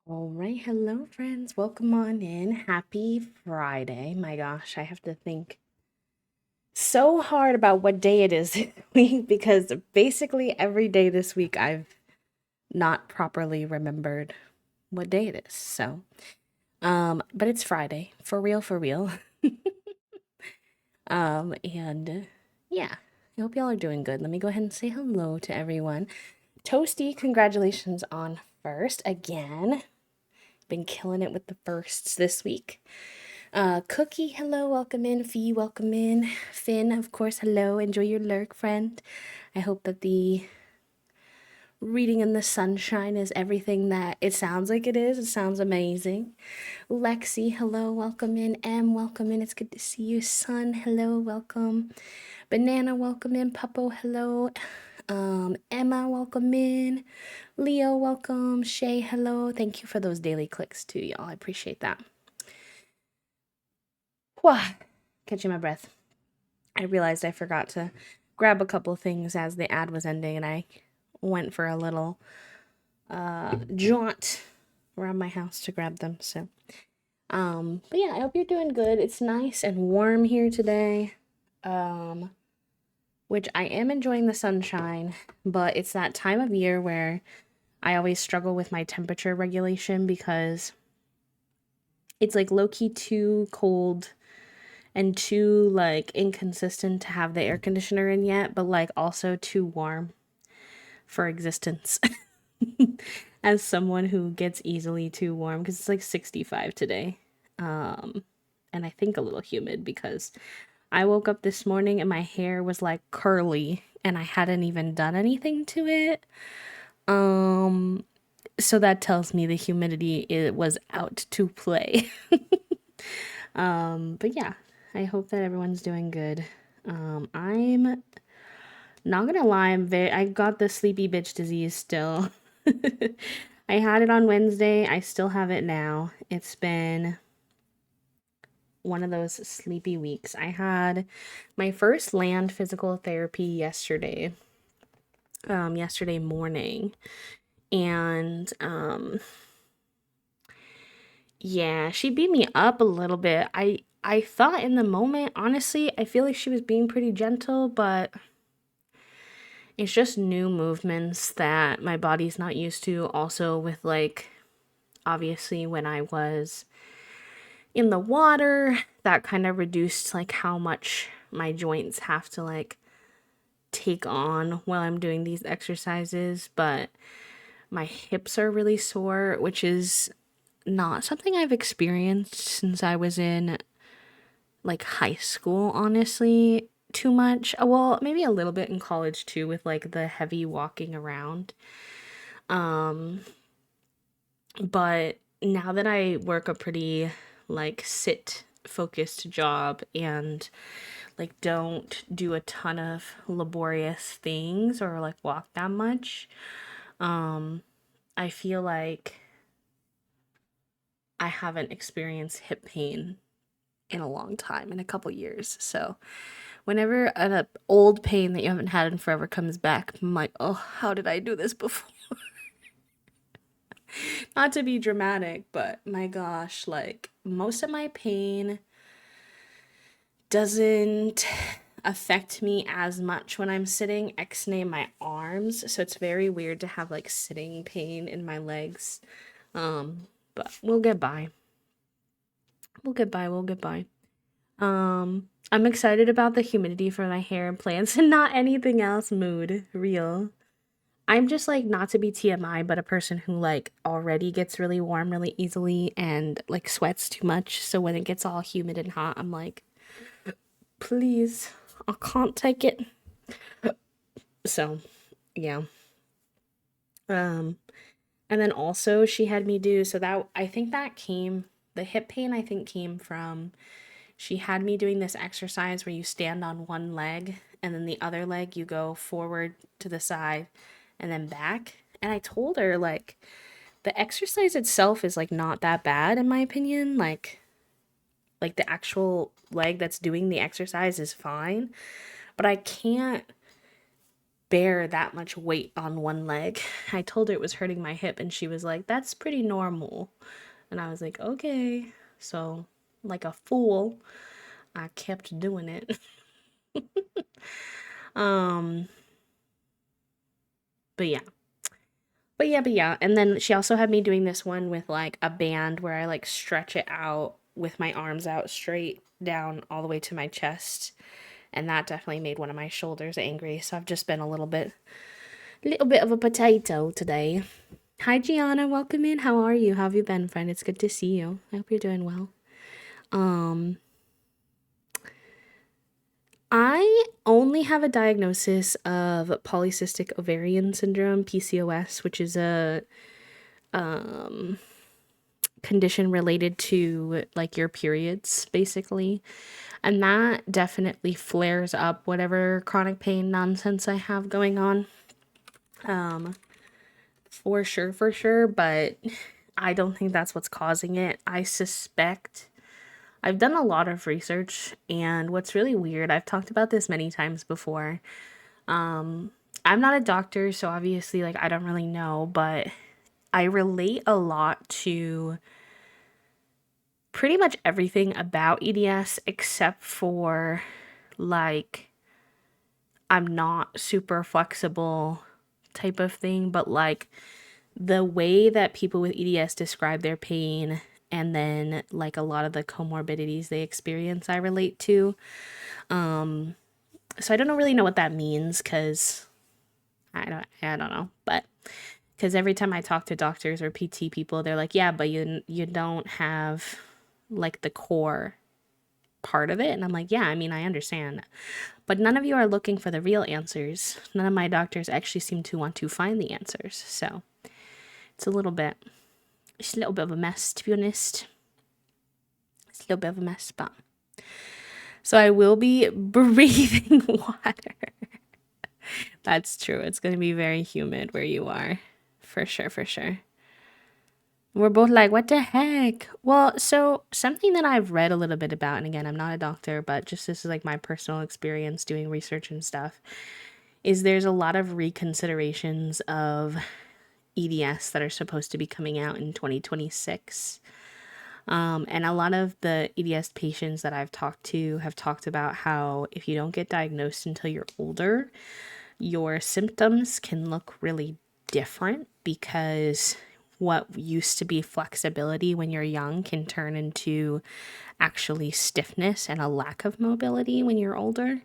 All right, hello friends. Welcome on in. Happy Friday. My gosh, I have to think so hard about what day it is this week because basically every day this week I've not properly remembered what day it is. But it's Friday. For real, for real. And yeah, I hope y'all are doing good. Let me go ahead and say hello to everyone. Toasty, congratulations on first again. Been killing it with the firsts this week. Cookie, hello, welcome in. Fee, welcome in. Finn, of course, hello. Enjoy your lurk, friend. I hope that the reading in the sunshine is everything that it sounds like it is. It sounds amazing. Lexi, hello, welcome in. M, welcome in. It's good to see you. Sun, hello, welcome. Banana, welcome in. Puppo, hello. Emma, welcome in. Leo, welcome. Shay, hello. Thank you for those daily clicks too, y'all. I appreciate that. Whew, catching my breath. I realized I forgot to grab a couple things as the ad was ending, and I went for a little jaunt around my house to grab them. But yeah, I hope you're doing good. It's nice and warm here today, which I am enjoying the sunshine, but it's that time of year where I always struggle with my temperature regulation because it's like low key too cold and too like inconsistent to have the air conditioner in yet, but like also too warm for existence. As someone who gets easily too warm, because it's like 65 today. And I think a little humid because I woke up this morning and my hair was like curly and I hadn't even done anything to it. So that tells me the humidity it was out to play. But yeah, I hope that everyone's doing good. I'm not gonna lie, I got the sleepy bitch disease still. I had it on Wednesday. I still have it now. It's been one of those sleepy weeks. I had my first land physical therapy yesterday morning. And yeah, she beat me up a little bit. I thought in the moment, honestly, I feel like she was being pretty gentle, but it's just new movements that my body's not used to. Also, with like, obviously, when I was in the water, that kind of reduced like how much my joints have to like take on while I'm doing these exercises. But my hips are really sore, which is not something I've experienced since I was in like high school, honestly, too much. Well, maybe a little bit in college too, with like the heavy walking around. But now that I work a pretty like sit focused job and like don't do a ton of laborious things or like walk that much, I feel like I haven't experienced hip pain in a long time, in a couple years. So whenever an old pain that you haven't had in forever comes back, I'm like, oh, how did I do this before? Not to be dramatic, but my gosh, like most of my pain doesn't affect me as much when I'm sitting, ex-nay my arms. So it's very weird to have like sitting pain in my legs. But we'll get by. We'll get by. I'm excited about the humidity for my hair and plants and not anything else mood, real. I'm just like not to be TMI, but a person who like already gets really warm really easily and like sweats too much. So when it gets all humid and hot, I'm like, please, I can't take it. So, yeah. Um, and then also she had me do so that I think that came the hip pain I think came from she had me doing this exercise where you stand on one leg and then the other leg you go forward to the side and then back. And I told her like the exercise itself is like not that bad in my opinion. Like the actual leg that's doing the exercise is fine, but I can't bear that much weight on one leg. I told her it was hurting my hip, and she was like, "That's pretty normal." And I was like, "Okay." So, like a fool, I kept doing it. um, but yeah. But yeah. And then she also had me doing this one with like a band where I like stretch it out with my arms out straight down all the way to my chest. And that definitely made one of my shoulders angry. So I've just been a little bit of a potato today. Hi Gianna, welcome in. How are you? How have you been, friend? It's good to see you. I hope you're doing well. Um, I only have a diagnosis of polycystic ovarian syndrome, PCOS, which is a um condition related to like your periods basically, and that definitely flares up whatever chronic pain nonsense I have going on, um for sure, but I don't think that's what's causing it. I suspect, I've done a lot of research, and what's really weird, I've talked about this many times before. I'm not a doctor, so obviously like I don't really know, but I relate a lot to pretty much everything about EDS except for like I'm not super flexible type of thing, but like the way that people with EDS describe their pain and then like a lot of the comorbidities they experience I relate to. So I don't really know what that means cuz I don't know, but cuz every time I talk to doctors or PT people they're like, "Yeah, but you don't have like the core part of it." And I'm like, yeah, I mean, I understand. But none of you are looking for the real answers. None of my doctors actually seem to want to find the answers. So it's a little bit, it's a little bit of a mess, to be honest. It's a little bit of a mess, but. So I will be breathing water. That's true. It's going to be very humid where you are. For sure, for sure. We're both like, what the heck? Well, so something that I've read a little bit about, and again, I'm not a doctor, but just this is like my personal experience doing research and stuff, is there's a lot of reconsiderations of EDS that are supposed to be coming out in 2026. And a lot of the EDS patients that I've talked to have talked about how if you don't get diagnosed until you're older, your symptoms can look really different because what used to be flexibility when you're young can turn into actually stiffness and a lack of mobility when you're older.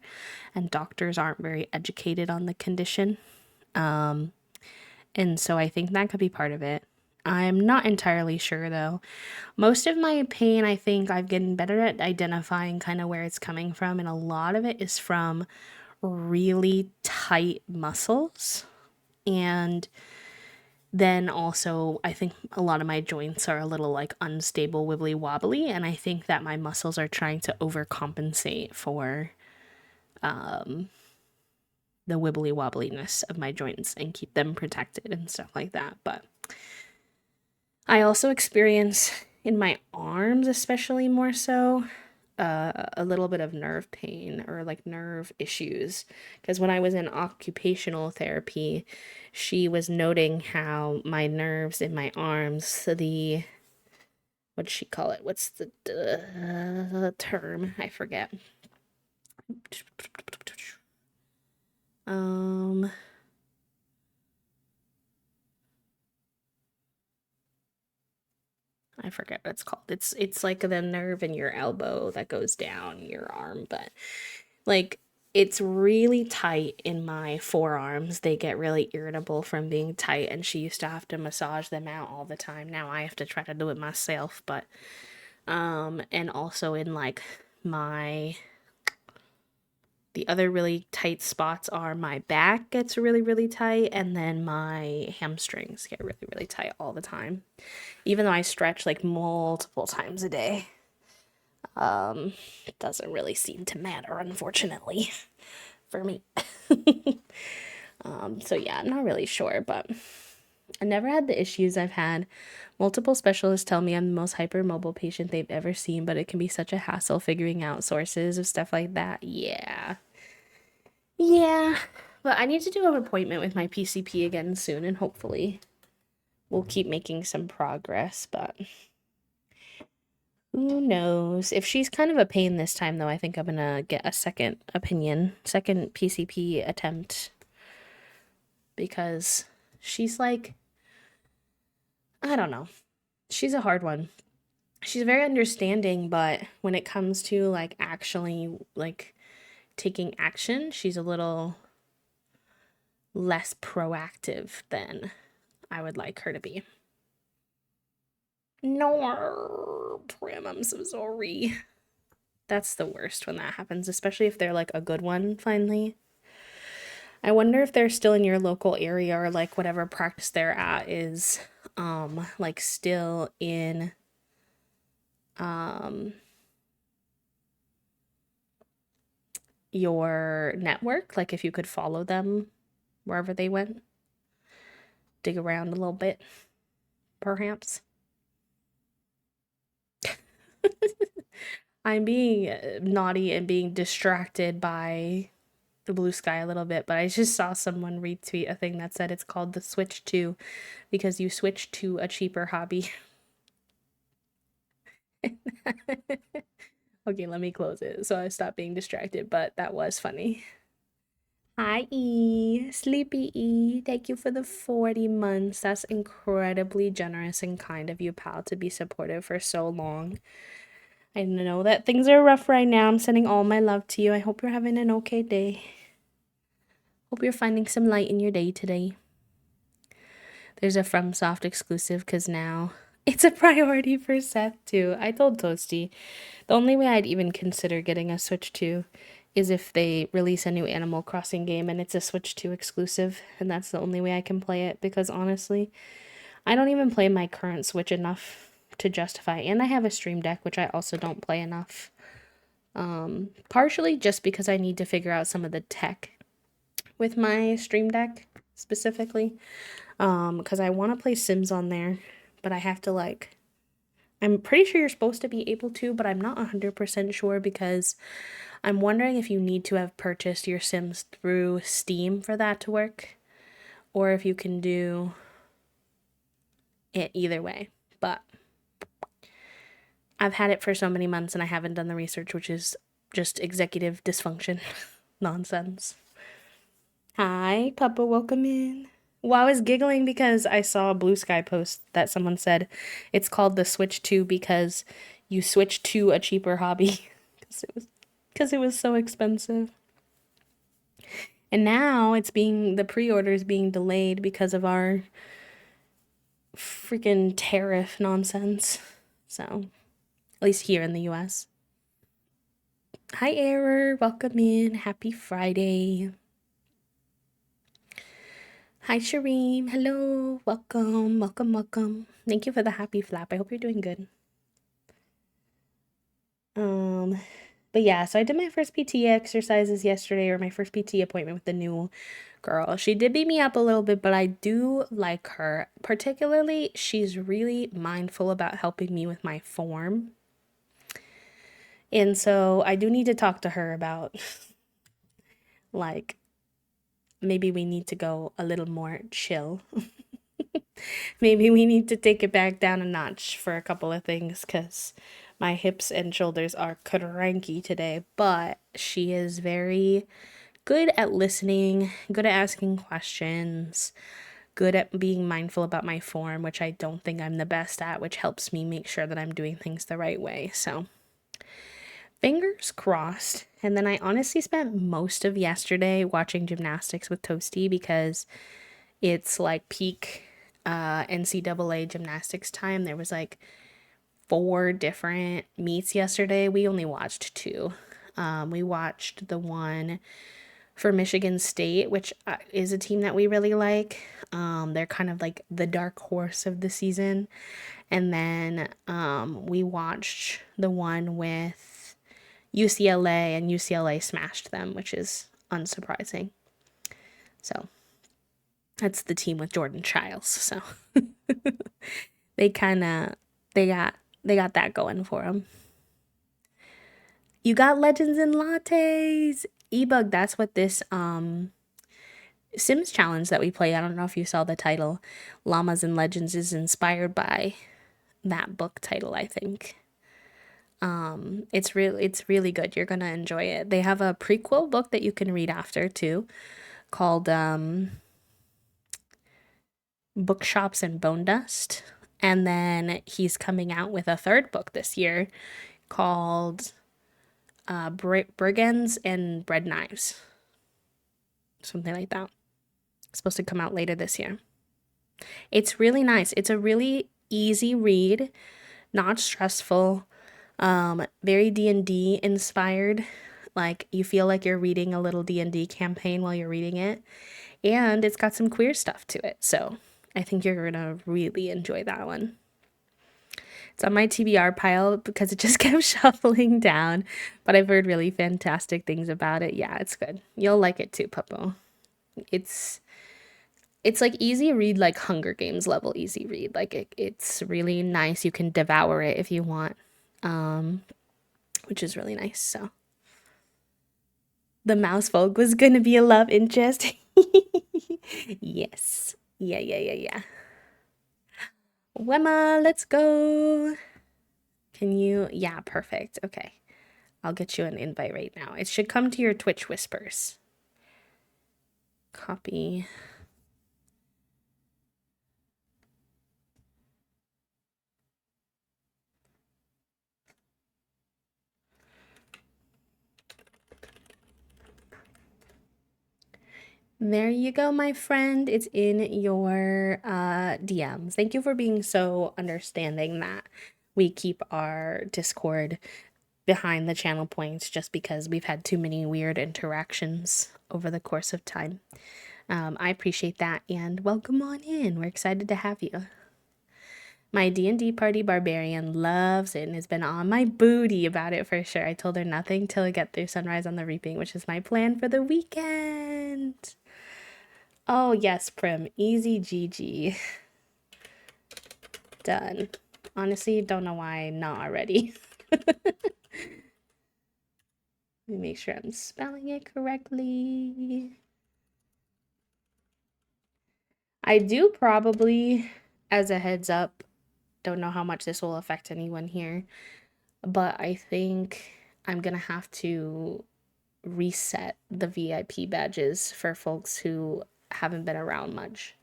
And doctors aren't very educated on the condition. And so I think that could be part of it. I'm not entirely sure though. Most of my pain, I think I've gotten better at identifying kind of where it's coming from, and a lot of it is from really tight muscles. And then also, I think a lot of my joints are a little like unstable, wibbly wobbly, and I think that my muscles are trying to overcompensate for the wibbly wobbliness of my joints and keep them protected and stuff like that. But I also experience in my arms, especially more so, a little bit of nerve pain or like nerve issues. Because when I was in occupational therapy, she was noting how my nerves in my arms, what does she call it? What's the term? I forget. Um, I forget what it's called. It's like the nerve in your elbow that goes down your arm, but like it's really tight in my forearms. They get really irritable from being tight, and she used to have to massage them out all the time. Now I have to try to do it myself, but and also in like my the other really tight spots are my back gets really really tight, and then my hamstrings get really really tight all the time. Even though I stretch like multiple times a day, it doesn't really seem to matter, unfortunately, for me. So yeah, I'm not really sure, but I never had the issues I've had. Multiple specialists tell me I'm the most hypermobile patient they've ever seen, but it can be such a hassle figuring out sources of stuff like that. Yeah. Yeah. But I need to do an appointment with my PCP again soon, and hopefully we'll keep making some progress, but who knows? If she's kind of a pain this time, though, I think I'm gonna get a second opinion, second PCP attempt, because she's like, I don't know. She's a hard one. She's very understanding, but when it comes to like actually like taking action, she's a little less proactive than I would like her to be. No, Prim, I'm so sorry. That's the worst when that happens, especially if they're like a good one finally. I wonder if they're still in your local area, or like whatever practice they're at is like still in your network, like if you could follow them wherever they went. Dig around a little bit, perhaps. I'm being naughty and being distracted by the blue sky a little bit, but I just saw someone retweet a thing that said it's called the switch to because you switch to a cheaper hobby. Okay, let me close it so I stop being distracted, but that was funny. Hi, E. Sleepy E. Thank you for the 40 months. That's incredibly generous and kind of you, pal, to be supportive for so long. I know that things are rough right now. I'm sending all my love to you. I hope you're having an okay day. Hope you're finding some light in your day today. There's a FromSoft exclusive because now it's a priority for Seth too. I told Toasty the only way I'd even consider getting a Switch 2 is if they release a new Animal Crossing game and it's a Switch 2 exclusive, and that's the only way I can play it, because honestly, I don't even play my current Switch enough to justify, and I have a Stream Deck, which I also don't play enough. Partially just because I need to figure out some of the tech with my Stream Deck specifically, because I want to play Sims on there, but I have to like, I'm pretty sure you're supposed to be able to, but I'm not 100% sure, because I'm wondering if you need to have purchased your Sims through Steam for that to work, or if you can do it either way. But I've had it for so many months and I haven't done the research, which is just executive dysfunction nonsense. Hi, Papa, welcome in. Well, I was giggling because I saw a Blue Sky post that someone said it's called the Switch 2 because you switch to a cheaper hobby because it was so expensive. And now the pre-order is being delayed because of our freaking tariff nonsense. So, at least here in the US. Hi, Error. Welcome in. Happy Friday. Hi, Shareem. Hello. Welcome, welcome, welcome. Thank you for the happy flap. I hope you're doing good. But yeah, so I did my first PT exercises yesterday, or my first PT appointment with the new girl. She did beat me up a little bit, but I do like her. Particularly, she's really mindful about helping me with my form. And so I do need to talk to her about, like, maybe we need to go a little more chill. Maybe we need to take it back down a notch for a couple of things, because my hips and shoulders are cranky today. But she is very good at listening, good at asking questions, good at being mindful about my form, which I don't think I'm the best at, which helps me make sure that I'm doing things the right way. So fingers crossed. And then I honestly spent most of yesterday watching gymnastics with Toasty, because it's like peak NCAA gymnastics time. There was like 4 different meets yesterday. We only watched 2. We watched the one for Michigan State, which is a team that we really like. They're kind of like the dark horse of the season. And then we watched the one with UCLA, and UCLA smashed them, which is unsurprising. So that's the team with Jordan Childs. So they got that going for them. You got legends and lattes. Ebug, that's what this Sims challenge that we play. I don't know if you saw the title. Llamas and Legends is inspired by that book title, I think. It's really good. You're gonna enjoy it. They have a prequel book that you can read after too, called Bookshops and Bone Dust. And then he's coming out with a third book this year called Brigands and Bread Knives. Something like that. It's supposed to come out later this year. It's really nice. It's a really easy read, not stressful, very D&D inspired. Like you feel like you're reading a little D&D campaign while you're reading it. And it's got some queer stuff to it. So I think you're going to really enjoy that one. It's on my TBR pile because it just kept shuffling down, but I've heard really fantastic things about it. Yeah, it's good. You'll like it too, Puppo. It's it's like easy read, like Hunger Games level easy read. Like it's really nice. You can devour it if you want, which is really nice. So the mouse folk was gonna be a love interest. Yes. Yeah, yeah, yeah, yeah. Wemma, let's go. Can you? Yeah, perfect. Okay. I'll get you an invite right now. It should come to your Twitch whispers. Copy. There you go, my friend. It's in your DMs. Thank you for being so understanding that we keep our Discord behind the channel points just because we've had too many weird interactions over the course of time. I appreciate that and welcome on in. We're excited to have you. My D&D party barbarian loves it and has been on my booty about it for sure. I told her nothing till I get through Sunrise on the Reaping, which is my plan for the weekend. Oh, yes, Prim. Easy GG. Done. Honestly, don't know why not already. Let me make sure I'm spelling it correctly. I do probably, as a heads up, don't know how much this will affect anyone here, but I think I'm gonna have to reset the VIP badges for folks who haven't been around much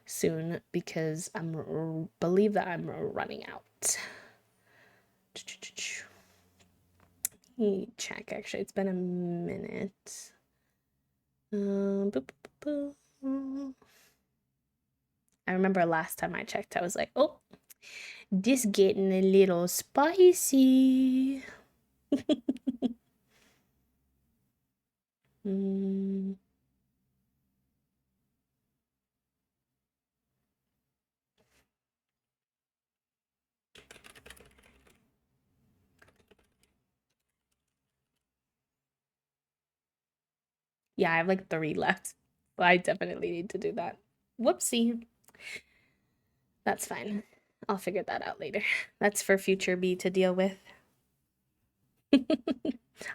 soon because believe that I'm running out. Let me check. Actually, it's been a minute. Boop, boop, boop. I remember last time I checked, I was like, oh, this getting a little spicy. mm. Yeah, I have like 3 left. So I definitely need to do that. Whoopsie. That's fine. I'll figure that out later. That's for future B to deal with.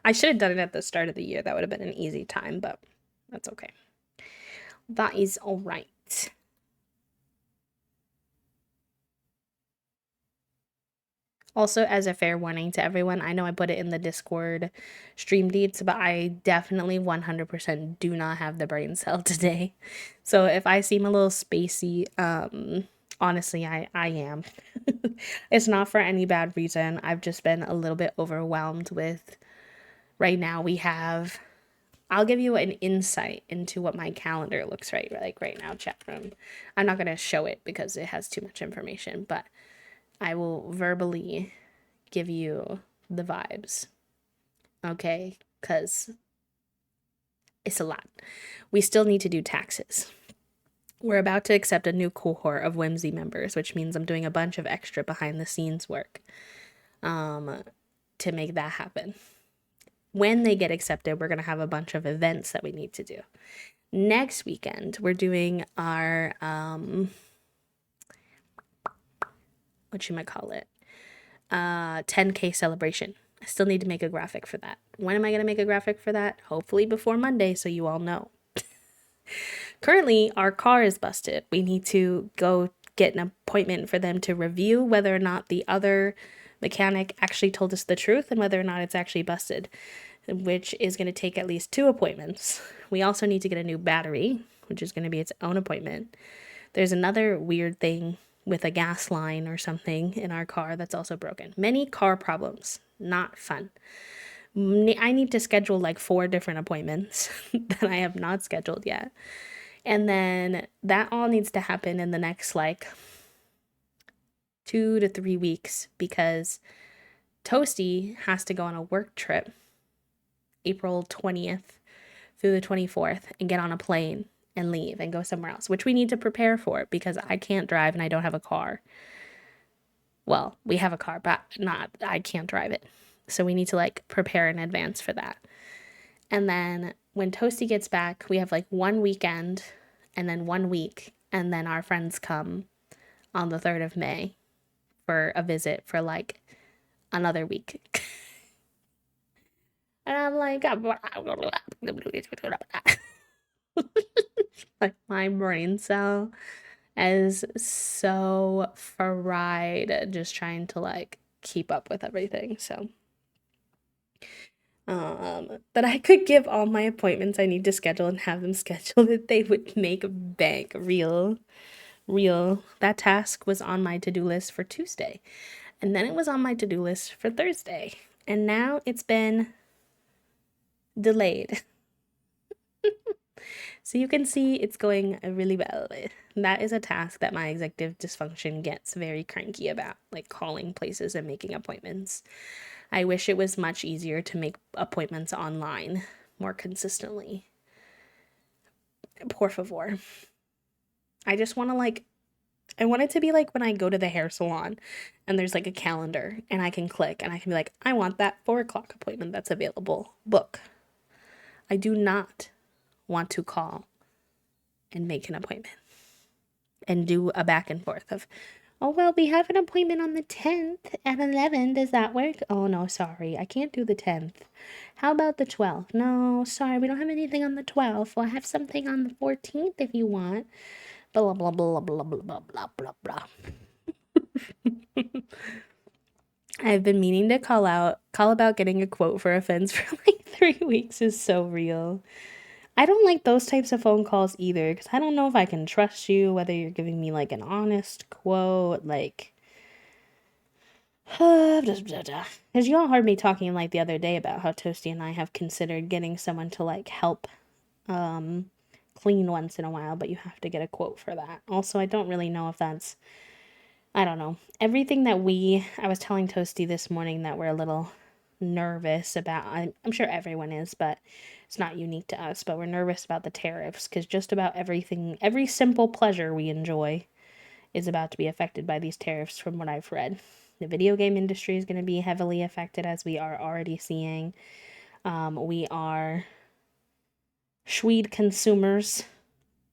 I should have done it at the start of the year. That would have been an easy time, but that's okay. That is all right. Also, as a fair warning to everyone, I know I put it in the Discord stream deeds, but I definitely 100% do not have the brain cell today. So if I seem a little spacey, honestly, I am. It's not for any bad reason. I've just been a little bit overwhelmed with right now we have I'll give you an insight into what my calendar looks like right now, chat room. I'm not going to show it because it has too much information, but I will verbally give you the vibes. Okay? Because it's a lot. We still need to do taxes. We're about to accept a new cohort of Whimsy members, which means I'm doing a bunch of extra behind the scenes work to make that happen. When they get accepted, we're going to have a bunch of events that we need to do. Next weekend, we're doing our, whatchamacallit, 10K celebration. I still need to make a graphic for that. When am I going to make a graphic for that? Hopefully before Monday, so you all know. Currently, our car is busted. We need to go get an appointment for them to review whether or not the other mechanic actually told us the truth and whether or not it's actually busted, which is going to take at least 2 appointments. We also need to get a new battery, which is going to be its own appointment. There's another weird thing with a gas line or something in our car that's also broken. Many car problems, not fun. I need to schedule like 4 different appointments that I have not scheduled yet. And then that all needs to happen in the next like 2 to 3 weeks because Toasty has to go on a work trip April 20th through the 24th and get on a plane and leave and go somewhere else, which we need to prepare for because I can't drive and I don't have a car. Well, we have a car, but I can't drive it. So we need to like prepare in advance for that. And then when Toasty gets back, we have like 1 weekend and then 1 week. And then our friends come on the 3rd of May for a visit for like another week. And I'm like, like my brain cell is so fried just trying to like keep up with everything. So but I could give all my appointments I need to schedule and have them scheduled that they would make bank real. That task was on my to-do list for Tuesday. And then it was on my to-do list for Thursday. And now it's been delayed. So you can see it's going really well. That is a task that my executive dysfunction gets very cranky about, like calling places and making appointments. I wish it was much easier to make appointments online more consistently. Por favor. I just want to like, I want it to be like when I go to the hair salon and there's like a calendar and I can click and I can be like, I want that 4 o'clock appointment that's available. Book. I do not want to call and make an appointment and do a back and forth of, oh, well, we have an appointment on the 10th at 11. Does that work? Oh, no, sorry. I can't do the 10th. How about the 12th? No, sorry. We don't have anything on the 12th. We'll have something on the 14th if you want. Blah, blah, blah, blah, blah, blah, blah, blah, blah. I've been meaning to call about getting a quote for a fence for like 3 weeks is so real. I don't like those types of phone calls either because I don't know if I can trust you, whether you're giving me like an honest quote, like, because you all heard me talking like the other day about how Toasty and I have considered getting someone to like help clean once in a while, but you have to get a quote for that. Also, I don't really know if that's, I don't know. Everything that I was telling Toasty this morning that we're a little nervous about. I'm sure everyone is, but it's not unique to us, but we're nervous about the tariffs because just about everything, every simple pleasure we enjoy is about to be affected by these tariffs from what I've read. The video game industry is going to be heavily affected as we are already seeing. We are Schweed consumers,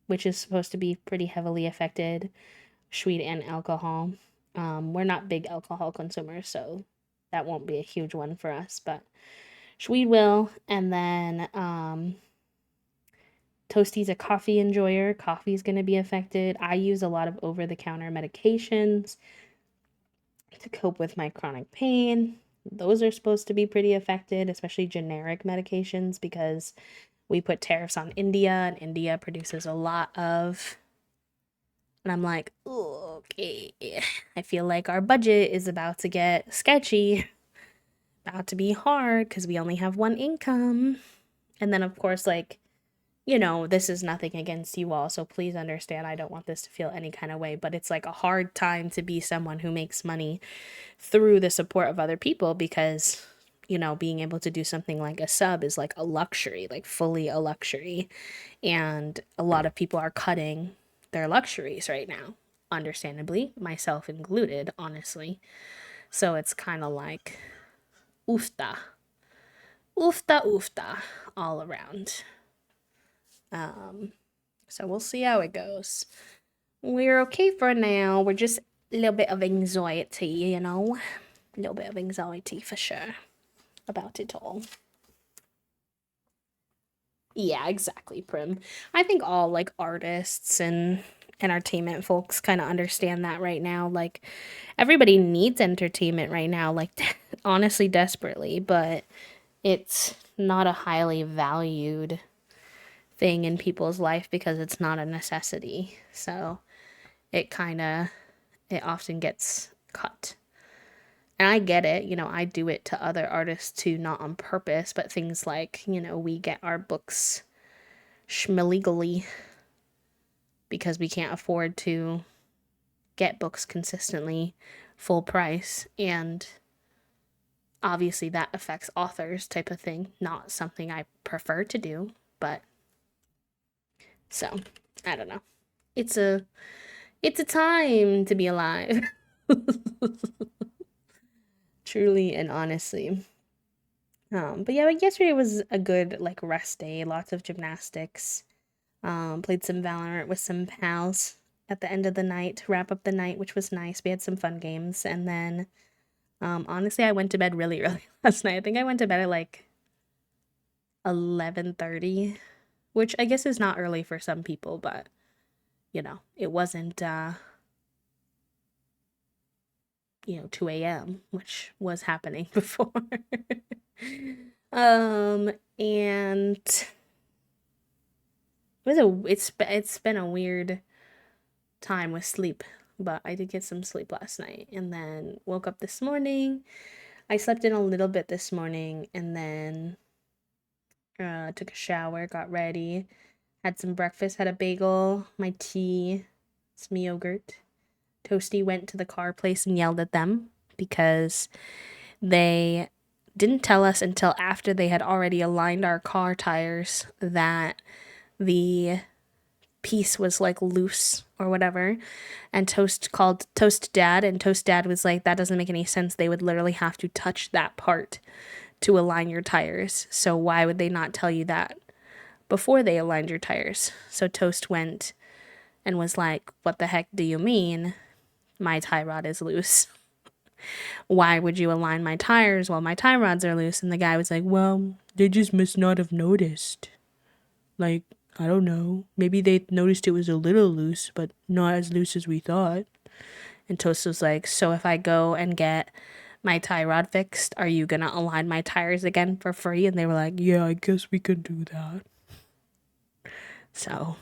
which is supposed to be pretty heavily affected. Schweed and alcohol. We're not big alcohol consumers, so that won't be a huge one for us, but Schweed will. And then Toasty's a coffee enjoyer. Coffee's going to be affected. I use a lot of over-the-counter medications to cope with my chronic pain. Those are supposed to be pretty affected, especially generic medications, because we put tariffs on India, and India produces a lot of. And I'm like, okay, I feel like our budget is about to get sketchy, about to be hard because we only have one income. And then, of course, like, this is nothing against you all, so please understand I don't want this to feel any kind of way, but it's like a hard time to be someone who makes money through the support of other people because, being able to do something like a sub is like a luxury, like fully a luxury. And a lot of people are cutting their luxuries right now, understandably, myself included, honestly. So it's kind of like oofta, oofta, oofta all around. So we'll see how it goes. We're okay for now. We're just a little bit of anxiety, a little bit of anxiety for sure about it all. Yeah, exactly, Prim. I think all like artists and entertainment folks kind of understand that right now. Like everybody needs entertainment right now, like honestly desperately, but it's not a highly valued thing in people's life because it's not a necessity. So, it often gets cut. And I get it, I do it to other artists too, not on purpose, but things like, we get our books schmillegally because we can't afford to get books consistently full price. And obviously that affects authors type of thing. Not something I prefer to do, but so I don't know. It's a it's a time to be alive. Truly and honestly. But yeah, but yesterday was a good like rest day. Lots of gymnastics. Played some Valorant with some pals at the end of the night to wrap up the night, which was nice. We had some fun games, and then honestly, I went to bed really early last night. I think I went to bed at like 11:30, which I guess is not early for some people, but it wasn't 2 a.m., which was happening before. And it's been a weird time with sleep, but I did get some sleep last night and then woke up this morning. I slept in a little bit this morning and then took a shower, got ready, had some breakfast, had a bagel, my tea, some yogurt. Toasty went to the car place and yelled at them because they didn't tell us until after they had already aligned our car tires that the piece was like loose or whatever. And Toast called Toast Dad, and Toast Dad was like, that doesn't make any sense. They would literally have to touch that part to align your tires. So why would they not tell you that before they aligned your tires? So Toast went and was like, what the heck do you mean? My tie rod is loose. Why would you align my tires while my tie rods are loose? And the guy was like, well, they just must not have noticed. Like, I don't know. Maybe they noticed it was a little loose, but not as loose as we thought. And Toast was like, so if I go and get my tie rod fixed, are you gonna align my tires again for free? And they were like, yeah, I guess we could do that. So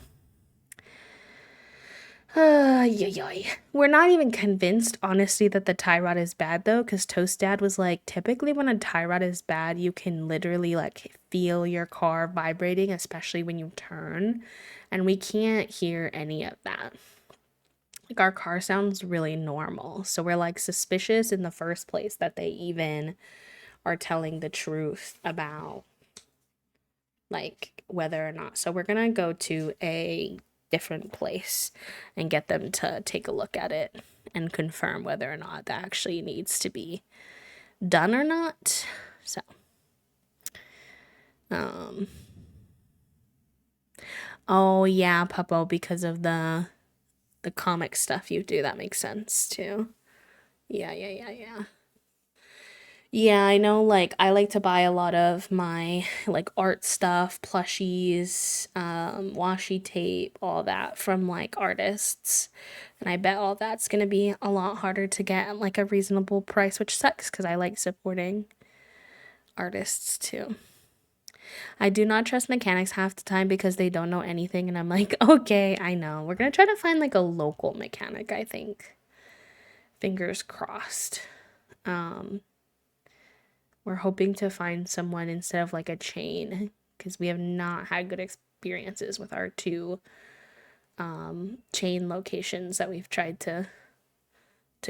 yeah. We're not even convinced, honestly, that the tie rod is bad though, because Toast Dad was like, typically when a tie rod is bad, you can literally like feel your car vibrating, especially when you turn, and we can't hear any of that. Like our car sounds really normal, so we're like suspicious in the first place that they even are telling the truth about like whether or not. So we're gonna go to a different place and get them to take a look at it and confirm whether or not that actually needs to be done or not. So, um, oh yeah, Puppo, because of the comic stuff you do, that makes sense too. Yeah. Yeah, I know, like, I like to buy a lot of my, like, art stuff, plushies, washi tape, all that from, like, artists. And I bet all that's gonna be a lot harder to get at, like, a reasonable price, which sucks because I like supporting artists too. I do not trust mechanics half the time because they don't know anything, and I'm like, okay, I know. We're gonna try to find, like, a local mechanic, I think. Fingers crossed. Um, We're hoping to find someone instead of like a chain because we have not had good experiences with our two chain locations that we've tried to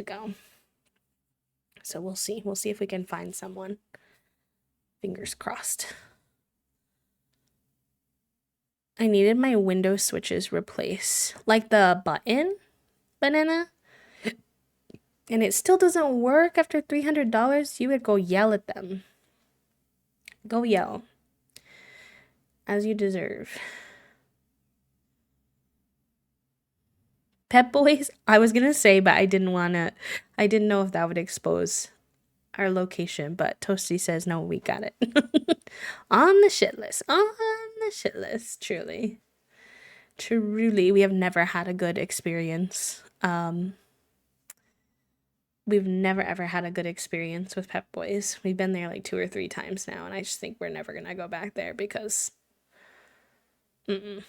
go. So we'll see. We'll see if we can find someone. Fingers crossed. I needed my window switches replaced, like the button banana, and it still doesn't work after $300. You would go yell at them. Go yell, as you deserve. Pep Boys, I was gonna say, but I didn't know if that would expose our location, but Toasty says no, we got it. On the shit list. On the shit list, truly. Truly, we have never had a good experience. We've never ever had a good experience with Pep Boys. We've been there like 2 or 3 times now, and I just think we're never gonna go back there because mm-mm.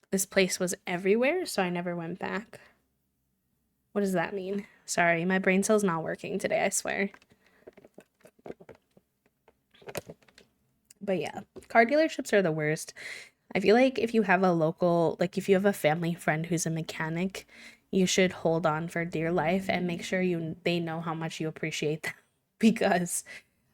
This place was everywhere, so I never went back. What does that mean? Sorry, my brain cell's not working today, I swear. But yeah, car dealerships are the worst. I feel like if you have a local, like if you have a family friend who's a mechanic, you should hold on for dear life and make sure they know how much you appreciate them because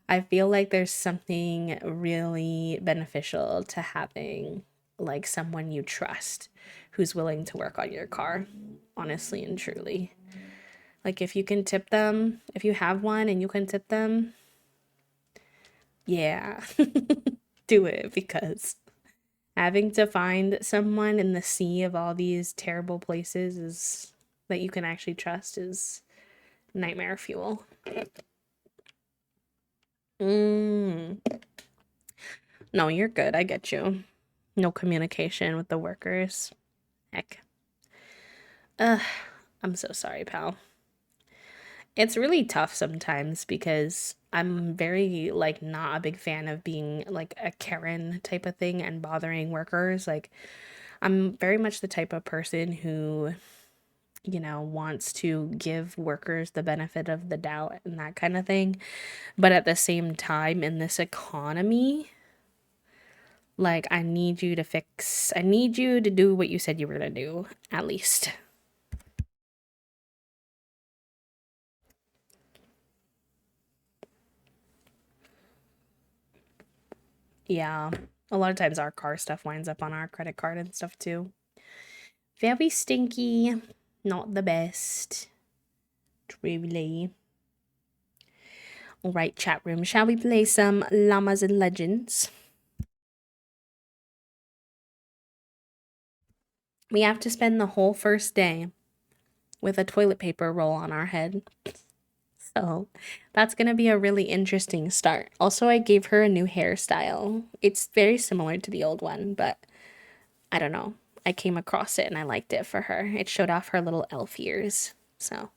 I feel like there's something really beneficial to having like someone you trust who's willing to work on your car, honestly and truly. Like if you can tip them, if you have one and you can tip them, yeah, do it because having to find someone in the sea of all these terrible places is that you can actually trust is nightmare fuel. Mm. No, you're good. I get you. No communication with the workers. Heck. Ugh, I'm so sorry, pal. It's really tough sometimes because I'm very, like, not a big fan of being, like, a Karen type of thing and bothering workers. Like, I'm very much the type of person who, wants to give workers the benefit of the doubt and that kind of thing. But at the same time, in this economy, like, I need you to do what you said you were gonna do, at least. Yeah. A lot of times our car stuff winds up on our credit card and stuff too. Very stinky. Not the best. Truly. Alright, chat room. Shall we play some Llamas and Legends? We have to spend the whole first day with a toilet paper roll on our head. So that's going to be a really interesting start. Also, I gave her a new hairstyle. It's very similar to the old one, but I don't know. I came across it and I liked it for her. It showed off her little elf ears. So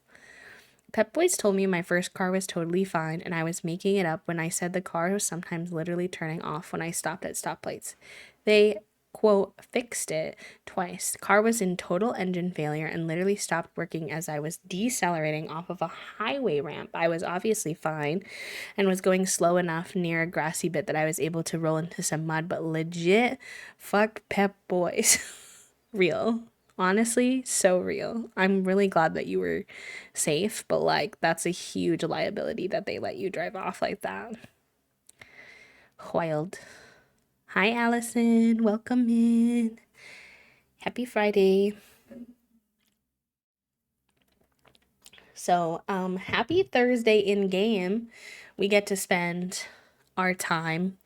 Pep Boys told me my first car was totally fine, and I was making it up when I said the car was sometimes literally turning off when I stopped at stoplights. They, quote, fixed it twice. The car was in total engine failure and literally stopped working as I was decelerating off of a highway ramp. I was obviously fine and was going slow enough near a grassy bit that I was able to roll into some mud, but legit, fuck Pep Boys. Real. Honestly, so real. I'm really glad that you were safe, but like that's a huge liability that they let you drive off like that. Wild. Hi, Allison. Welcome in. Happy Friday. So, happy Thursday in game. We get to spend our time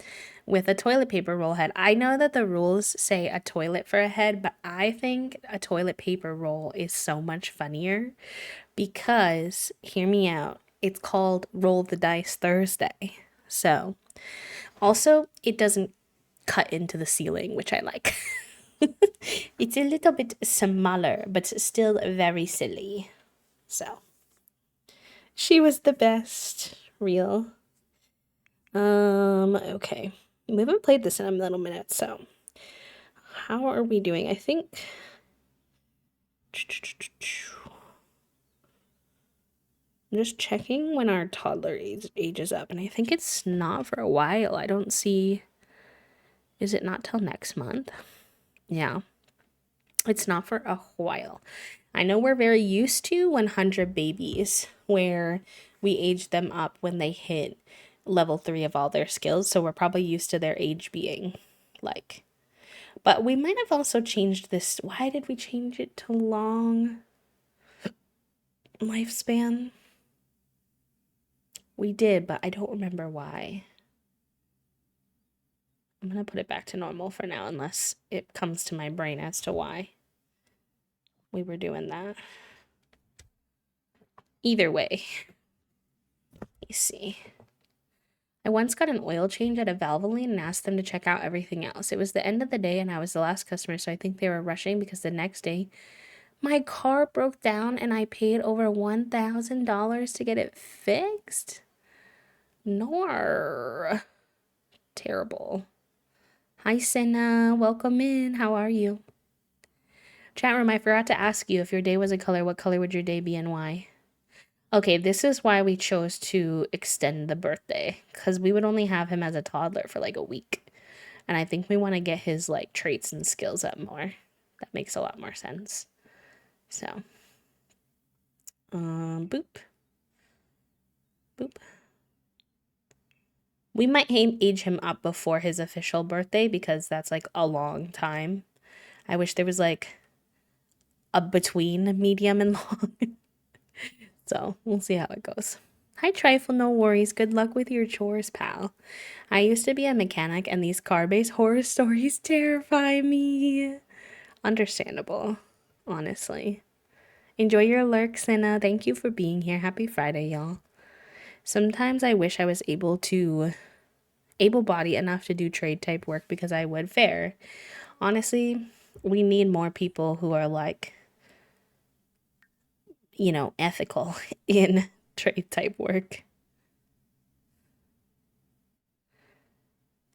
with a toilet paper roll head. I know that the rules say a toilet for a head, but I think a toilet paper roll is so much funnier because, hear me out, it's called Roll the Dice Thursday. So, also, it doesn't cut into the ceiling, which I like. It's a little bit smaller, but still very silly. So, she was the best. Real. Okay. We haven't played this in a little minute, so how are we doing? I think I'm just checking when our toddler ages up, and I think it's not for a while. I don't see. Is it not till next month? Yeah, it's not for a while. I know we're very used to 100 babies, where we age them up when they hit level 3 of all their skills, so we're probably used to their age being like. But we might have also changed this. Why did we change it to long lifespan? We did, but I don't remember why. I'm gonna put it back to normal for now unless it comes to my brain as to why we were doing that. Either way, let me see. I once got an oil change at a Valvoline and asked them to check out everything else. It was the end of the day and I was the last customer, so I think they were rushing because the next day my car broke down and I paid over $1,000 to get it fixed. Nor. Terrible. Hi, Senna. Welcome in. How are you? Chat room, I forgot to ask you if your day was a color, what color would your day be and why? Okay, this is why we chose to extend the birthday, because we would only have him as a toddler for like a week. And I think we want to get his like traits and skills up more. That makes a lot more sense. So, boop. Boop. We might age him up before his official birthday because that's like a long time. I wish there was like a between medium and long. So we'll see how it goes. Hi, Trifle, no worries. Good luck with your chores, pal. I used to be a mechanic, and these car-based horror stories terrify me. Understandable, honestly. Enjoy your lurks, and thank you for being here. Happy Friday, y'all. Sometimes I wish I was able-bodied enough to do trade type work because I would fair. Honestly, we need more people who are like, ethical in trade type work.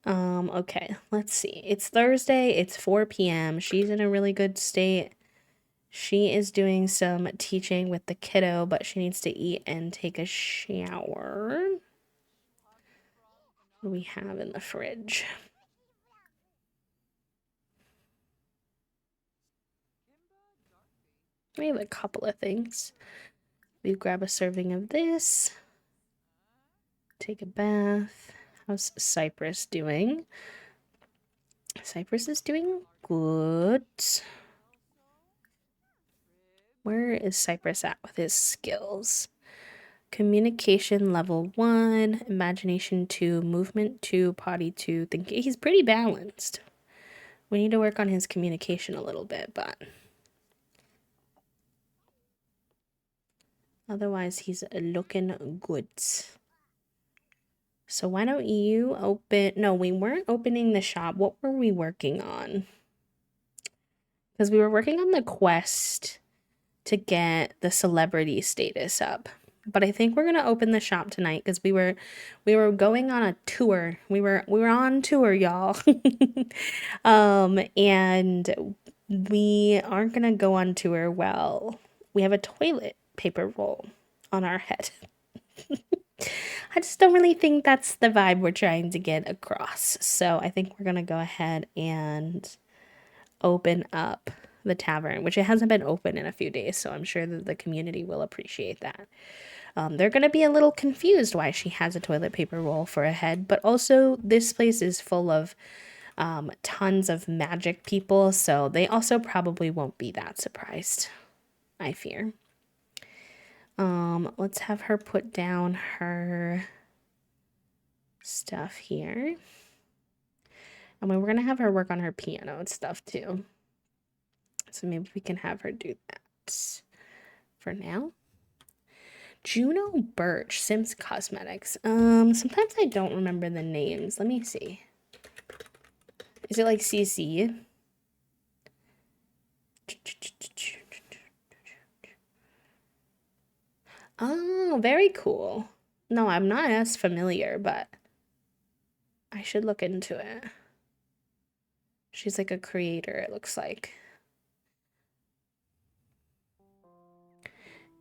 Okay, let's see. It's Thursday, it's 4 p.m. She's in a really good state. She is doing some teaching with the kiddo, but she needs to eat and take a shower. What do we have in the fridge? We have a couple of things. We grab a serving of this. Take a bath. How's Cypress doing? Cypress is doing good. Where is Cypress at with his skills? Communication level 1, imagination 2, movement 2, potty 2, thinking. He's pretty balanced. We need to work on his communication a little bit, but otherwise he's looking good. So why don't you open... No, we weren't opening the shop. What were we working on? Because we were working on the quest to get the celebrity status up. But I think we're gonna open the shop tonight because we were going on a tour. We were on tour, y'all. And we aren't gonna go on tour while we have a toilet paper roll on our head. I just don't really think that's the vibe we're trying to get across. So I think we're gonna go ahead and open up the tavern, which it hasn't been open in a few days, so I'm sure that the community will appreciate that. They're going to be a little confused why she has a toilet paper roll for a head, but also this place is full of tons of magic people, so they also probably won't be that surprised, I fear. Let's have her put down her stuff here. And we're going to have her work on her piano and stuff too. So maybe we can have her do that for now. Juno Birch, Sims Cosmetics. Sometimes I don't remember the names. Let me see. Is it like CC? Oh, very cool. No, I'm not as familiar, but I should look into it. She's like a creator, it looks like.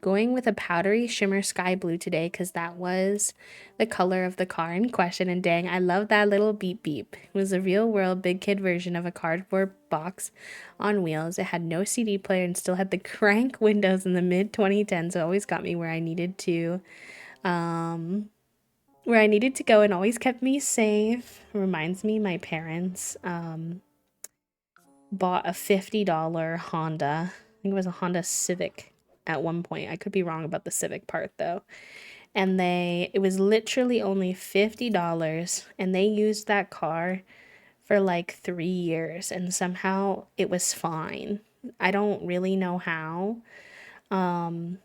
Going with a powdery shimmer sky blue today because that was the color of the car in question. And dang, I love that little beep beep. It was a real world big kid version of a cardboard box on wheels. It had no CD player and still had the crank windows in the mid 2010s. It always got me where I needed to go and always kept me safe. Reminds me my parents bought a $50 Honda. I think it was a Honda Civic at one point. I could be wrong about the Civic part though. And it was literally only $50 and they used that car for like 3 years and somehow it was fine. I don't really know how. Um,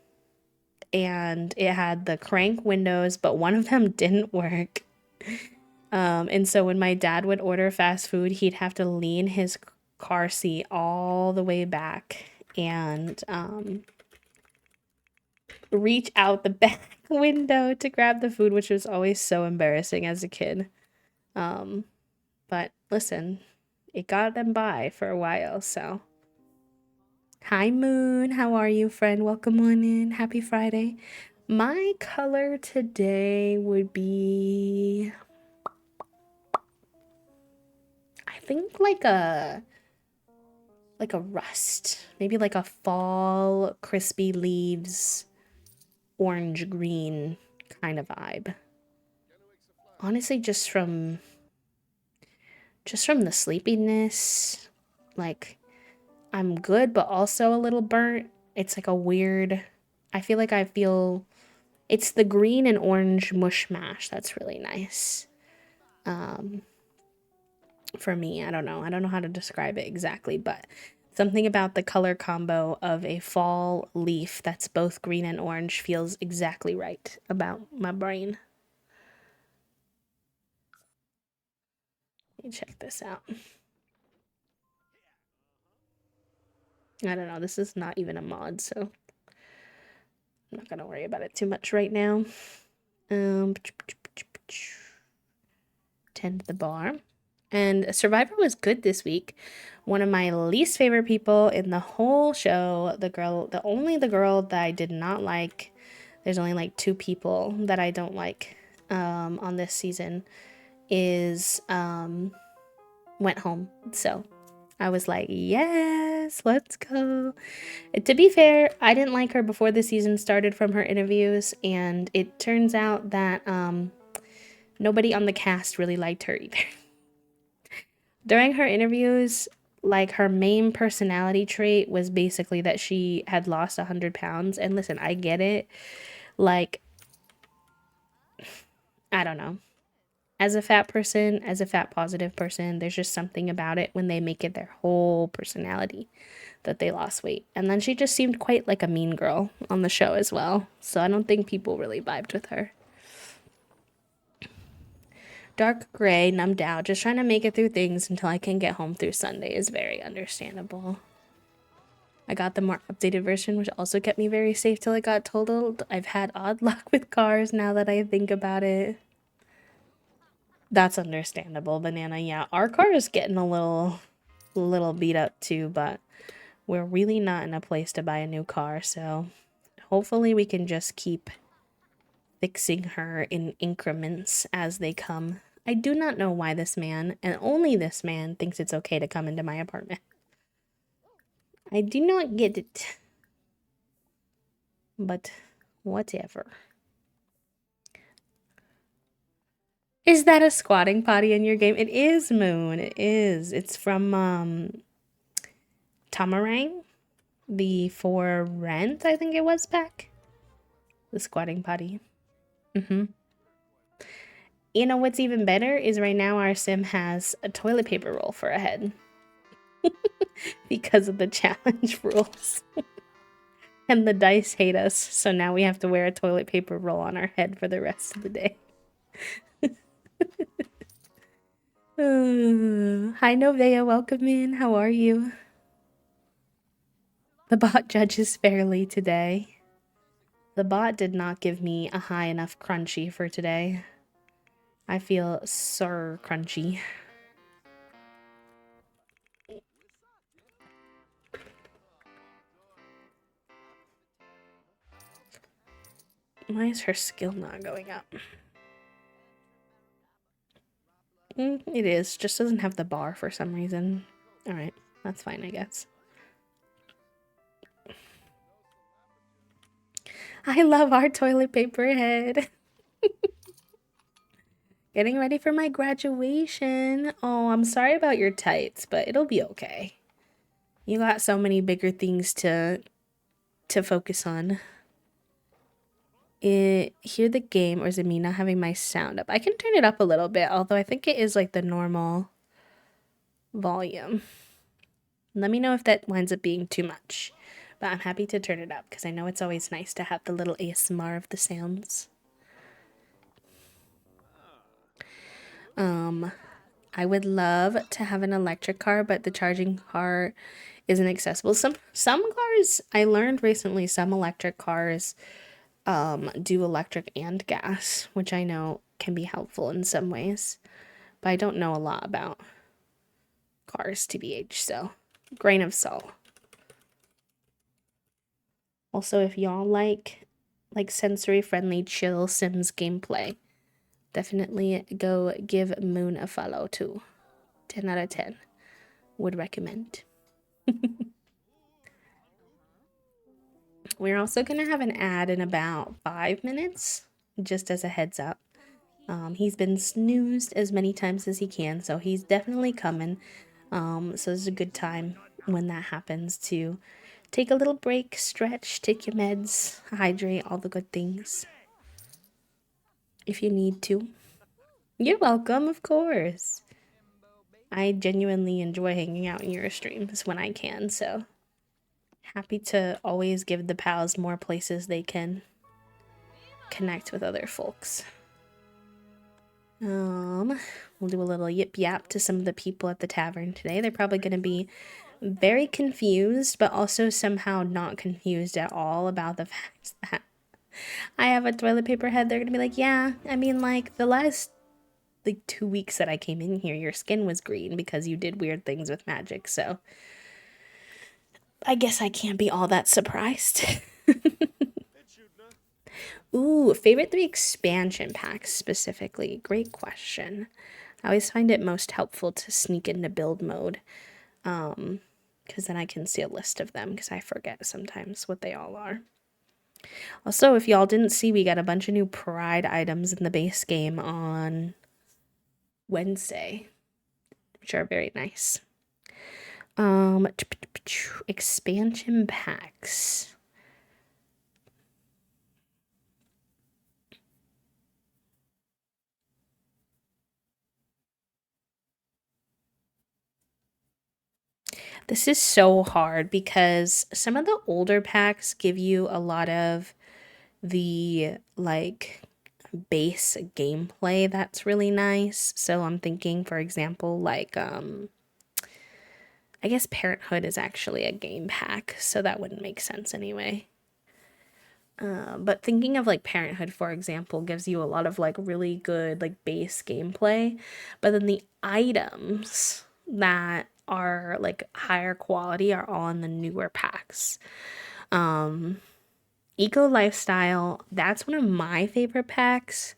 and it had the crank windows, but one of them didn't work. And so when my dad would order fast food, he'd have to lean his car seat all the way back and reach out the back window to grab the food, which was always so embarrassing as a kid. Um, but listen, it got them by for a while, so. Hi, Moon. How are you, friend? Welcome on in. Happy Friday. My color today would be, I think like a rust. Maybe like a fall crispy leaves orange green kind of vibe. Honestly, just from the sleepiness, like I'm good but also a little burnt. It's like a weird, I feel like I feel it's the green and orange mush mash that's really nice. Um for me, I don't know. I don't know how to describe it exactly, but something about the color combo of a fall leaf that's both green and orange feels exactly right about my brain. Let me check this out. I don't know. This is not even a mod, so I'm not gonna worry about it too much right now. Um, Tend the bar. And Survivor was good this week. One of my least favorite people in the whole show, the girl that I did not like. There's only like two people that I don't like on this season. Is went home. So I was like, yes, let's go. To be fair, I didn't like her before the season started from her interviews, and it turns out that nobody on the cast really liked her either. During her interviews, like her main personality trait was basically that she had lost 100 pounds. And listen, I get it. Like, I don't know. As a fat person, as a fat positive person, there's just something about it when they make it their whole personality that they lost weight. And then she just seemed quite like a mean girl on the show as well. So I don't think people really vibed with her. Dark gray, numbed out, just trying to make it through things until I can get home through Sunday is very understandable. I got the more updated version, which also kept me very safe till it got totaled. I've had odd luck with cars now that I think about it. That's understandable, Banana. Yeah, our car is getting a little beat up too, but we're really not in a place to buy a new car, so hopefully we can just keep fixing her in increments as they come. I do not know why this man, and only this man, thinks it's okay to come into my apartment. I do not get it. But whatever. Is that a squatting potty in your game? It is, Moon. It is. It's from Tamarang, the For Rent, I think it was back. The squatting potty. Mm-hmm. You know what's even better is right now our sim has a toilet paper roll for a head. Because of the challenge rules. And the dice hate us, so now we have to wear a toilet paper roll on our head for the rest of the day. Hi Novea, welcome in. How are you? The bot judges fairly today. The bot did not give me a high enough crunchy for today. I feel so crunchy. Why is her skill not going up? It is. Just doesn't have the bar for some reason. Alright, that's fine, I guess. I love our toilet paper head. Getting ready for my graduation. Oh, I'm sorry about your tights, but it'll be okay. You got so many bigger things to focus on. Hear the game, or is it me not having my sound up? I can turn it up a little bit, although I think it is like the normal volume. Let me know if that winds up being too much. But I'm happy to turn it up because I know it's always nice to have the little ASMR of the sounds. I would love to have an electric car, but the charging car isn't accessible. Some cars I learned recently, some electric cars do electric and gas, which I know can be helpful in some ways. But I don't know a lot about cars, TBH, so grain of salt. Also, if y'all like sensory friendly chill Sims gameplay, definitely go give Moon a follow too. 10 out of 10. Would recommend. We're also going to have an ad in about 5 minutes, just as a heads up. He's been snoozed as many times as he can, so he's definitely coming. So this is a good time when that happens to take a little break, stretch, take your meds, hydrate, all the good things. If you need to. You're welcome, of course. I genuinely enjoy hanging out in your streams when I can, so happy to always give the pals more places they can connect with other folks. We'll do a little yip yap to some of the people at the tavern today. They're probably going to be very confused, but also somehow not confused at all about the fact that I have a toilet paper head. They're going to be like, yeah, I mean, like, the last 2 weeks that I came in here, your skin was green because you did weird things with magic, so I guess I can't be all that surprised. Ooh, favorite 3 expansion packs specifically. Great question. I always find it most helpful to sneak into build mode, because then I can see a list of them, because I forget sometimes what they all are. Also, if y'all didn't see, we got a bunch of new Pride items in the base game on Wednesday, which are very nice. Expansion packs. This is so hard because some of the older packs give you a lot of the like base gameplay that's really nice. So I'm thinking, for example, like I guess Parenthood is actually a game pack, so that wouldn't make sense anyway. But thinking of like Parenthood, for example, gives you a lot of like really good like base gameplay, but then the items that are like higher quality are all in the newer packs. Eco Lifestyle, that's one of my favorite packs,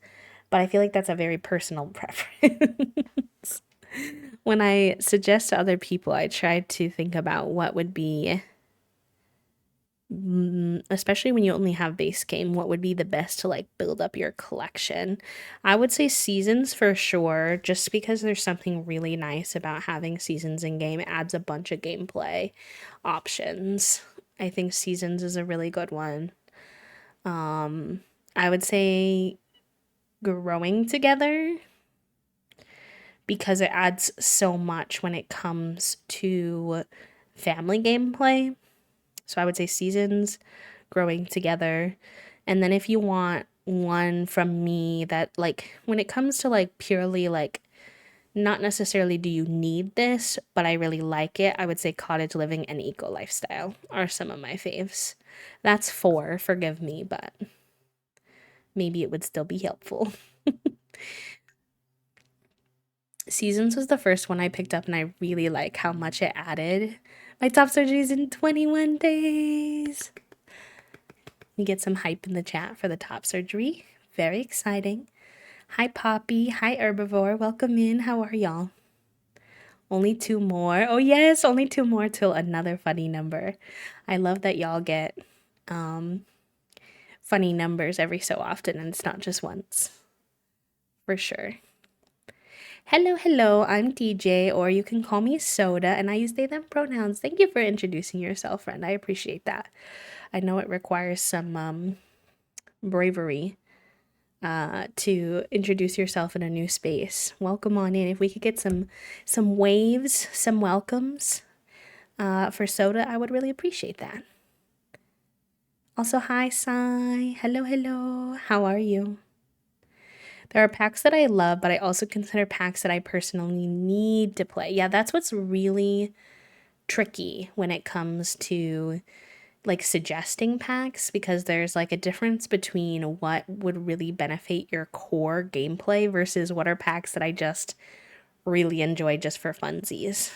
but I feel like that's a very personal preference. When I suggest to other people, I try to think about what would be, especially when you only have base game, what would be the best to like build up your collection. I would say seasons for sure, just because there's something really nice about having seasons in game. It adds a bunch of gameplay options. I think seasons is a really good one. I would say growing together because it adds so much when it comes to family gameplay. So I would say seasons, growing together. And then if you want one from me that like when it comes to like purely like not necessarily do you need this, but I really like it, I would say cottage living and eco lifestyle are some of my faves. That's 4, forgive me, but maybe it would still be helpful. Seasons was the first one I picked up, and I really like how much it added. My top surgery is in 21 days. You get some hype in the chat for the top surgery. Very exciting. Hi, Poppy. Hi, Herbivore. Welcome in. How are y'all? Only 2 more. Oh, yes, only 2 more till another funny number. I love that y'all get funny numbers every so often, and it's not just once. For sure. Hello, hello, I'm DJ, or you can call me Soda, and I use they, them pronouns. Thank you for introducing yourself, friend. I appreciate that. I know it requires some bravery to introduce yourself in a new space. Welcome on in. If we could get some waves, some welcomes for soda, I would really appreciate that. Also, hi, Sai. Hello, hello. How are you? There are packs that I love, but I also consider packs that I personally need to play. Yeah, that's what's really tricky when it comes to like suggesting packs, because there's like a difference between what would really benefit your core gameplay versus what are packs that I just really enjoy just for funsies.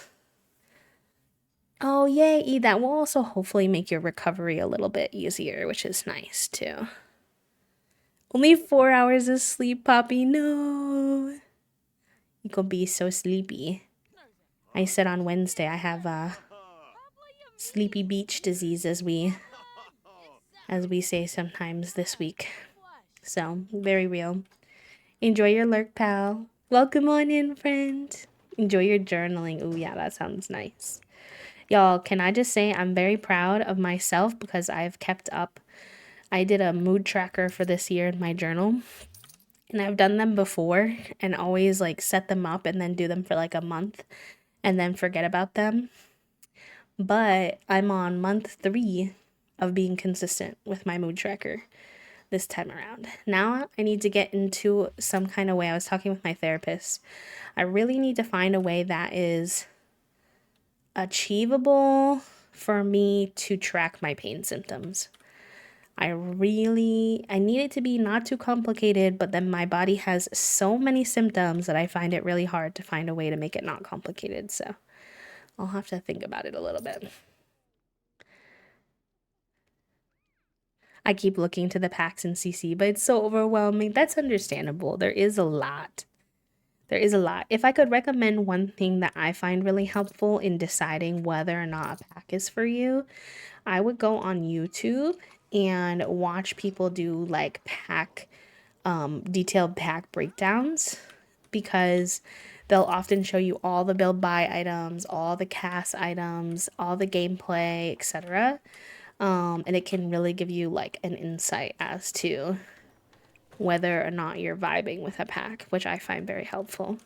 Oh, yay, that will also hopefully make your recovery a little bit easier, which is nice too. Only 4 hours of sleep, Poppy. No. You could be so sleepy. I said on Wednesday I have sleepy beach disease, as we say sometimes this week. So, very real. Enjoy your lurk, pal. Welcome on in, friend. Enjoy your journaling. Ooh, yeah, that sounds nice. Y'all, can I just say I'm very proud of myself because I've kept up. I did a mood tracker for this year in my journal, and I've done them before and always like set them up and then do them for like a month and then forget about them. But I'm on month 3 of being consistent with my mood tracker this time around. Now I need to get into some kind of way. I was talking with my therapist. I really need to find a way that is achievable for me to track my pain symptoms. I need it to be not too complicated, but then my body has so many symptoms that I find it really hard to find a way to make it not complicated. So I'll have to think about it a little bit. I keep looking to the packs in CC, but it's so overwhelming. That's understandable. There is a lot. There is a lot. If I could recommend one thing that I find really helpful in deciding whether or not a pack is for you, I would go on YouTube and watch people do like detailed pack breakdowns, because they'll often show you all the build buy items, all the cast items, all the gameplay, etc. And it can really give you like an insight as to whether or not you're vibing with a pack, which I find very helpful.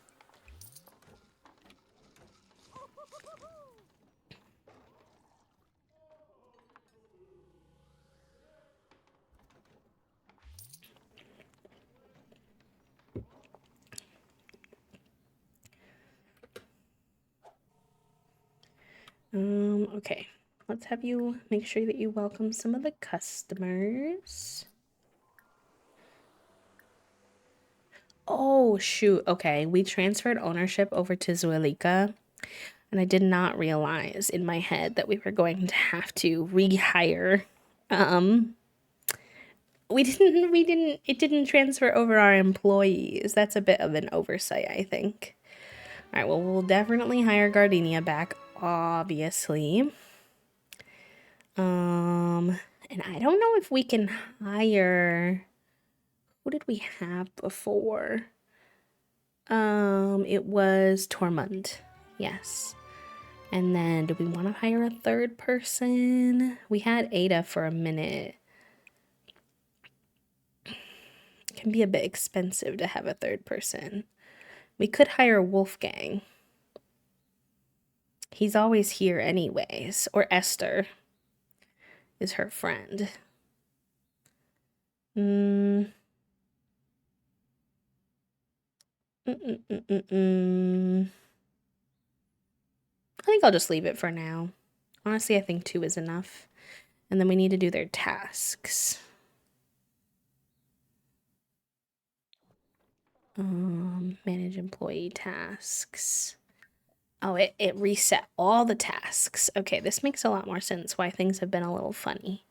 Okay. Let's have you make sure that you welcome some of the customers. Oh, shoot. Okay, we transferred ownership over to Zuelika, and I did not realize in my head that we were going to have to rehire. It didn't transfer over our employees. That's a bit of an oversight, I think. All right, well, we'll definitely hire Gardenia back, obviously. And I don't know if we can hire... Who did we have before? It was Tormund. Yes. And then do we want to hire a third person? We had Ada for a minute. It can be a bit expensive to have a third person. We could hire Wolfgang. He's always here anyways. Or Esther is her friend. I think I'll just leave it for now. Honestly, I think 2 is enough. And then we need to do their tasks. Manage employee tasks. Oh, it reset all the tasks. Okay, this makes a lot more sense why things have been a little funny.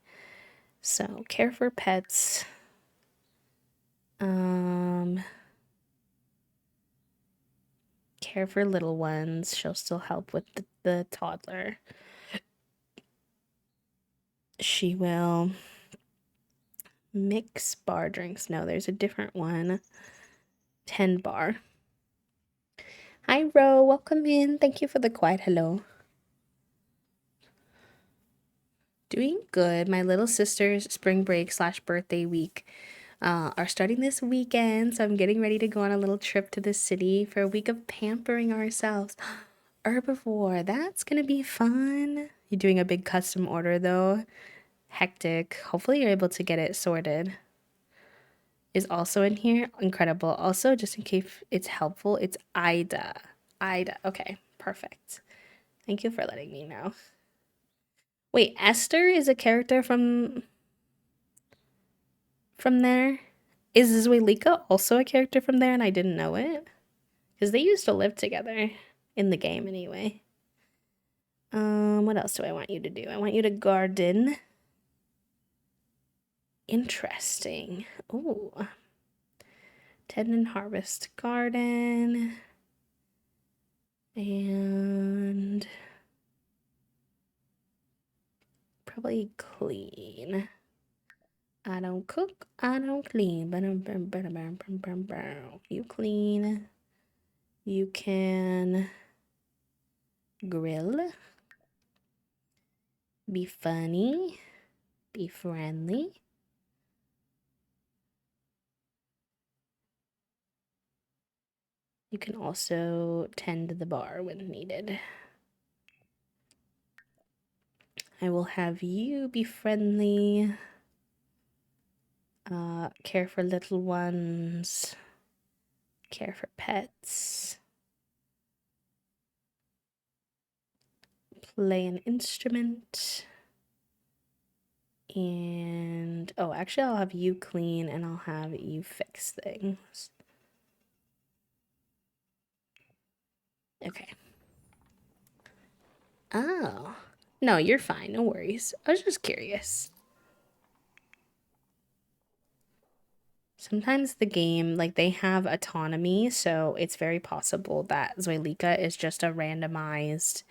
So, care for pets. Care for little ones. She'll still help with the toddler. She will mix bar drinks. No, there's a different one. 10 bar. Hi, Ro. Welcome in. Thank you for the quiet hello. Doing good. My little sister's spring break / birthday week are starting this weekend. So I'm getting ready to go on a little trip to the city for a week of pampering ourselves. Herbivore, that's gonna be fun. You're doing a big custom order though. Hectic. Hopefully you're able to get it sorted. Is also in here. Incredible. Also, just in case it's helpful, it's Ida. Ida. Okay, perfect. Thank you for letting me know. Wait, Esther is a character from there? Is Zwelika also a character from there and I didn't know it? Because they used to live together in the game anyway. What else do I want you to do? I want you to garden. Interesting. Ooh. Tend and harvest garden. And probably clean. I don't cook, I don't clean. You clean. You can grill. Be funny. Be friendly. You can also tend the bar when needed. I will have you be friendly. Care for little ones. Care for pets. Play an instrument. And, oh, actually, I'll have you clean and I'll have you fix things. Okay. Oh. No, you're fine. No worries. I was just curious. Sometimes the game, like, they have autonomy, so it's very possible that Zoilika is just a randomized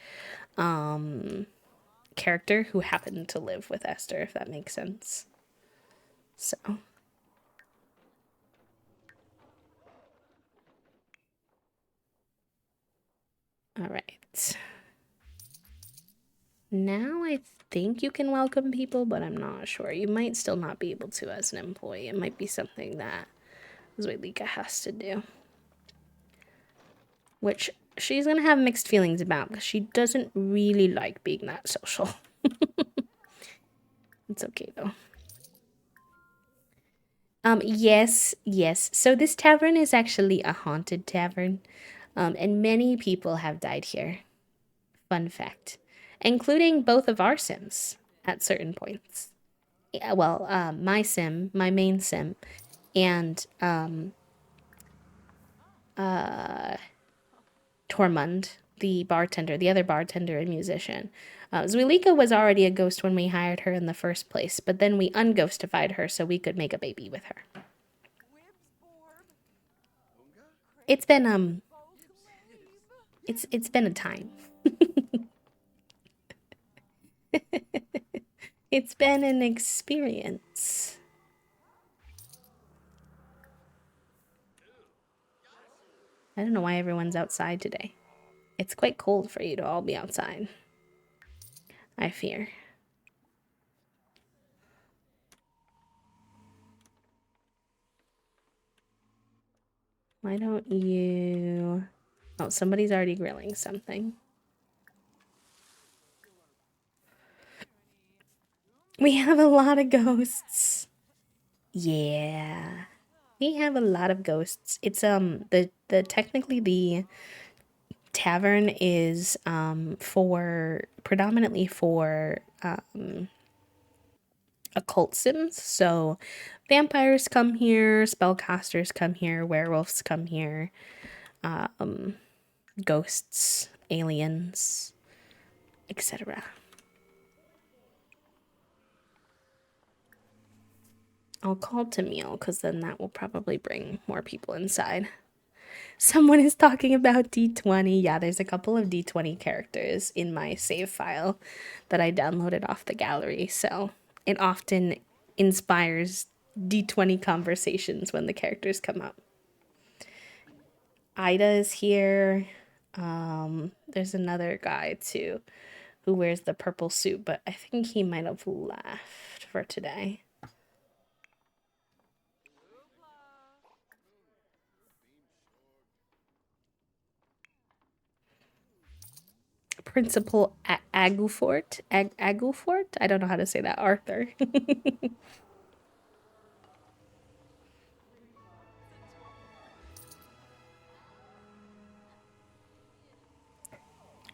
character who happened to live with Esther, if that makes sense. So. All right. Now I think you can welcome people, but I'm not sure. You might still not be able to as an employee. It might be something that Zoilika has to do. Which she's gonna have mixed feelings about because she doesn't really like being that social. It's okay though. Yes. So this tavern is actually a haunted tavern. And many people have died here. Fun fact. Including both of our sims at certain points. Yeah, well, my sim, my main sim, and Tormund, the bartender, the other bartender and musician. Zwilika was already a ghost when we hired her in the first place, but then we unghostified her so we could make a baby with her. It's been it's been a time. It's been an experience. I don't know why everyone's outside today. It's quite cold for you to all be outside. I fear. Why don't you... Oh, somebody's already grilling something. We have a lot of ghosts. Yeah. We have a lot of ghosts. It's the technically the tavern is for predominantly for occult sims. So vampires come here, spellcasters come here, werewolves come here, ghosts, aliens, etc. I'll call Tamil because then that will probably bring more people inside. Someone is talking about D20. Yeah, there's a couple of D20 characters in my save file that I downloaded off the gallery, so it often inspires D20 conversations when the characters come up. Ida is here. There's another guy too who wears the purple suit, but I think he might have left for today. Principal Agufort. Agufort? I don't know how to say that. Arthur.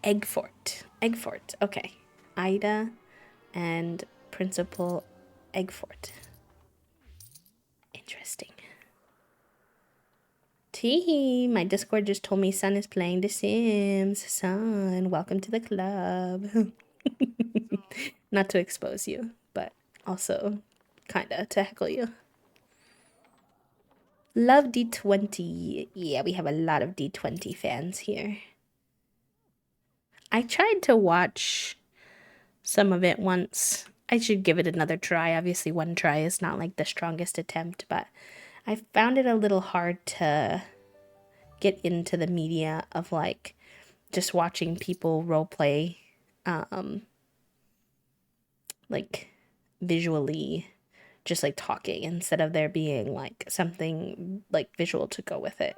Eggfort. Eggfort. Okay. Ida and Principal Eggfort. Interesting. Teehee, my Discord just told me Sun is playing The Sims. Sun, welcome to the club. Not to expose you, but also kinda to heckle you. Love D20. Yeah, we have a lot of D20 fans here. I tried to watch some of it once. I should give it another try. Obviously, one try is not like the strongest attempt, but I found it a little hard to get into the media of like just watching people roleplay, like visually, just like talking instead of there being like something like visual to go with it.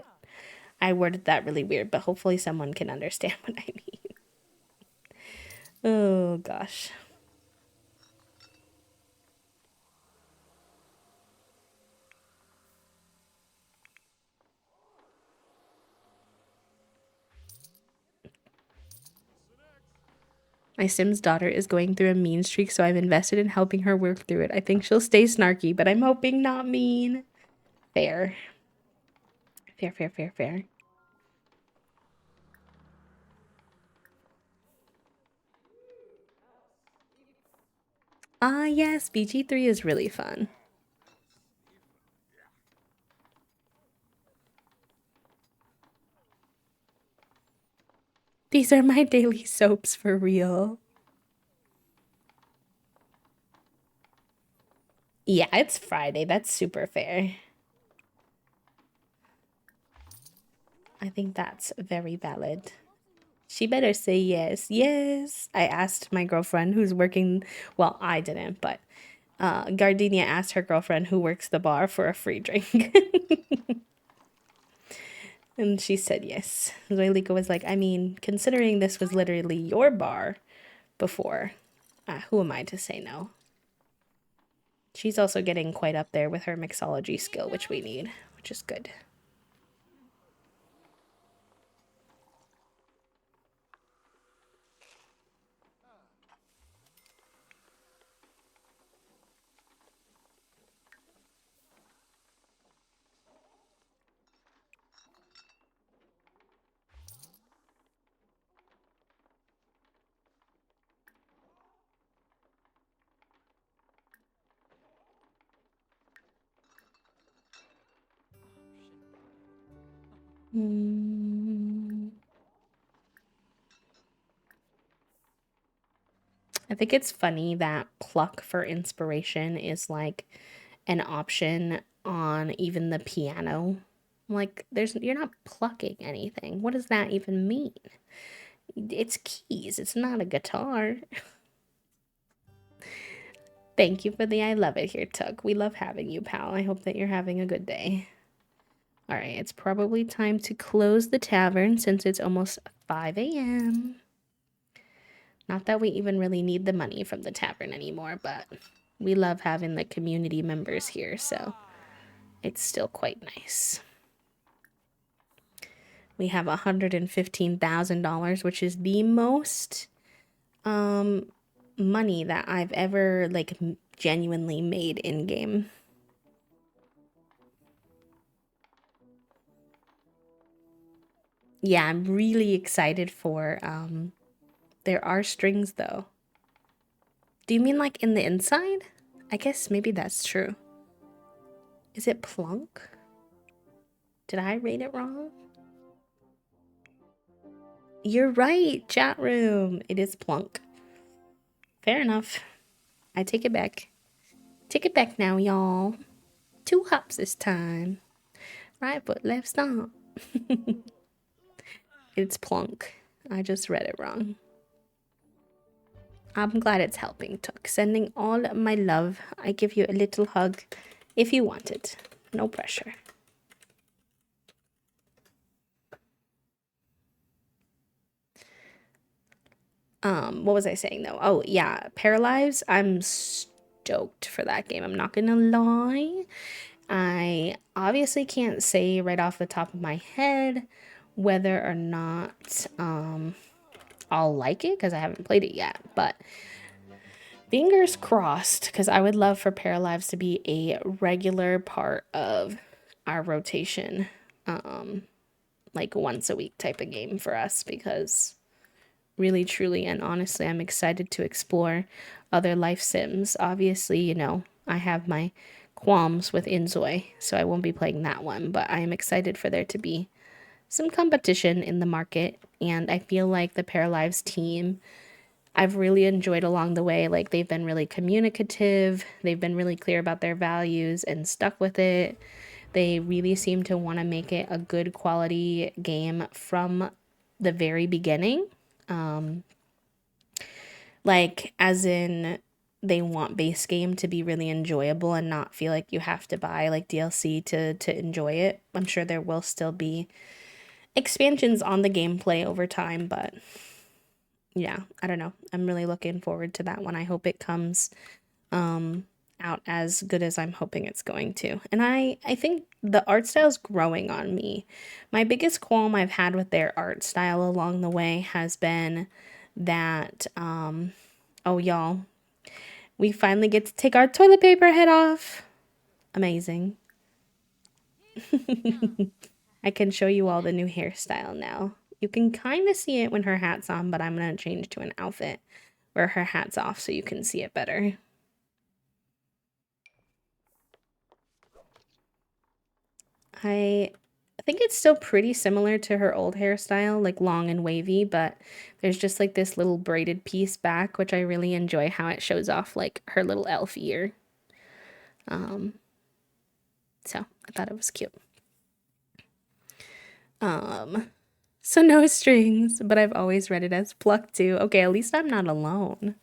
I worded that really weird, but hopefully someone can understand what I mean. Oh gosh. My Sim's daughter is going through a mean streak, so I've invested in helping her work through it. I think she'll stay snarky, but I'm hoping not mean. Fair. Fair, fair, fair, fair. Ah, yes, BG3 is really fun. These are my daily soaps for real. Yeah, it's Friday. That's super fair. I think that's very valid. She better say yes. Yes. I asked my girlfriend who's working, well, I didn't, but Gardenia asked her girlfriend who works the bar for a free drink. And she said yes. Zoilika was like, I mean, considering this was literally your bar before, who am I to say no? She's also getting quite up there with her mixology skill, which we need, which is good. I think it's funny that pluck for inspiration is like an option on even the piano. Like you're not plucking anything. What does that even mean? It's keys. It's not a guitar. Thank you for the I love it here, Tug. We love having you, pal. I hope that you're having a good day. All right, it's probably time to close the tavern since it's almost 5 a.m. Not that we even really need the money from the tavern anymore, but we love having the community members here, so it's still quite nice. We have $115,000, which is the most money that I've ever like genuinely made in game. Yeah, I'm really excited for there are strings though. Do you mean like in the inside? I guess maybe that's true. Is it plunk? Did I read it wrong? You're right, chat room. It is plunk. Fair enough. I take it back. Take it back now, y'all. 2 hops this time. Right foot, left stomp. It's plunk. I just read it wrong. I'm glad it's helping, Took. Sending all my love. I give you a little hug if you want it. No pressure. What was I saying though? Oh yeah, Paralyze. I'm stoked for that game. I'm not gonna lie. I obviously can't say right off the top of my head whether or not I'll like it because I haven't played it yet. But fingers crossed, because I would love for Paralyze to be a regular part of our rotation, um, like once a week type of game for us because really, truly, and honestly, I'm excited to explore other life sims. Obviously, I have my qualms with Inzoi, so I won't be playing that one, but I am excited for there to be some competition in the market. And I feel like the Paralives team, I've really enjoyed along the way. Like, they've been really communicative, they've been really clear about their values and stuck with it. They really seem to want to make it a good quality game from the very beginning. Like, as in, they want base game to be really enjoyable and not feel like you have to buy like DLC to enjoy it. I'm sure there will still be expansions on the gameplay over time, but yeah, I don't know. I'm really looking forward to that one. I hope it comes um out as good as I'm hoping it's going to. And I think the art style's growing on me. My biggest qualm I've had with their art style along the way has been that oh y'all, we finally get to take our toilet paper head off. Amazing. I can show you all the new hairstyle now. You can kind of see it when her hat's on, but I'm going to change to an outfit where her hat's off so you can see it better. I think it's still pretty similar to her old hairstyle, like long and wavy, but there's just like this little braided piece back, which I really enjoy how it shows off like her little elf ear. Um, so I thought it was cute. Um, So no strings, but I've always read it as pluck too. Okay, at least I'm not alone.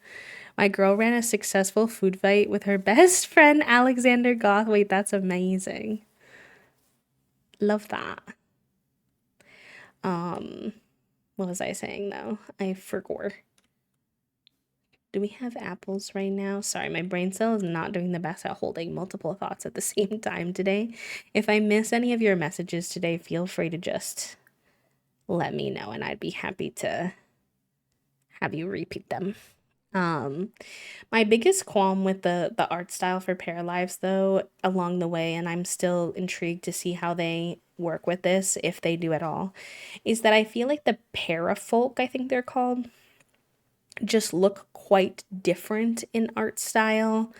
My girl ran a successful food fight with her best friend Alexander Goth. Wait, that's amazing. Love that. Um, what was I saying though? I forgot. Do we have apples right now? Sorry, my brain cell is not doing the best at holding multiple thoughts at the same time today. If I miss any of your messages today, feel free to just let me know and I'd be happy to have you repeat them. Um, my biggest qualm with the art style for Paralives though, along the way, and I'm still intrigued to see how they work with this, if they do at all, is that I feel like the parafolk, I think they're called, just look quite different in art style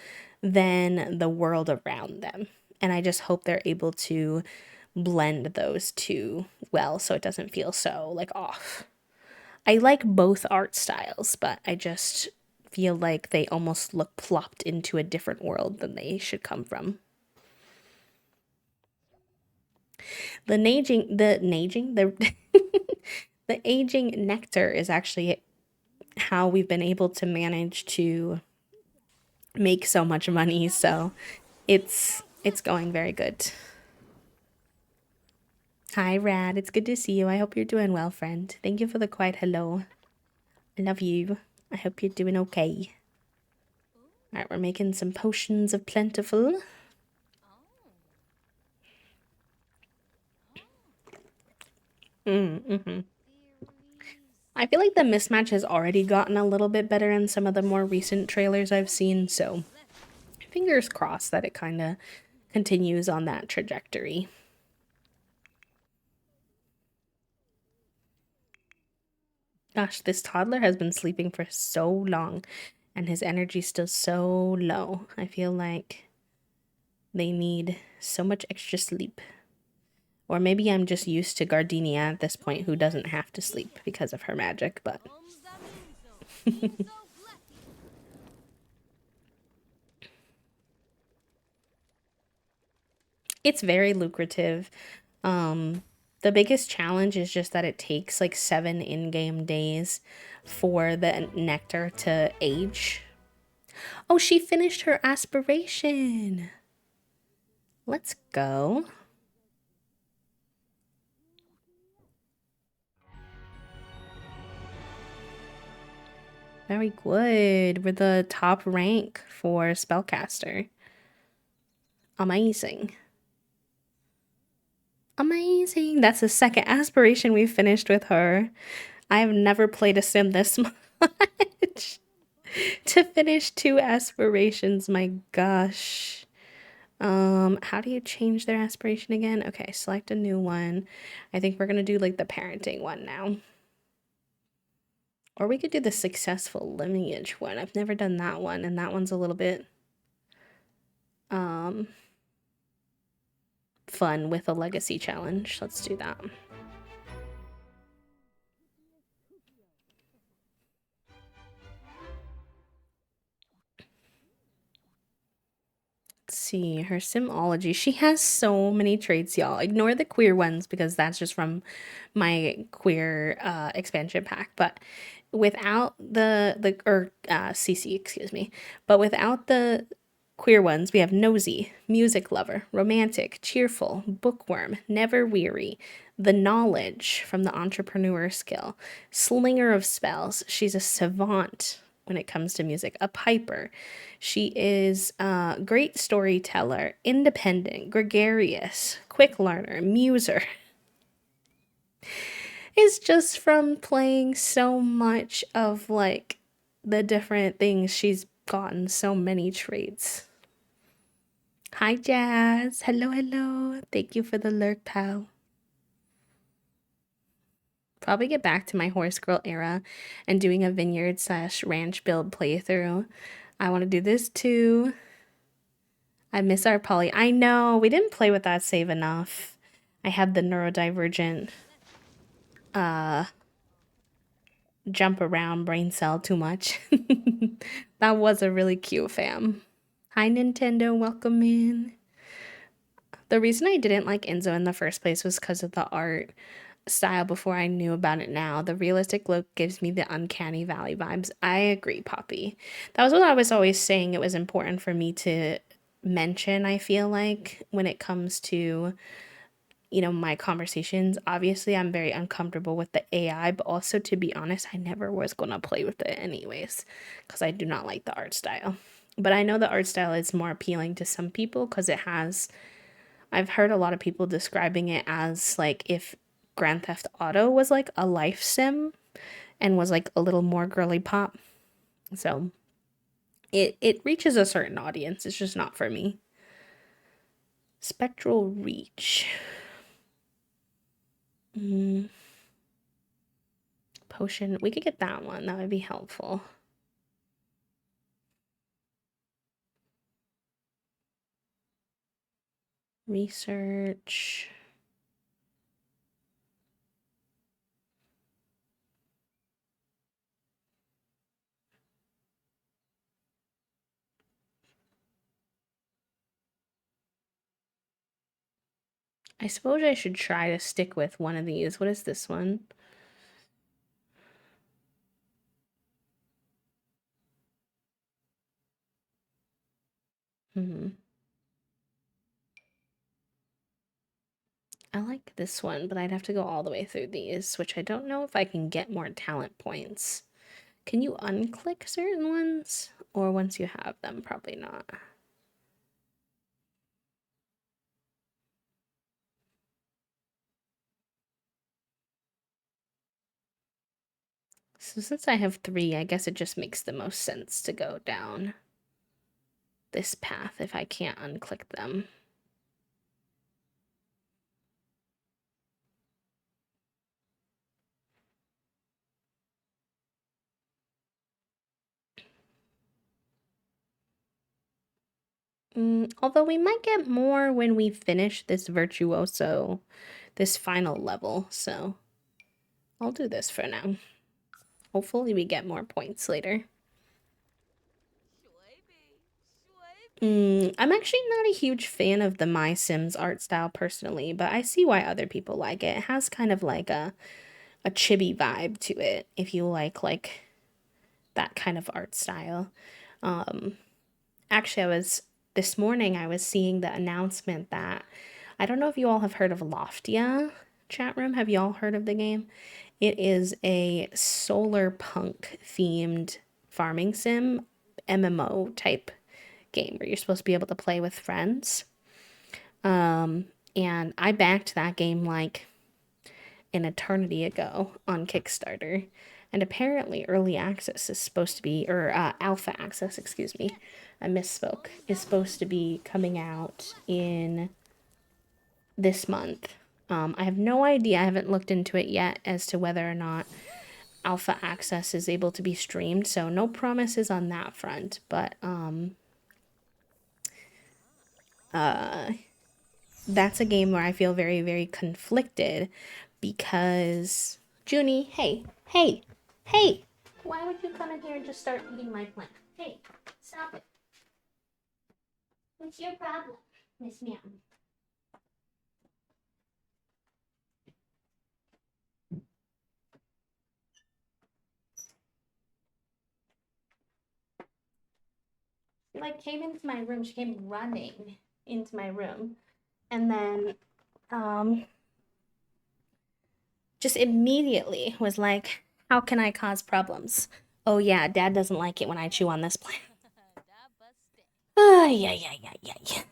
than the world around them. And I just hope they're able to blend those two well so it doesn't feel so like off. I like both art styles, but I just feel like they almost look plopped into a different world than they should come from. The the aging nectar is actually how we've been able to manage to make so much money, so it's going very good. Hi, Rad. It's good to see you. I hope you're doing well, friend. Thank you for the quiet hello. I love you. I hope you're doing okay. All right, we're making some potions of plentiful. Mm-hmm. I feel like the mismatch has already gotten a little bit better in some of the more recent trailers I've seen, so fingers crossed that it kind of continues on that trajectory. Gosh, this toddler has been sleeping for so long and his energy's still so low. I feel like they need so much extra sleep. Or maybe I'm just used to Gardenia at this point who doesn't have to sleep because of her magic, but it's very lucrative. The biggest challenge is just that it takes like 7 in-game days for the nectar to age. Oh, she finished her aspiration. Let's go. Very good. We're the top rank for spellcaster. Amazing. Amazing. That's the second aspiration we finished with her. I have never played a sim this much. To finish two aspirations, my gosh. How do you change their aspiration again? Okay, select a new one. I think we're gonna do like the parenting one now. Or we could do the successful lineage one. I've never done that one, and that one's a little bit um fun with a legacy challenge. Let's do that. Let's see, her simology. She has so many traits, y'all. Ignore the queer ones because that's just from my queer expansion pack. But without the CC, excuse me. But without the queer ones, we have nosy, music lover, romantic, cheerful, bookworm, never weary, the knowledge from the entrepreneur skill, slinger of spells. She's a savant when it comes to music, a piper. She is a great storyteller, independent, gregarious, quick learner, muser. It's just from playing so much of like the different things she's gotten so many traits. Hi Jazz. Hello, hello. Thank you for the lurk, pal. Probably get back to my horse girl era and doing a vineyard slash ranch build playthrough. I want to do this too. I miss our poly. I know we didn't play with that save enough. I had the neurodivergent jump around brain cell too much. That was a really cute fam. Hi Nintendo, welcome in. The reason I didn't like Enzo in the first place was because of the art style before I knew about it now. The realistic look gives me the uncanny valley vibes. I agree, Poppy. That was what I was always saying. It was important for me to mention, I feel like, when it comes to my conversations. Obviously, I'm very uncomfortable with the AI, but also, to be honest, I never was going to play with it anyways because I do not like the art style. But I know the art style is more appealing to some people because I've heard a lot of people describing it as like if Grand Theft Auto was like a life sim and was like a little more girly pop. So it reaches a certain audience. It's just not for me. Spectral Reach. Mm, potion. We could get that one. That would be helpful. Research. I suppose I should try to stick with one of these. What is this one? Hmm. I like this one, but I'd have to go all the way through these, which I don't know if I can get more talent points. Can you unclick certain ones? Or once you have them, probably not. So since I have three, I guess it just makes the most sense to go down this path if I can't unclick them. Although we might get more when we finish this virtuoso, this final level, so I'll do this for now. Hopefully we get more points later. I'm actually not a huge fan of the My Sims art style personally, but I see why other people like it. It has kind of like a chibi vibe to it if you like that kind of art style. Um Actually, I was this morning I was seeing the announcement that I don't know if you all have heard of Loftia chat room. Have you all heard of the game? It is a solar punk themed farming sim MMO type game where you're supposed to be able to play with friends. And I backed that game like an eternity ago on Kickstarter. And apparently, early access is supposed to be, or alpha access, excuse me, I misspoke, is supposed to be coming out in this month. I have no idea, I haven't looked into it yet as to whether or not alpha access is able to be streamed, so no promises on that front. But that's a game where I feel very, very conflicted because Junie, hey, why would you come in here and just start eating my plant? Hey, stop it. What's your problem, Miss Meow? She like came into my room. She came running into my room, and then just immediately was like, "How can I cause problems? Oh yeah, Dad doesn't like it when I chew on this plant." Yeah.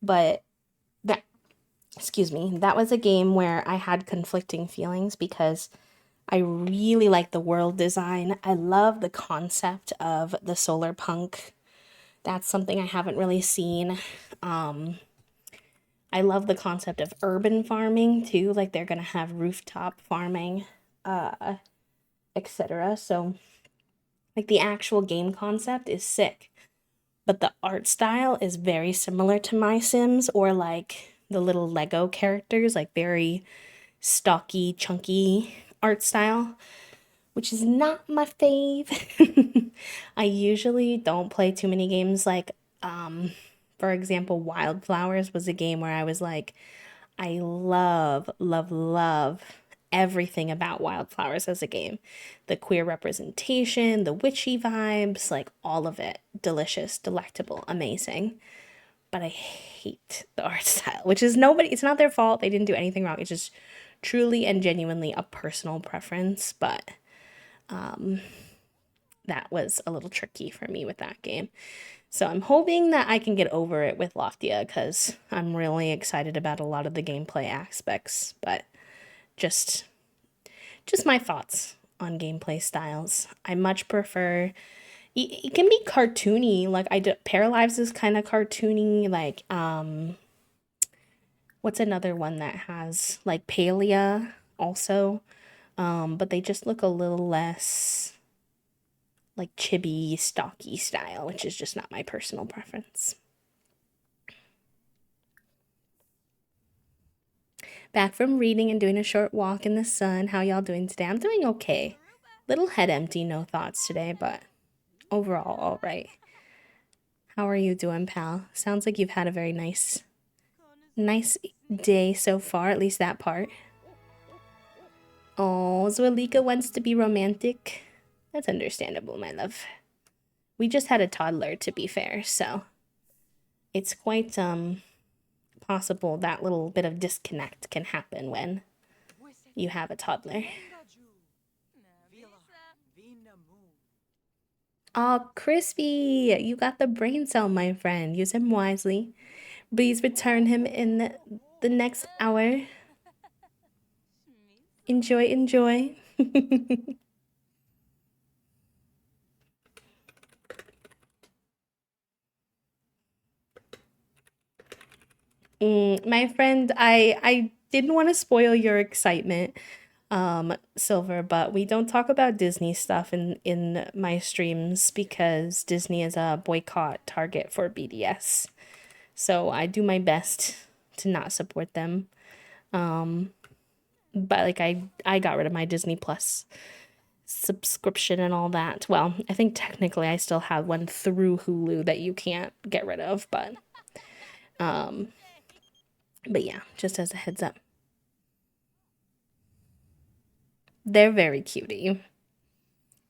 But that, excuse me, that was a game where I had conflicting feelings because I really like the world design. I love the concept of the solar punk. That's something I haven't really seen. I love the concept of urban farming too, like they're gonna have rooftop farming, etc. So, like the actual game concept is sick, but the art style is very similar to My Sims or like the little Lego characters, like very stocky, chunky art style, which is not my fave. I usually don't play too many games like, for example, Wildflowers was a game where I was like, I love everything about Wildflowers as a game. The queer representation, the witchy vibes, like all of it. Delicious, delectable, amazing. But I hate the art style, which is it's not their fault. They didn't do anything wrong. It's just truly and genuinely a personal preference. But that was a little tricky for me with that game. So I'm hoping that I can get over it with Loftia because I'm really excited about a lot of the gameplay aspects, but just my thoughts on gameplay styles. I much prefer it can be cartoony, like Paralives is kind of cartoony, like what's another one that has like Palia also, but they just look a little less like chibi, stocky style, which is just not my personal preference. Back from reading and doing a short walk in the sun. How y'all doing today? I'm doing okay. Little head empty, no thoughts today, but overall, all right. How are you doing, pal? Sounds like you've had a very nice day so far, at least that part. Oh, Zwalika wants to be romantic. That's understandable, my love. We just had a toddler, to be fair, so it's quite possible that little bit of disconnect can happen when you have a toddler. Oh, Crispy, you got the brain cell, my friend. Use him wisely. Please return him in the next hour. Enjoy. My friend, I didn't want to spoil your excitement, Silver, but we don't talk about Disney stuff in my streams because Disney is a boycott target for BDS. So I do my best to not support them. But like I got rid of my Disney Plus subscription and all that. Well, I think technically I still have one through Hulu that you can't get rid of, but yeah, just as a heads up. They're very cutie.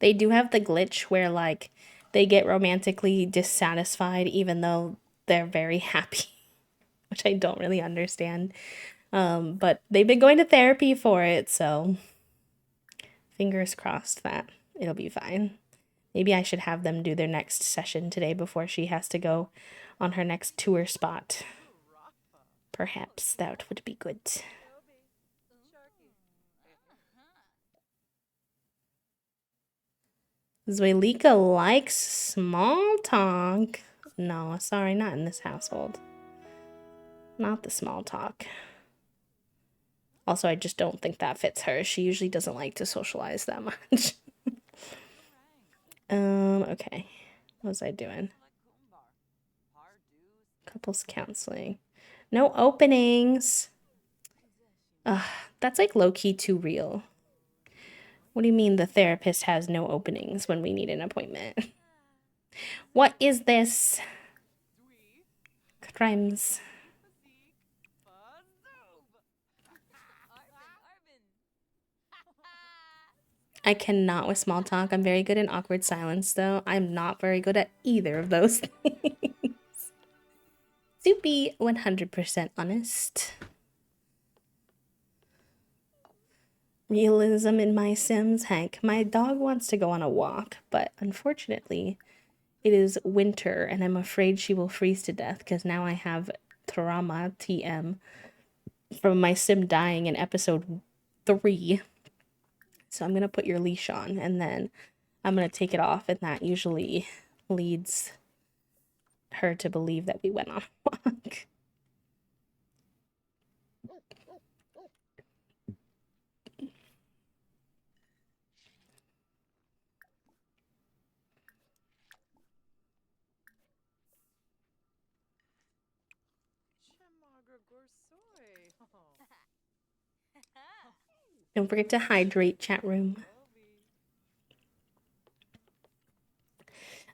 They do have the glitch where like they get romantically dissatisfied even though they're very happy, which I don't really understand. But they've been going to therapy for it, so fingers crossed that It'll be fine. Maybe I should have them do their next session today before she has to go on her next tour spot. Perhaps that would be good. Zwelika likes small talk. No, sorry, not in this household. Not the small talk. Also, I just don't think that fits her. She usually doesn't like to socialize that much. Okay. What was I doing? Couples counseling. No openings. Ugh, that's like low-key too real. What do you mean the therapist has no openings when we need an appointment? What is this? Crimes. I cannot with small talk. I'm very good in awkward silence, though. I'm not very good at either of those things. To be 100% honest. Realism in my Sims, Hank. My dog wants to go on a walk, but unfortunately, it is winter and I'm afraid she will freeze to death because now I have trauma TM from my sim dying in episode 3. So I'm going to put your leash on and then I'm going to take it off, and that usually leads her to believe that we went on a walk. Don't forget to hydrate, chat room.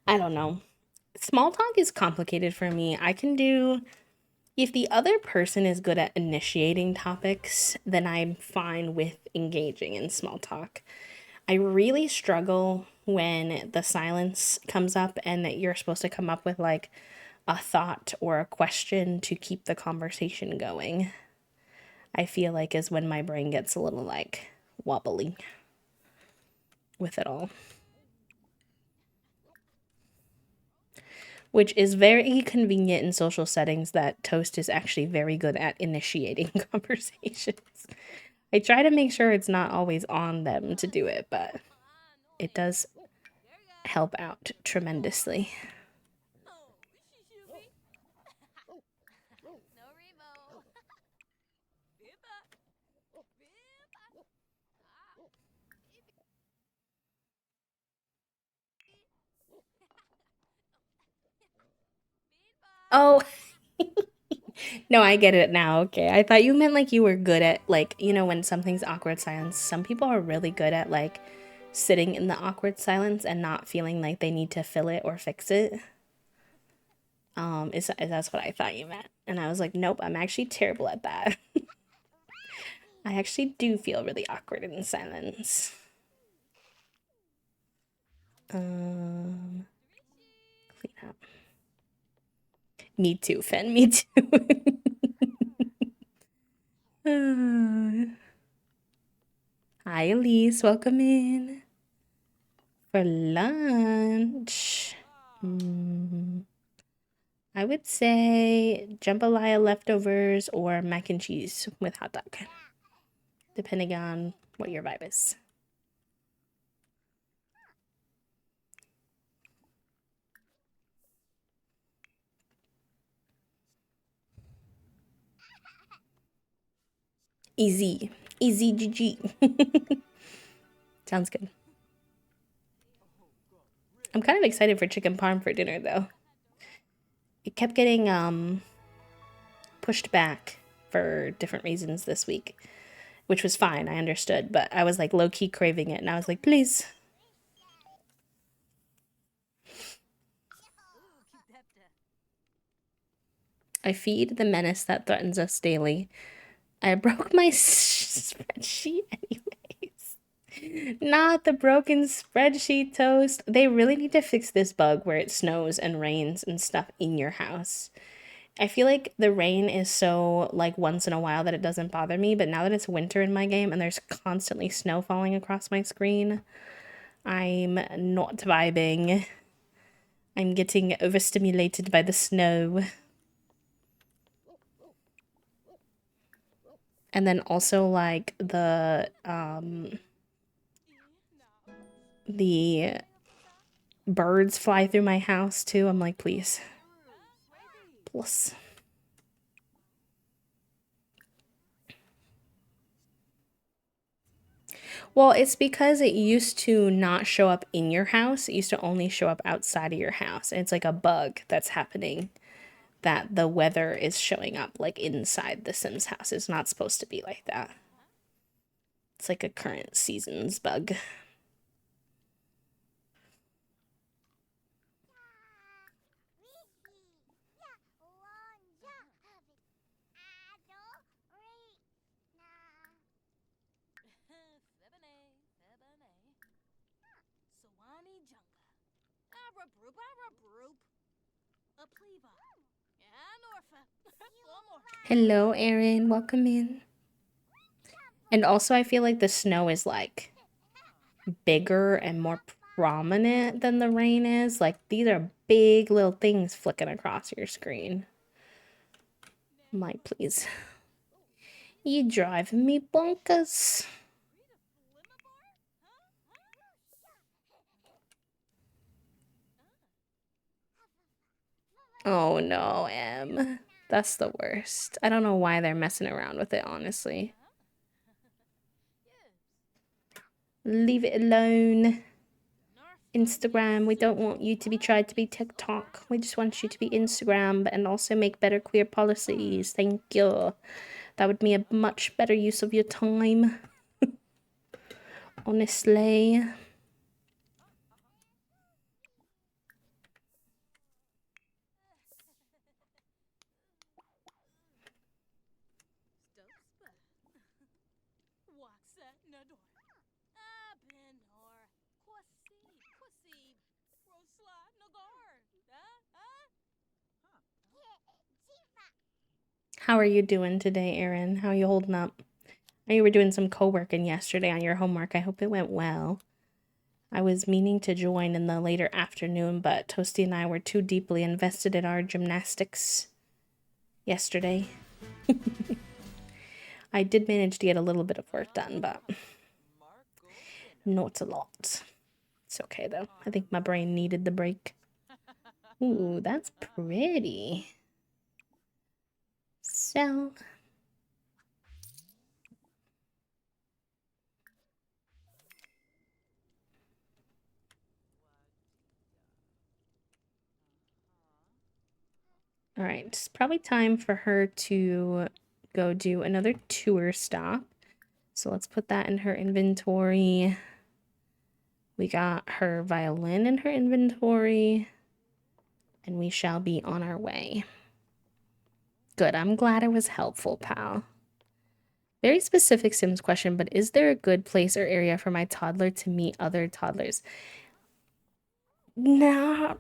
I don't know. Small talk is complicated for me. I can do, if the other person is good at initiating topics, then I'm fine with engaging in small talk. I really struggle when the silence comes up and that you're supposed to come up with like a thought or a question to keep the conversation going. I feel like is when my brain gets a little like wobbly with it all. Which is very convenient in social settings that Toast is actually very good at initiating conversations. I try to make sure it's not always on them to do it, but it does help out tremendously. Oh, no, I get it now. Okay. I thought you meant like you were good at, like, you know, when something's awkward silence, some people are really good at like sitting in the awkward silence and not feeling like they need to fill it or fix it. Is that's what I thought you meant. And I was like, nope, I'm actually terrible at that. I actually do feel really awkward in silence. Clean up. Me too, Fen. Me too. Hi, Elise. Welcome in for lunch. I would say jambalaya leftovers or mac and cheese with hot dog, depending on what your vibe is. Easy. Easy GG. Sounds good. I'm kind of excited for chicken parm for dinner, though. It kept getting pushed back for different reasons this week, which was fine. I understood, but I was like low-key craving it, and I was like, please. I feed the menace that threatens us daily. I broke my spreadsheet anyways. Not the broken spreadsheet, Toast. They really need to fix this bug where it snows and rains and stuff in your house. I feel like the rain is so like once in a while that it doesn't bother me, but now that it's winter in my game and there's constantly snow falling across my screen, I'm not vibing. I'm getting overstimulated by the snow. And then also like the birds fly through my house too. I'm like, please. Plus. Well, it's because it used to not show up in your house. It used to only show up outside of your house. And it's like a bug that's happening that the weather is showing up like inside the Sims house. It's not supposed to be like that. It's like a current season's bug. Hello, Erin. Welcome in. And also, I feel like the snow is like bigger and more prominent than the rain is. Like, these are big little things flicking across your screen. I'm like, please. You driving me bonkers. Oh no, Em. That's the worst. I don't know why they're messing around with it, honestly. Leave it alone. Instagram, we don't want you to be tried to be TikTok. We just want you to be Instagram and also make better queer policies. Thank you. That would be a much better use of your time. Honestly. How are you doing today, Erin? How are you holding up? I know you were doing some co-working yesterday on your homework. I hope it went well. I was meaning to join in the later afternoon, but Toasty and I were too deeply invested in our gymnastics yesterday. I did manage to get a little bit of work done, but not a lot. It's okay, though. I think my brain needed the break. Ooh, that's pretty. So... All right, it's probably time for her to go do another tour stop. So let's put that in her inventory. We got her violin in her inventory. And we shall be on our way. Good, I'm glad it was helpful, pal. Very specific Sims question, but is there a good place or area for my toddler to meet other toddlers? Not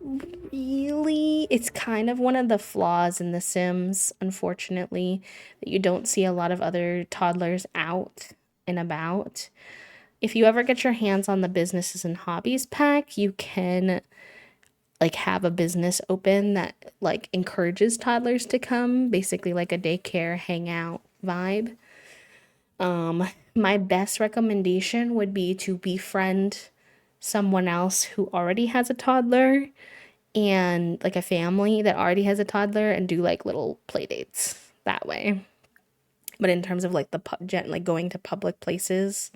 really. It's kind of one of the flaws in The Sims, unfortunately, that you don't see a lot of other toddlers out and about. If you ever get your hands on the businesses and hobbies pack, you can like have a business open that like encourages toddlers to come, basically like a daycare hangout vibe. My best recommendation would be to befriend someone else who already has a toddler and like a family that already has a toddler and do like little play dates that way. But in terms of like like going to public places,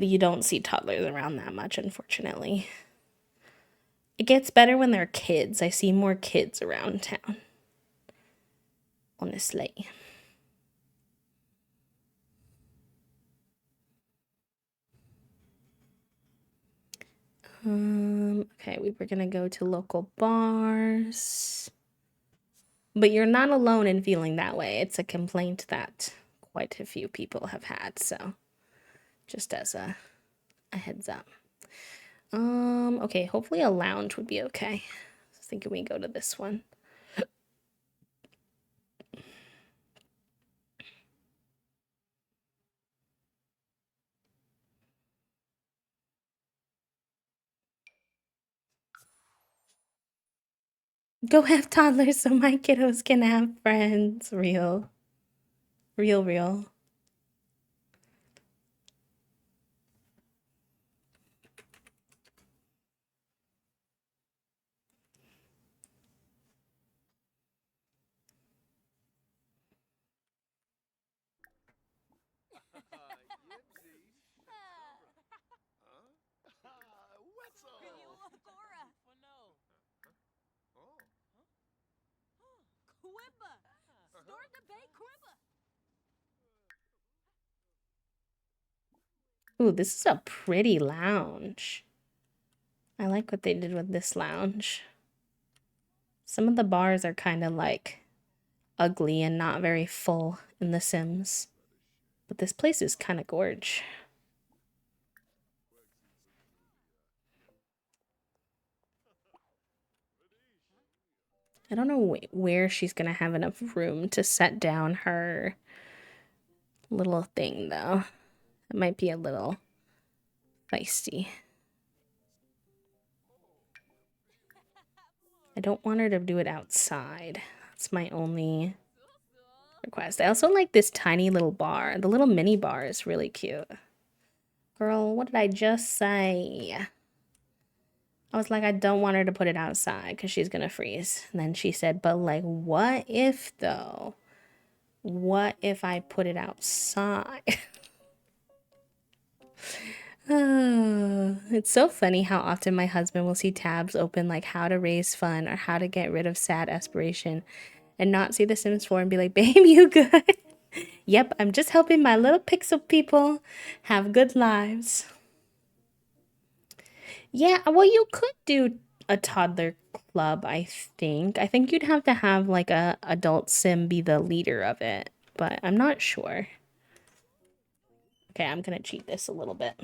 you don't see toddlers around that much, unfortunately. It gets better when they're kids. I see more kids around town. Honestly. Okay, we were gonna go to local bars. But you're not alone in feeling that way. It's a complaint that quite a few people have had, so just as a heads up. Okay, hopefully a lounge would be okay. I was thinking we go to this one. Go have toddlers so my kiddos can have friends. Real. Real, real. Ooh, this is a pretty lounge. I like what they did with this lounge. Some of the bars are kind of like ugly and not very full in The Sims. But this place is kind of gorge. I don't know where she's gonna have enough room to set down her little thing, though. It might be a little feisty. I don't want her to do it outside. That's my only request. I also like this tiny little bar. The little mini bar is really cute. Girl, what did I just say? I was like, I don't want her to put it outside because she's gonna freeze. And then she said, but like, what if though? What if I put it outside? It's so funny how often my husband will see tabs open like how to raise fun or how to get rid of sad aspiration and not see The Sims 4 and be like, babe, you good? Yep, I'm just helping my little pixel people have good lives. Yeah, well, you could do a toddler club, I think. I think you'd have to have like a adult sim be the leader of it, but I'm not sure. Okay, I'm gonna cheat this a little bit.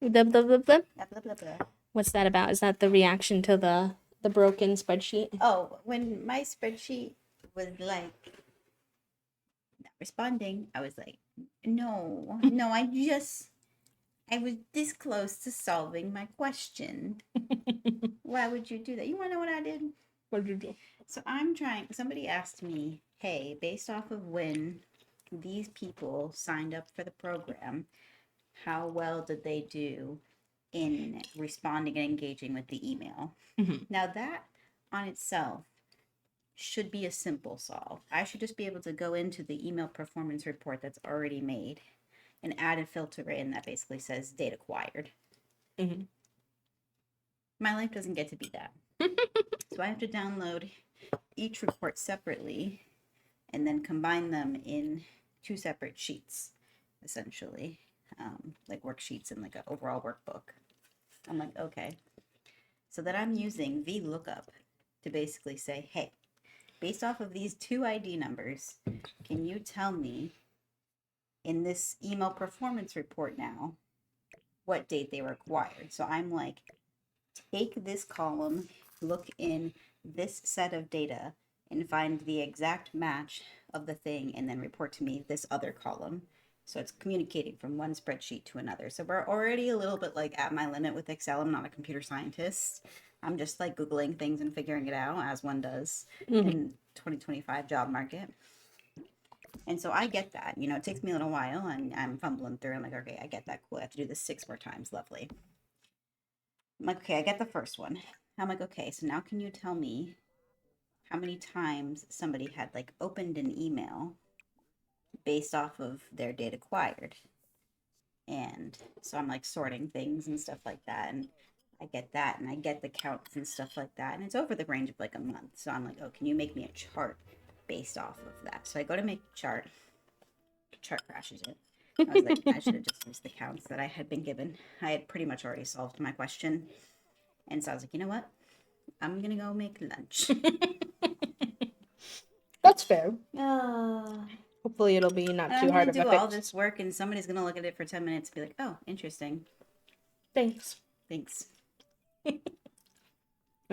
Blah, blah, blah, blah. Blah, blah, blah, blah. What's that about? Is that the reaction to the broken spreadsheet? Oh, when my spreadsheet was like not responding, I was like, no, I was this close to solving my question. Why would you do that? You want to know what I did? What did you do? So somebody asked me, hey, based off of when these people signed up for the program, how well did they do in responding and engaging with the email? Mhm. Now, that on itself should be a simple solve. I should just be able to go into the email performance report that's already made and add a filter in that basically says date acquired. Mhm. My life doesn't get to be that. So I have to download each report separately and then combine them in two separate sheets, essentially, like worksheets and like an overall workbook. I'm like, okay. So then I'm using VLOOKUP to basically say, hey, based off of these two ID numbers, can you tell me in this email performance report now what date they were acquired? So I'm like, take this column, look in this set of data, and find the exact match of the thing, and then report to me this other column. So it's communicating from one spreadsheet to another. So we're already a little bit like at my limit with Excel. I'm not a computer scientist. I'm just like Googling things and figuring it out as one does in 2025 job market. And so I get that. It takes me a little while and I'm fumbling through. I'm like, okay, I get that. Cool. I have to do this 6 more times. Lovely. I'm like, okay, I get the first one. I'm like, okay, so now can you tell me how many times somebody had like opened an email based off of their date acquired? And so I'm like sorting things and stuff like that. And I get that and I get the counts and stuff like that. And it's over the range of like a month. So I'm like, oh, can you make me a chart based off of that? So I go to make a chart. Chart crashes it. I was like, I should have just used the counts that I had been given. I had pretty much already solved my question. And so I was like, you know what? I'm going to go make lunch. That's fair. Uh, Hopefully it'll be not and too I'm hard going of to a do all fix. this work, and somebody's going to look at it for 10 minutes and be like, oh, interesting. Thanks. Thanks. I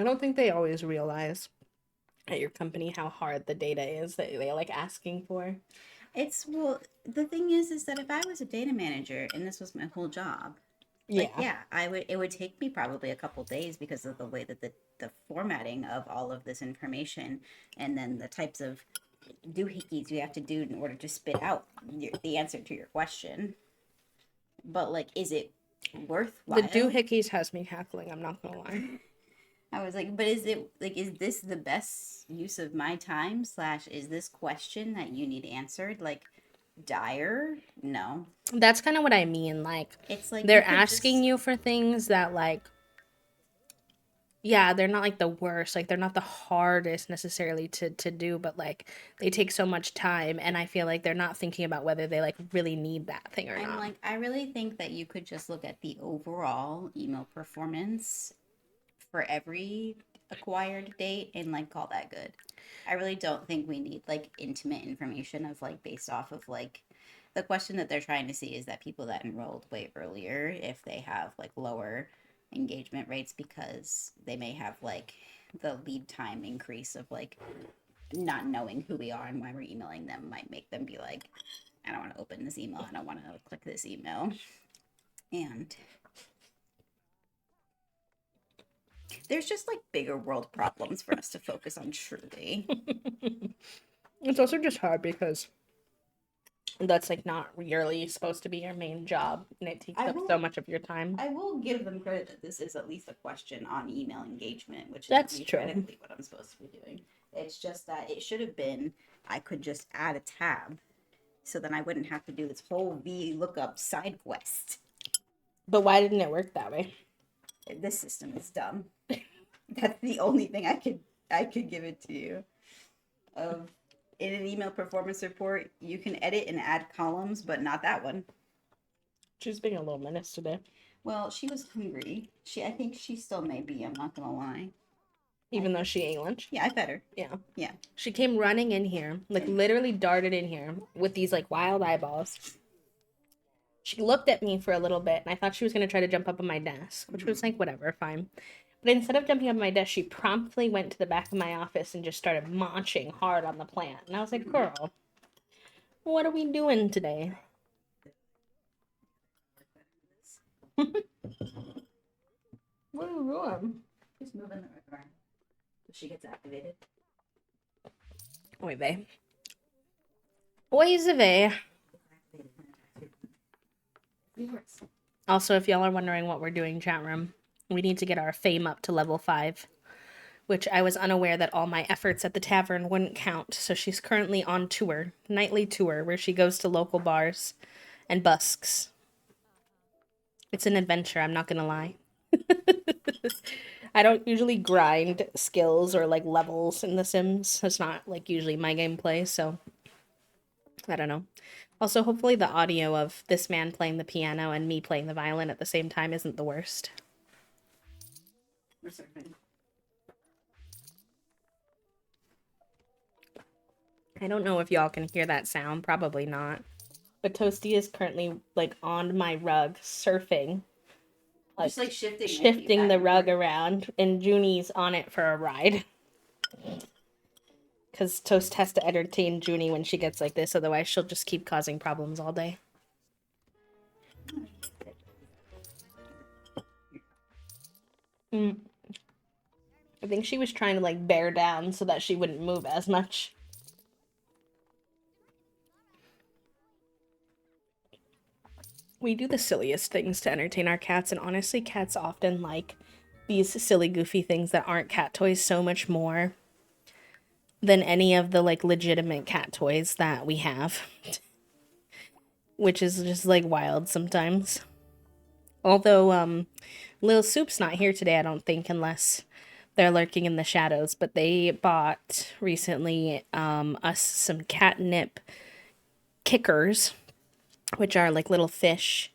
don't think they always realize at your company how hard the data is that they like asking for. Well, the thing is that if I was a data manager and this was my whole job, Like, Yeah. yeah, it would take me probably a couple days because of the way that the formatting of all of this information and then the types of doohickeys you have to do in order to spit out the answer to your question. But like, is it The worthwhile? doohickeys has me cackling, I'm not gonna lie. I was like, but is it like, is this the best use of my time? Slash, is this question that you need answered like dire? No. That's kind of what I mean. Like, It's like you they're could asking just, you for things that, like, yeah, they're not like the worst. Like, they're not the hardest necessarily to do, but like, they take so much time. And I feel like they're not thinking about whether they like really need that thing or I'm not. like, I really think that you could just look at the overall email performance for every acquired date and like call that good. I really don't think we need like intimate information of like based off of like the question that they're trying to see is that people that enrolled way earlier, if they have like lower engagement rates because they may have like the lead time increase of like not knowing who we are and why we're emailing them might make them be like, I don't want to open this email. I don't want to click this email. And there's just like bigger world problems for us to focus on truly. It's also just hard because that's like not really supposed to be your main job and it takes I up so will much of your time. I will give them credit that this is at least a question on email engagement, which is That's true. theoretically what I'm supposed to be doing. It's just that it should have been I could just add a tab so then I wouldn't have to do this whole V lookup side quest. But why didn't it work that way? This system is dumb. That's the only thing I could give it to you. Of in an email performance report, you can edit and add columns, but not that one. She's being a little menace today. Well, she was hungry. I think she still may be. I'm not gonna lie. I Even though think, she ate lunch. yeah, I fed her. Yeah. Yeah, She came running in here, like and literally darted in here with these like wild eyeballs. She looked at me for a little bit and I thought she was going to try to jump up on my desk, which was mhm. like, whatever, fine. But instead of jumping up on my desk, she promptly went to the back of my office and just started munching hard on the plant. And I was like, girl, what are we doing today? What are you doing? Just moving the around so she gets activated. Oi, vey. Oi, vey. Also, if y'all are wondering what we're doing, chat room, we need to get our fame up to level 5, which I was unaware that all my efforts at the tavern wouldn't count. So she's currently on tour, nightly tour, where she goes to local bars and busks. It's an adventure, I'm not gonna lie. I don't usually grind skills or like levels in The Sims. It's not like usually my gameplay, so I don't know. Also, hopefully the audio of this man playing the piano and me playing the violin at the same time isn't the worst. I don't know if y'all can hear that sound, probably not. But Toasty is currently like on my rug surfing, like Just like shifting with you shifting back the and rug forth. around, and Junie's on it for a ride. Because Toast has to entertain Junie when she gets like this, otherwise she'll just keep causing problems all day. Mm. I think she was trying to like bear down so that she wouldn't move as much. We do the silliest things to entertain our cats, and honestly, cats often like these silly, goofy things that aren't cat toys so much more than any of the like legitimate cat toys that we have, which is just like wild sometimes. Although, Lil Soup's not here today, I don't think, unless they're lurking in the shadows. But they bought recently us some catnip kickers, which are like little fish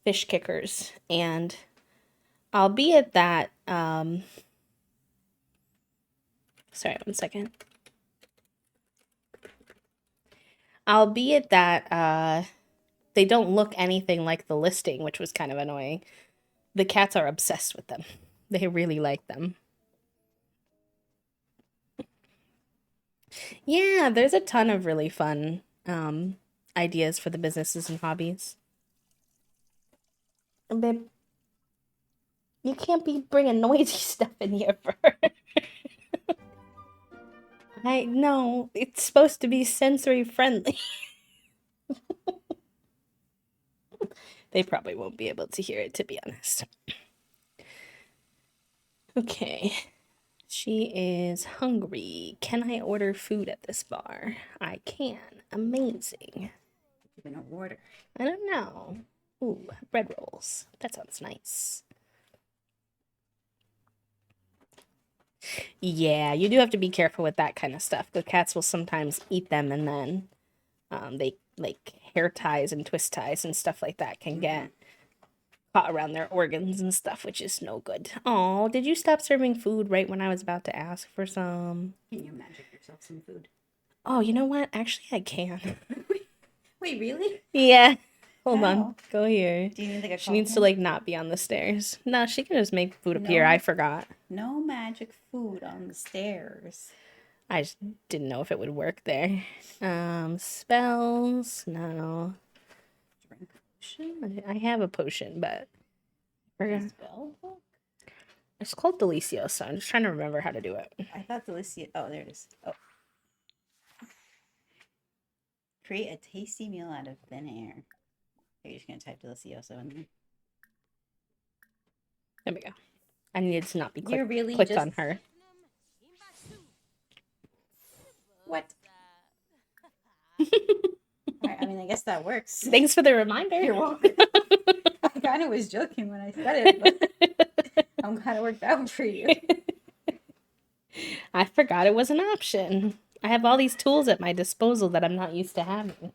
kickers, and albeit that sorry, one second. Albeit that they don't look anything like the listing, which was kind of annoying. The cats are obsessed with them. They really like them. Yeah, there's a ton of really fun ideas for the businesses and hobbies. Babe. You can't be bringing noisy stuff in here for her. I know, it's supposed to be sensory friendly. They probably won't be able to hear it, to be honest. Okay. She is hungry. Can I order food at this bar? I can. Amazing. You're gonna order. I don't know. Ooh, bread rolls. That sounds nice. Yeah, you do have to be careful with that kind of stuff. The cats will sometimes eat them, and then they like hair ties and twist ties and stuff like that can get caught around their organs and stuff, which is no good. Oh, did you stop serving food right when I was about to ask for some? Can you magic yourself some food? Oh, you know what? Actually, I can. Wait, really? Yeah. Hold on. How? Go here. Do you need like a She needs to coffin? like not be on the stairs. No, she can just make food appear. No. I forgot. No magic food on the stairs. I just didn't know if it would work there. Spells. No. Drink Potion? I have a potion, but a spell book? it's called Delicioso. I'm just trying to remember how to do it. I thought Delicia. Oh, there it is. Oh. Create a tasty meal out of thin air. You're just gonna type Delicioso in there. There we go. I needed to not be You're really clicked just on her. what? I mean, I guess that works. Thanks for the reminder. You're welcome. I kind of was joking when I said it, but I'm glad it worked out for you. I forgot it was an option. I have all these tools at my disposal that I'm not used to having.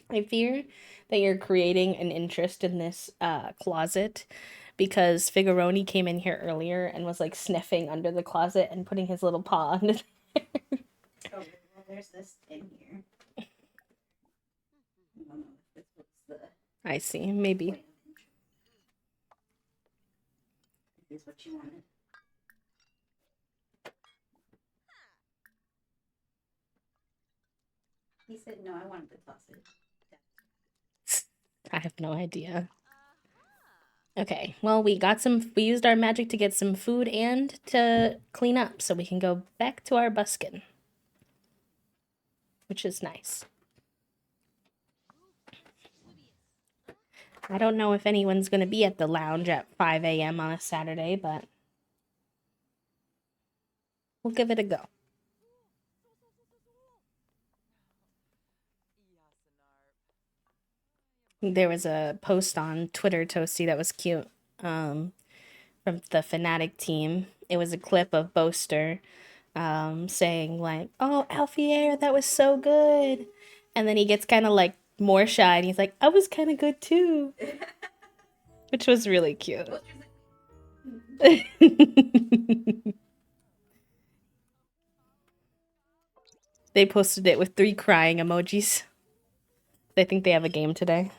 I fear that you're creating an interest in this closet because Figuroni came in here earlier and was like sniffing under the closet and putting his little paw under there. Oh, well, there's this in here. I don't know if this was the I see. Maybe. point of entry. Is this what you wanted? He said, no, I wanted the closet. I have no idea. Okay, well, we used our magic to get some food and to clean up so we can go back to our buskin, which is nice. I don't know if anyone's going to be at the lounge at 5 a.m. on a Saturday, but we'll give it a go. There was a post on Twitter, Toasty, that was cute, from the Fnatic team. It was a clip of Boaster saying like, "Oh, Alfier, that was so good," and then he gets kind of like more shy, and he's like, "I was kind of good too," which was really cute. They posted it with 3 crying emojis. They think they have a game today.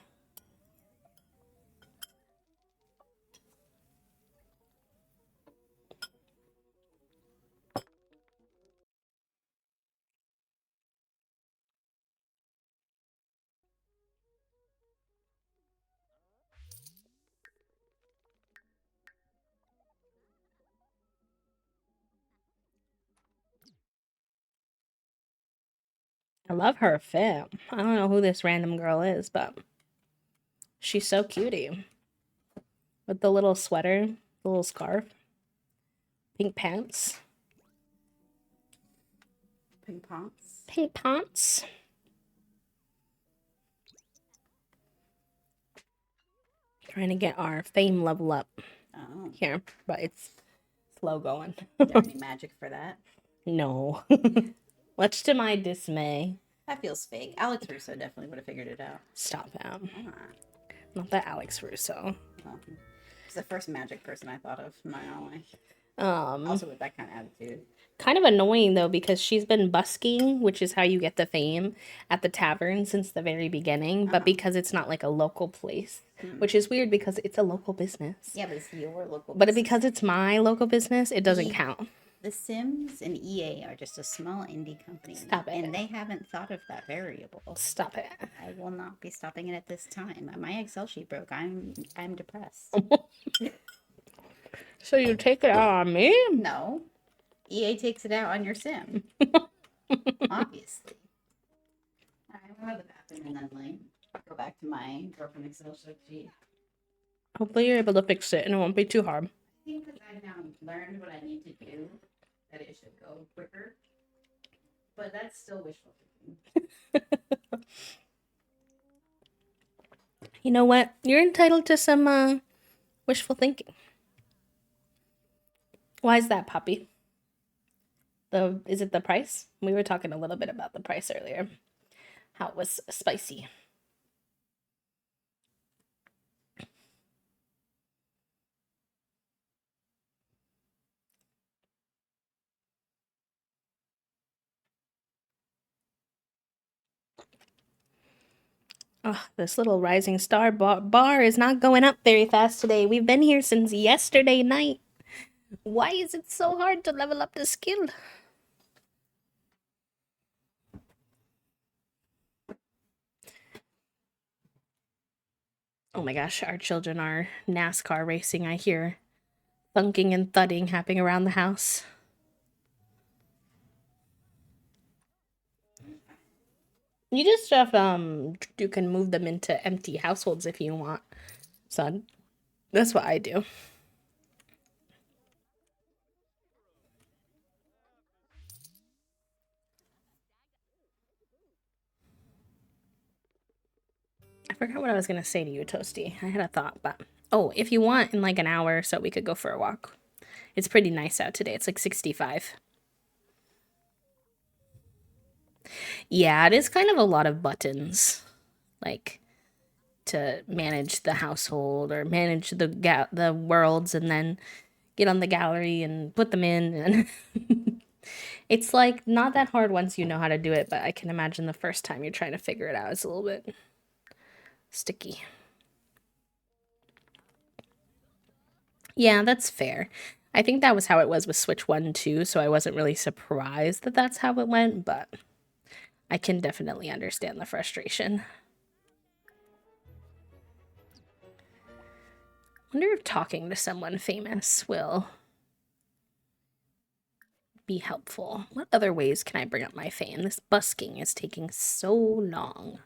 I love her fit. I don't know who this random girl is, but she's so cutie. With the little sweater, the little scarf, pink pants. Pink pants. Pink pants. Trying to get our fame level up here, but it's slow going. Do you have any magic for that? No. Much to my dismay. That feels fake. Alex Russo definitely would have figured it out. Stop him. Not that Alex Russo. It's the first magic person I thought of in my own life. Also with that kind of attitude. Kind of annoying though, because she's been busking, which is how you get the fame, at the tavern since the very beginning. But because it's not like a local place, which is weird because it's a local business. Yeah, but it's your local business. But because it's my local business, it doesn't count. The Sims and EA are just a small indie company. Stop it. And they haven't thought of that variable. Stop it. I will not be stopping it at this time. My Excel sheet broke. I'm depressed. So you take it out on me? No. EA takes it out on your sim. Obviously. Alright, I'm gonna go to the bathroom and then like go back to my girlfriend Excel sheet. Hopefully you're able to fix it and it won't be too hard. I think because I've now learned what I need to do, that it should go quicker. But that's still wishful thinking. You know what? You're entitled to some wishful thinking. Why is that, Poppy? Is it the price? We were talking a little bit about the price earlier. How it was spicy. Oh, this little rising star bar is not going up very fast today. We've been here since yesterday night. Why is it so hard to level up the skill? Oh my gosh, our children are NASCAR racing, I hear. Thunking and thudding happening around the house. You just have you can move them into empty households if you want. So that's what I do. I forgot what I was gonna say to you, Toasty. I had a thought, but oh, if you want, in like an hour or so, we could go for a walk. It's pretty nice out today. It's like 65. Yeah, it is kind of a lot of buttons, like to manage the household or manage the worlds, and then get on the gallery and put them in. And it's like not that hard once you know how to do it, but I can imagine the first time you're trying to figure it out is a little bit sticky. Yeah, that's fair. I think that was how it was with Switch 1 too, so I wasn't really surprised that that's how it went, but I can definitely understand the frustration. Wonder if talking to someone famous will be helpful. What other ways can I bring up my fame? This busking is taking so long.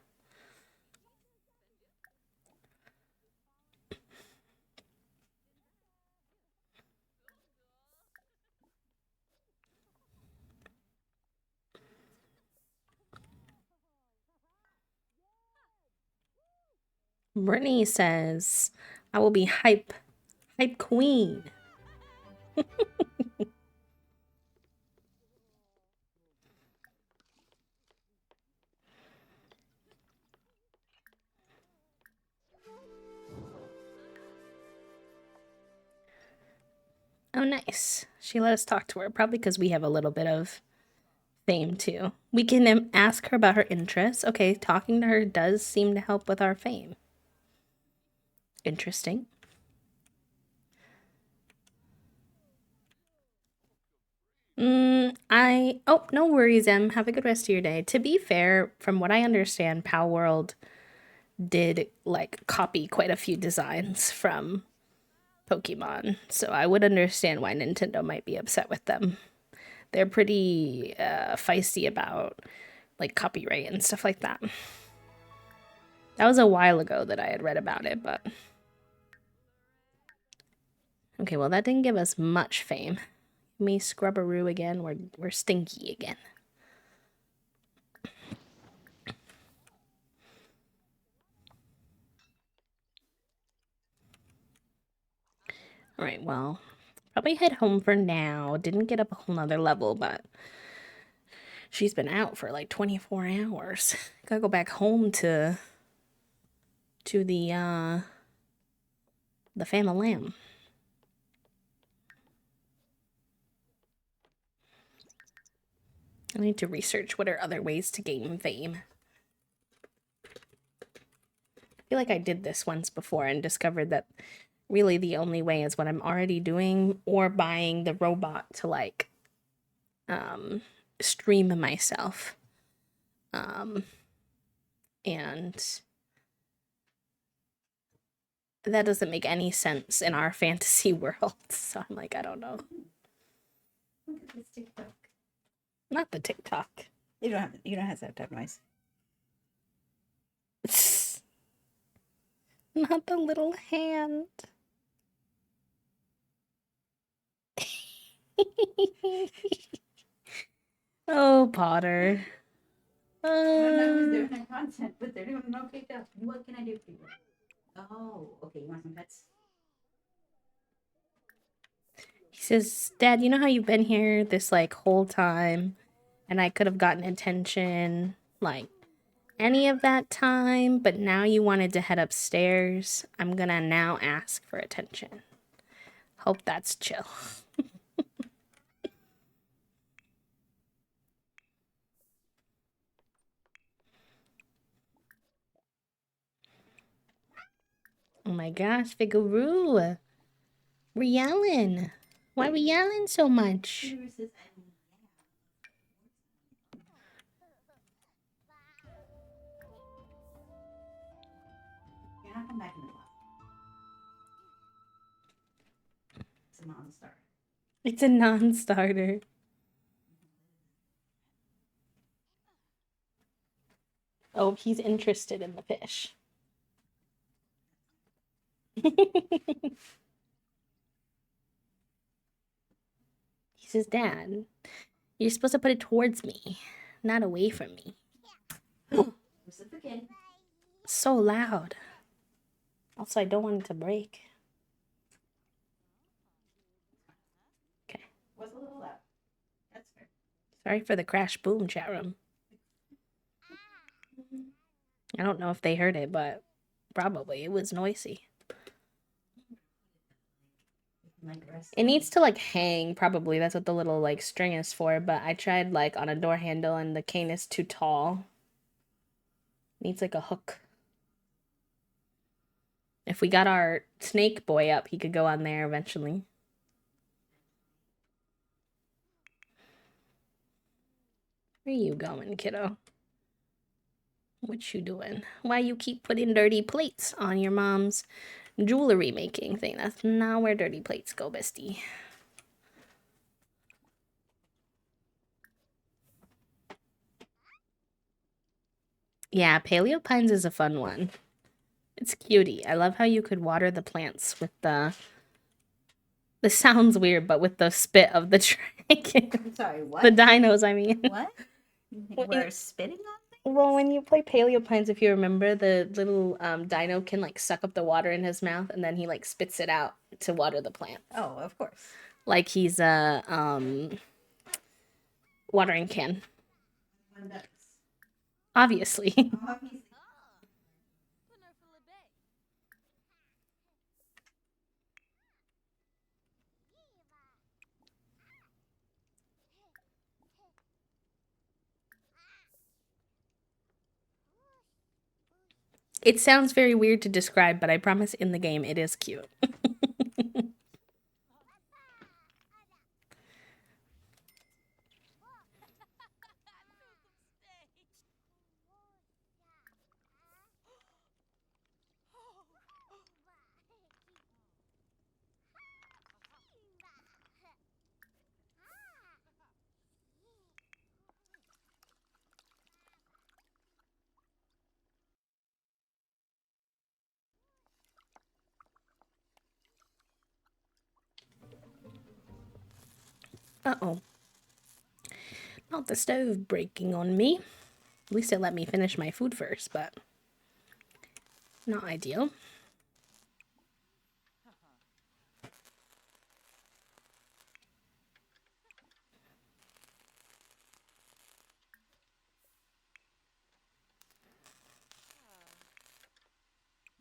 Brittany says, I will be hype queen. Oh, nice. She let us talk to her, probably because we have a little bit of fame too. We can ask her about her interests. Okay, talking to her does seem to help with our fame. Interesting. Oh, no worries, Em. Have a good rest of your day. To be fair, from what I understand, Pow World did like copy quite a few designs from Pokemon, so I would understand why Nintendo might be upset with them. They're pretty feisty about like copyright and stuff like that. That was a while ago that I had read about it, but okay, well that didn't give us much fame. Me Scrubberoo again. We're stinky again. All right, well, probably head home for now. Didn't get up a whole nother level, but she's been out for like 24 hours. Gotta go back home to the family lamb. I need to research what are other ways to gain fame. I feel like I did this once before and discovered that really the only way is what I'm already doing or buying the robot to like stream myself. And That doesn't make any sense in our fantasy world. So I'm like, I don't know. Look at this TikTok. Not the TikTok. You don't have to have noise. Not the little hand. Oh, Potter. I don't know who's doing their content, but they're doing an okay job. What can I do for you? Oh, okay. You want some pets? He says, Dad, you know how you've been here this like whole time and I could have gotten attention like any of that time, but now you wanted to head upstairs. I'm gonna now ask for attention. Hope that's chill. Oh my gosh, Figuroo. We're yelling. Why are we yelling so much? You're not coming back in the class. It's a non-starter. It's a non-starter. Oh, he's interested in the fish. He says, Dad, you're supposed to put it towards me, not away from me. Reciprocate. So loud. Also, I don't want it to break. Okay. Was a little loud. That's fair. Sorry for the crash boom, chat room. I don't know if they heard it, but probably it was noisy. It needs to like hang, probably. That's what the little like string is for, but I tried like on a door handle and the cane is too tall. Needs like a hook. If we got our snake boy up, he could go on there eventually. Where you going, kiddo? What you doing? Why you keep putting dirty plates on your mom's jewelry making thing? That's not where dirty plates go, bestie. Yeah, Paleo Pines is a fun one. It's cutie. I love how you could water the plants with the... This sounds weird, but with the spit of the dragon. I'm sorry, what? The dinos, I mean. What? We're spitting on things? Well, when you play Paleo Pines, if you remember, the little dino can like suck up the water in his mouth and then he like spits it out to water the plant. Oh, of course. Like he's a watering can. Obviously. Obviously. It sounds very weird to describe, but I promise in the game it is cute. Uh-oh. Not the stove breaking on me. At least it let me finish my food first, but not ideal.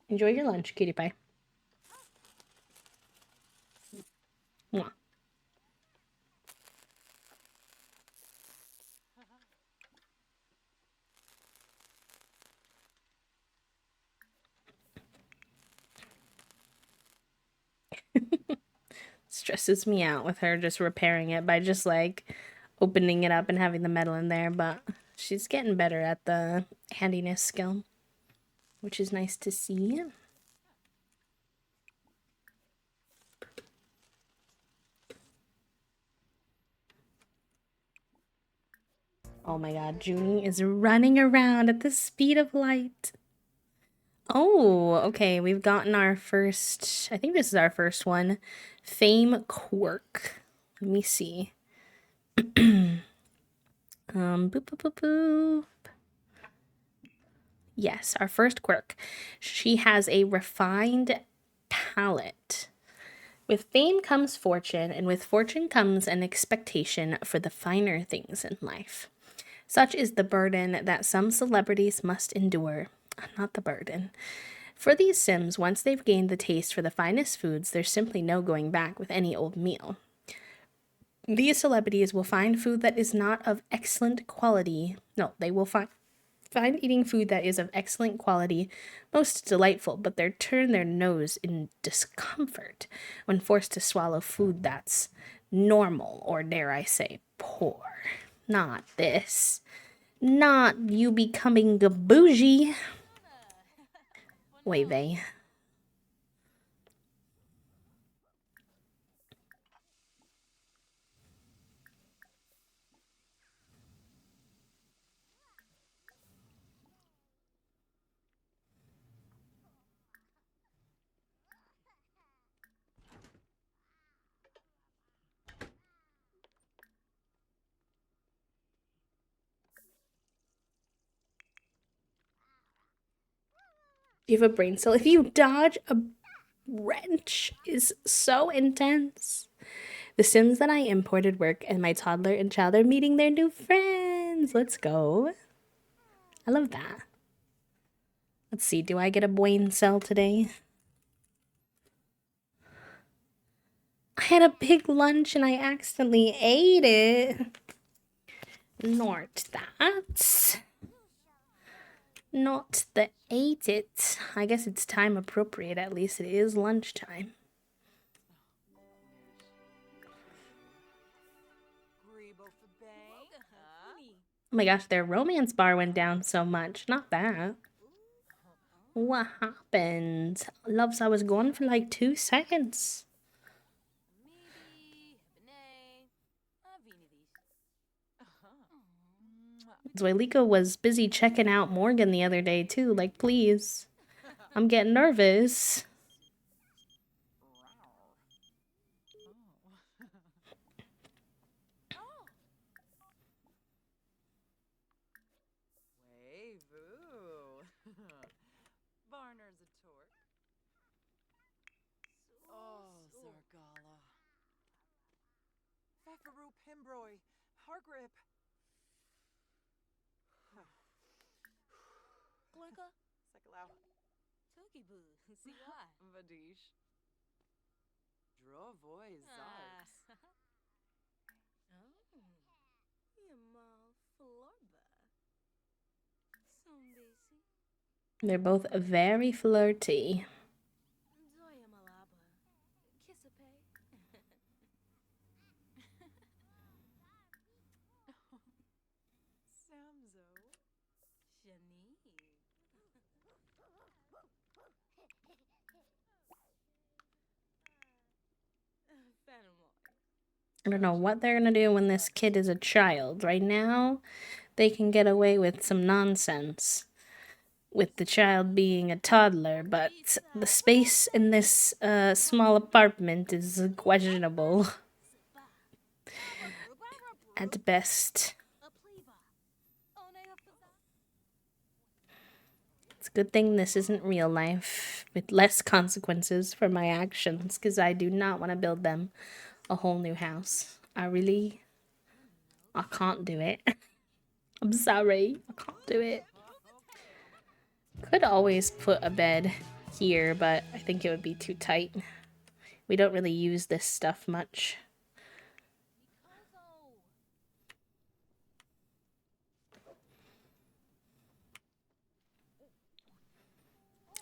Enjoy your lunch, cutie pie. Mwah. Stresses me out with her just repairing it by just like opening it up and having the metal in there, but she's getting better at the handiness skill, which is nice to see. Oh my god, Junie is running around at the speed of light. Oh, okay, we've gotten our first, I think this is our first one. Fame quirk. Let me see. Boop, boop, boop, boop. Yes, our first quirk. She has a refined palate. With fame comes fortune, and with fortune comes an expectation for the finer things in life. Such is the burden that some celebrities must endure. Not the burden. For these Sims, once they've gained the taste for the finest foods, there's simply no going back with any old meal. These celebrities will find food that is not of excellent quality. No, they will find eating food that is of excellent quality most delightful, but they turn their nose in discomfort when forced to swallow food that's normal, or dare I say, poor. Not this. Not you becoming bougie. Wait, they. You have a brain cell. If you dodge a wrench is so intense. The Sims that I imported work, and my toddler and child are meeting their new friends. Let's go. I love that. Let's see, do I get a brain cell today? I had a big lunch and I accidentally ate it. Not that. Not the ate it. I guess it's time appropriate, at least it is lunchtime. Oh my gosh, their romance bar went down so much. Not that. What happened? Loves, I was gone for like 2 seconds. Zoilico was busy checking out Morgan the other day too. Like, please. I'm getting nervous. They're both very flirty. I don't know what they're gonna do when this kid is a child. Right now, they can get away with some nonsense with the child being a toddler, but the space in this small apartment is questionable at best. It's a good thing this isn't real life with less consequences for my actions, because I do not want to build them a whole new house. I can't do it. I'm sorry. I can't do it. Could always put a bed here, but I think it would be too tight. We don't really use this stuff much.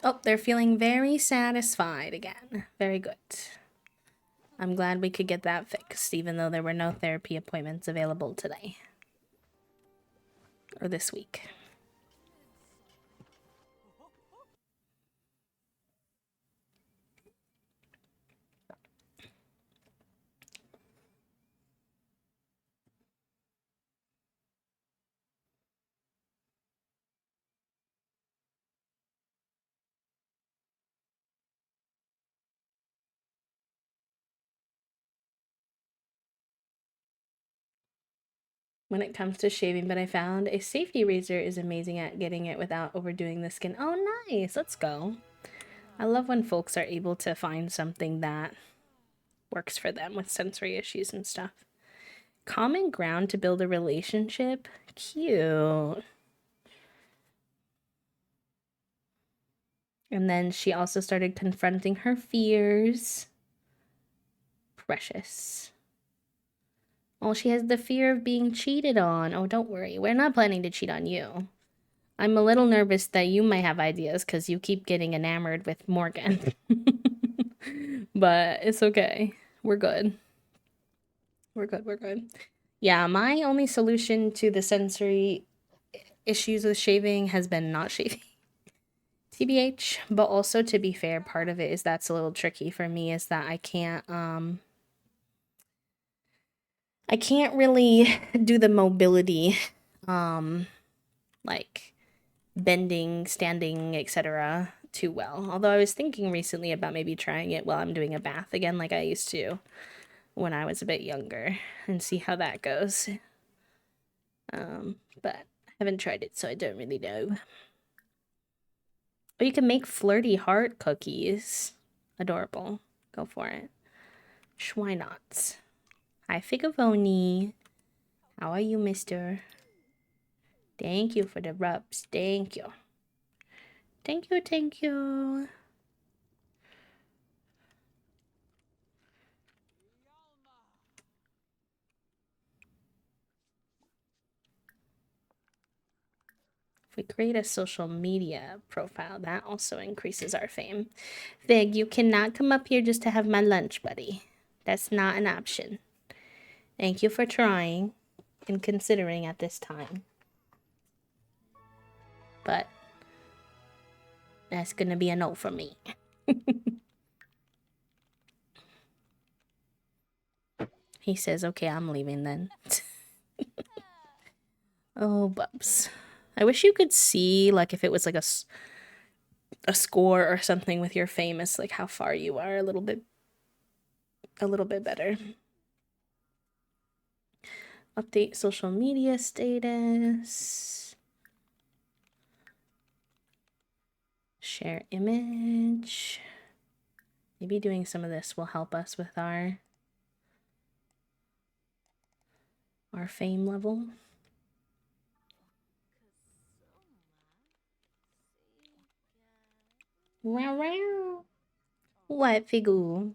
Oh, they're feeling very satisfied again. Very good. I'm glad we could get that fixed, even though there were no therapy appointments available today. Or this week. when it comes to shaving, but I found a safety razor is amazing at getting it without overdoing the skin. Oh, nice. Let's go. I love when folks are able to find something that works for them with sensory issues and stuff. Common ground to build a relationship. Cute. And then she also started confronting her fears. Precious. Oh, she has the fear of being cheated on. Oh, don't worry. We're not planning to cheat on you. I'm a little nervous that you might have ideas because you keep getting enamored with Morgan. But it's okay. We're good. We're good. We're good. Yeah, my only solution to the sensory issues with shaving has been not shaving. TBH. But also, to be fair, part of it is that's a little tricky for me is that I can't really do the mobility, like bending, standing, etc. too well. Although I was thinking recently about maybe trying it while I'm doing a bath again, like I used to when I was a bit younger, and see how that goes. But I haven't tried it, so I don't really know. But you can make flirty heart cookies. Adorable. Go for it. Why not? Hi, Figavoni. How are you, mister? Thank you for the rubs. Thank you. Thank you, thank you. If we create a social media profile, that also increases our fame. Fig, you cannot come up here just to have my lunch, buddy. That's not an option. Thank you for trying and considering at this time. But that's gonna be a no for me. He says, okay, I'm leaving then. Oh, Bubs. I wish you could see, like, if it was like a score or something with your famous, like how far you are a little bit better. Update social media status. Share image. Maybe doing some of this will help us with our fame level. Wow. What, Figu?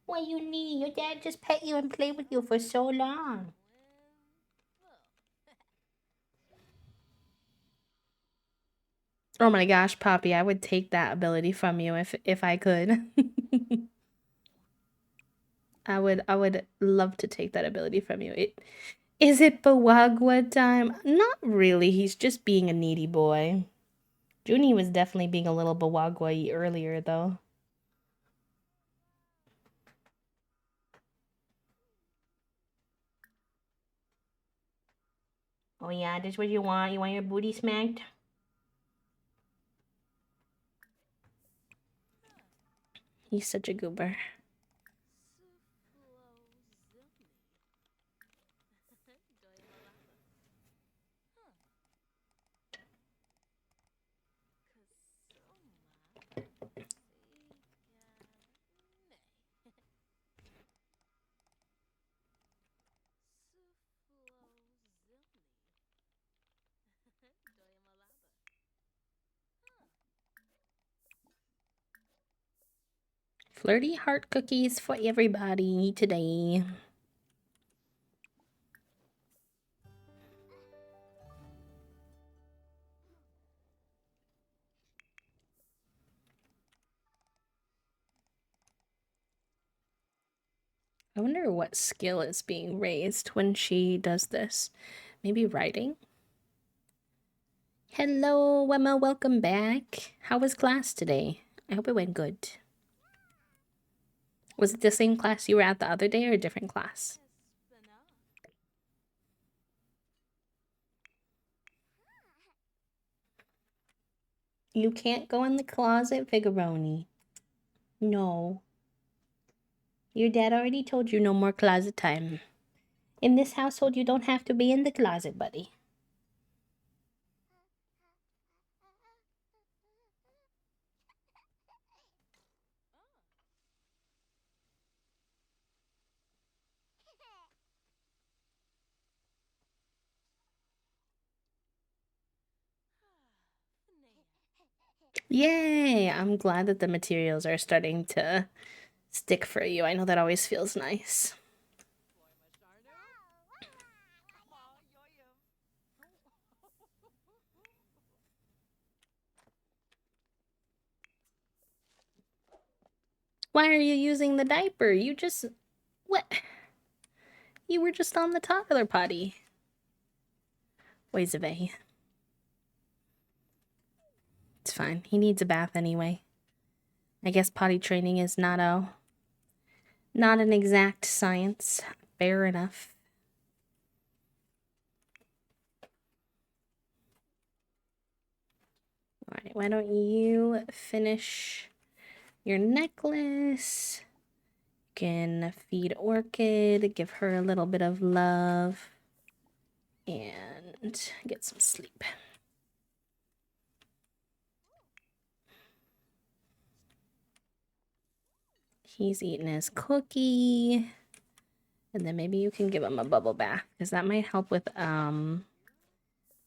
What you need? Your dad just pet you and play with you for so long. Oh my gosh, Poppy, I would take that ability from you if I could. I would love to take that ability from you. Is it Bawagwa time? Not really. He's just being a needy boy. Junie was definitely being a little Bawagwa-y earlier though. Oh yeah, this what you want? You want your booty smacked? He's such a goober. Flirty heart cookies for everybody today. I wonder what skill is being raised when she does this. Maybe writing? Hello, Emma, welcome back. How was class today? I hope it went good. Was it the same class you were at the other day or a different class? You can't go in the closet, Figaroni. No. Your dad already told you no more closet time. In this household, you don't have to be in the closet, buddy. Yay! I'm glad that the materials are starting to stick for you. I know that always feels nice. Why are you using the diaper? You just... What? You were just on the toddler potty. Ways away. It's fine. He needs a bath anyway. I guess potty training is not an exact science. Fair enough. Alright, why don't you finish your necklace? You can feed Orchid, give her a little bit of love, and get some sleep. He's eating his cookie. And then maybe you can give him a bubble bath, because that might help with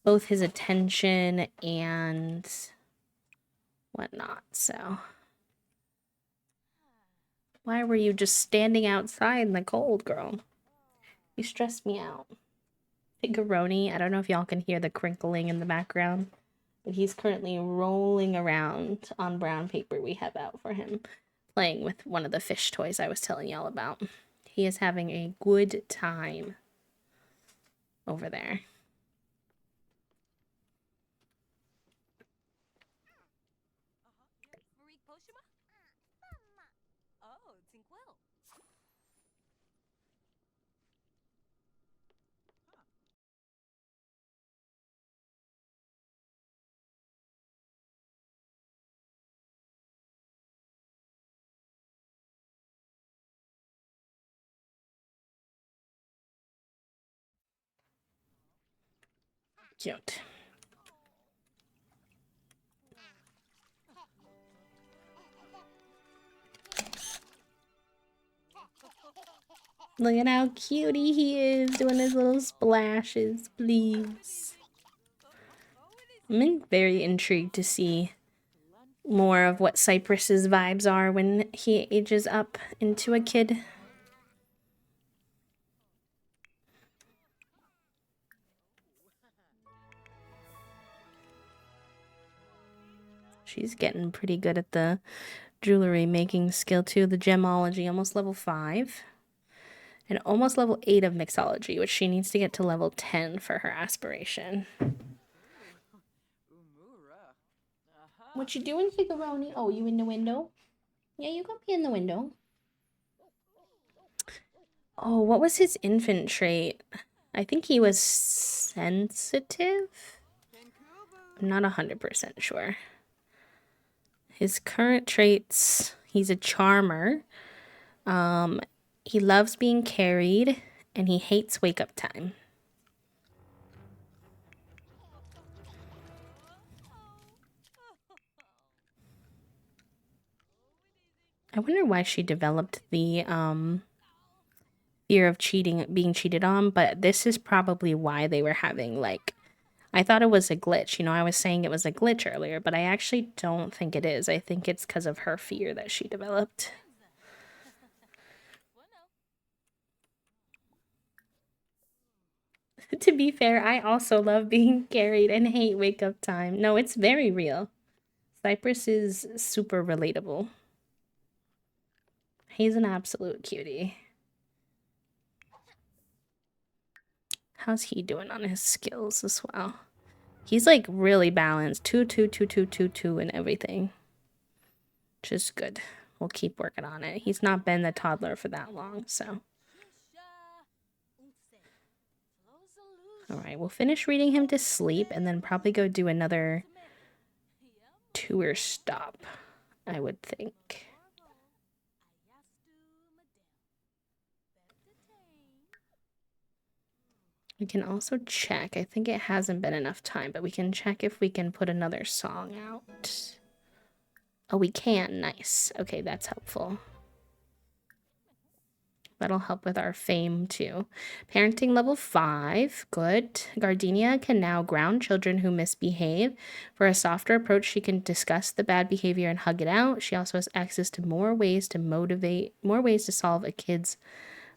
both his attention and whatnot. So why were you just standing outside in the cold, girl? You stressed me out. Piggaroni, I don't know if y'all can hear the crinkling in the background, but he's currently rolling around on brown paper we have out for him, playing with one of the fish toys I was telling y'all about. He is having a good time over there. Cute. Look at how cutie he is doing his little splashes, please. I'm very intrigued to see more of what Cypress's vibes are when he ages up into a kid. She's getting pretty good at the jewelry making skill too. The gemology, almost level 5. And almost level 8 of mixology, which she needs to get to level 10 for her aspiration. What you doing, Figuroni? Oh, you in the window? Yeah, you can be in the window. Oh, what was his infant trait? I think he was sensitive? I'm not 100% sure. His current traits, he's a charmer. He loves being carried, and he hates wake-up time. I wonder why she developed the fear of being cheated on, but this is probably why they were having, like, I thought it was a glitch. You know, I was saying it was a glitch earlier, but I actually don't think it is. I think it's because of her fear that she developed. To be fair, I also love being carried and hate wake-up time. No, it's very real. Cypress is super relatable. He's an absolute cutie. How's he doing on his skills as well? He's like really balanced. 2, 2, 2, 2, 2, 2, and everything. Which is good. We'll keep working on it. He's not been the toddler for that long, so. Alright, we'll finish reading him to sleep and then probably go do another tour stop, I would think. We can also check. I think it hasn't been enough time, but we can check if we can put another song out. Oh, we can. Nice. Okay, that's helpful. That'll help with our fame too. Parenting level 5. Good. Gardenia can now ground children who misbehave. For a softer approach, she can discuss the bad behavior and hug it out. She also has access to more ways to solve a kid's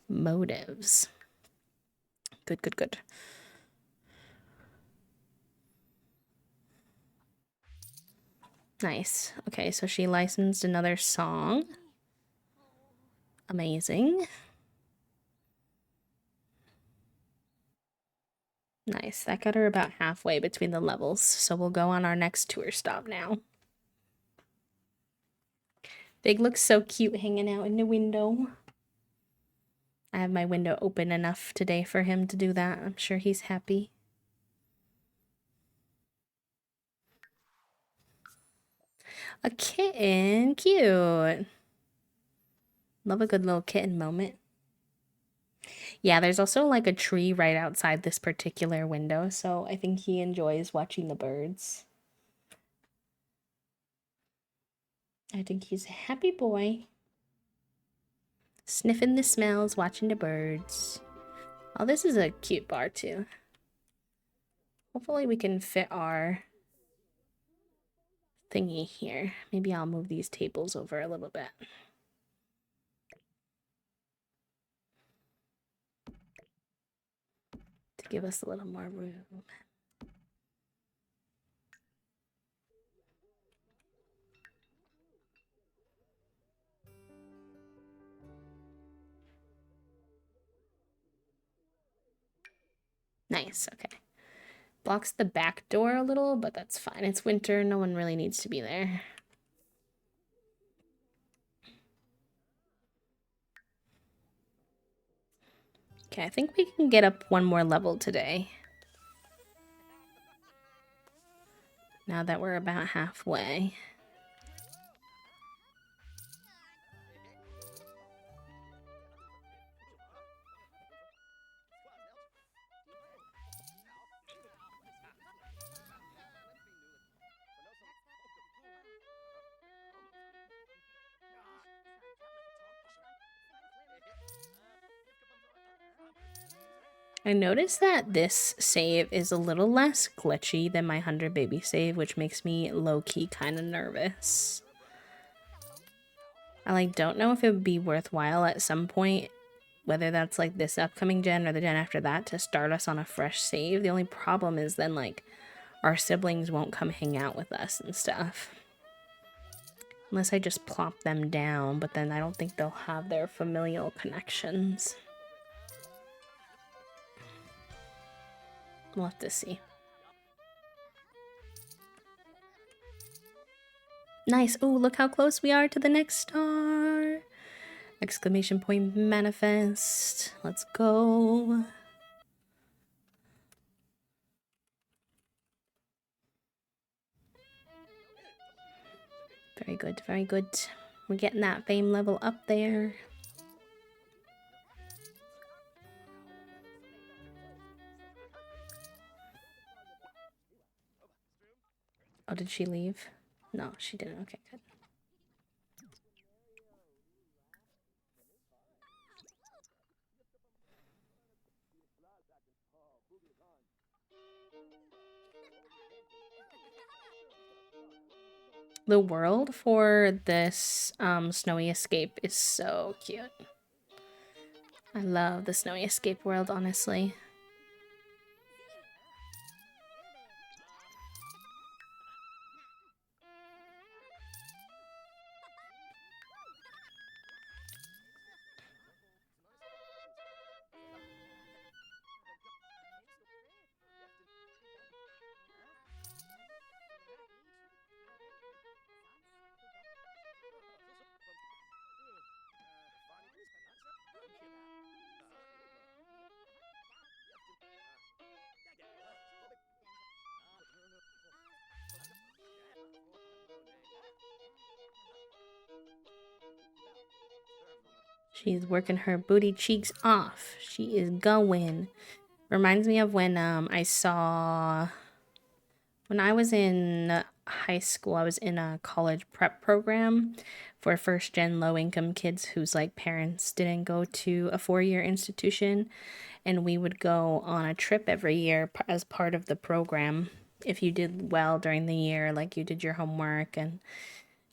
motives. Good, good, good. Nice. Okay, so she licensed another song. Amazing. Nice. That got her about halfway between the levels. So we'll go on our next tour stop now. Big looks so cute hanging out in the window. I have my window open enough today for him to do that. I'm sure he's happy. A kitten. Cute. Love a good little kitten moment. Yeah, there's also like a tree right outside this particular window, so I think he enjoys watching the birds. I think he's a happy boy. Sniffing the smells, watching the birds. Oh, this is a cute bar too. Hopefully we can fit our thingy here. Maybe I'll move these tables over a little bit. To give us a little more room. Nice, okay. Blocks the back door a little, but that's fine. It's winter, no one really needs to be there. Okay, I think we can get up one more level today. Now that we're about halfway. I noticed that this save is a little less glitchy than my 100 baby save, which makes me low-key kind of nervous. I don't know if it would be worthwhile at some point, whether that's like this upcoming gen or the gen after that, to start us on a fresh save. The only problem is then our siblings won't come hang out with us and stuff. Unless I just plop them down, but then I don't think they'll have their familial connections. We'll have to see. Nice. Oh, look how close we are to the next star. Exclamation point manifest. Let's go. Very good, very good. We're getting that fame level up there. Oh, did she leave? No, she didn't. Okay, good. The world for this snowy escape is so cute. I love the snowy escape world, honestly. She's working her booty cheeks off. She is going. Reminds me of when I saw when I was in high school, I was in a college prep program for first gen low income kids whose like parents didn't go to a 4 year institution, and we would go on a trip every year as part of the program. If you did well during the year, like you did your homework and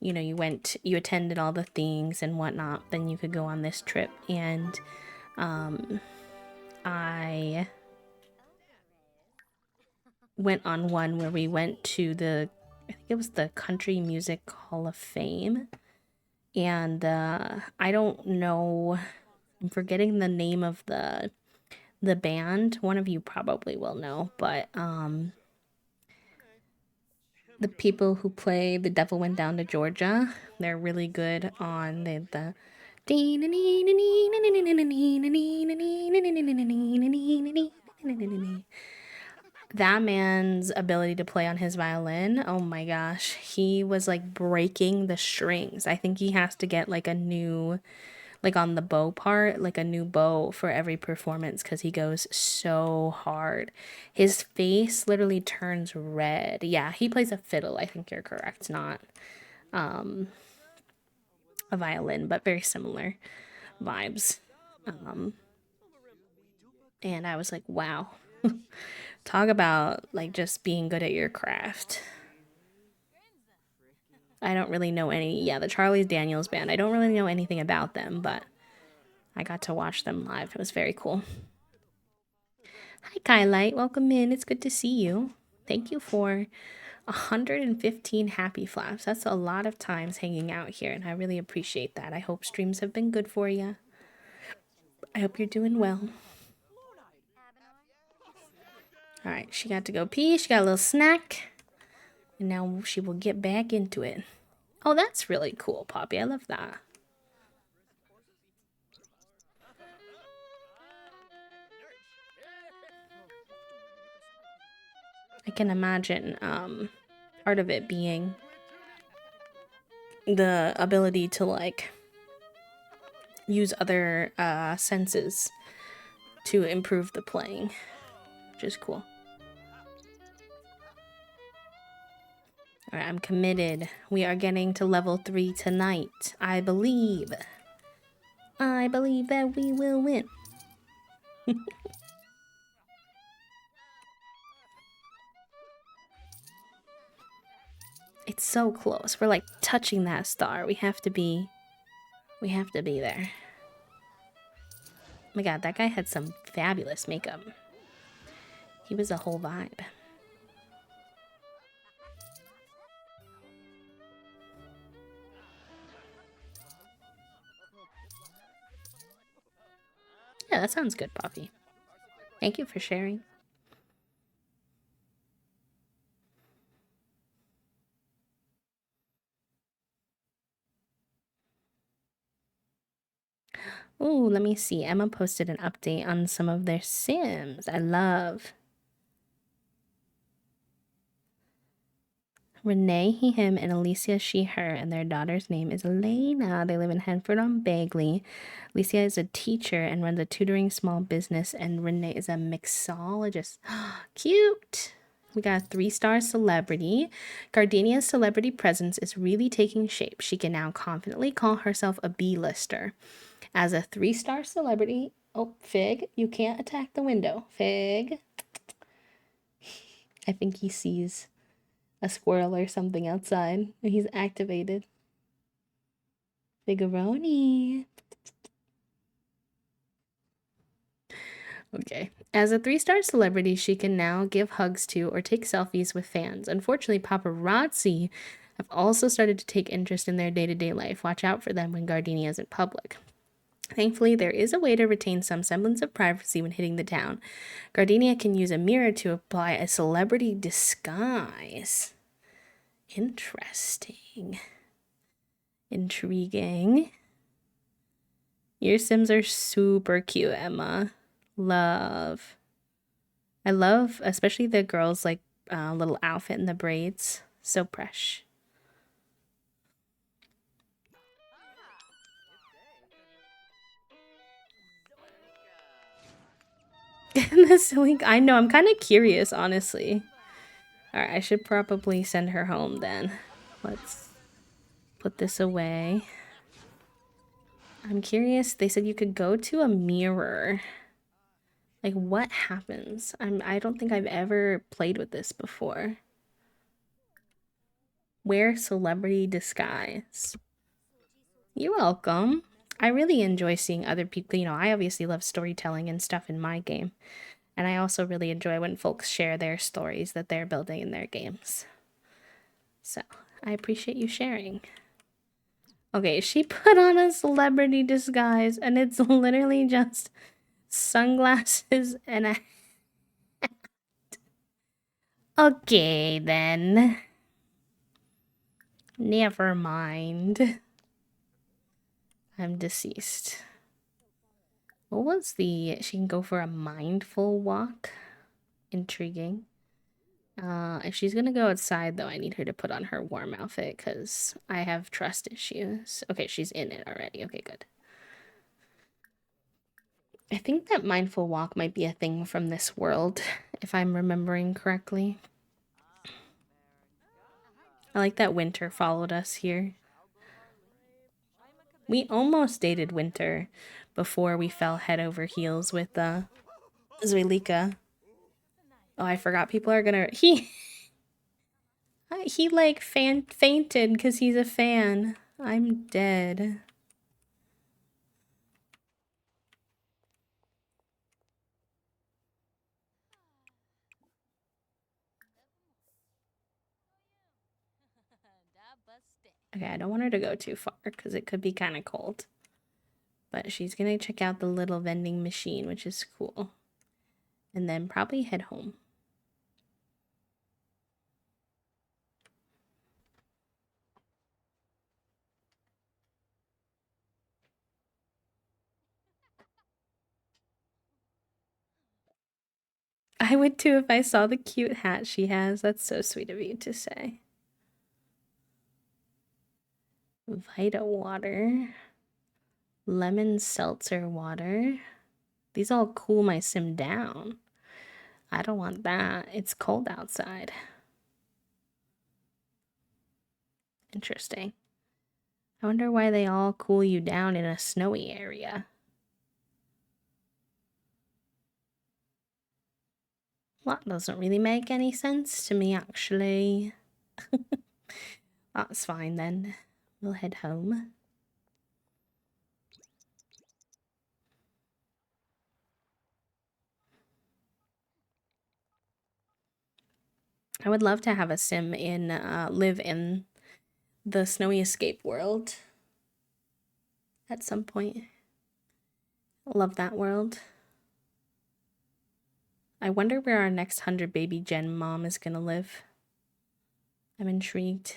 you attended all the things and whatnot, then you could go on this trip. And I went on one where we went to I think it was the Country Music Hall of Fame. And I don't know, I'm forgetting the name of the band. One of you probably will know, but the people who play The Devil Went Down to Georgia, they're really good on the that man's ability to play on his violin. Oh my gosh, he was like breaking the strings. I think he has to get like a new, like on the bow part, like a new bow for every performance because he goes so hard. His face literally turns red. Yeah, he plays a fiddle. I think you're correct, not a violin, but very similar vibes. And I was like, wow, talk about like just being good at your craft. I don't really know any. Yeah, the Charlie's Daniels band. I don't really know anything about them, but I got to watch them live. It was very cool. Hi, Kylight. Welcome in. It's good to see you. Thank you for 115 happy flaps. That's a lot of times hanging out here, and I really appreciate that. I hope streams have been good for you. I hope you're doing well. All right, she got to go pee. She got a little snack, and now she will get back into it. Oh, that's really cool, Poppy. I love that. I can imagine part of it being the ability to like use other senses to improve the playing, which is cool. All right, I'm committed. We are getting to level 3 tonight. I believe that we will win. It's so close. We're like touching that star. We have to be there. Oh my god, that guy had some fabulous makeup. He was a whole vibe. Yeah, that sounds good, Poppy. Thank you for sharing. Ooh, let me see. Emma posted an update on some of their Sims. I love. Renee, he, him, and Alicia, she, her, and their daughter's name is Elena. They live in Hanford on Bagley. Alicia is a teacher and runs a tutoring small business, and Renee is a mixologist. Cute! We got a 3-star celebrity. Gardenia's celebrity presence is really taking shape. She can now confidently call herself a B-lister. As a 3-star celebrity, oh, Fig, you can't attack the window. Fig. I think he sees a squirrel or something outside, and he's activated. Figaroni. Okay. As a 3-star celebrity, she can now give hugs to or take selfies with fans. Unfortunately, paparazzi have also started to take interest in their day-to-day life. Watch out for them when Gardenia is in public. Thankfully, there is a way to retain some semblance of privacy when hitting the town. Gardenia can use a mirror to apply a celebrity disguise. Interesting. Intriguing. Your Sims are super cute, Emma. Love. I love, especially the girl's like little outfit and the braids. So fresh. The silly. I know. I'm kind of curious, honestly. All right, I should probably send her home then. Let's put this away. I'm curious. They said you could go to a mirror. Like, what happens? I don't think I've ever played with this before. Wear celebrity disguise. You're welcome. I really enjoy seeing other people. You know, I obviously love storytelling and stuff in my game. And I also really enjoy when folks share their stories that they're building in their games. So, I appreciate you sharing. Okay, she put on a celebrity disguise and it's literally just sunglasses and a. Okay, then. Never mind. I'm deceased. What was the. She can go for a mindful walk? Intriguing. If she's gonna go outside, though, I need her to put on her warm outfit because I have trust issues. Okay, she's in it already. Okay, good. I think that mindful walk might be a thing from this world, if I'm remembering correctly. I like that Winter followed us here. We almost dated Winter before we fell head over heels with Zuelika. Oh, I forgot people are gonna. He like fainted because he's a fan. I'm dead. Okay, I don't want her to go too far because it could be kind of cold. But she's gonna check out the little vending machine, which is cool. And then probably head home. I would too if I saw the cute hat she has. That's so sweet of you to say. Vita water. Lemon seltzer water. These all cool my sim down. I don't want that. It's cold outside. Interesting. I wonder why they all cool you down in a snowy area. That doesn't really make any sense to me, actually. That's fine then. We'll head home. I would love to have a sim live in the snowy escape world at some point. Love that world. I wonder where our next 100 baby Gen mom is gonna live. I'm intrigued.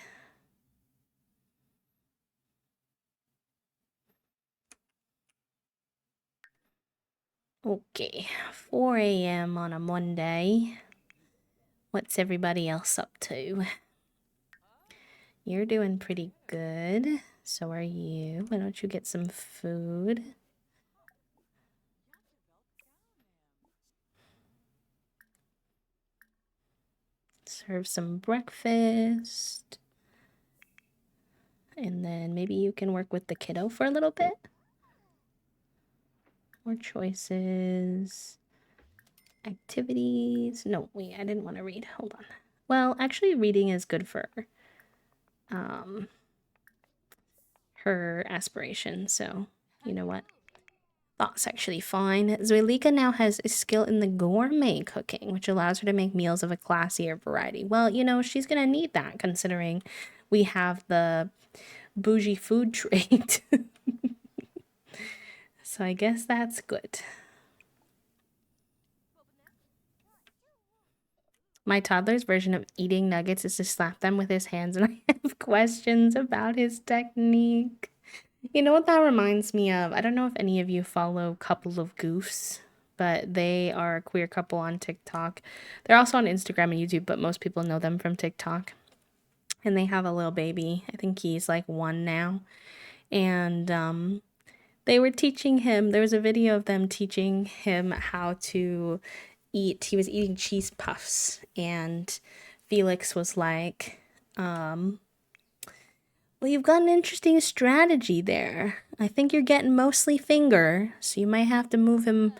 Okay, 4 a.m. on a Monday. What's everybody else up to? You're doing pretty good. So are you. Why don't you get some food? Serve some breakfast. And then maybe you can work with the kiddo for a little bit. More choices. Activities. No, wait, I didn't want to read. Hold on. Well, actually, reading is good for her aspiration. So, you know what? That's actually fine. Zuelika now has a skill in the gourmet cooking, which allows her to make meals of a classier variety. Well, you know, she's going to need that considering we have the bougie food trait. So I guess that's good. My toddler's version of eating nuggets is to slap them with his hands, and I have questions about his technique. You know what that reminds me of? I don't know if any of you follow Couple of Goofs, but they are a queer couple on TikTok. They're also on Instagram and YouTube, but most people know them from TikTok. And they have a little baby. I think he's like 1 now. And They were teaching him, there was a video of them teaching him how to eat. He was eating cheese puffs, and Felix was like, well, you've got an interesting strategy there. I think you're getting mostly finger, so you might have to move him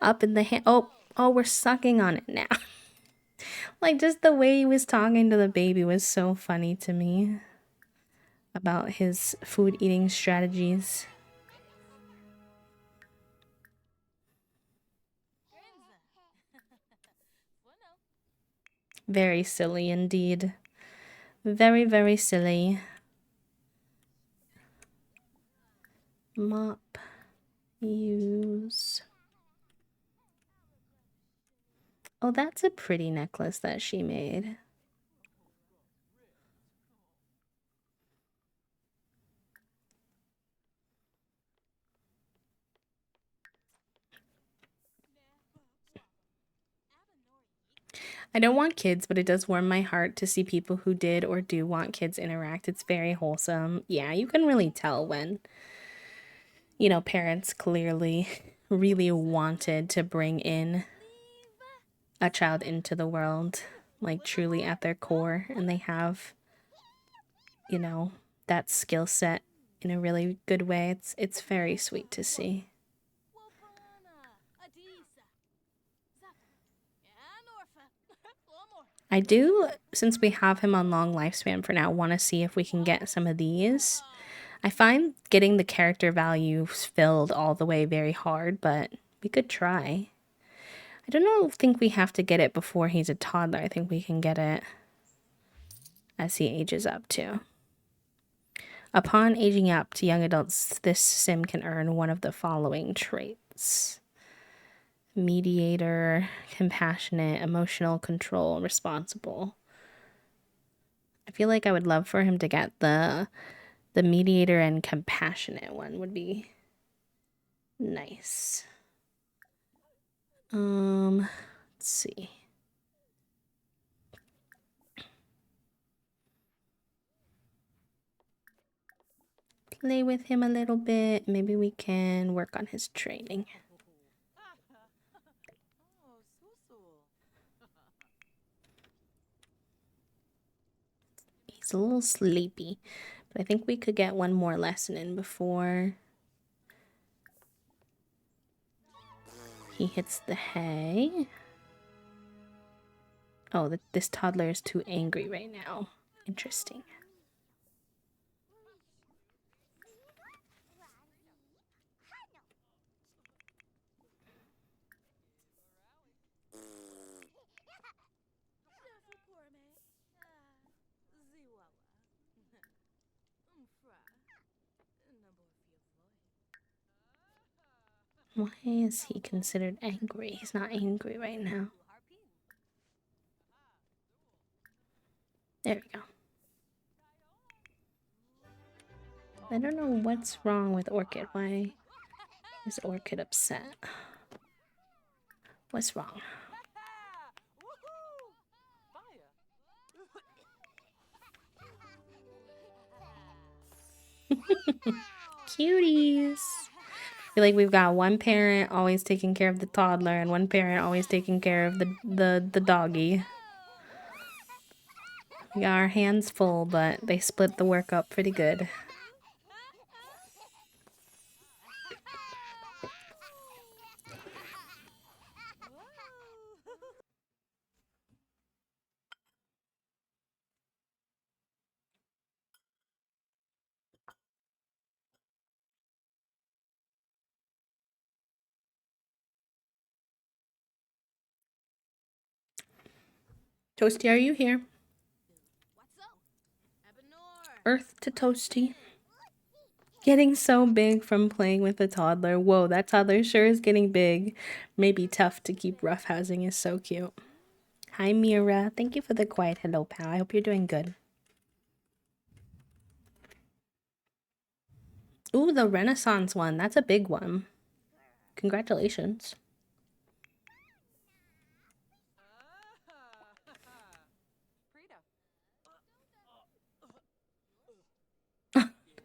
up in the hand. Oh, we're sucking on it now. Like, just the way he was talking to the baby was so funny to me about his food eating strategies. Very silly indeed. Very, very silly. Mop. Use. Oh, that's a pretty necklace that she made. I don't want kids, but it does warm my heart to see people who did or do want kids interact. It's very wholesome. Yeah, you can really tell when, you know, parents clearly really wanted to bring in a child into the world, like truly at their core, and they have, you know, that skill set in a really good way. It's very sweet to see. I do, since we have him on long lifespan for now, want to see if we can get some of these. I find getting the character values filled all the way very hard, but we could try. I don't think we have to get it before he's a toddler. I think we can get it as he ages up too. Upon aging up to young adults, this sim can earn one of the following traits: mediator, compassionate, emotional, control, responsible. I feel like I would love for him to get the mediator and compassionate one would be nice. Let's see. Play with him a little bit. Maybe we can work on his training. He's a little sleepy, but I think we could get one more lesson in before he hits the hay. Oh, this toddler is too angry right now. Interesting. Why is he considered angry? He's not angry right now. There we go. I don't know what's wrong with Orchid. Why is Orchid upset? What's wrong? Cuties. I feel like we've got one parent always taking care of the toddler and one parent always taking care of the doggy. We got our hands full, but they split the work up pretty good. Toasty, are you here? Earth to Toasty. Getting so big from playing with a toddler. Whoa, that toddler sure is getting big. Maybe tough to keep roughhousing is so cute. Hi, Mira. Thank you for the quiet hello, pal. I hope you're doing good. Ooh, the Renaissance one. That's a big one. Congratulations.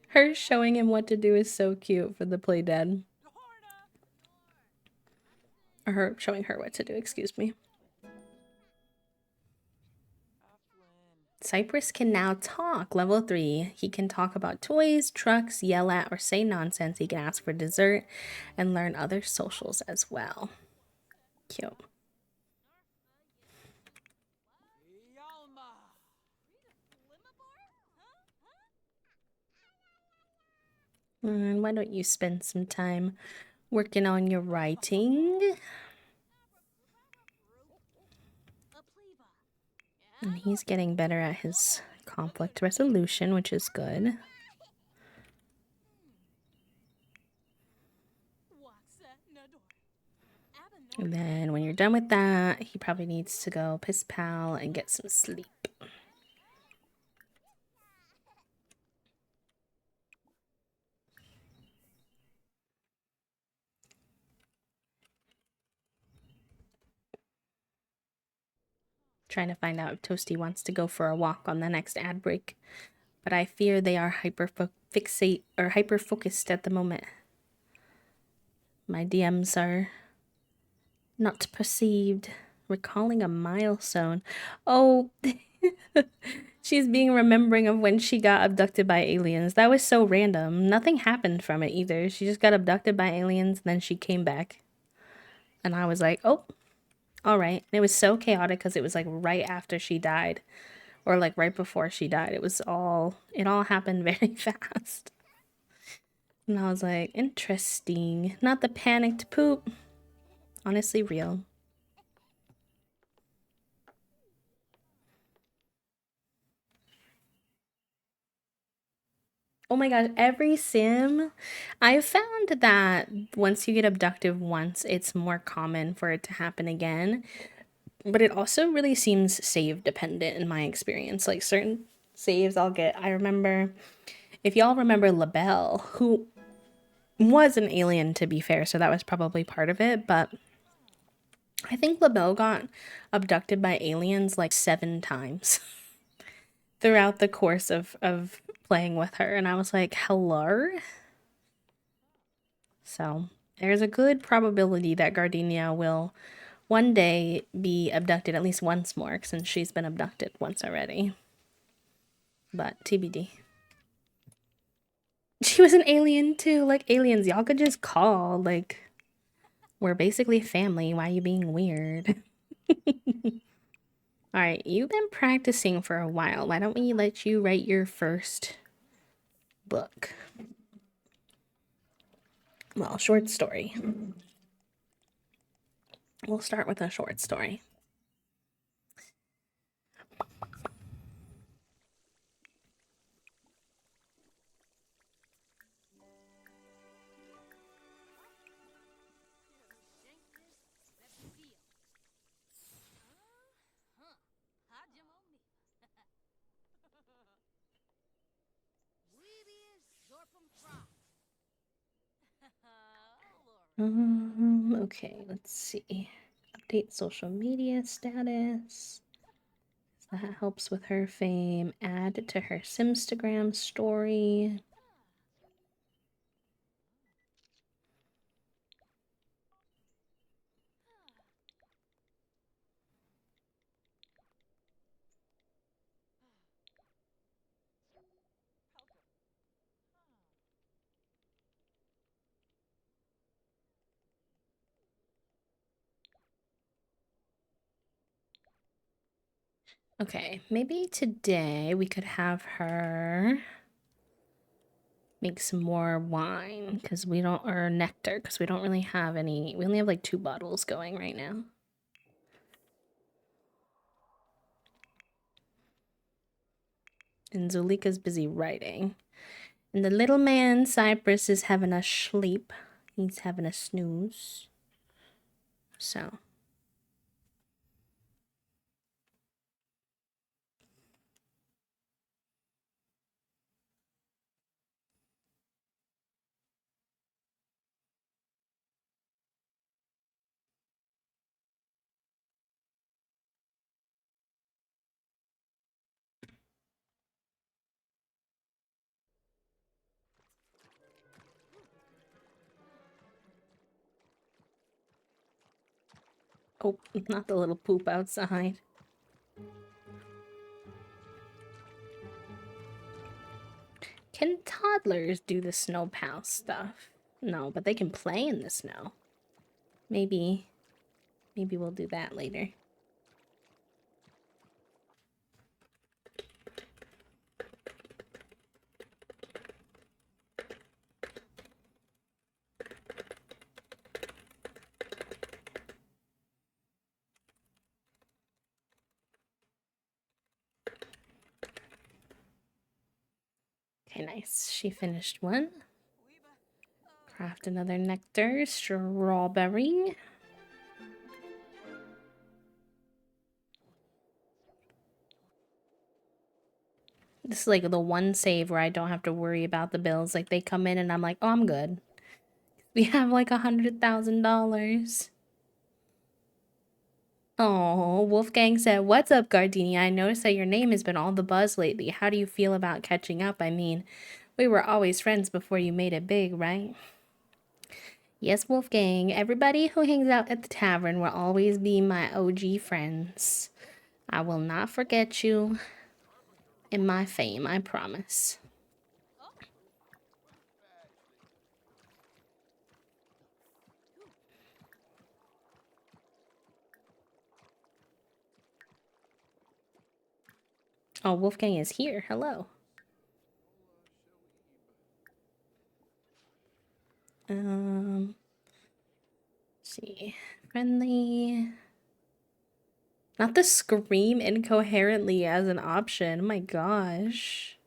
Her showing him what to do is so cute for the play dead. Or her showing her what to do, excuse me. Cypress can now talk. Level 3. He can talk about toys, trucks, yell at, or say nonsense. He can ask for dessert and learn other socials as well. Cute. And why don't you spend some time working on your writing? And he's getting better at his conflict resolution, which is good. And then when you're done with that, he probably needs to go piss pal and get some sleep. Trying to find out if Toasty wants to go for a walk on the next ad break, but I fear they are hyper focused at the moment. My DMs are not perceived. Recalling a milestone. Oh, she's being remembering of when she got abducted by aliens. That was so random. Nothing happened from it either. She just got abducted by aliens and then she came back. And I was like, oh, all right. And it was so chaotic because it was like right after she died. Or like right before she died. It all happened very fast. And I was like, interesting. Not the panicked poop. Honestly, real. Oh my gosh, every sim, I've found that once you get abducted once, it's more common for it to happen again. But it also really seems save dependent in my experience. Like certain saves I'll get. I remember, if y'all remember LaBelle, who was an alien to be fair, so that was probably part of it, but I think LaBelle got abducted by aliens like 7 times throughout the course of playing with her. And I was like, hello? So there's a good probability that Gardenia will one day be abducted at least once more, since she's been abducted once already. But TBD. She was an alien too. Like aliens, y'all could just call. Like, we're basically family. Why are you being weird? Alright, you've been practicing for a while. Why don't we let you write your first book? Well, short story. We'll start with a short story. Okay, let's see. Update social media status. That helps with her fame. Add to her Simstagram story. Okay, maybe today we could have her make some more wine because we don't, or nectar because we don't really have any. We only have like 2 bottles going right now. And Zulika's busy writing. And the little man, Cypress, is having a sleep. He's having a snooze. So. Oh, not the little poop outside. Can toddlers do the snow pal stuff? No, but they can play in the snow. Maybe we'll do that later. Okay, nice. She finished one. Craft another nectar. Strawberry. This is like the one save where I don't have to worry about the bills. Like they come in and I'm like, oh, I'm good. We have like $100,000. Oh, Wolfgang said, "What's up, Gardenia? I noticed that your name has been all the buzz lately. How do you feel about catching up? I mean, we were always friends before you made it big, right?" Yes, Wolfgang. Everybody who hangs out at the tavern will always be my OG friends. I will not forget you in my fame, I promise. Oh, Wolfgang is here. Hello. Let's see. Friendly. Not the scream incoherently as an option. Oh my gosh.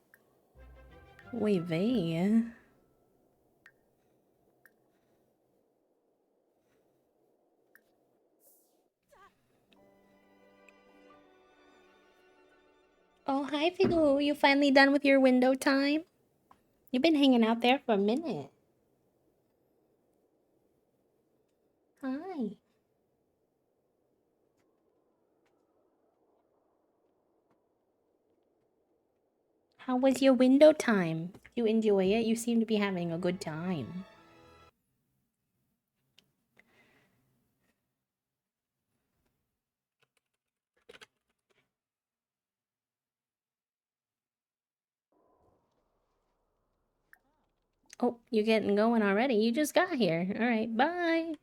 Wait, vey. Oh, hi, Figu. You finally done with your window time? You've been hanging out there for a minute. Hi. How was your window time? You enjoy it? You seem to be having a good time. Oh, you're getting going already. You just got here. All right, bye.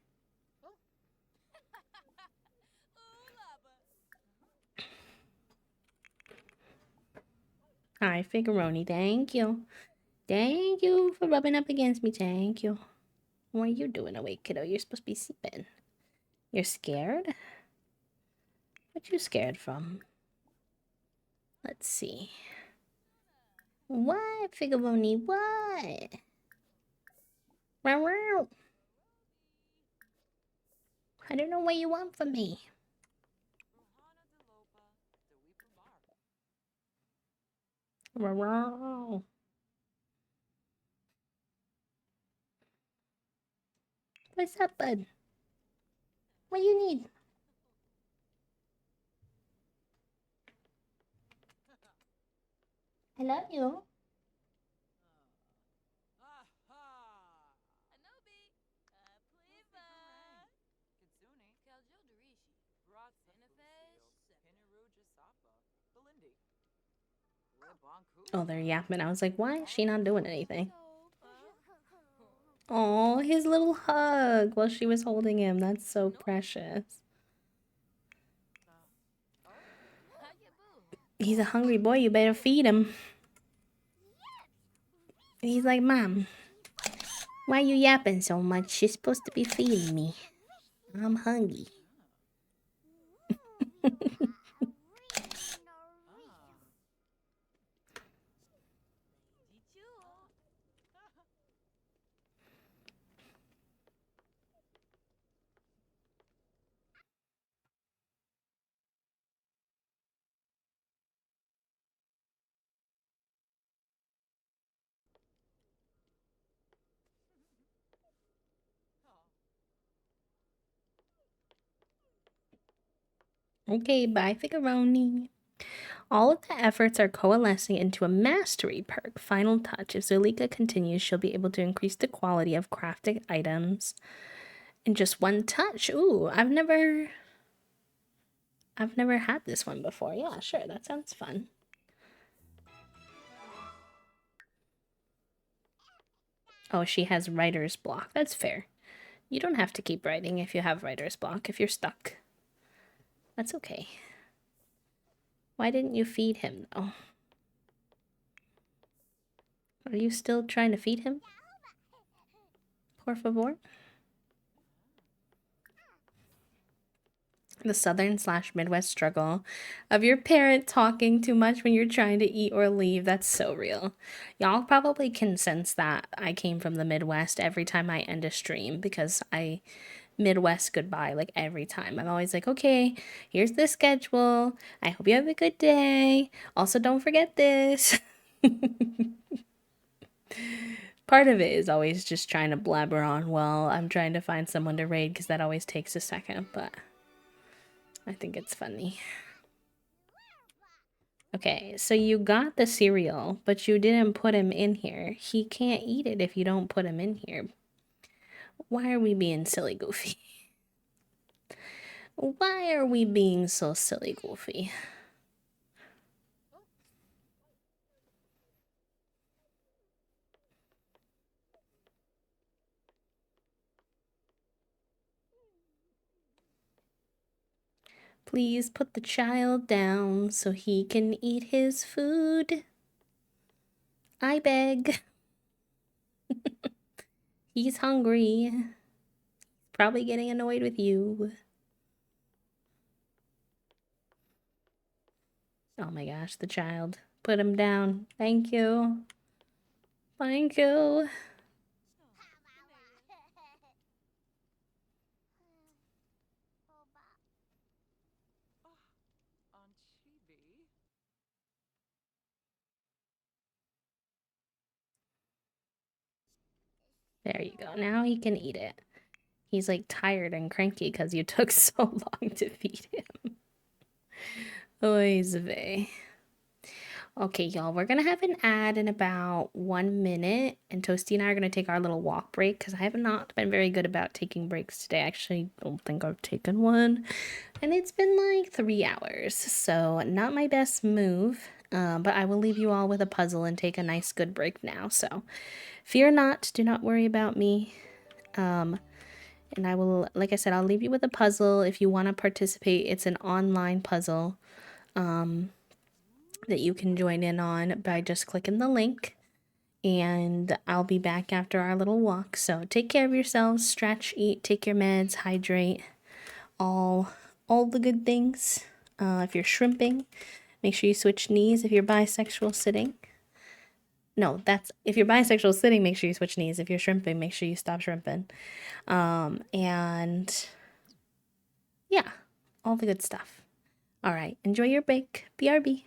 Hi, Figuroni. Thank you. Thank you for rubbing up against me. Thank you. What are you doing awake, kiddo? You're supposed to be sleeping. You're scared? What you scared from? Let's see. What, Figuroni? What? Meow, meow. I don't know what you want from me. Meow, meow. What's up, bud? What you need? I love you. Oh, they're yapping. I was like, why is she not doing anything? Oh, his little hug while she was holding him. That's so precious. He's a hungry boy. You better feed him. He's like, Mom, why you yapping so much? You're supposed to be feeding me. I'm hungry. Okay, bye, Figuroni. All of the efforts are coalescing into a mastery perk. Final touch. If Zulika continues, she'll be able to increase the quality of crafted items in just one touch. Ooh, I've never I've never had this one before. Yeah, sure. That sounds fun. Oh, she has writer's block. That's fair. You don't have to keep writing if you have writer's block, if you're stuck. That's okay. Why didn't you feed him, though? Are you still trying to feed him? Por favor? The southern slash Midwest struggle of your parent talking too much when you're trying to eat or leave. That's so real. Y'all probably can sense that I came from the Midwest every time I end a stream because I Midwest goodbye like every time. I'm always like, okay, here's the schedule. I hope you have a good day. Also, don't forget this. Part of it is always just trying to blabber on while I'm trying to find someone to raid because that always takes a second, but I think it's funny. Okay, so you got the cereal, but you didn't put him in here. He can't eat it if you don't put him in here. Why are we being silly goofy? Why are we being so silly goofy? Please put the child down so he can eat his food. I beg. He's hungry. Probably getting annoyed with you. Oh my gosh, the child. Put him down. Thank you. Thank you. There you go. Now he can eat it. He's like tired and cranky because you took so long to feed him. Oy vey. Okay, y'all, we're gonna have an ad in about 1 minute, and Toasty and I are gonna take our little walk break because I have not been very good about taking breaks today. I actually don't think I've taken one, and it's been like 3 hours, so not my best move. But I will leave you all with a puzzle and take a nice good break now. So fear not, do not worry about me. And I will, like I said, I'll leave you with a puzzle if you want to participate. It's an online puzzle that you can join in on by just clicking the link. And I'll be back after our little walk. So take care of yourselves, stretch, eat, take your meds, hydrate, all the good things. If you're shrimping, make sure you switch knees. If you're bisexual sitting, no, that's if you're bisexual sitting, make sure you switch knees. If you're shrimping, make sure you stop shrimping. And yeah, all the good stuff. All right, enjoy your break. BRB.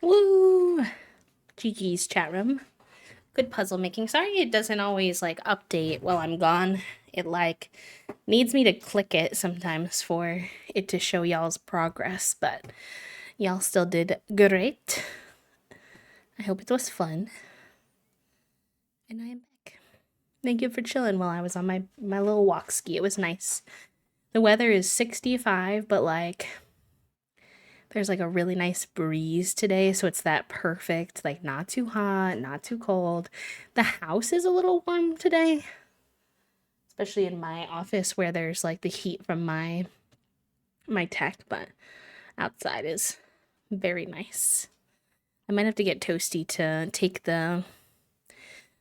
Woo! GG's chat room. Good puzzle making. Sorry it doesn't always like update while I'm gone. It like needs me to click it sometimes for it to show y'all's progress, but y'all still did great. I hope it was fun. And I am back. Thank you for chilling while I was on my little walk ski. It was nice. The weather is 65, but like there's like a really nice breeze today, so it's that perfect, like not too hot, not too cold. The house is a little warm today, especially in my office where there's like the heat from my tech, but outside is very nice. I might have to get Toasty to take the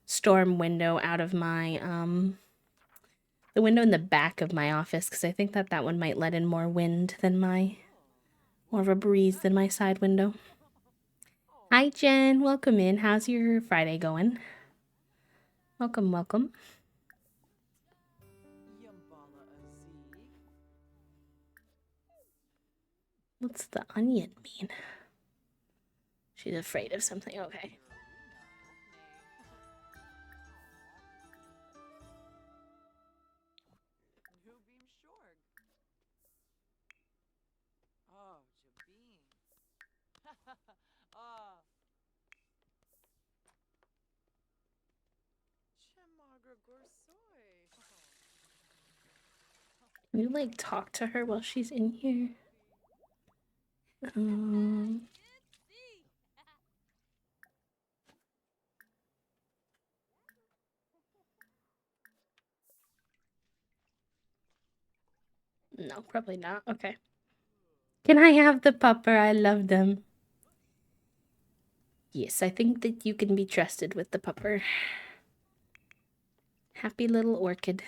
storm window out of my the window in the back of my office because I think that one might let in more wind than more of a breeze than my side window. Hi Jen, welcome in. How's your Friday going? Welcome, welcome. What's the onion mean? She's afraid of something. Okay. Can you like talk to her while she's in here? No, probably not. Okay. Can I have the pupper? I love them. Yes, I think that you can be trusted with the pupper. Happy little orchid.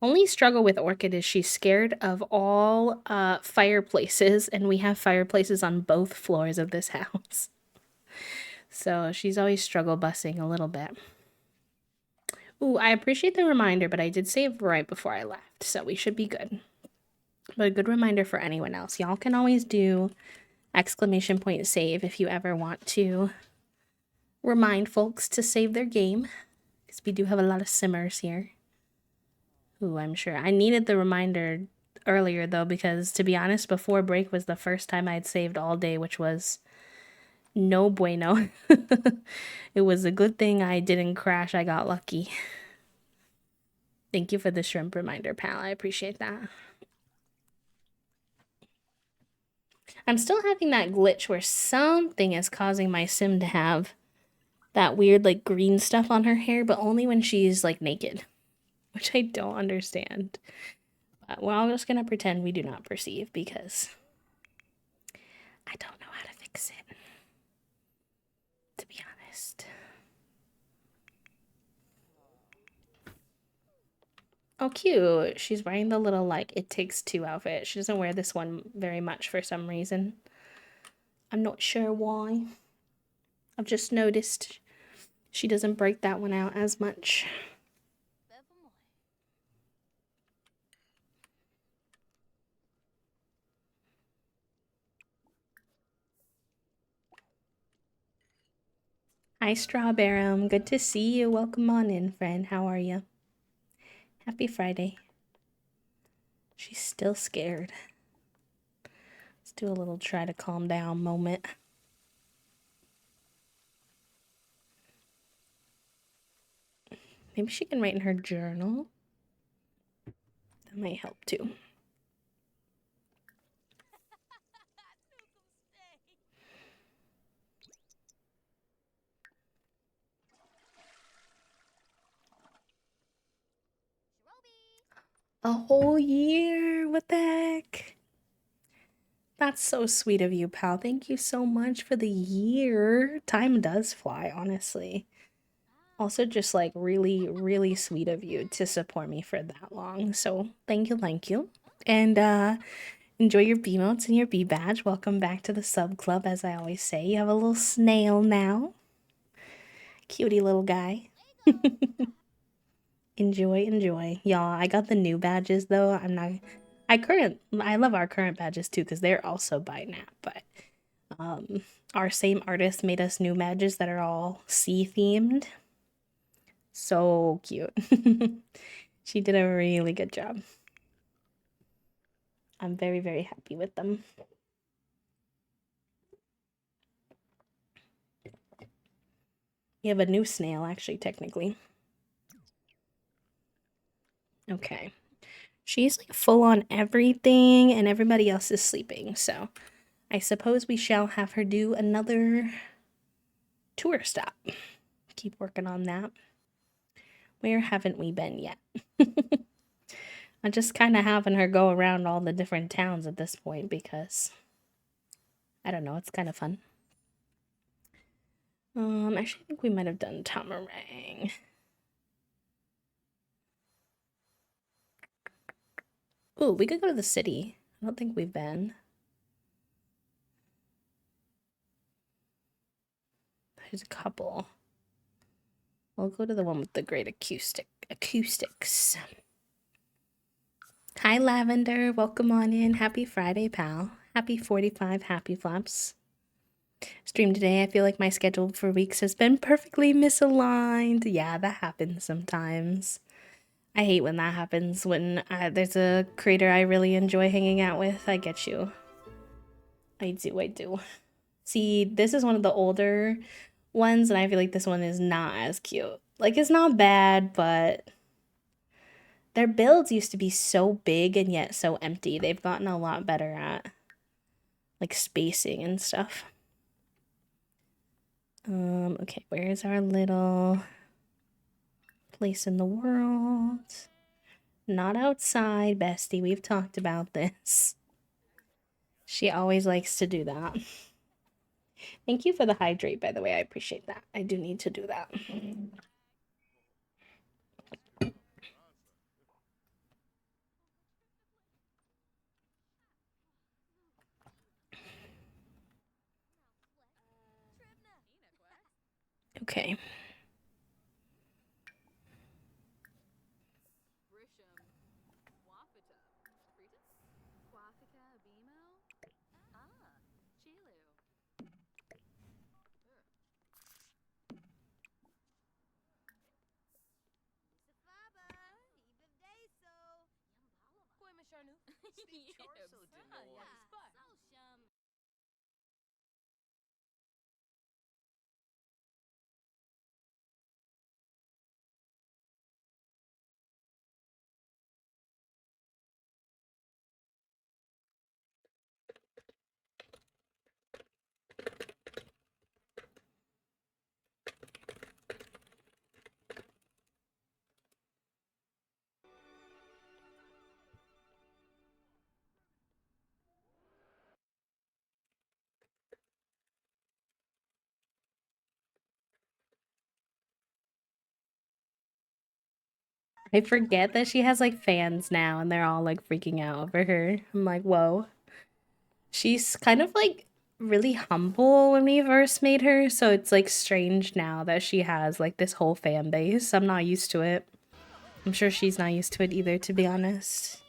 Only struggle with Orchid is she's scared of all fireplaces, and we have fireplaces on both floors of this house. So she's always struggle busing a little bit. Ooh, I appreciate the reminder, but I did save right before I left, so we should be good. But a good reminder for anyone else. Y'all can always do !save if you ever want to remind folks to save their game, because we do have a lot of simmers here. Ooh, I'm sure. I needed the reminder earlier, though, because to be honest, before break was the first time I'd saved all day, which was no bueno. It was a good thing I didn't crash. I got lucky. Thank you for the shrimp reminder, pal. I appreciate that. I'm still having that glitch where something is causing my sim to have that weird, like, green stuff on her hair, but only when she's, like, naked, which I don't understand. But we're all just gonna pretend we do not perceive because I don't know how to fix it, to be honest. Oh, cute. She's wearing the little, like, It Takes Two outfit. She doesn't wear this one very much for some reason. I'm not sure why. I've just noticed she doesn't break that one out as much. Hi, Strawberry. Good to see you. Welcome on in, friend. How are you? Happy Friday. She's still scared. Let's do a little try to calm down moment. Maybe she can write in her journal. That might help too. A whole year? What the heck? That's so sweet of you, pal. Thank you so much for the year. Time does fly, honestly. Also, just like really, really sweet of you to support me for that long. So, thank you, thank you. And enjoy your B motes and your B badge. Welcome back to the sub club, as I always say. You have a little snail now. Cutie little guy. Enjoy, enjoy. Y'all, I got the new badges though. I love our current badges too, because they're also by Nap, but Our same artist made us new badges that are all sea themed. So cute. She did a really good job. I'm very, very happy with them. We have a new snail, actually, technically. Okay. She's like full on everything, and everybody else is sleeping, so I suppose we shall have her do another tour stop. Keep working on that. Where haven't we been yet? I'm just kind of having her go around all the different towns at this point because I don't know, it's kind of fun. Actually, I think we might have done Tamarang. Ooh, we could go to the city. I don't think we've been. There's a couple. We'll go to the one with the great acoustics. Hi, Lavender. Welcome on in. Happy Friday, pal. Happy 45 happy flaps. Stream today. I feel like my schedule for weeks has been perfectly misaligned. Yeah, that happens sometimes. I hate when that happens, when there's a creator I really enjoy hanging out with. I get you. I do. See, this is one of the older ones, and I feel like this one is not as cute. Like, it's not bad, but their builds used to be so big and yet so empty. They've gotten a lot better at, like, spacing and stuff. Okay, where's our little place in the world? Not outside, bestie. We've talked about this. She always likes to do that. Thank you for the hydrate, by the way. I appreciate that. I do need to do that. Okay. I forget that she has like fans now and they're all like freaking out over her. I'm like, whoa. She's kind of like really humble when we first made her, so it's like strange now that she has like this whole fan base. I'm not used to it. I'm sure she's not used to it either, to be honest.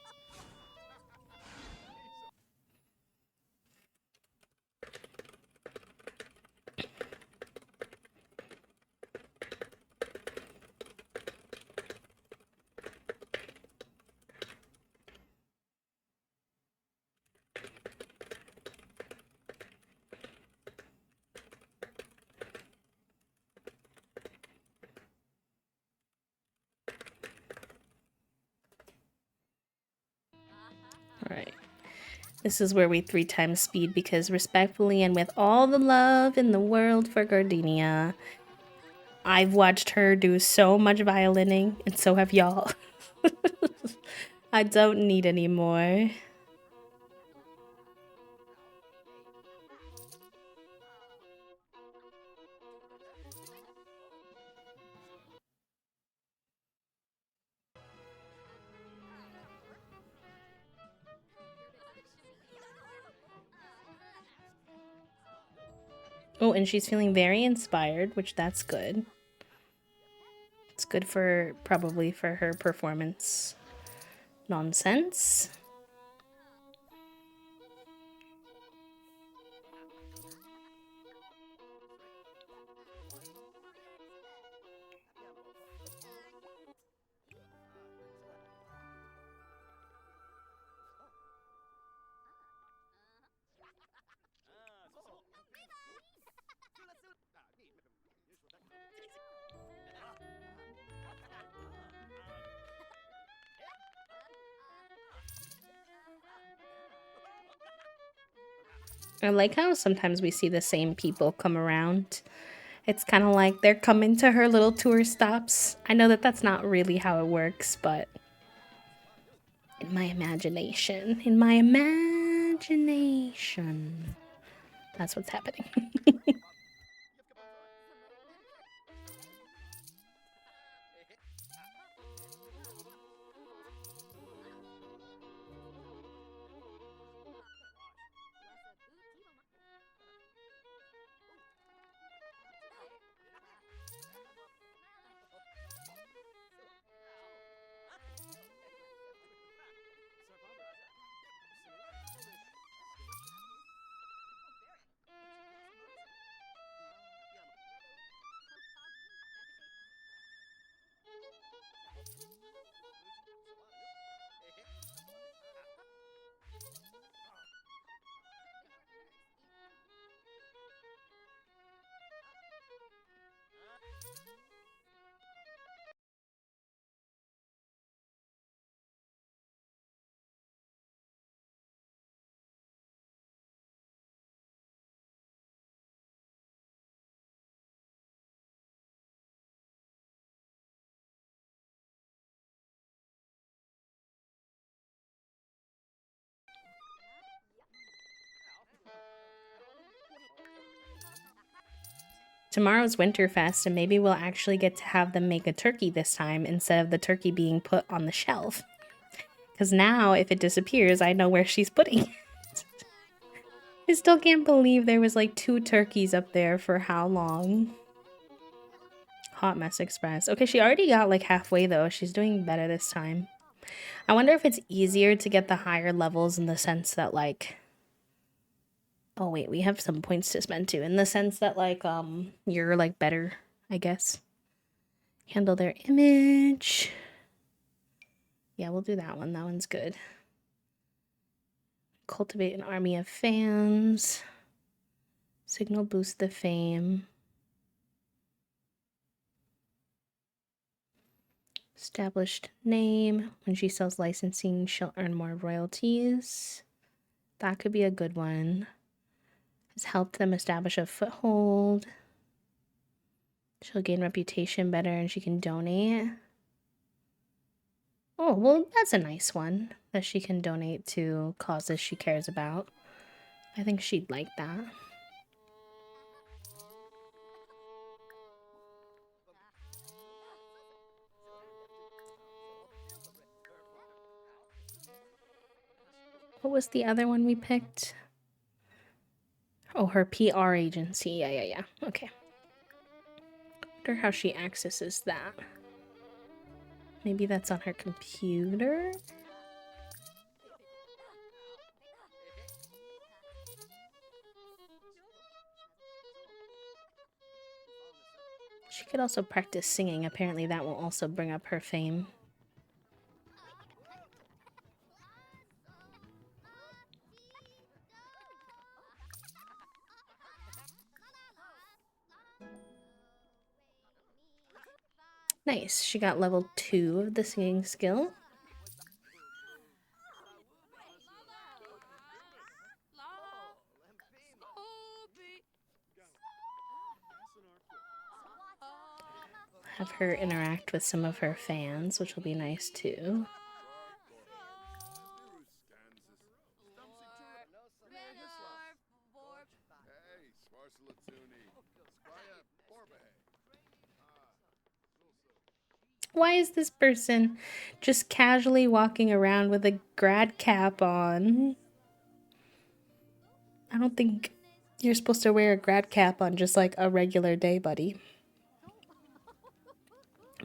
Alright. This is where we 3 times speed because respectfully and with all the love in the world for Gardenia, I've watched her do so much violining and so have y'all. I don't need any more. Oh, and she's feeling very inspired, which that's good. It's good for, probably for her performance nonsense. I like how sometimes we see the same people come around. It's kind of like they're coming to her little tour stops. I know that that's not really how it works, but in my imagination, that's what's happening. Tomorrow's Winterfest, and maybe we'll actually get to have them make a turkey this time instead of the turkey being put on the shelf. Because now, if it disappears, I know where she's putting it. I still can't believe there was like 2 turkeys up there for how long? Hot Mess Express. Okay, she already got like halfway though. She's doing better this time. I wonder if it's easier to get the higher levels in the sense that like... Oh wait, we have some points to spend too. In the sense that like, you're like better, I guess. Handle their image. Yeah, we'll do that one. That one's good. Cultivate an army of fans. Signal boost the fame. Established name. When she sells licensing, she'll earn more royalties. That could be a good one. Has helped them establish a foothold. She'll gain reputation better and she can donate. Oh, well, that's a nice one that she can donate to causes she cares about. I think she'd like that. What was the other one we picked? Oh, her PR agency. Yeah. Okay. Wonder how she accesses that. Maybe that's on her computer? She could also practice singing. Apparently that will also bring up her fame. Nice. She got level 2 of the singing skill. Have her interact with some of her fans, which will be nice too. Why is this person just casually walking around with a grad cap on? I don't think you're supposed to wear a grad cap on just like a regular day, buddy.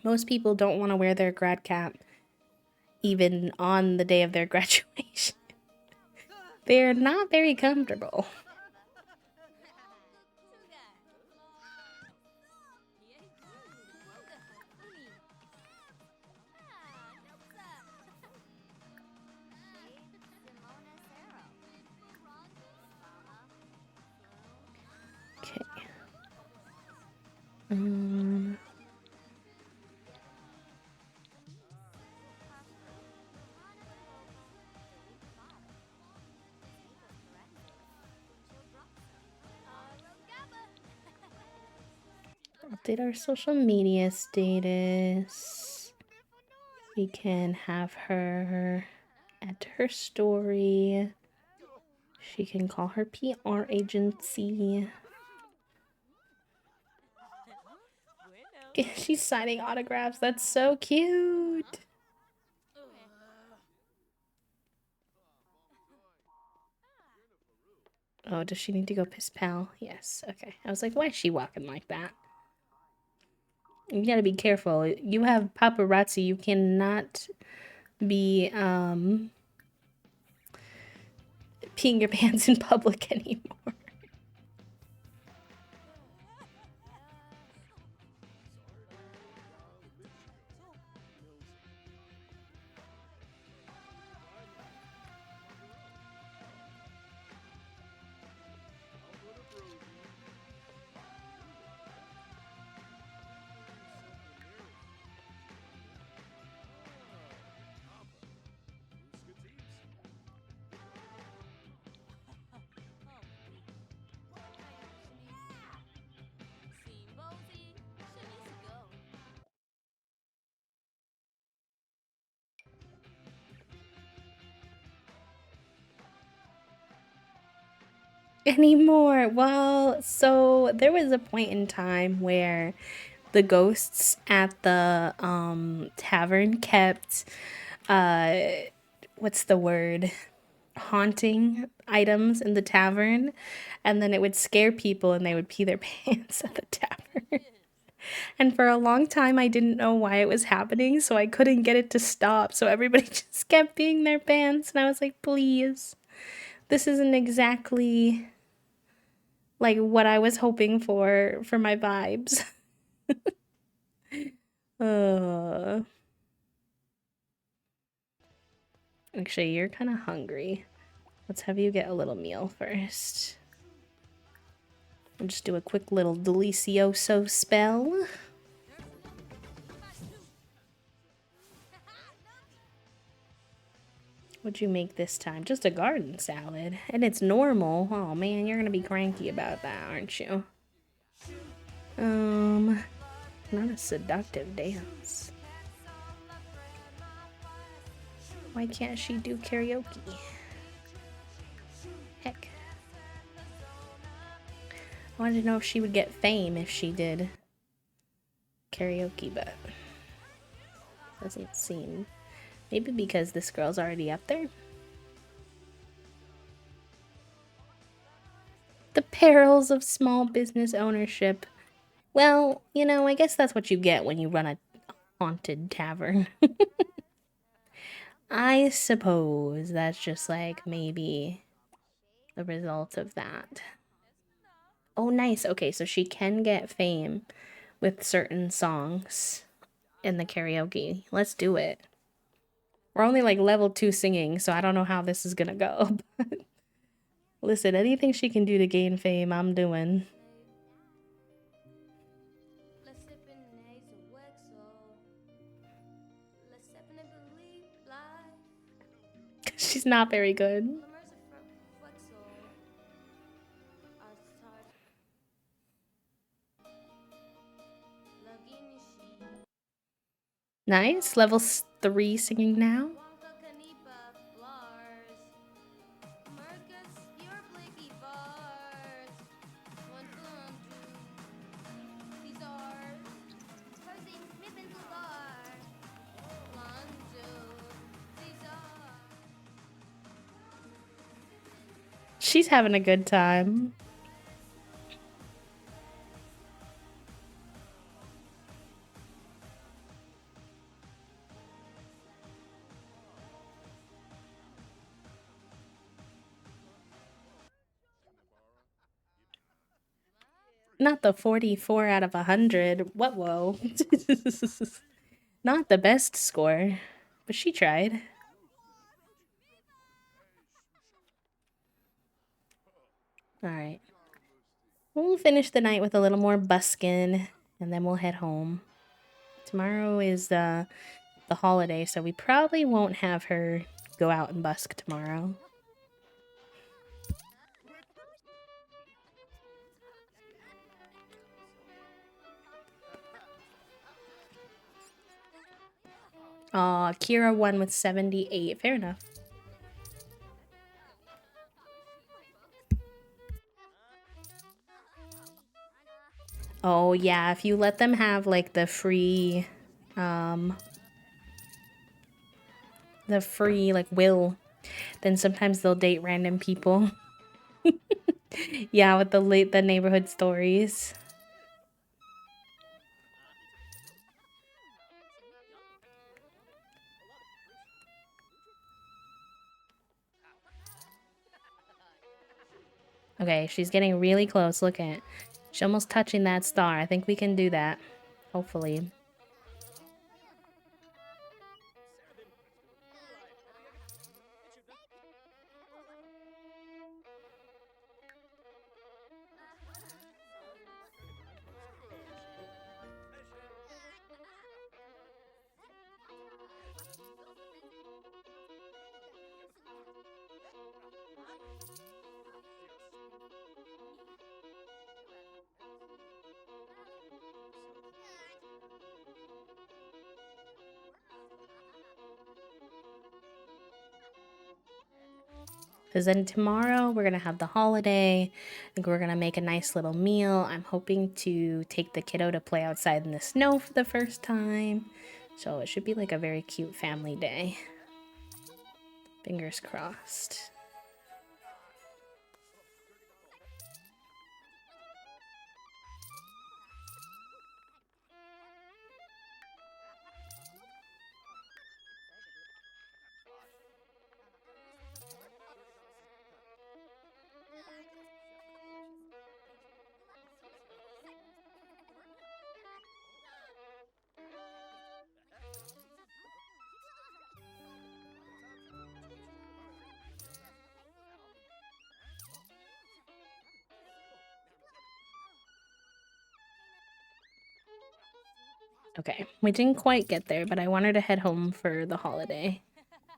Most people don't want to wear their grad cap even on the day of their graduation. They're not very comfortable. Okay. Update our social media status. We can have her add her story. She can call her PR agency. She's signing autographs. That's so cute. Oh, does she need to go piss pal? Yes. Okay. I was like, why is she walking like that? You gotta be careful. You have paparazzi. You cannot be peeing your pants in public anymore. Anymore. Well, so there was a point in time where the ghosts at the tavern kept what's the word? Haunting items in the tavern, and then it would scare people and they would pee their pants at the tavern. And for a long time I didn't know why it was happening, so I couldn't get it to stop. So everybody just kept peeing their pants and I was like, "Please. This isn't exactly like what I was hoping for my vibes." uh Actually, you're kind of hungry. Let's have you get a little meal first. I'll just do a quick little delicioso spell. What'd you make this time? Just a garden salad. And it's normal. Oh man, you're gonna be cranky about that, aren't you? Not a seductive dance. Why can't she do karaoke? Heck. I wanted to know if she would get fame if she did karaoke, but doesn't seem. Maybe because this girl's already up there. The perils of small business ownership. Well, you know, I guess that's what you get when you run a haunted tavern. I suppose that's just like maybe the result of that. Oh, nice. Okay, so she can get fame with certain songs in the karaoke. Let's do it. We're only like level 2 singing, so I don't know how this is gonna go. Listen, anything she can do to gain fame, I'm doing. She's not very good. Nice. Level 3 singing now. She's having a good time. Not the 44 out of 100. What, whoa. Not the best score, but she tried. Alright. We'll finish the night with a little more buskin', and then we'll head home. Tomorrow is the holiday, so we probably won't have her go out and busk tomorrow. Kira won with 78. Fair enough. Oh yeah, if you let them have like um the free like will, then sometimes they'll date random people. Yeah, with the neighborhood stories. Okay, she's getting really close. Look at, she's almost touching that star. I think we can do that. Hopefully. Because then tomorrow we're going to have the holiday. I think we're going to make a nice little meal. I'm hoping to take the kiddo to play outside in the snow for the first time. So it should be like a very cute family day. Fingers crossed. Okay, we didn't quite get there, but I want her to head home for the holiday.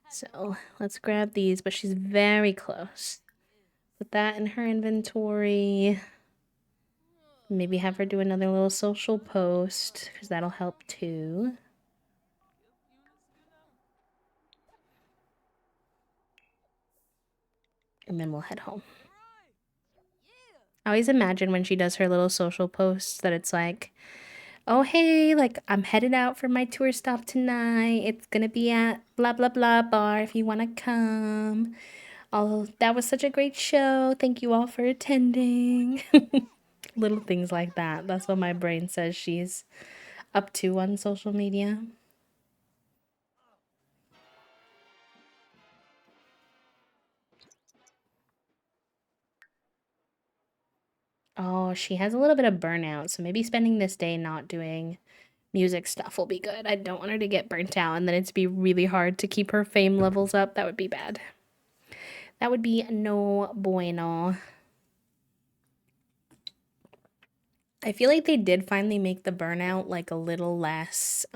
So let's grab these, but she's very close. Put that in her inventory. Maybe have her do another little social post, because that'll help too. And then we'll head home. I always imagine when she does her little social posts that it's like, oh, hey, like, I'm headed out for my tour stop tonight. It's gonna be at blah, blah, blah bar if you wanna come. Oh, that was such a great show. Thank you all for attending. Little things like that. That's what my brain says she's up to on social media. Oh, she has a little bit of burnout, so maybe spending this day not doing music stuff will be good. I don't want her to get burnt out and then it's be really hard to keep her fame levels up. That would be bad. That would be no bueno. I feel like they did finally make the burnout like a little less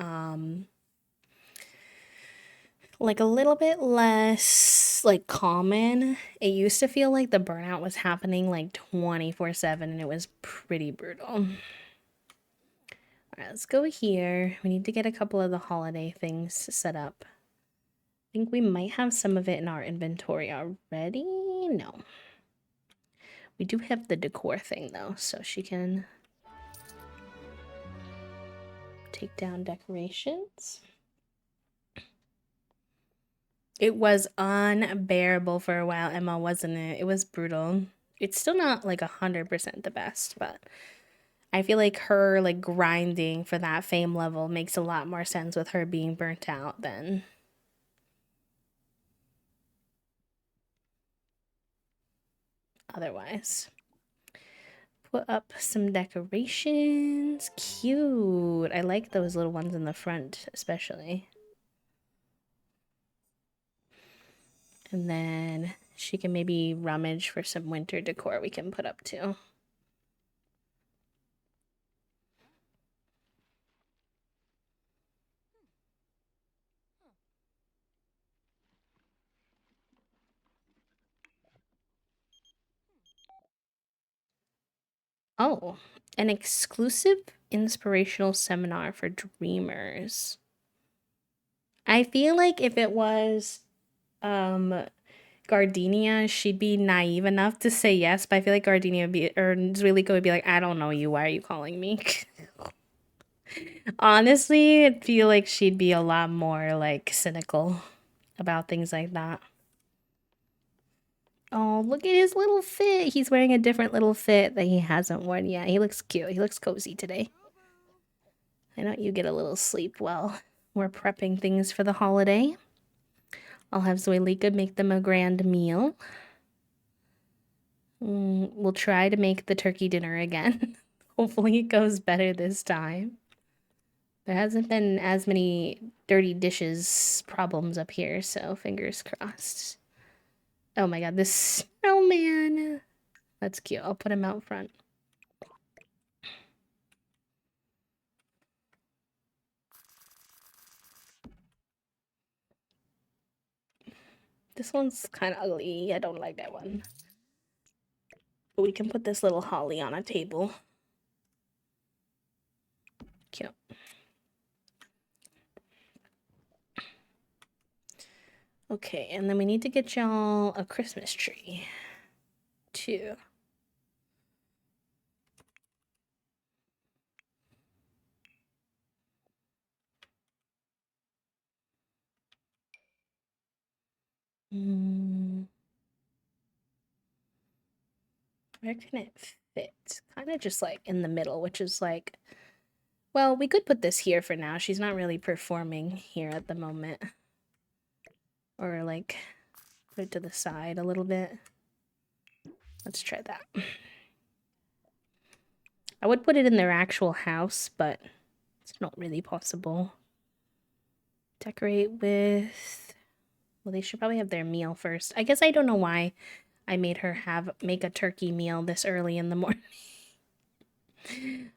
like a little bit less like common. It used to feel like the burnout was happening like 24/7 and it was pretty brutal. All right, let's go here. We need to get a couple of the holiday things set up. I think we might have some of it in our inventory already. No. We do have the decor thing though, so she can take down decorations. It was unbearable for a while, Emma, wasn't it? It was brutal. It's still not like 100% the best, but I feel like her like grinding for that fame level makes a lot more sense with her being burnt out than otherwise. Put up some decorations. Cute. I like those little ones in the front, especially. And then she can maybe rummage for some winter decor we can put up too. Oh, an exclusive inspirational seminar for dreamers. I feel like if it was um Gardenia, she'd be naive enough to say yes, but I feel like Gardenia would be, or Zuelika would be like, I don't know you, why are you calling me? Honestly, I feel like she'd be a lot more like cynical about things like that. Oh, look at his little fit. He's wearing a different little fit that he hasn't worn yet. He looks cute. He looks cozy today. Why don't you get a little sleep while we're prepping things for the holiday? I'll have Zoelika make them a grand meal. We'll try to make the turkey dinner again. Hopefully, it goes better this time. There hasn't been as many dirty dishes problems up here, so fingers crossed. Oh my god, this snowman! That's cute. I'll put him out front. This one's kind of ugly. I don't like that one. But we can put this little holly on a table. Cute. Okay, and then we need to get y'all a Christmas tree, too. Where can it fit? Kind of just like in the middle, which is like, well, we could put this here for now. She's not really performing here at the moment. Or like, put it to the side a little bit. Let's try that. I would put it in their actual house, but it's not really possible. Decorate with... Well, they should probably have their meal first. I guess I don't know why I made her make a turkey meal this early in the morning.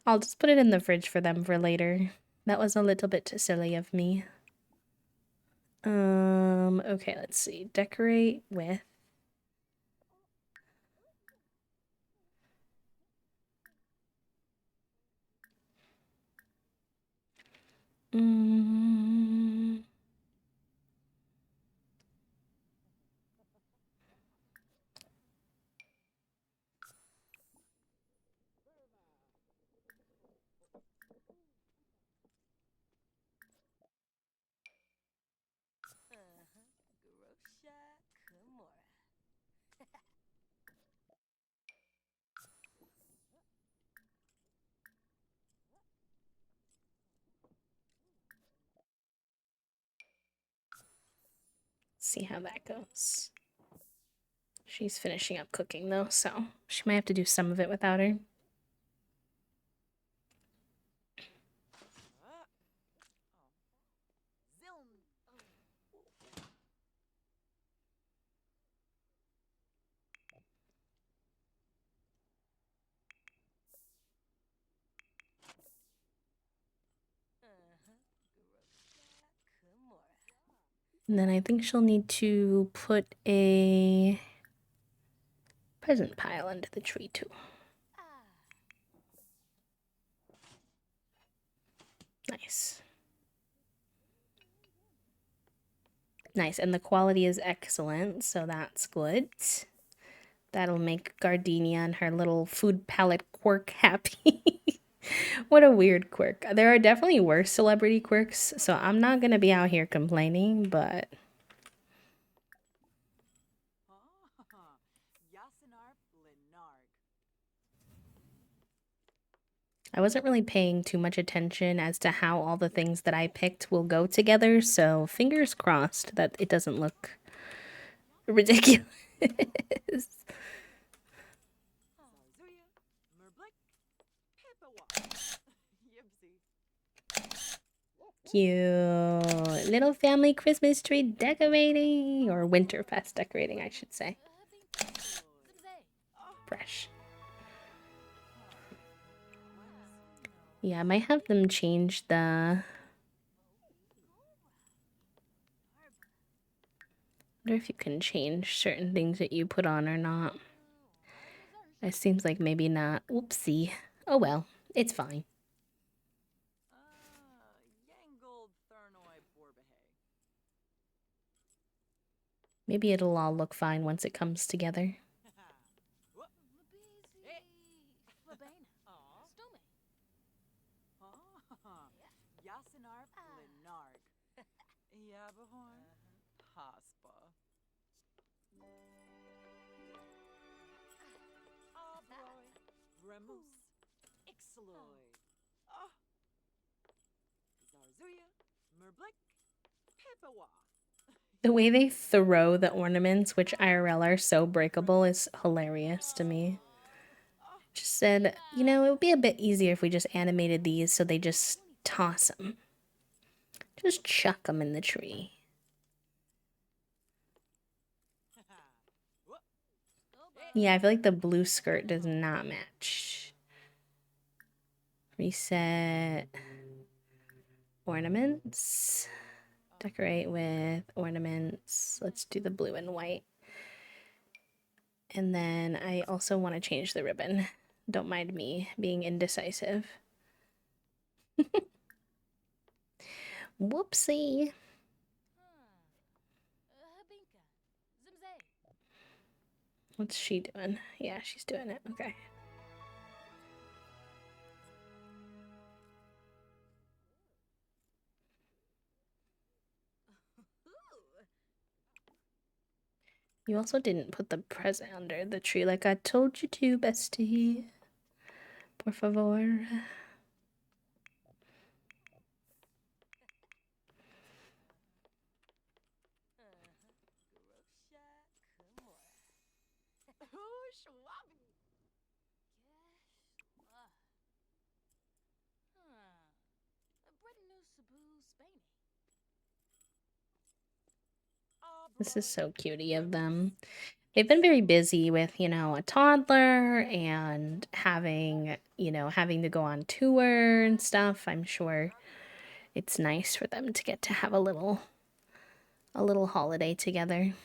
I'll just put it in the fridge for them for later. That was a little bit too silly of me. Okay, let's see. Decorate with... see how that goes. She's finishing up cooking though, so she might have to do some of it without her. And then I think she'll need to put a present pile under the tree too. Nice. Nice, and the quality is excellent, so that's good. That'll make Gardenia and her little food palette quirk happy. What a weird quirk. There are definitely worse celebrity quirks, so I'm not gonna be out here complaining, but... I wasn't really paying too much attention as to how all the things that I picked will go together, so fingers crossed that it doesn't look ridiculous. Cute. Little family Christmas tree decorating, or Winterfest decorating, I should say. Fresh. Yeah, I might have them change the... I wonder if you can change certain things that you put on or not. It seems like maybe not. Whoopsie. Oh well, it's fine. Maybe it'll all look fine once it comes together. The way they throw the ornaments, which IRL are so breakable, is hilarious to me. Just said, you know, it would be a bit easier if we just animated these so they just toss them. Just chuck them in the tree. Yeah, I feel like the blue skirt does not match. Reset. Ornaments. Decorate with ornaments. Let's do the blue and white. And then I also want to change the ribbon. Don't mind me being indecisive. Whoopsie. What's she doing? Yeah, she's doing it. Okay. You also didn't put the present under the tree like I told you to, bestie. Por favor. This is so cutie of them. They've been very busy with, you know, a toddler and having, you know, having to go on tour and stuff. I'm sure it's nice for them to get to have a little holiday together.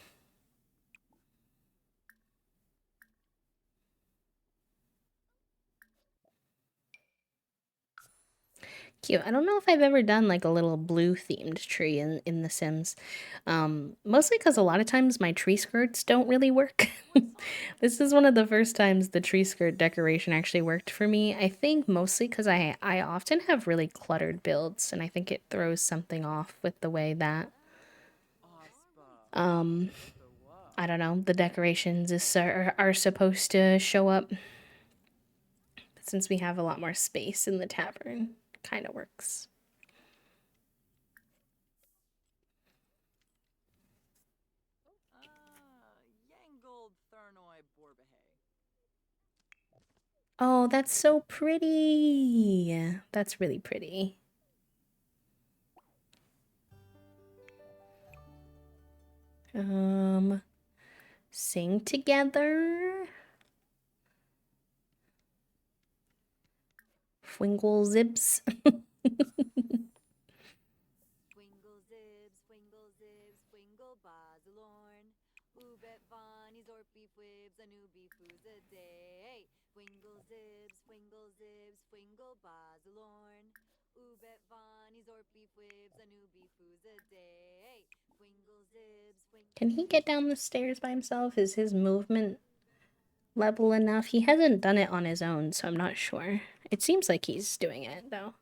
Cute. I don't know if I've ever done like a little blue themed tree in The Sims. Mostly because a lot of times my tree skirts don't really work. This is one of the first times the tree skirt decoration actually worked for me. I think mostly because I often have really cluttered builds, and I think it throws something off with the way that I don't know, the decorations are supposed to show up. But since we have a lot more space in the tavern, kind of works. Oh, that's so pretty. That's really pretty. Sing together. Fwingle zips. Can he get down the stairs by himself? Is his movement level enough? He hasn't done it on his own, so I'm not sure. It seems like he's doing it, though.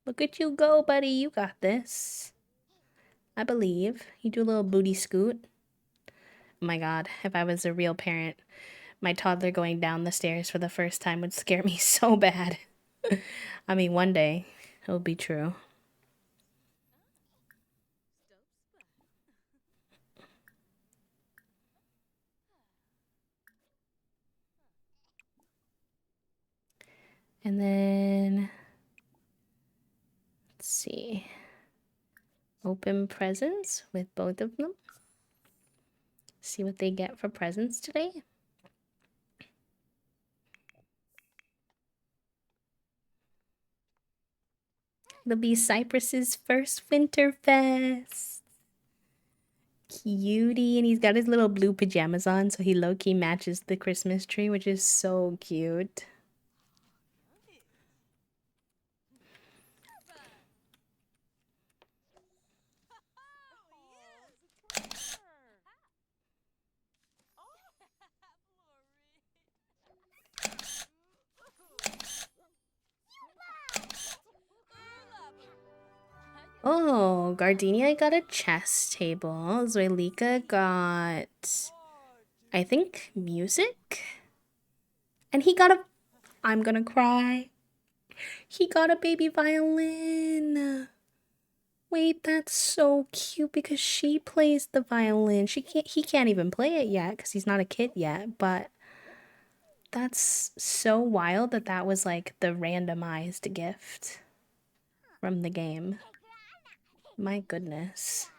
Look at you go, buddy. You got this. I believe. You do a little booty scoot. Oh my god, if I was a real parent, my toddler going down the stairs for the first time would scare me so bad. I mean, one day it'll be true. And then, let's see. Open presents with both of them. See what they get for presents today. It'll be Cypress's first Winterfest. Cutie, and he's got his little blue pajamas on, so he low-key matches the Christmas tree, which is so cute. Oh, Gardenia got a chess table. Zoelika got, I think, music. And he got a, I'm gonna cry. He got a baby violin. Wait, that's so cute because she plays the violin. He can't even play it yet because he's not a kid yet, but that's so wild that that was like the randomized gift from the game. My goodness.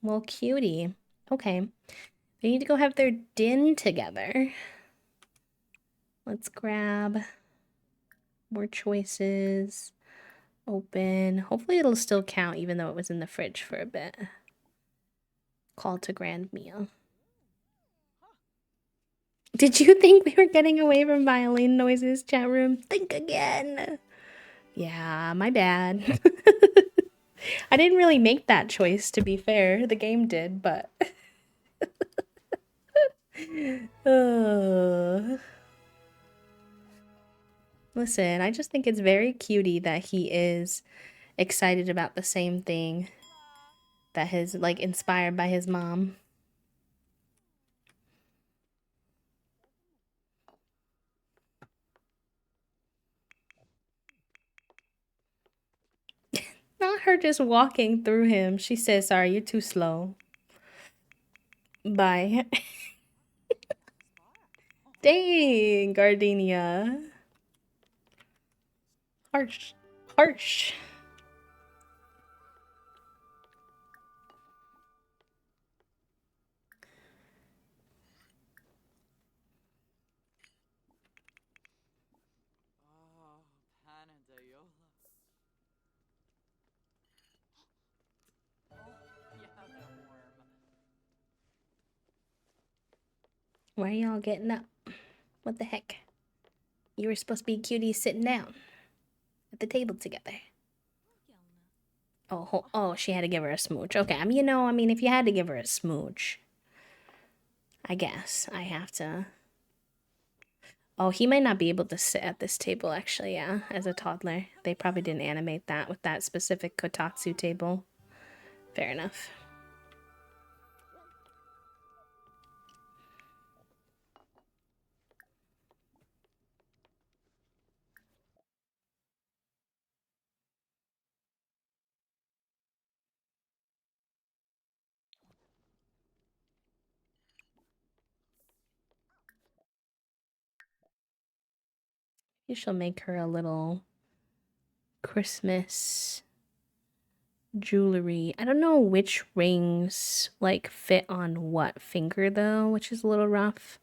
Well, cutie. Okay. They need to go have their din together. Let's grab more choices. Open. Hopefully it'll still count even though it was in the fridge for a bit. Call to grand meal. Did you think we were getting away from violin noises, chat room? Think again. Yeah, my bad. I didn't really make that choice, to be fair. The game did, but... Listen, I just think it's very cutie that he is excited about the same thing that is, like, inspired by his mom. Not her just walking through him. She says, sorry, you're too slow. Bye. Dang, Gardenia. Harsh. Harsh. Why are y'all getting up? What the heck? You were supposed to be cuties sitting down at the table together. Oh, she had to give her a smooch. Okay, I mean, if you had to give her a smooch, I guess I have to. Oh, he might not be able to sit at this table, actually, yeah, as a toddler. They probably didn't animate that with that specific kotatsu table. Fair enough. You shall make her a little Christmas jewelry. I don't know which rings like fit on what finger though, which is a little rough.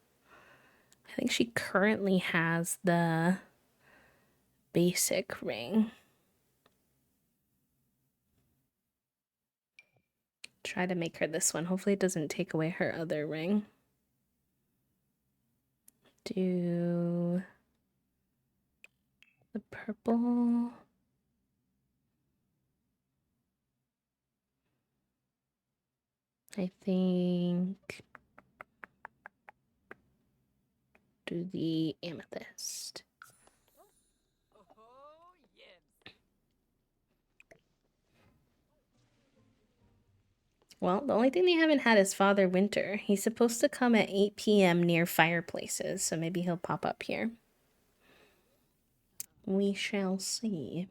I think she currently has the basic ring. Try to make her this one. Hopefully it doesn't take away her other ring. Do the purple. I think do the amethyst. Well, the only thing they haven't had is Father Winter. He's supposed to come at 8 p.m. near fireplaces, so maybe he'll pop up here. We shall see.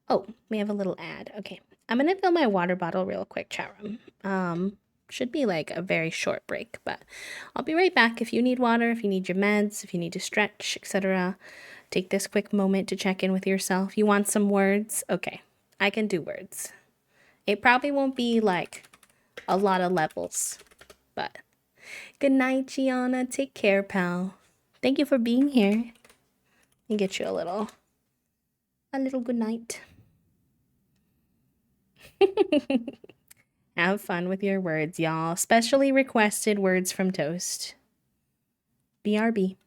Oh, we have a little ad. Okay. I'm gonna fill my water bottle real quick, chat room. Should be like a very short break, but I'll be right back. If you need water, if you need your meds, if you need to stretch, etc., take this quick moment to check in with yourself. You want some words? Okay, I can do words. It probably won't be like a lot of levels, but good night, Gianna. Take care, pal. Thank you for being here. And get you a little good night. Have fun with your words, y'all. Specially requested words from Toast. BRB.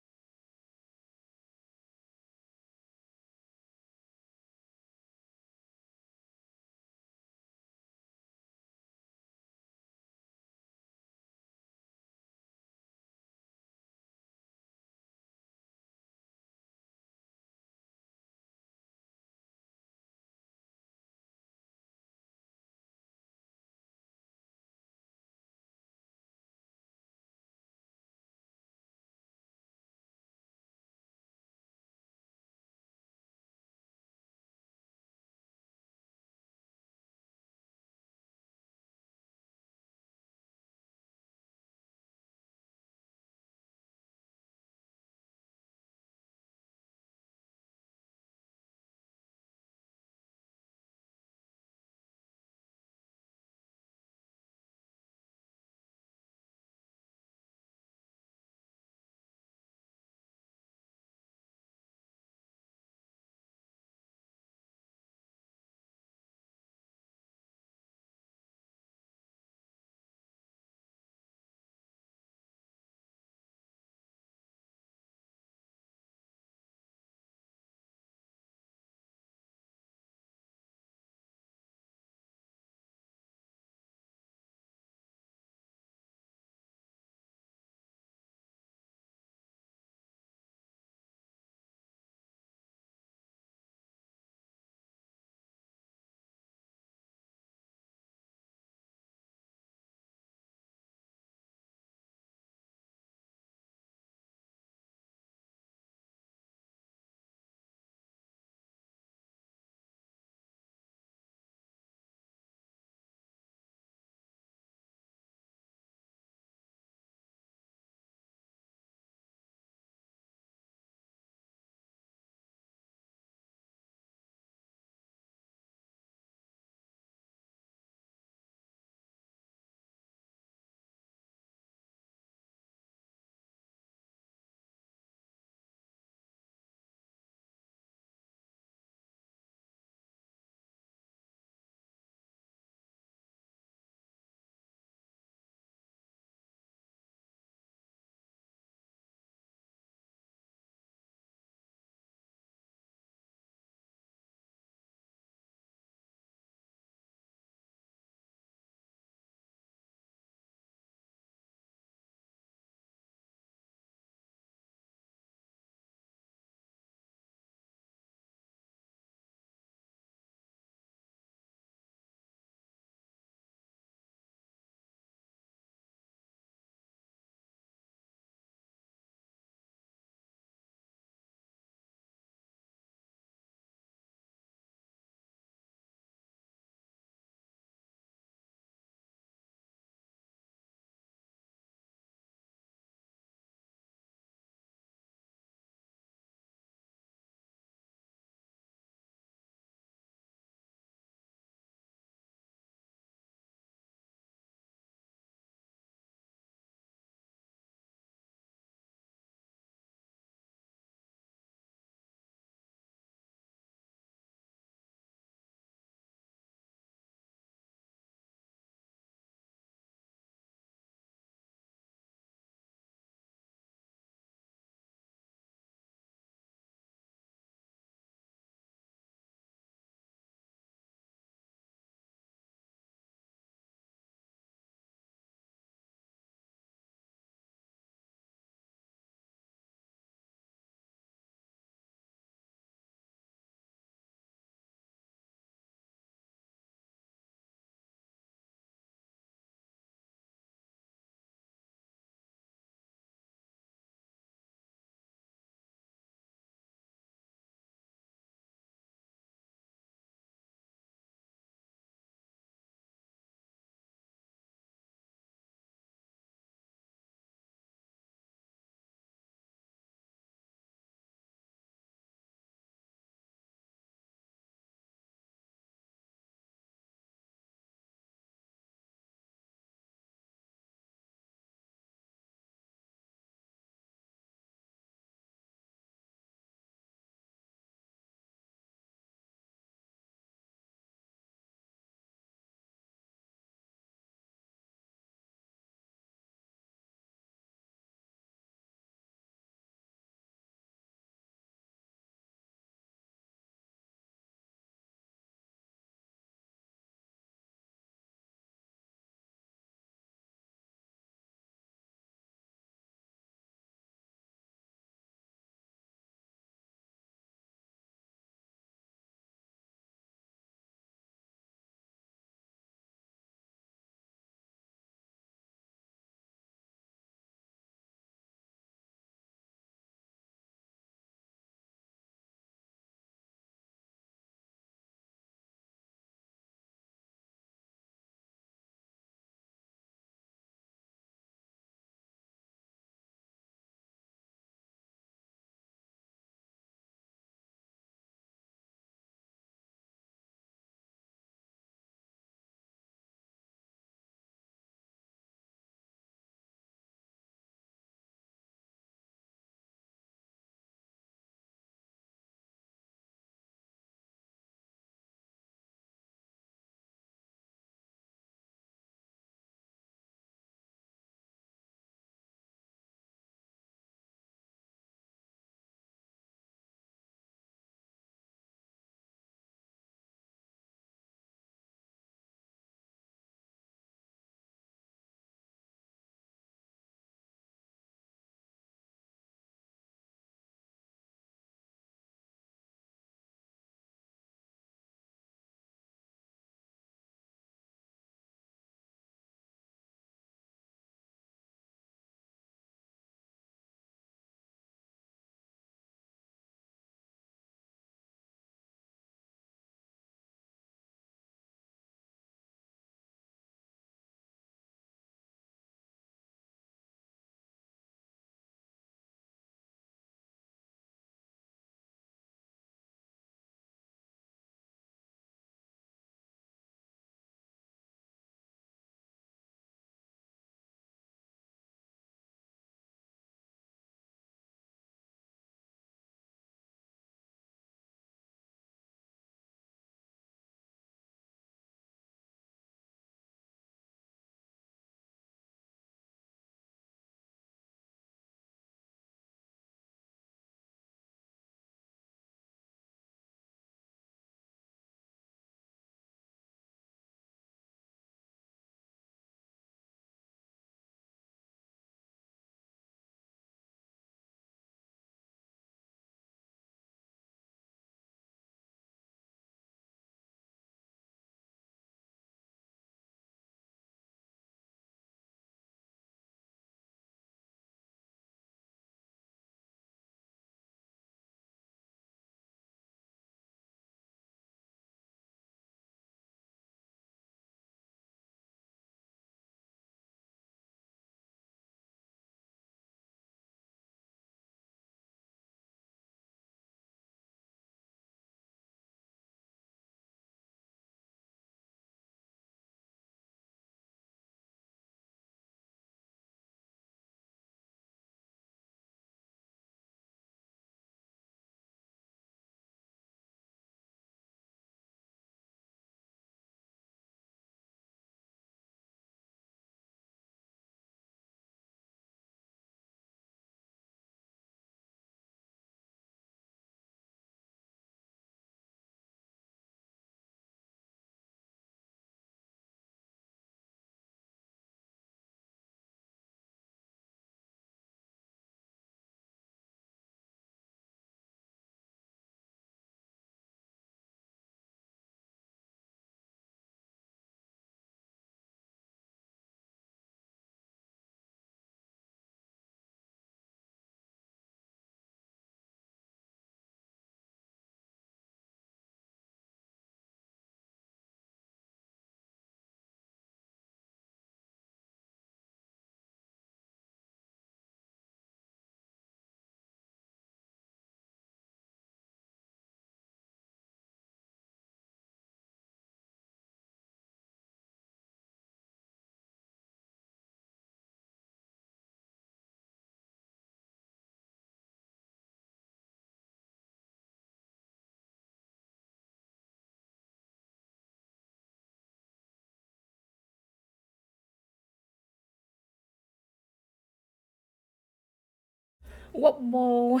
Whoa, whoa.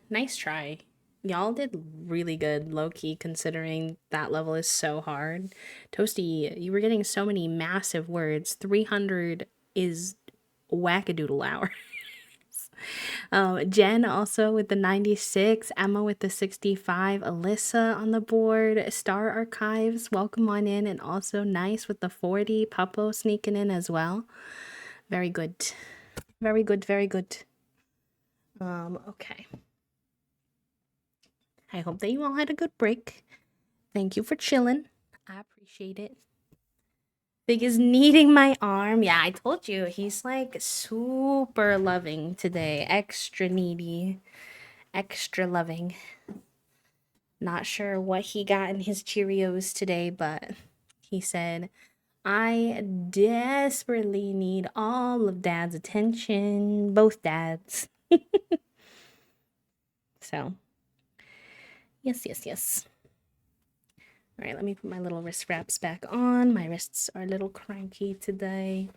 Nice try. Y'all did really good, low key, considering that level is so hard. Toasty, you were getting so many massive words. 300 is wackadoodle hour. Jen also with the 96, Emma with the 65, Alyssa on the board, Star Archives, welcome on in, and also nice with the 40, Papo sneaking in as well. Very good. Very good, very good. Okay. I hope that you all had a good break. Thank you for chilling. I appreciate it. Big is kneading my arm. Yeah, I told you he's like super loving today. Extra needy, extra loving. Not sure what he got in his Cheerios today, but he said, I desperately need all of dad's attention, both dads. So, yes, yes, yes. All right, let me put my little wrist wraps back on. My wrists are a little cranky today.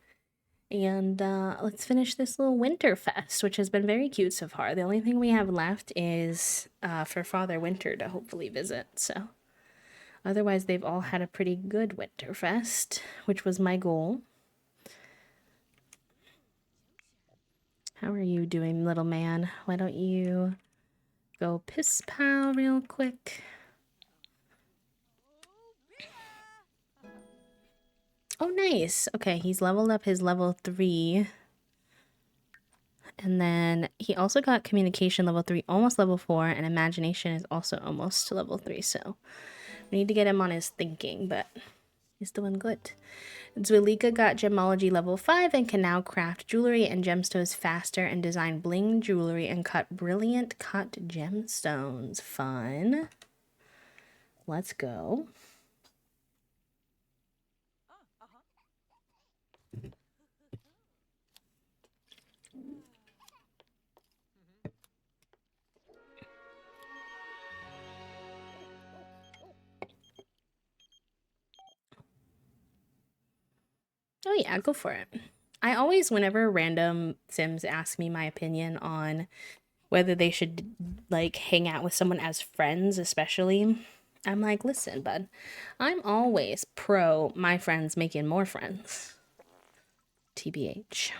And let's finish this little winter fest, which has been very cute so far. The only thing we have left is for Father Winter to hopefully visit. So otherwise, they've all had a pretty good winter fest, which was my goal. How are you doing, little man? Why don't you go piss pal real quick? Oh, nice. Okay, he's leveled up his level 3. And then he also got communication level 3, almost level 4, and imagination is also almost to level 3. So we need to get him on his thinking, but he's doing good. Zwilika got gemology level 5 and can now craft jewelry and gemstones faster and design bling jewelry and cut brilliant cut gemstones. Fun. Let's go. Oh yeah, go for it. I always, whenever random Sims ask me my opinion on whether they should like hang out with someone as friends, especially, I'm like, listen, bud, I'm always pro my friends making more friends. TBH.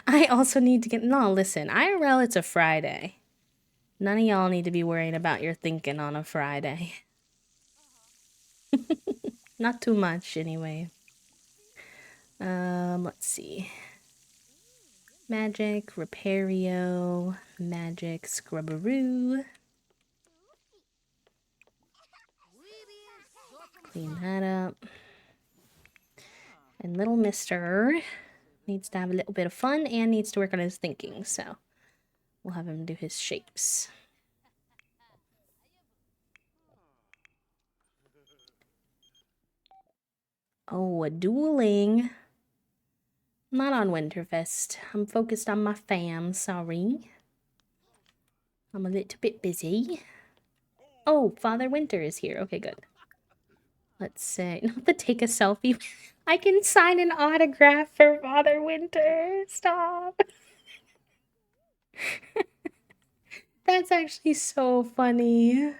I also need to get, no, listen, IRL, it's a Friday. None of y'all need to be worrying about your thinking on a Friday. Not too much, anyway. Let's see. Magic, Repario, Magic, Scrubberoo. Clean that up. And little mister needs to have a little bit of fun and needs to work on his thinking, so we'll have him do his shapes. Oh, a dueling. Not on Winterfest. I'm focused on my fam, sorry. I'm a little bit busy. Oh, Father Winter is here. Okay, good. Let's say, not to take a selfie. I can sign an autograph for Father Winter. Stop. That's actually so funny.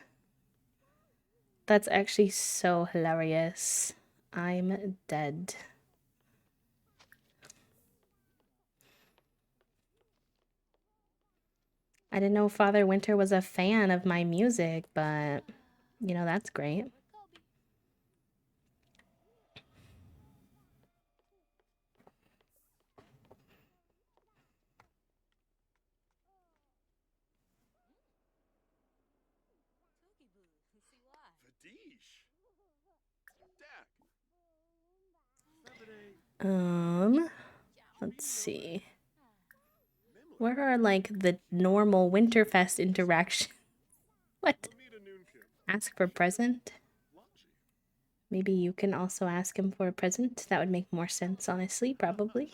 That's actually so hilarious. I'm dead. I didn't know Father Winter was a fan of my music, but you know, that's great. Let's see. Where are like the normal Winterfest interaction? What? Ask for present? Maybe you can also ask him for a present. That would make more sense, honestly, probably.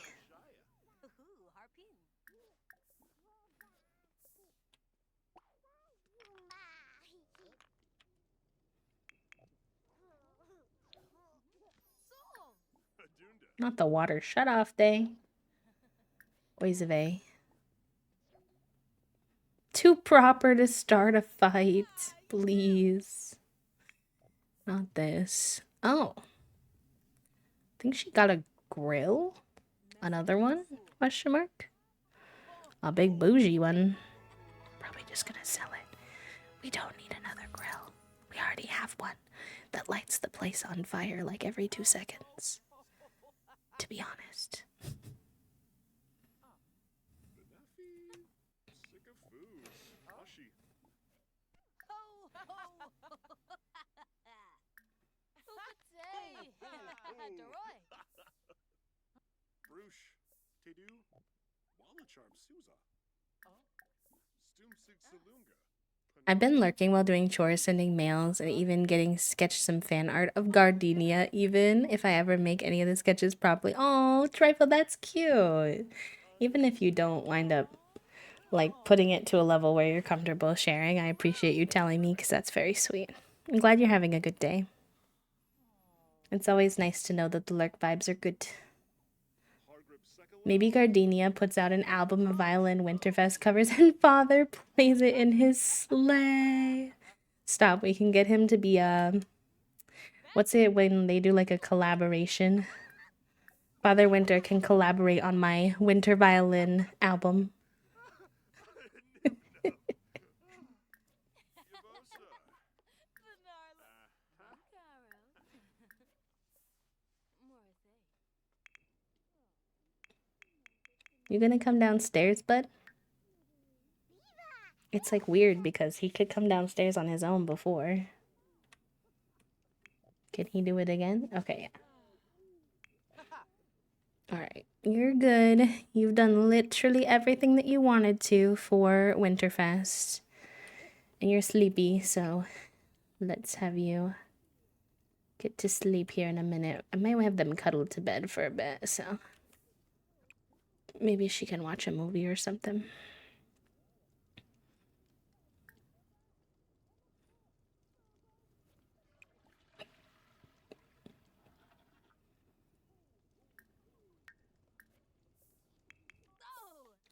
Not the water shut off day. Oizve. too proper to start a fight. Please. Not this. Oh. I think she got a grill. Another one? Question mark. A big bougie one. Probably just gonna sell it. We don't need another grill. We already have one that lights the place on fire like every 2 seconds. To be honest. I've been lurking while doing chores, sending mails, and even getting sketched some fan art of Gardenia, even if I ever make any of the sketches properly. Oh, Trifle, that's cute. Even if you don't wind up, like, putting it to a level where you're comfortable sharing, I appreciate you telling me because that's very sweet. I'm glad you're having a good day. It's always nice to know that the lurk vibes are good. Maybe Gardenia puts out an album of violin Winterfest covers and Father plays it in his sleigh. Stop, we can get him to be what's it when they do like a collaboration? Father Winter can collaborate on my winter violin album. You gonna come downstairs, bud? It's like weird because he could come downstairs on his own before. Can he do it again? Okay, yeah. Alright, you're good. You've done literally everything that you wanted to for Winterfest. And you're sleepy, so let's have you get to sleep here in a minute. I might have them cuddled to bed for a bit, so maybe she can watch a movie or something.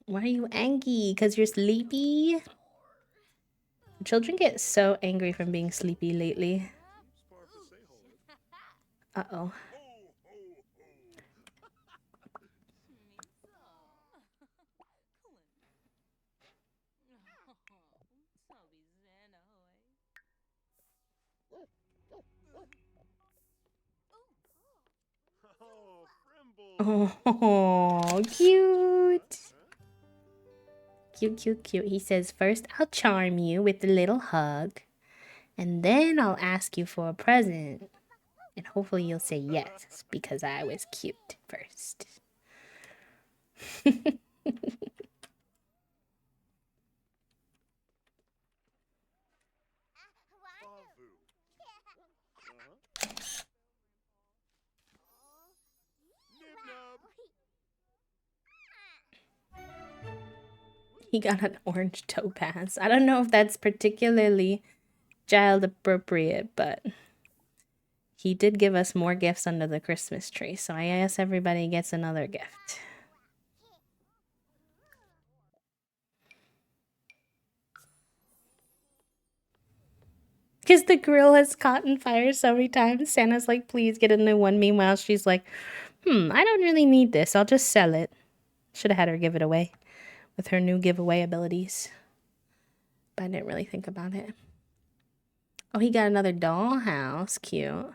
Why are you angry? Because you're sleepy? Children get so angry from being sleepy lately. Uh-oh. Oh, cute. Cute, cute, cute. He says, first I'll charm you with a little hug, and then I'll ask you for a present. And hopefully you'll say yes, because I was cute first. He got an orange topaz. I don't know if that's particularly child appropriate, but he did give us more gifts under the Christmas tree, so I guess everybody gets another gift. Because the grill has caught on fire so many times. Santa's like, please get a new one. Meanwhile, she's like, I don't really need this. I'll just sell it. Should have had her give it away with her new giveaway abilities. But I didn't really think about it. Oh, he got another dollhouse. Cute. Don't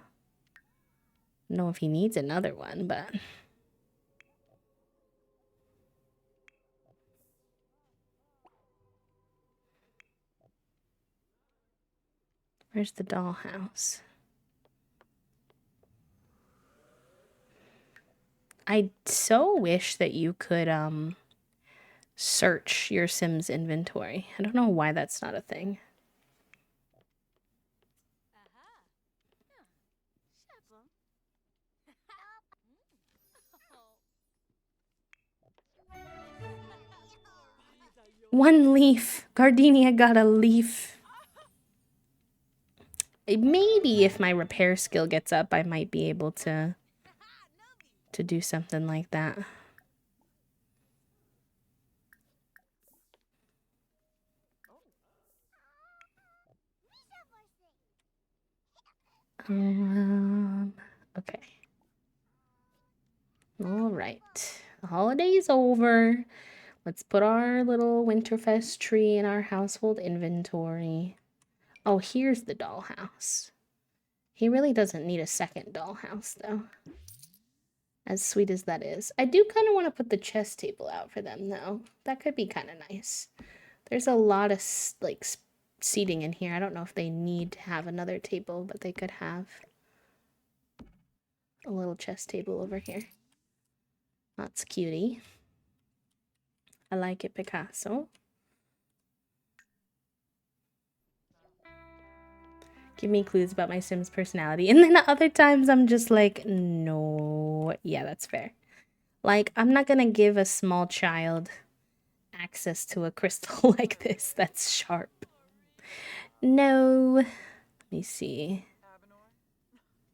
know if he needs another one, but... Where's the dollhouse? I so wish that you could, search your Sims inventory. I don't know why that's not a thing. One leaf. Gardenia got a leaf. Maybe if my repair skill gets up, I might be able to do something like that. Okay. All right. The holiday's over. Let's put our little Winterfest tree in our household inventory. Oh, here's the dollhouse. He really doesn't need a second dollhouse, though. As sweet as that is. I do kind of want to put the chess table out for them, though. That could be kind of nice. There's a lot of, like, seating in here. I don't know if they need to have another table, but they could have a little chess table over here. That's cutie. I like it, Picasso. Give me clues about my Sims personality. And then other times I'm just like, no. Yeah, that's fair. Like, I'm not gonna give a small child access to a crystal like this that's sharp. No. Let me see.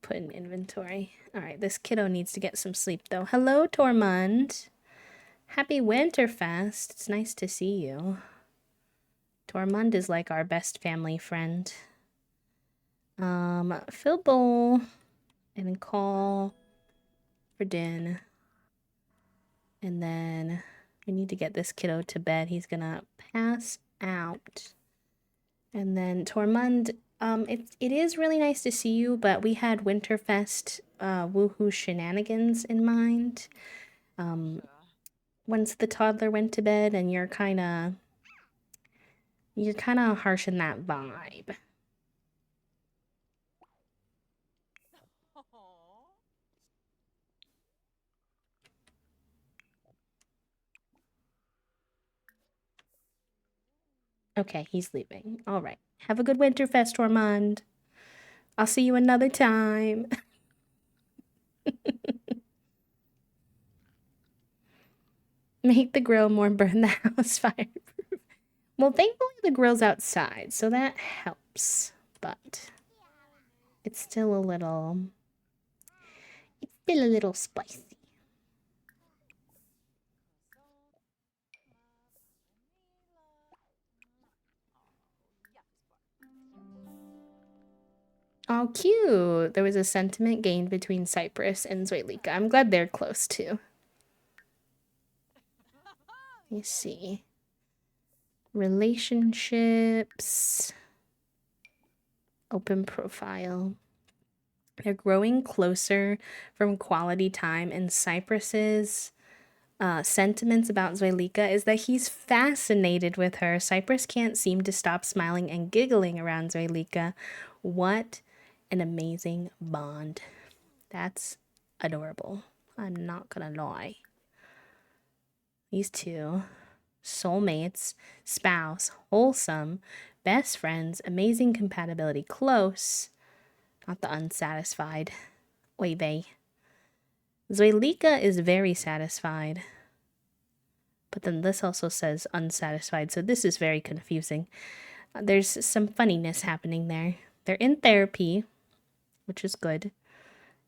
Put in inventory. Alright, this kiddo needs to get some sleep though. Hello, Tormund. Happy Winterfest. It's nice to see you. Tormund is like our best family friend. Philbo and call for din. And then we need to get this kiddo to bed. He's gonna pass out. And then Tormund, it is really nice to see you, but we had Winterfest woohoo shenanigans in mind. Once the toddler went to bed and you're kinda harshing that vibe. Okay, he's leaving. All right. Have a good Winterfest, Tormund. I'll see you another time. Make the grill more, burn the house fireproof. Well, thankfully the grill's outside, so that helps. But it's still a little spicy. Oh, cute. There was a sentiment gained between Cyprus and Zoilika. I'm glad they're close too. Let me see. Relationships. Open profile. They're growing closer from quality time, and Cyprus's sentiments about Zoilika is that he's fascinated with her. Cyprus can't seem to stop smiling and giggling around Zoilika. What an amazing bond. That's adorable. I'm not gonna lie. These two, soulmates, spouse, wholesome, best friends, amazing compatibility, close, not the unsatisfied. Oy vey. Zoilika is very satisfied. But then this also says unsatisfied, so this is very confusing. There's some funniness happening there. They're in therapy, which is good.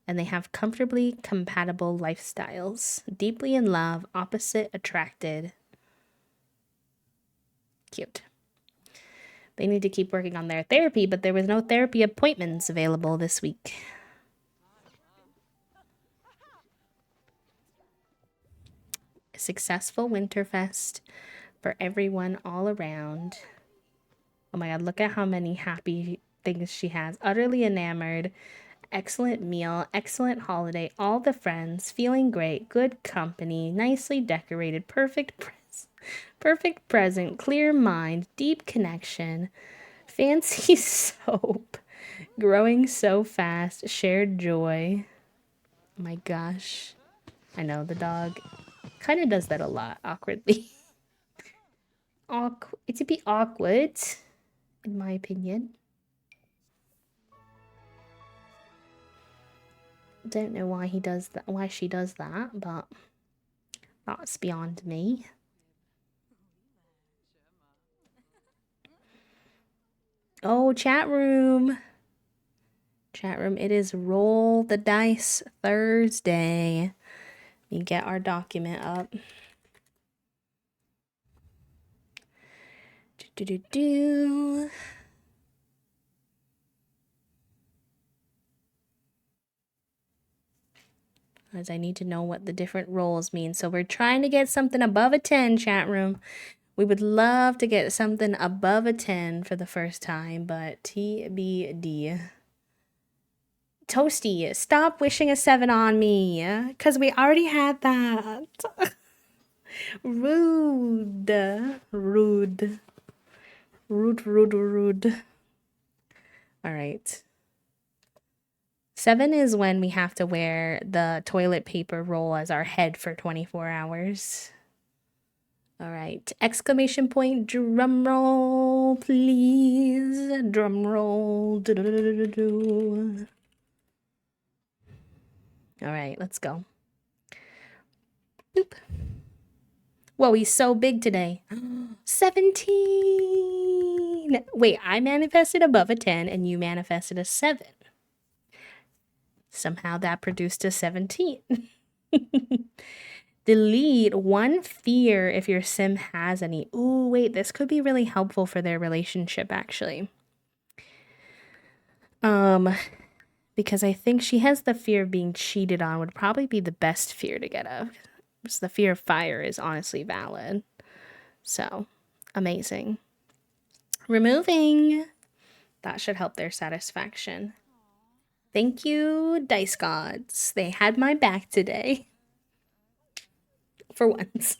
And they have comfortably compatible lifestyles. Deeply in love, opposite attracted. Cute. They need to keep working on their therapy, but there was no therapy appointments available this week. A successful Winterfest for everyone all around. Oh my god, look at how many happy things she has. Utterly enamored. Excellent meal, excellent holiday, all the friends, feeling great, good company, nicely decorated, perfect present, clear mind, deep connection, fancy soap, growing so fast, shared joy. Oh my gosh. I know the dog kind of does that a lot awkwardly. It's a bit awkward, in my opinion. Don't know why he does that, why she does that, but that's beyond me. Oh, chat room. Chat room, it is Roll the Dice Thursday. We get our document up. Do. as I need to know what the different roles mean. So we're trying to get something above a 10, chat room. We would love to get something above a 10 for the first time, but TBD. Toasty, stop wishing a 7 on me, because we already had that. Rude. Rude. Rude, rude, rude. All right. 7 is when we have to wear the toilet paper roll as our head for 24 hours. All right. Exclamation point, drum roll, please. Drum roll. Do-do-do-do-do. All right, let's go. Boop. Whoa, he's so big today. 17. Wait, I manifested above a 10 and you manifested a 7. Somehow that produced a 17. Delete one fear if your sim has any. Ooh, wait, this could be really helpful for their relationship actually. Because I think she has the fear of being cheated on would probably be the best fear to get of. Because the fear of fire is honestly valid. So, amazing. Removing. That should help their satisfaction. Thank you, dice gods. They had my back today. For once.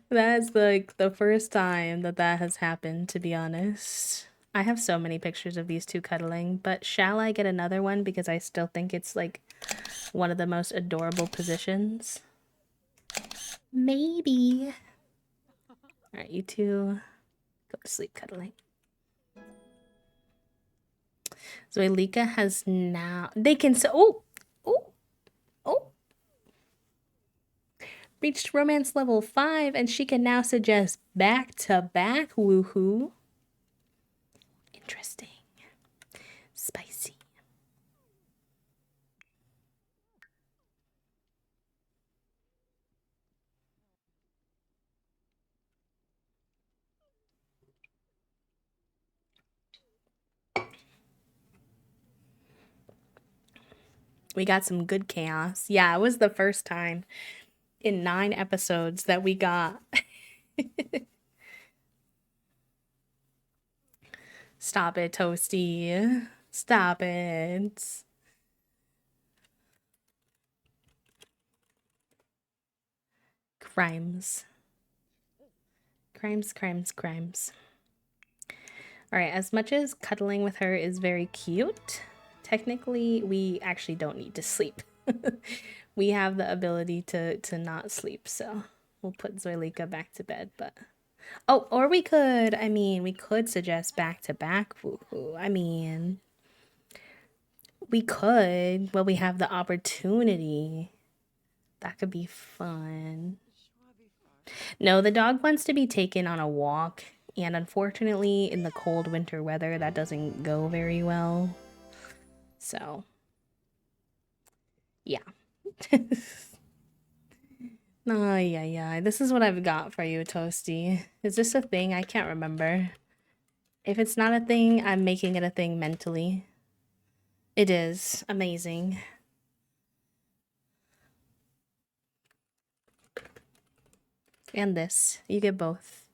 That's like the first time that that has happened, to be honest. I have so many pictures of these two cuddling, but shall I get another one because I still think it's like one of the most adorable positions? Maybe. All right, you two go to sleep cuddling. Zoelika has now. They can. Oh! Oh! Oh! Reached romance level 5, and she can now suggest back to back. Woohoo. Interesting. Spicy. We got some good chaos. Yeah, it was the first time in 9 episodes that we got. Stop it, Toasty. Stop it. Crimes. Crimes, crimes, crimes. All right, as much as cuddling with her is very cute, technically we actually don't need to sleep. We have the ability to not sleep, so we'll put Zoilika back to bed, but oh, or we could, I mean, we could suggest back to back woohoo. I mean, we could, well, we have the opportunity. That could be fun. No, the dog wants to be taken on a walk, and unfortunately, in the cold winter weather, that doesn't go very well. So, yeah. Oh, yeah. This is what I've got for you, Toasty. Is this a thing? I can't remember. If it's not a thing, I'm making it a thing mentally. It is. Amazing. And this. You get both.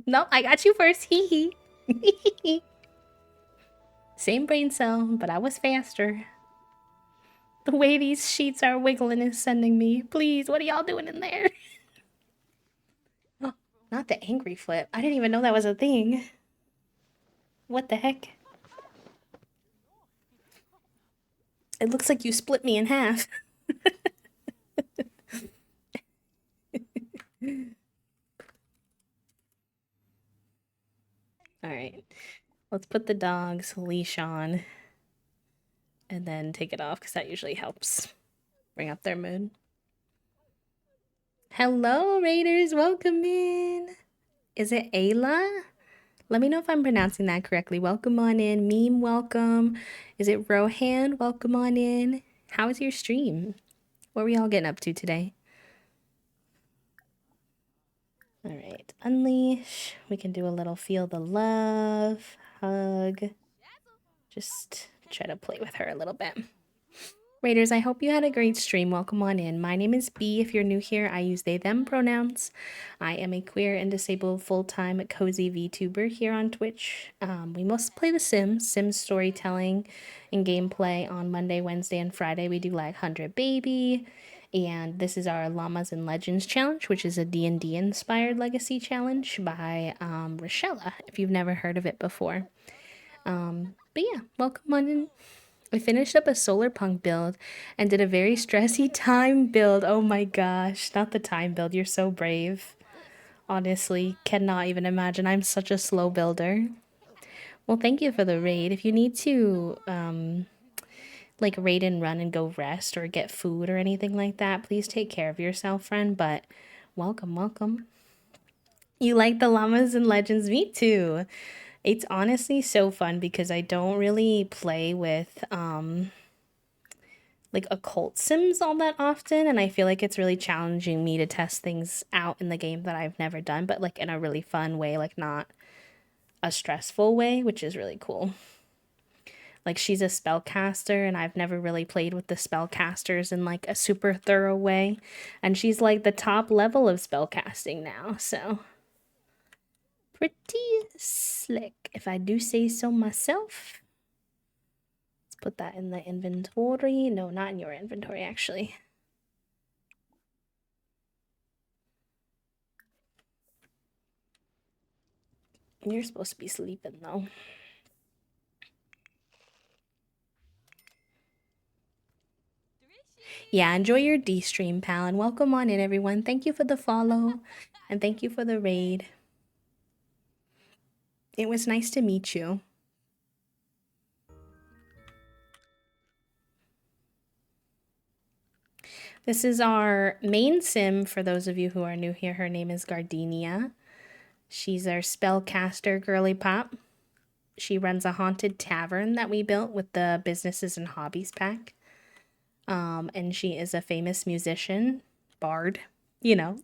No, I got you first. Hee hee. Same brain cell, but I was faster. The way these sheets are wiggling is sending me. Please, what are y'all doing in there? Oh, not the angry flip. I didn't even know that was a thing. What the heck? It looks like you split me in half. Alright. Let's put the dog's leash on. And then take it off, because that usually helps bring up their mood. Hello, Raiders. Welcome in. Is it Ayla? Let me know if I'm pronouncing that correctly. Welcome on in. Meme, welcome. Is it Rohan? Welcome on in. How was your stream? What were y'all getting up to today? All right, unleash. We can do a little feel the love, hug, just try to play with her a little bit. Raiders, I hope you had a great stream. Welcome on in. My name is B. If you're new here, I use they, them pronouns. I am a queer and disabled full-time cozy VTuber here on Twitch. We mostly play The Sims storytelling and gameplay on Monday, Wednesday, and Friday. We do like 100 Baby, and this is our Llamas and Legends challenge, which is a D&D inspired legacy challenge by Rochella, if you've never heard of it before. But yeah, welcome on in. I finished up a solar punk build and did a very stressy time build. Oh my gosh, not the time build. You're so brave. Honestly, cannot even imagine. I'm such a slow builder. Well, thank you for the raid. If you need to like raid and run and go rest or get food or anything like that, please take care of yourself, friend, but welcome, welcome. You like the llamas and legends? Me too. It's honestly so fun because I don't really play with like occult sims all that often, and I feel like it's really challenging me to test things out in the game that I've never done, but like in a really fun way, like not a stressful way, which is really cool. Like she's a spellcaster and I've never really played with the spellcasters in like a super thorough way, and she's like the top level of spellcasting now, so pretty slick if I do say so myself. Let's put that in the inventory. No, not in your inventory actually. You're supposed to be sleeping though. Yeah, enjoy your D stream, pal, and welcome on in, everyone. Thank you for the follow, and thank you for the raid. It was nice to meet you. This is our main sim for those of you who are new here. Her name is Gardenia. She's our spellcaster girly pop. She runs a haunted tavern that we built with the businesses and hobbies pack. And she is a famous musician, bard, you know.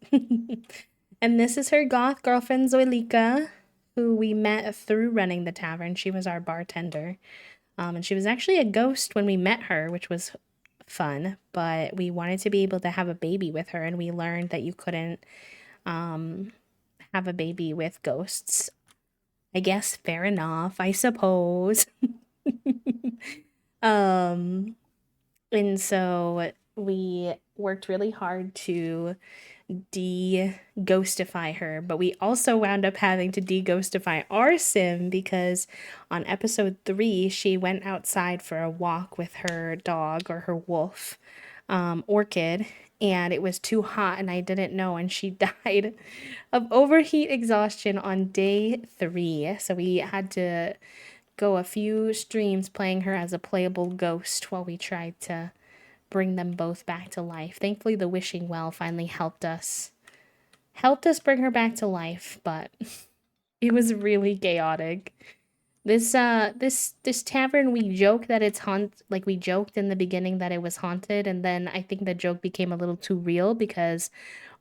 And this is her goth girlfriend, Zoilika, who we met through running the tavern. She was our bartender. And she was actually a ghost when we met her, which was fun, but we wanted to be able to have a baby with her, and we learned that you couldn't have a baby with ghosts. I guess fair enough, I suppose. And so we worked really hard to de-ghostify her, but we also wound up having to de-ghostify our sim because on episode 3 she went outside for a walk with her dog or her wolf, Orchid, and it was too hot and I didn't know, and she died of overheat exhaustion on day 3. So we had to go a few streams playing her as a playable ghost while we tried to bring them both back to life. Thankfully, the wishing well finally helped us bring her back to life, but it was really chaotic. This tavern, we joke that it's like we joked in the beginning that it was haunted, and then I think the joke became a little too real because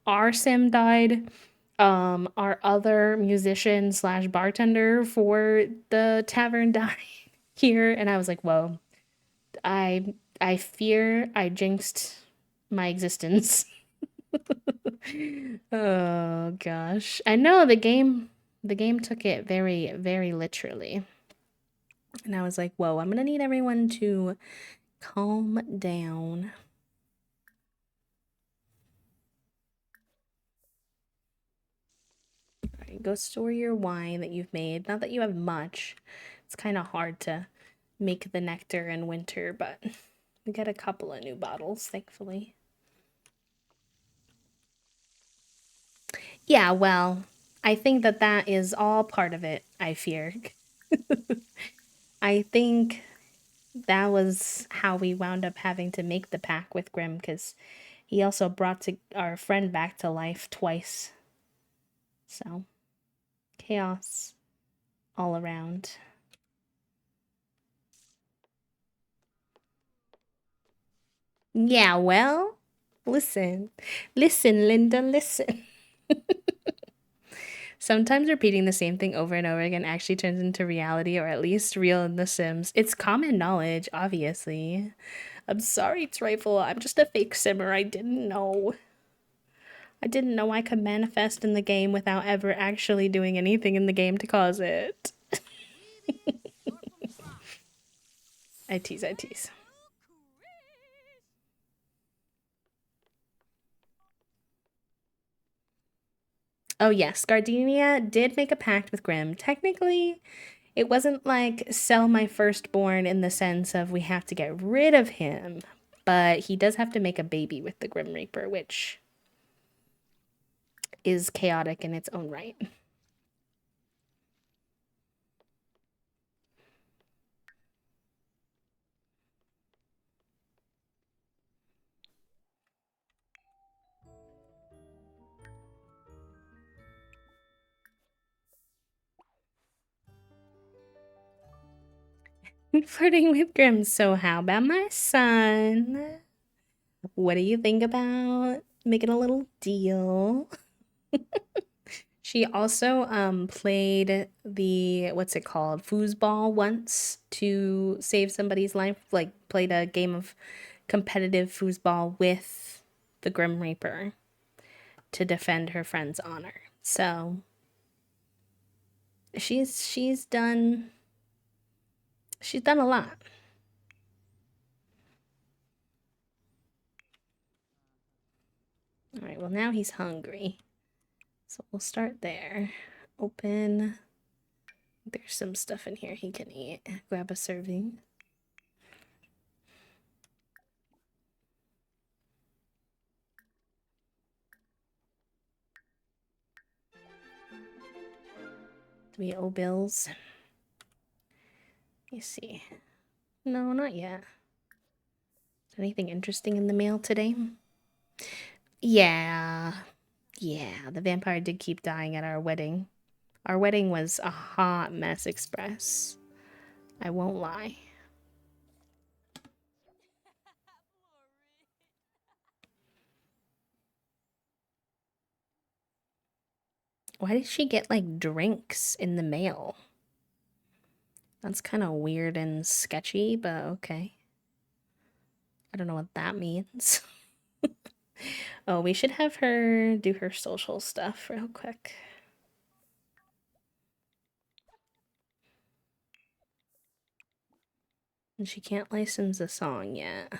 our sim died. Our other musician slash bartender for the tavern died here, and I was like, whoa, I fear I jinxed my existence. Oh gosh. I know the game took it very, very literally. And I was like, whoa, I'm gonna need everyone to calm down. Alright, go store your wine that you've made. Not that you have much. It's kind of hard to make the nectar in winter, but we got a couple of new bottles, thankfully. Yeah, well, I think that is all part of it, I fear. I think that was how we wound up having to make the pack with Grim, because he also brought our friend back to life twice. So, chaos all around. Yeah, well, listen, Linda, listen. Sometimes repeating the same thing over and over again actually turns into reality, or at least real in The Sims. It's common knowledge, obviously. I'm sorry, Trifle. I'm just a fake simmer. I didn't know. I didn't know I could manifest in the game without ever actually doing anything in the game to cause it. I tease, I tease. Oh yes, Gardenia did make a pact with Grimm. Technically, it wasn't like sell my firstborn in the sense of we have to get rid of him, but he does have to make a baby with the Grim Reaper, which is chaotic in its own right. Flirting with Grim. So how about my son? What do you think about making a little deal? She also played the what's it called? Foosball once to save somebody's life, like played a game of competitive foosball with the Grim Reaper to defend her friend's honor. So she's done a lot. All right, well now he's hungry. So we'll start there. Open. There's some stuff in here he can eat. Grab a serving. Do we owe bills? Let me see. No, not yet. Anything interesting in the mail today? Yeah. Yeah, the vampire did keep dying at our wedding. Our wedding was a hot mess express. I won't lie. Why did she get like drinks in the mail? That's kind of weird and sketchy, but okay. I don't know what that means. Oh, we should have her do her social stuff real quick. And she can't license a song yet.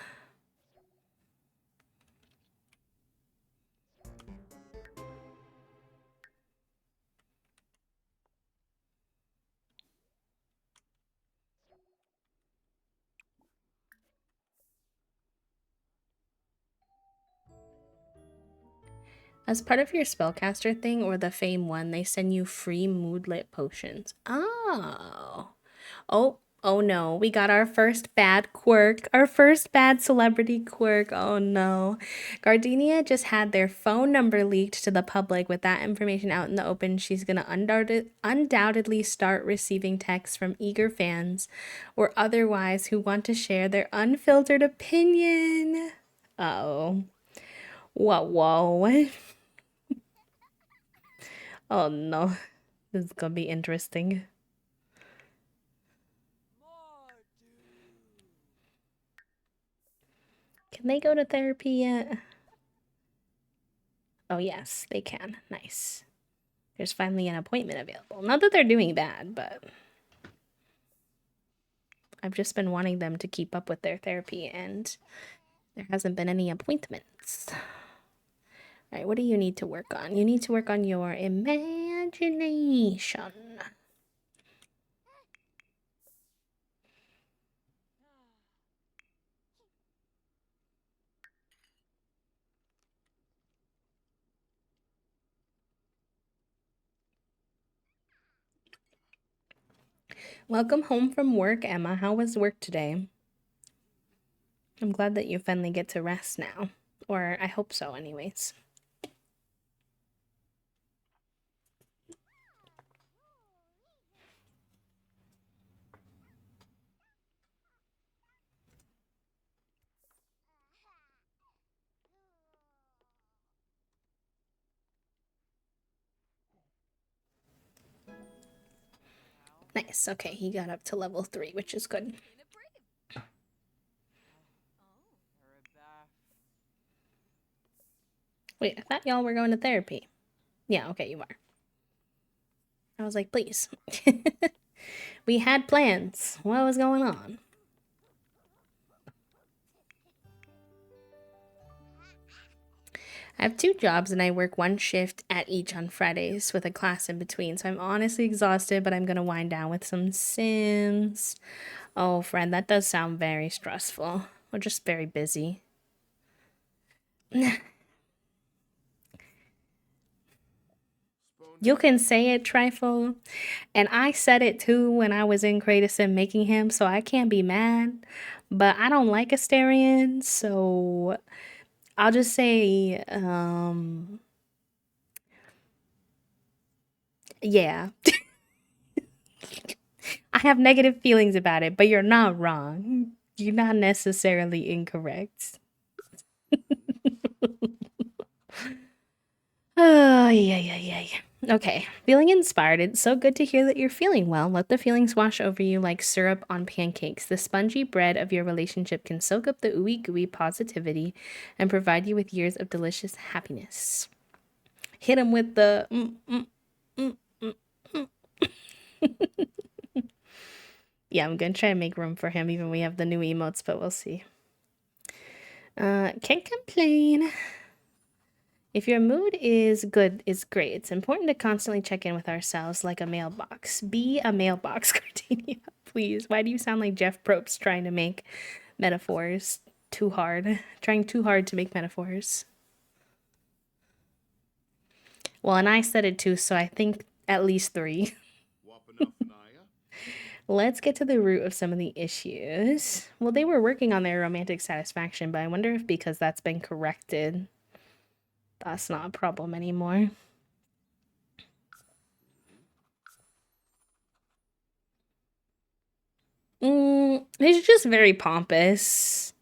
As part of your spellcaster thing or the Fame one, they send you free moodlet potions. Oh. Oh no. We got our first bad quirk. Our first bad celebrity quirk. Oh no. Gardenia just had their phone number leaked to the public. With that information out in the open, she's gonna undoubtedly start receiving texts from eager fans or otherwise who want to share their unfiltered opinion. Uh-oh. Whoa. Oh no, this is gonna be interesting. Can they go to therapy yet? Oh, yes, they can. Nice. There's finally an appointment available. Not that they're doing bad, but I've just been wanting them to keep up with their therapy, and there hasn't been any appointments. All right, what do you need to work on? You need to work on your imagination. Welcome home from work, Emma. How was work today? I'm glad that you finally get to rest now. Or I hope so, anyways. Nice. Okay, he got up to level 3, which is good. Wait, I thought y'all were going to therapy. Yeah, okay, you are. I was like, please. We had plans. What was going on? I have 2 jobs and I work 1 shift at each on Fridays with a class in between. So I'm honestly exhausted, but I'm going to wind down with some Sims. Oh, friend, that does sound very stressful. Or just very busy. You can say it, Trifle. And I said it too when I was in Creative Sim making him, so I can't be mad. But I don't like Asterion, so I'll just say, yeah. I have negative feelings about it, but you're not wrong. You're not necessarily incorrect. Oh, yeah. Okay, feeling inspired. It's so good to hear that you're feeling well. Let the feelings wash over you like syrup on pancakes. The spongy bread of your relationship can soak up the ooey gooey positivity and provide you with years of delicious happiness. Hit him with the. Mm, mm, mm. Yeah, I'm gonna try and make room for him, even when we have the new emotes, but we'll see. Can't complain. If your mood is good, it's great. It's important to constantly check in with ourselves like a mailbox. Be a mailbox, Gardenia, please. Why do you sound like Jeff Probst trying to make metaphors too hard? Trying too hard to make metaphors. Well, and I said it too, so I think at least 3. Let's get to the root of some of the issues. Well, they were working on their romantic satisfaction, but I wonder if because that's been corrected, that's not a problem anymore. He's just very pompous.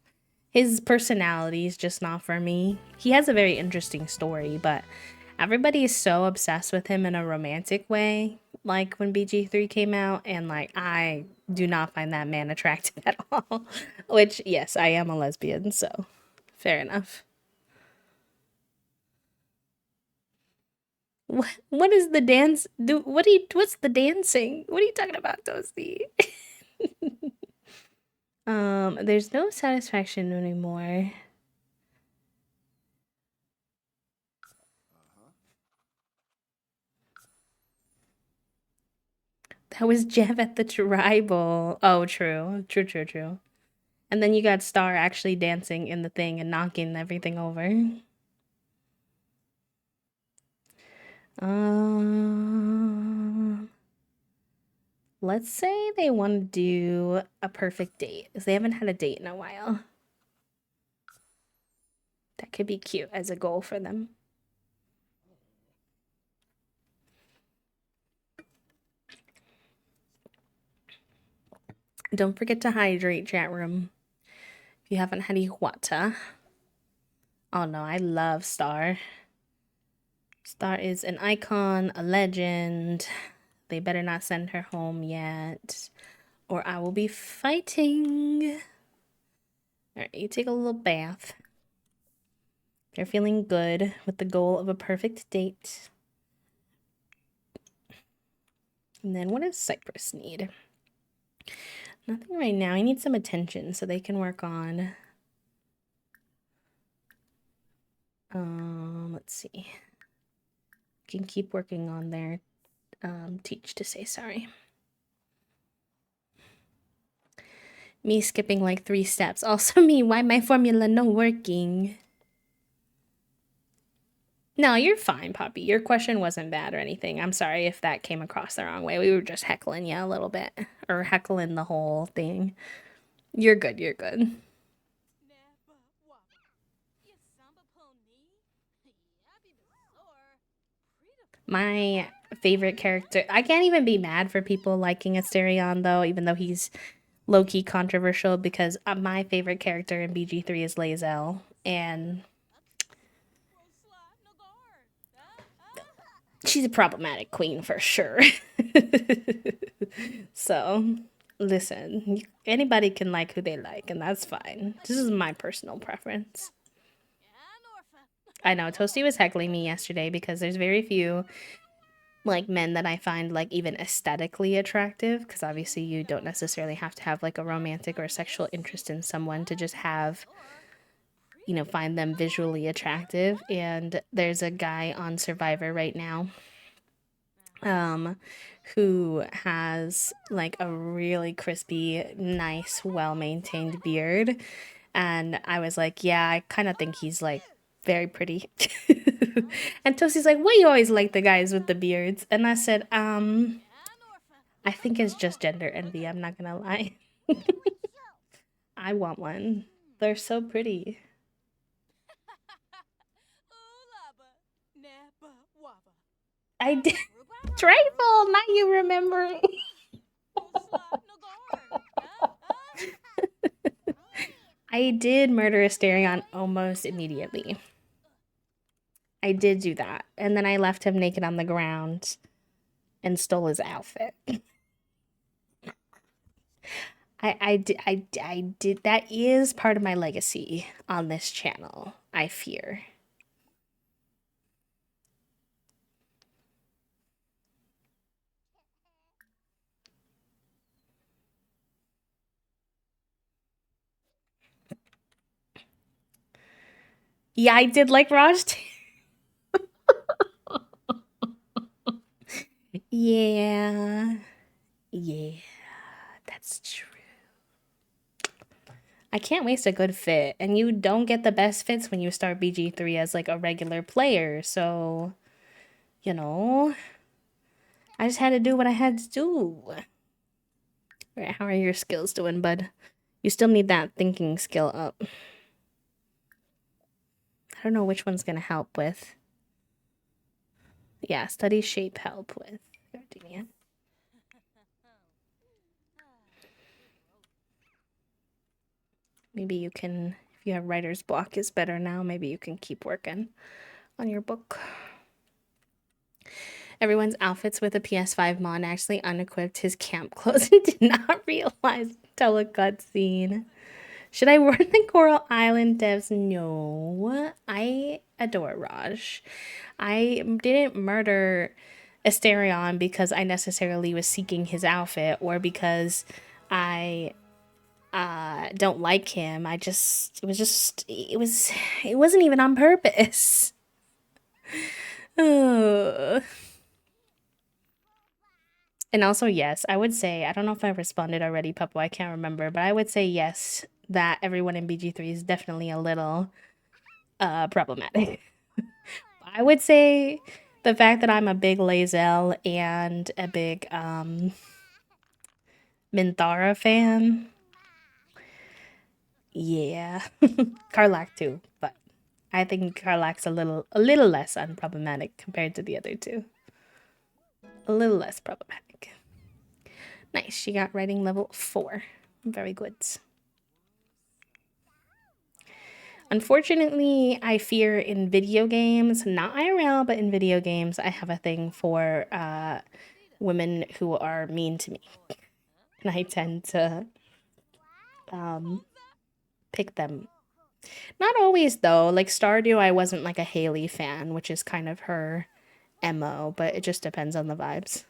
His personality is just not for me. He has a very interesting story, but everybody is so obsessed with him in a romantic way, like when BG3 came out, and like I do not find that man attractive at all. Which, yes, I am a lesbian, so fair enough. What is the dance? What's the dancing? What are you talking about, Toasty? There's no satisfaction anymore. That was Jeff at the tribal. Oh, true. And then you got Star actually dancing in the thing and knocking everything over. Um, let's say they want to do a perfect date, because they haven't had a date in a while. That could be cute as a goal for them. Don't forget to hydrate, chat room. If you haven't had water. Oh no, I love Star. Star is an icon, a legend. They better not send her home yet, or I will be fighting. Alright, you take a little bath. You're feeling good with the goal of a perfect date. And then what does Cypress need? Nothing right now. I need some attention so they can work on... let's see. Can keep working on their teach to say sorry. Me skipping like 3 steps. Also me, why my formula no working? No, you're fine, Poppy. Your question wasn't bad or anything. I'm sorry if that came across the wrong way. We were just heckling you a little bit. Or heckling the whole thing. You're good, you're good. My favorite character... I can't even be mad for people liking Asterion, though, even though he's low-key controversial, because my favorite character in BG3 is Lae'zel. And... She's a problematic queen for sure. So, listen, anybody can like who they like, and that's fine. This is my personal preference. I know Toasty was heckling me yesterday because there's very few like men that I find like even aesthetically attractive, because obviously you don't necessarily have to have like a romantic or sexual interest in someone to just have, you know, find them visually attractive. And there's a guy on Survivor right now um who has like a really crispy, nice, well-maintained beard. And I was like, yeah, I kind of think he's like very pretty. And Toasty's like, well, you always like the guys with the beards. And I said, I think it's just gender envy, I'm not gonna lie. I want one. They're so pretty. I did. Trifle, not you remembering. I did murder Asterion almost immediately. I did do that. And then I left him naked on the ground and stole his outfit. I did. That is part of my legacy on this channel, I fear. Yeah, I did like Raj. Yeah. Yeah, that's true. I can't waste a good fit, and you don't get the best fits when you start BG3 as like a regular player. So, you know, I just had to do what I had to do. All right, how are your skills doing, bud? You still need that thinking skill up. I don't know which one's gonna help with. Yeah, study shape help with gardenia. Maybe you can, if you have writer's block is better now, maybe you can keep working on your book. Everyone's outfits with a PS5 mod actually unequipped his camp clothes and did not realize until a cutscene. Should I warn the Coral Island devs? No. I adore Raj. I didn't murder Asterion because I necessarily was seeking his outfit or because I don't like him. It wasn't even on purpose. Oh. And also, yes, I would say, I don't know if I responded already, Puppo, I can't remember, but I would say yes, that everyone in BG3 is definitely a little problematic. I would say the fact that I'm a big Lae'zel and a big Minthara fan. Yeah. Karlach too, but I think Karlach's a little less unproblematic compared to the other two. A little less problematic. Nice, she got writing level 4. Very good. Unfortunately, I fear in video games, not IRL, but in video games, I have a thing for women who are mean to me. And I tend to pick them. Not always, though. Like Stardew, I wasn't like a Haley fan, which is kind of her MO, but it just depends on the vibes.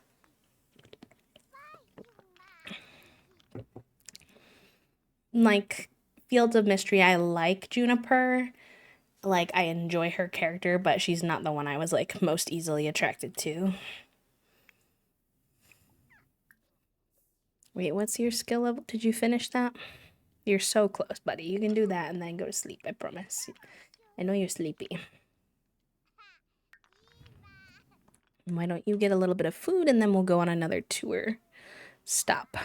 Like Fields of Mystery, I like Juniper. Like, I enjoy her character, but she's not the one I was like most easily attracted to. Wait, what's your skill level? Did you finish that? You're so close, buddy. You can do that and then go to sleep, I promise. I know you're sleepy. Why don't you get a little bit of food and then we'll go on another tour. Stop.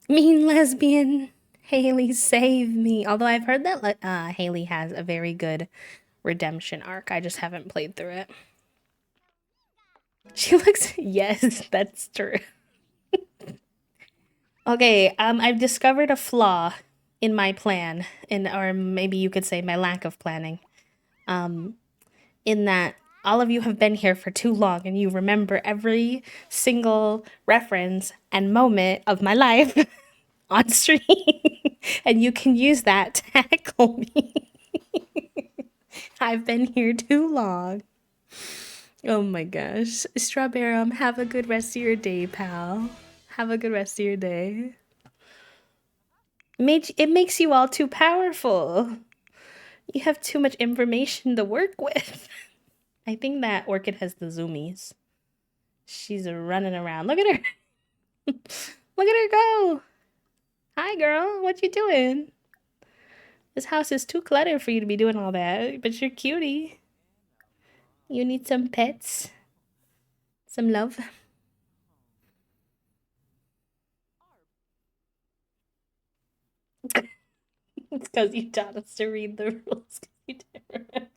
Mean lesbian. Haley, save me. Although I've heard that Haley has a very good redemption arc. I just haven't played through it. She looks... Yes, that's true. Okay, I've discovered a flaw in my plan, or maybe you could say my lack of planning. In that All of you have been here for too long and you remember every single reference and moment of my life on stream. And you can use that to heckle me. I've been here too long. Oh my gosh. Strawberry, have a good rest of your day, pal. Have a good rest of your day. It makes you all too powerful. You have too much information to work with. I think that Orchid has the zoomies. She's running around. Look at her. Look at her go. Hi, girl. What you doing? This house is too cluttered for you to be doing all that, but you're cutie. You need some pets? Some love? It's because you taught us to read the rules. You didn't remember.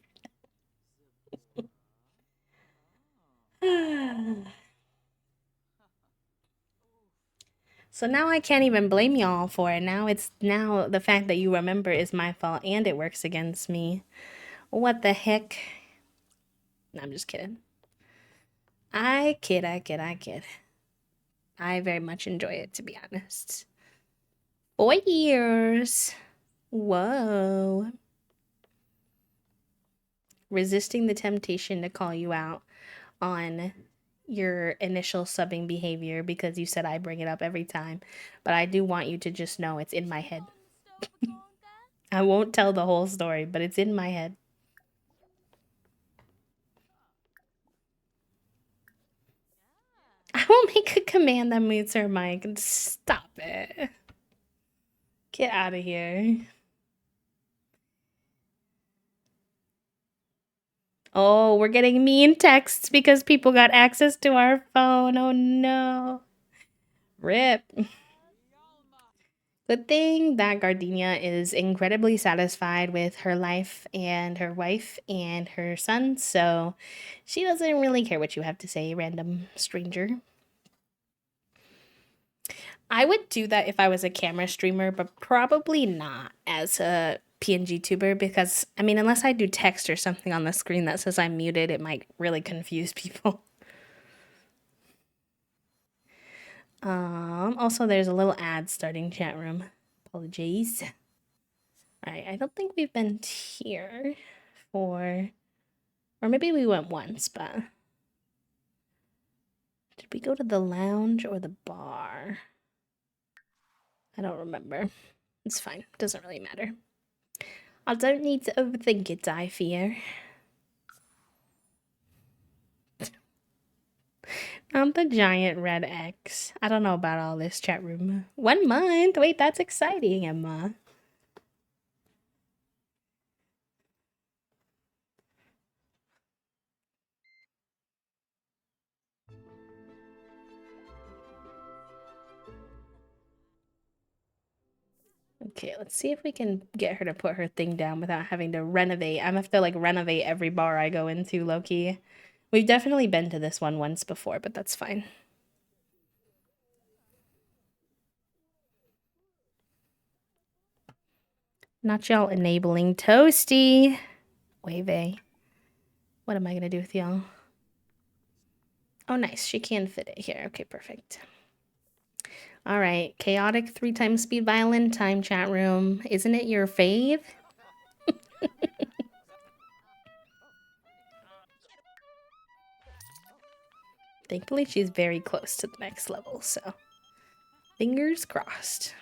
So now I can't even blame y'all for it. Now the fact that you remember is my fault and it works against me. What the heck? No, I'm just kidding. I kid. I very much enjoy it, to be honest. 4 years. Whoa. Resisting the temptation to call you out on your initial subbing behavior because you said I bring it up every time. But I do want you to just know it's in my head. I won't tell the whole story, but it's in my head. I will make a command that mutes her mic. Stop it. Get out of here. Oh, we're getting mean texts because people got access to our phone. Oh no. Rip. Good thing that Gardenia is incredibly satisfied with her life and her wife and her son, so she doesn't really care what you have to say, random stranger. I would do that if I was a camera streamer, but probably not as a PNG tuber because, I mean, unless I do text or something on the screen that says I'm muted, it might really confuse people. Also, there's a little ad starting chat room. Apologies. Alright, I don't think we've been here for... Or maybe we went once, but... Did we go to the lounge or the bar? I don't remember. It's fine. Doesn't really matter. I don't need to overthink it, I fear. I'm the giant red X. I don't know about all this chat room. 1 month? Wait, that's exciting, Emma. Okay, let's see if we can get her to put her thing down without having to renovate. I'm gonna have to like renovate every bar I go into, low-key. We've definitely been to this one once before, but that's fine. Not y'all enabling Toasty. Wave. What am I gonna do with y'all? Oh, nice. She can fit it here. Okay, perfect. All right. Chaotic 3 times speed violin time chat room. Isn't it your fave? Thankfully, she's very close to the next level, so fingers crossed.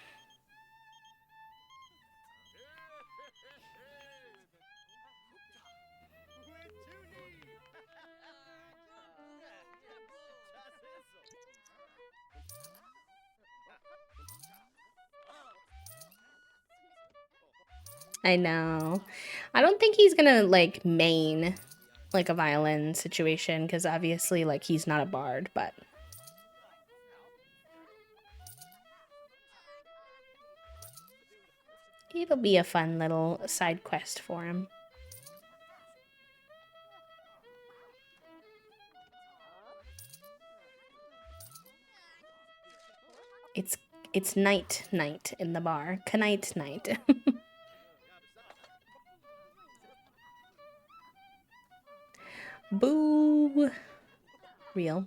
I know. I don't think he's gonna like main like a violin situation because obviously like he's not a bard, but it'll be a fun little side quest for him. It's night in the bar. Knight night. Boo. Real.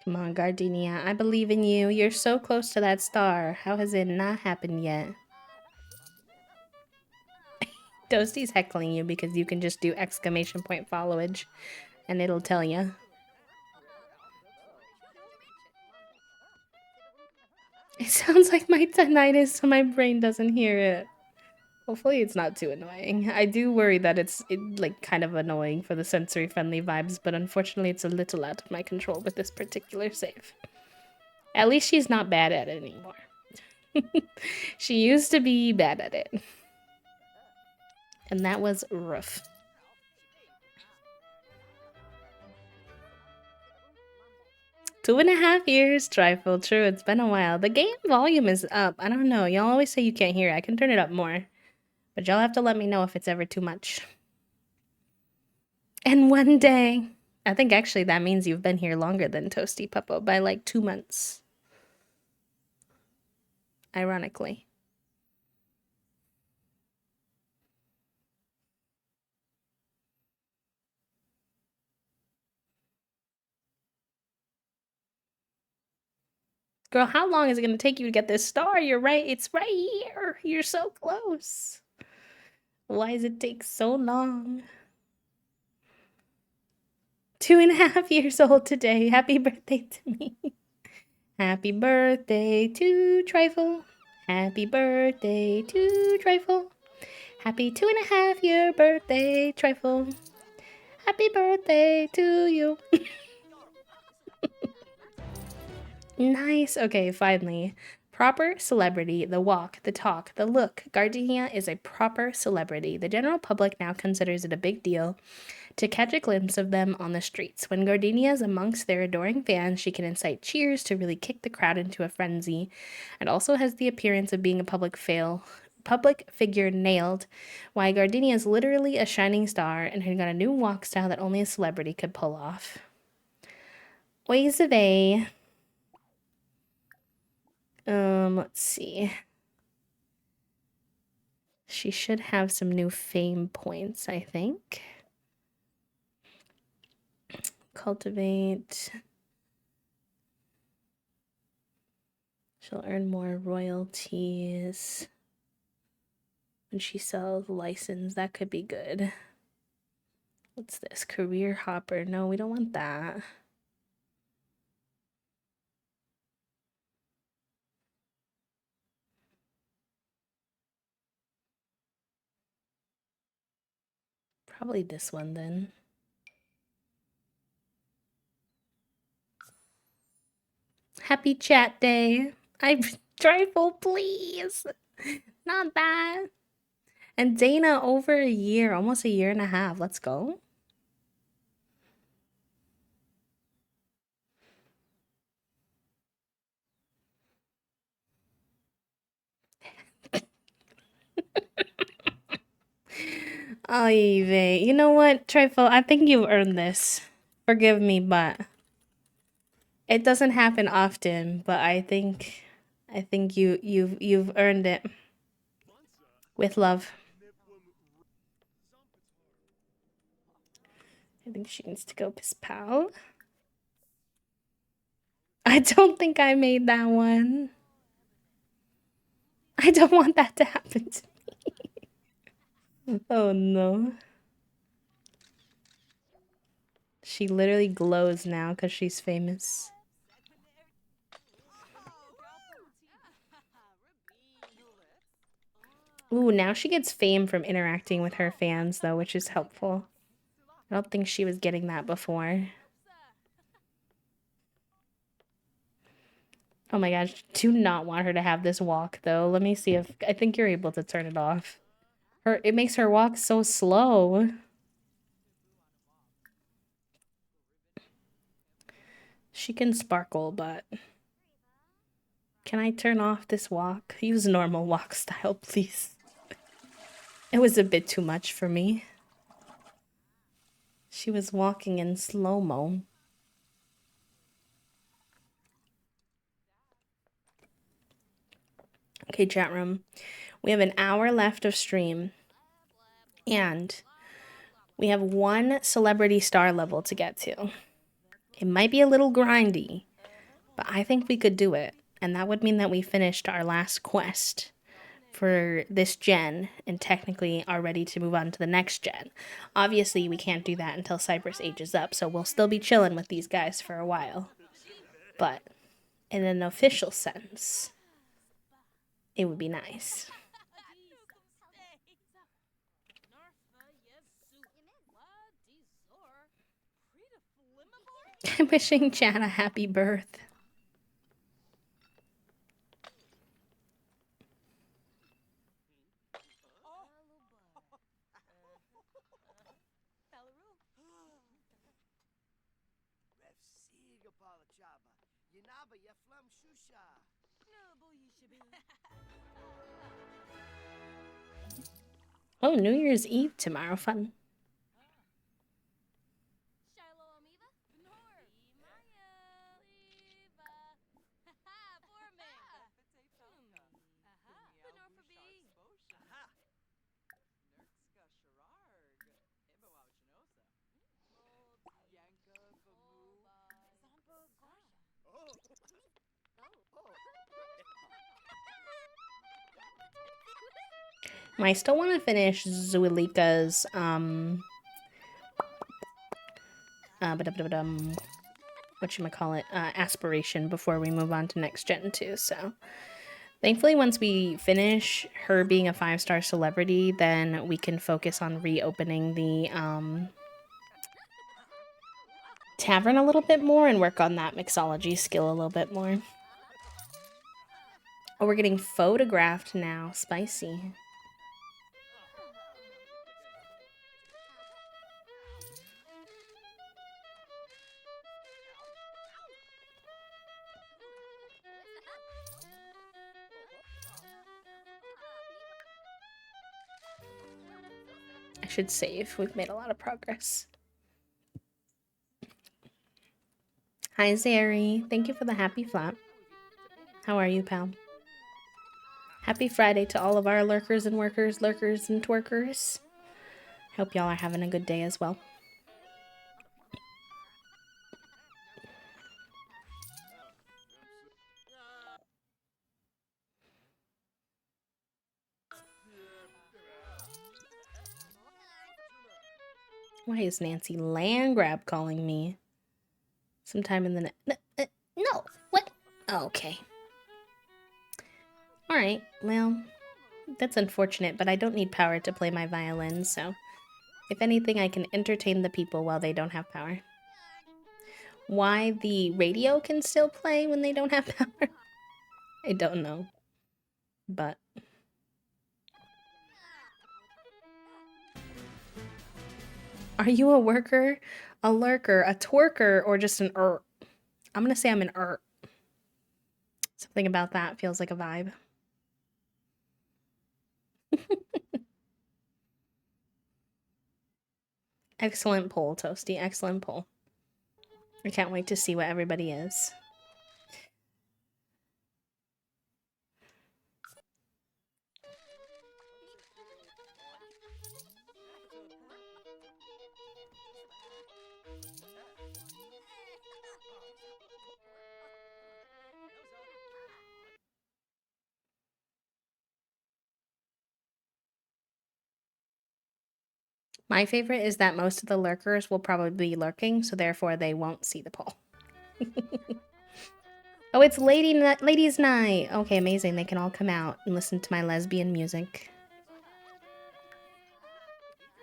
Come on, Gardenia. I believe in you. You're so close to that star. How has it not happened yet? Toasty's heckling you because you can just do exclamation point followage and it'll tell you. It sounds like my tinnitus, so my brain doesn't hear it. Hopefully it's not too annoying. I do worry that it's like kind of annoying for the sensory friendly vibes, but unfortunately it's a little out of my control with this particular save. At least she's not bad at it anymore. She used to be bad at it. And that was rough. Two and a half years, Trifle. True, it's been a while. The game volume is up. I don't know. Y'all always say you can't hear it. I can turn it up more. But y'all have to let me know if it's ever too much. And one day, I think actually that means you've been here longer than Toasty Puppo by like 2 months. Ironically. Girl, how long is it going to take you to get this star? You're right. It's right here. You're so close. Why does it take so long? 2.5 years old today. Happy birthday to me. Happy birthday to Trifle. Happy birthday to Trifle. Happy 2.5 year birthday, Trifle. Happy birthday to you. Nice. Okay, finally. Proper celebrity, the walk, the talk, the look. Gardenia is a proper celebrity. The general public now considers it a big deal to catch a glimpse of them on the streets. When Gardenia is amongst their adoring fans, she can incite cheers to really kick the crowd into a frenzy, and also has the appearance of being a public figure nailed. Why Gardenia is literally a shining star and had got a new walk style that only a celebrity could pull off. Ways of A. Let's see. She should have some new fame points, I think. Cultivate. She'll earn more royalties when she sells license. That could be good. What's this? Career hopper. No, we don't want that. Probably this one then. Happy chat day. I'm Trifle, please. Not that. And Dana over a year, almost a year and a half. Let's go. Oh, you know what, Trifle? I think you've earned this. Forgive me, but it doesn't happen often. But I think you've earned it with love. I think she needs to go piss pal. I don't think I made that one. I don't want that to happen to me. Oh no. She literally glows now because she's famous. Ooh, now she gets fame from interacting with her fans, though, which is helpful. I don't think she was getting that before. Oh my gosh, do not want her to have this walk, though. Let me see if... I think you're able to turn it off. It makes her walk so slow. She can sparkle, but... Can I turn off this walk? Use normal walk style, please. It was a bit too much for me. She was walking in slow-mo. Okay, chat room. We have an hour left of stream. And we have one celebrity star level to get to. It might be a little grindy, but I think we could do it. And that would mean that we finished our last quest for this gen and technically are ready to move on to the next gen. Obviously, we can't do that until Cypress ages up, so we'll still be chilling with these guys for a while. But in an official sense, it would be nice. I'm wishing Chad a happy birth. Oh, New Year's Eve tomorrow. Fun. I still want to finish Zuelika's whatchamacallit, aspiration before we move on to next gen too. So thankfully, once we finish her being a 5-star celebrity, then we can focus on reopening the tavern a little bit more and work on that mixology skill a little bit more. Oh, we're getting photographed now. Spicy. I should save. We've made a lot of progress. Hi, Zeri. Thank you for the happy flap. How are you, pal? Happy Friday to all of our lurkers and workers, lurkers and twerkers. Hope y'all are having a good day as well. Why is Nancy Landgrab calling me? Sometime in the no. What? Oh, okay. Alright, well, that's unfortunate, but I don't need power to play my violin, so if anything, I can entertain the people while they don't have power. Why the radio can still play when they don't have power? I don't know. But are you a worker, a lurker, a twerker, or just an I'm gonna say I'm an Something about that feels like a vibe. Excellent poll, Toasty. Excellent poll. I can't wait to see what everybody is. My favorite is that most of the lurkers will probably be lurking, so therefore they won't see the poll. Oh, it's ladies' night. Okay, amazing. They can all come out and listen to my lesbian music.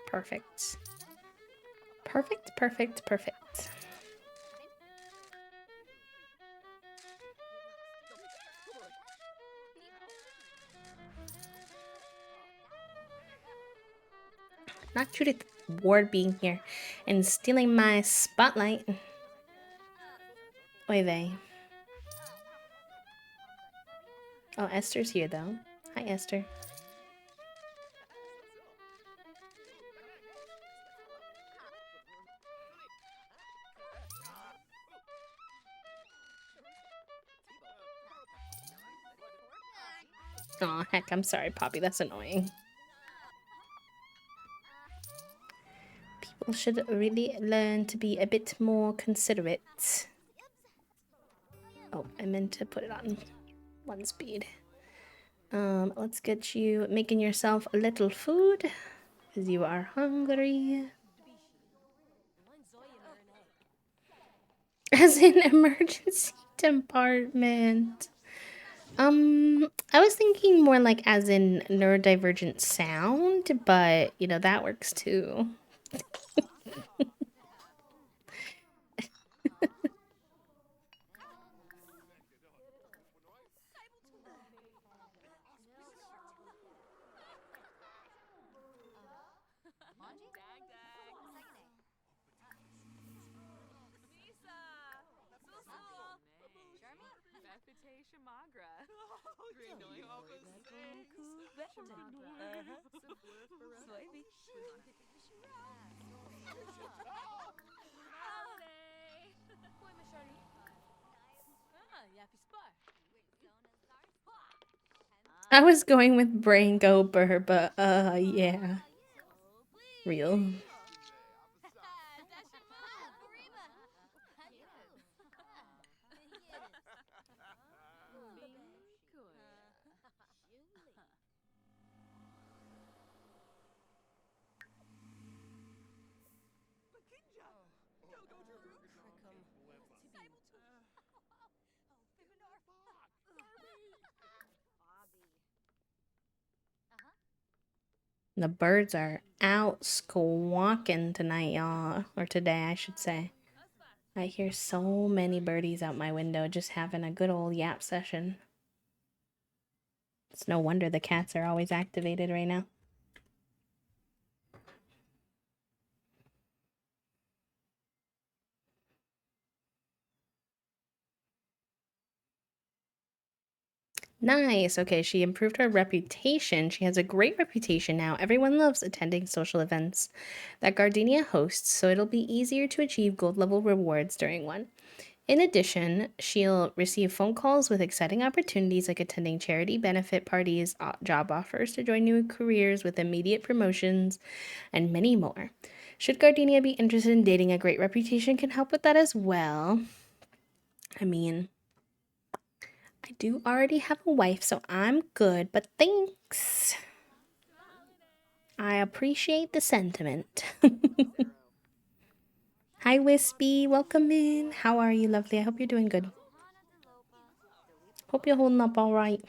Perfect. Perfect, perfect, perfect. Not Judith Ward being here and stealing my spotlight. Oy vey. Oh, Esther's here though. Hi, Esther. Oh, heck, I'm sorry, Poppy. That's annoying. People should really learn to be a bit more considerate. Oh, I meant to put it on 1 speed. Let's get you making yourself a little food, because you are hungry. As in emergency department. I was thinking more like as in neurodivergent sound, but you know, that works too. I was going with brain go burr, but yeah. Real. The birds are out squawking tonight, y'all. Or today, I should say. I hear so many birdies out my window just having a good old yap session. It's no wonder the cats are always activated right now. Nice. Okay, she improved her reputation. She has a great reputation now. Everyone loves attending social events that Gardenia hosts, so it'll be easier to achieve gold level rewards during one. In addition, she'll receive phone calls with exciting opportunities like attending charity benefit parties, job offers to join new careers with immediate promotions, and many more. Should Gardenia be interested in dating, a great reputation can help with that as well. I mean, I do already have a wife, so I'm good, but thanks. I appreciate the sentiment. Hi, Wispy. Welcome in. How are you, lovely? I hope you're doing good. Hope you're holding up all right.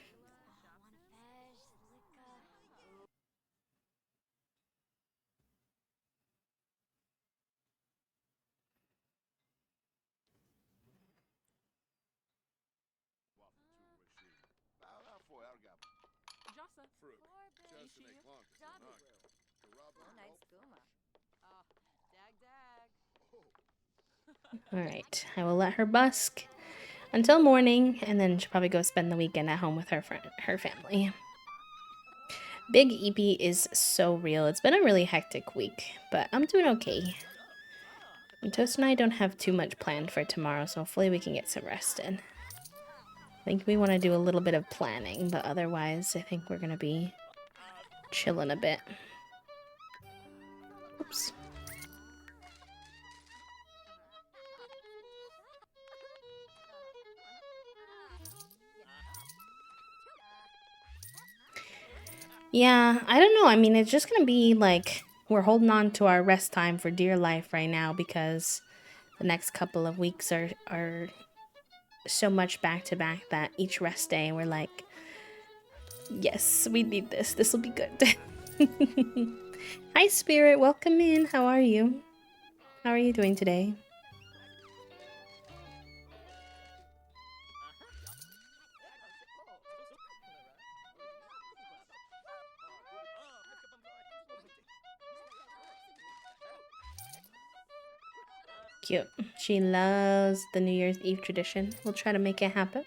All right. I will let her busk until morning, and then she'll probably go spend the weekend at home with her family. Big EP is so real. It's been a really hectic week, but I'm doing okay. And Toast and I don't have too much planned for tomorrow, so hopefully we can get some rest in. I think we want to do a little bit of planning, but otherwise I think we're going to be chilling a bit. Oops. Yeah, I don't know. I mean, it's just going to be like we're holding on to our rest time for dear life right now because the next couple of weeks are so much back to back that each rest day we're like, yes, we need this. This will be good. Hi, Spirit. Welcome in. How are you? How are you doing today? Cute. She loves the New Year's Eve tradition. We'll try to make it happen.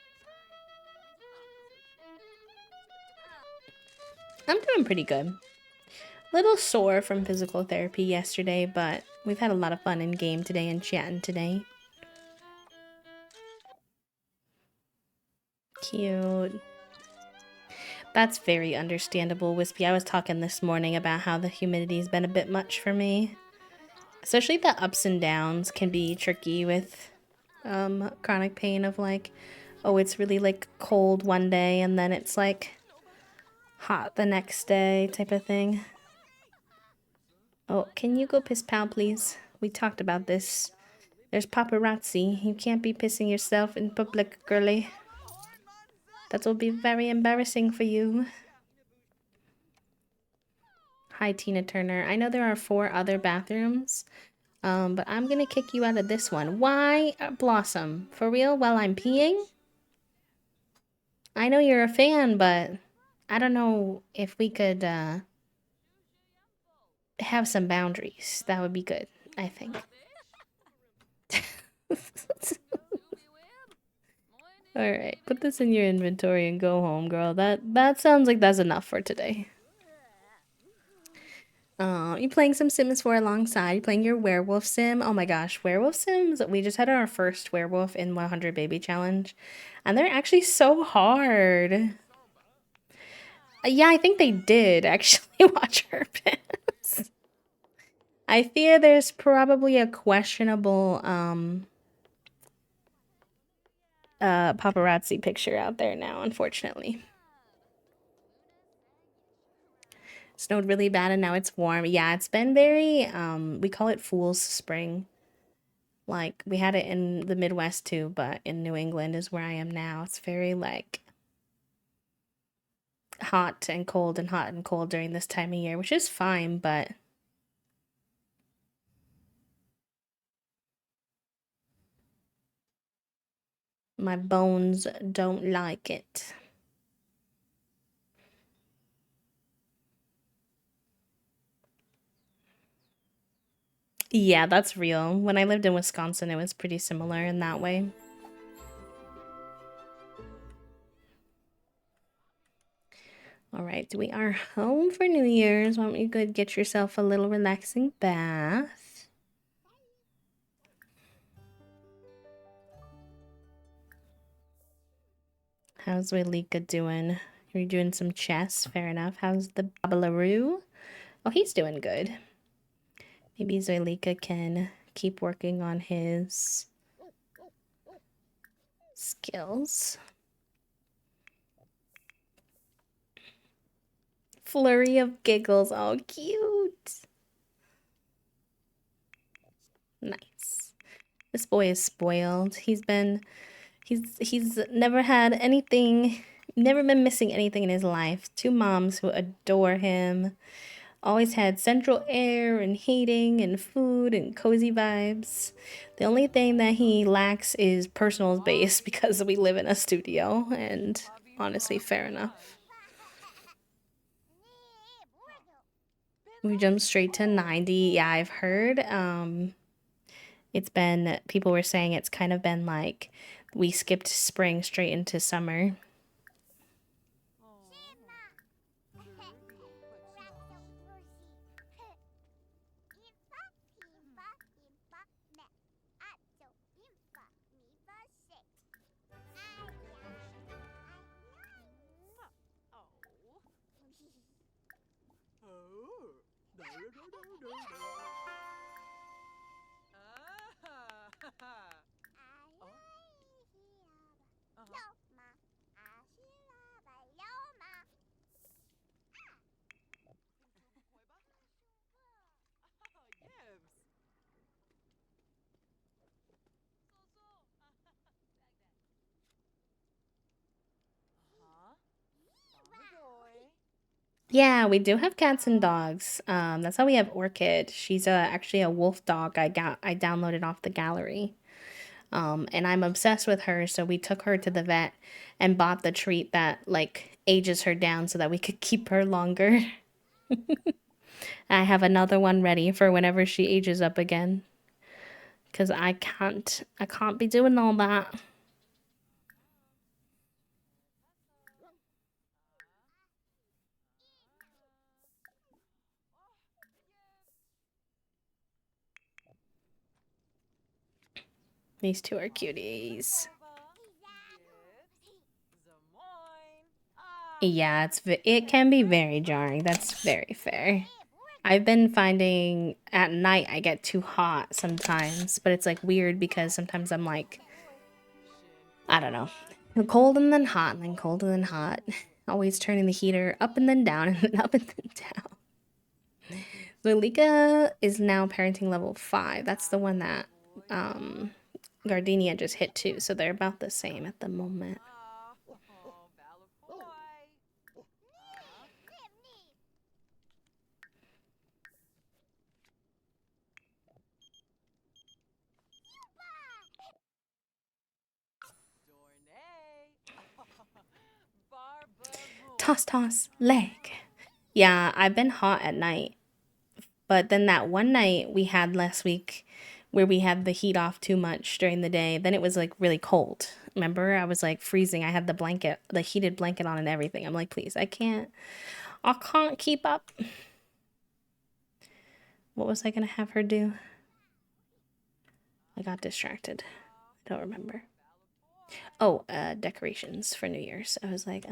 I'm doing pretty good. Little sore from physical therapy yesterday, but we've had a lot of fun in game today and chatting today. Cute. That's very understandable, Wispy. I was talking this morning about how the humidity's been a bit much for me. Especially the ups and downs can be tricky with chronic pain of like, oh, it's really like cold one day and then it's like hot the next day type of thing. Oh, can you go piss pal, please? We talked about this. There's paparazzi. You can't be pissing yourself in public, girly. That will be very embarrassing for you. Hi, Tina Turner. I know there are 4 other bathrooms, but I'm gonna kick you out of this one. Why, Blossom? For real? While I'm peeing? I know you're a fan, but I don't know if we could have some boundaries. That would be good, I think. Alright, put this in your inventory and go home, girl. That sounds like that's enough for today. You playing some Sims 4 alongside? You playing your werewolf sim? Oh my gosh, werewolf sims? We just had our first werewolf in 100 baby challenge, and they're actually so hard. Yeah, I think they did actually watch her piss. I fear there's probably a questionable paparazzi picture out there now, unfortunately. Snowed really bad and now it's warm. Yeah, it's been very we call it fool's spring. Like we had it in the Midwest too, but in New England is where I am now. It's very like hot and cold and hot and cold during this time of year, which is fine, but my bones don't like it. Yeah, that's real. When I lived in Wisconsin, it was pretty similar in that way. All right, we are home for New Year's. Why don't you go get yourself a little relaxing bath? How's Walika doing? You're doing some chess, fair enough. How's the Babalaroo? Oh, he's doing good. Maybe Zoilika can keep working on his skills. Flurry of giggles. Oh, cute. Nice. This boy is spoiled. He's never had anything, never been missing anything in his life. 2 moms who adore him. Always had central air and heating and food and cozy vibes. The only thing that he lacks is personal space because we live in a studio, and honestly, fair enough. We jumped straight to 90. Yeah, I've heard. It's been, people were saying it's kind of been like we skipped spring straight into summer. Yeah, we do have cats and dogs. That's how we have Orchid. She's actually a wolf dog. I downloaded off the gallery. And I'm obsessed with her, so we took her to the vet and bought the treat that like ages her down so that we could keep her longer. I have another one ready for whenever she ages up again. Cause I can't be doing all that. These two are cuties. Yeah, it can be very jarring. That's very fair. I've been finding at night I get too hot sometimes, but it's like weird because sometimes I'm like, I don't know, cold and then hot and then cold and then hot. Always turning the heater up and then down and then up and then down. So Lika is now parenting level 5. That's the one that Gardenia just hit too, so they're about the same at the moment. Toss, toss, leg. Yeah, I've been hot at night. But then that one night we had last week where we had the heat off too much during the day, then it was like really cold. Remember? I was like freezing. I had the heated blanket on and everything. I'm like, please, I can't keep up. What was I gonna have her do? I got distracted. I don't remember. Oh, decorations for New Year's. I was like,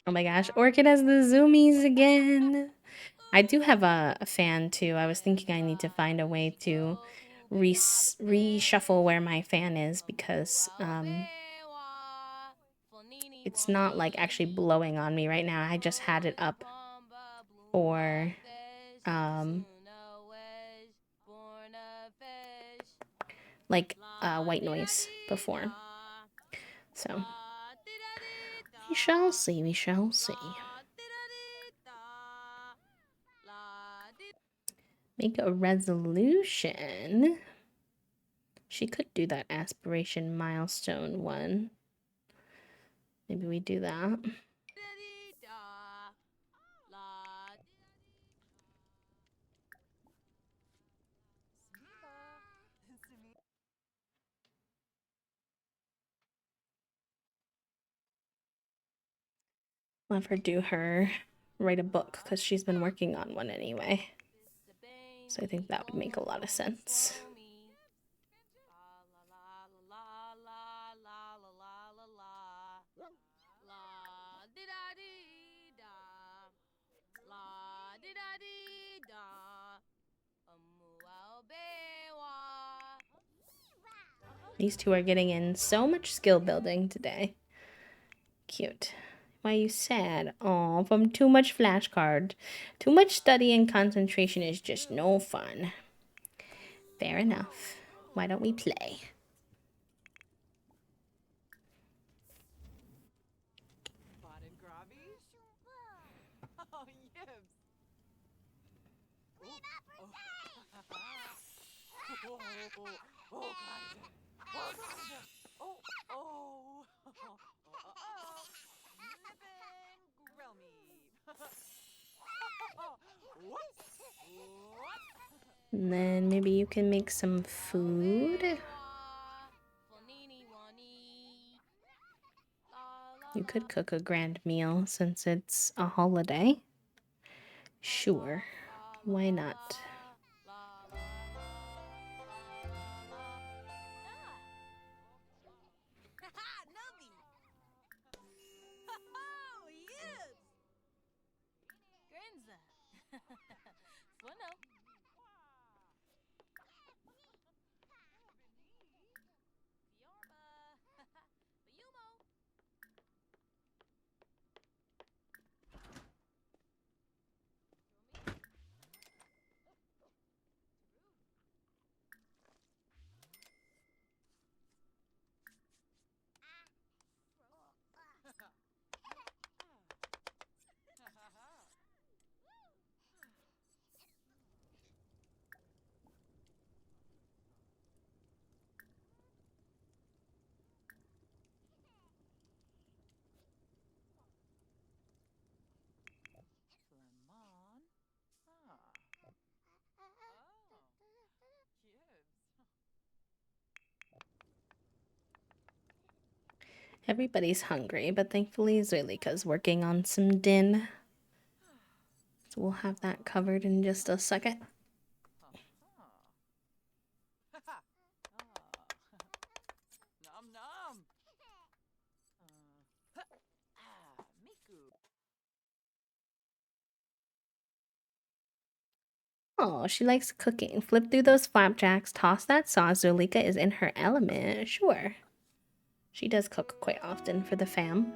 oh my gosh, Orchid has the zoomies again. I do have a fan too. I was thinking I need to find a way to reshuffle where my fan is because it's not like actually blowing on me right now. I just had it up for like white noise before. So we shall see, we shall see. Make a resolution. She could do that aspiration milestone one. Maybe we do that. I'll have her do write a book because she's been working on one anyway. So I think that would make a lot of sense. These two are getting in so much skill building today. Cute. Why are you sad? Oh, from too much flashcard. Too much study and concentration is just no fun. Fair enough. Why don't we play? And then maybe you can make some food. You could cook a grand meal since it's a holiday. Sure, why not? Everybody's hungry, but thankfully Zuelika's working on some din. So we'll have that covered in just a second. Oh, she likes cooking. Flip through those flapjacks, toss that sauce. Zuelika is in her element. Sure. She does cook quite often for the fam.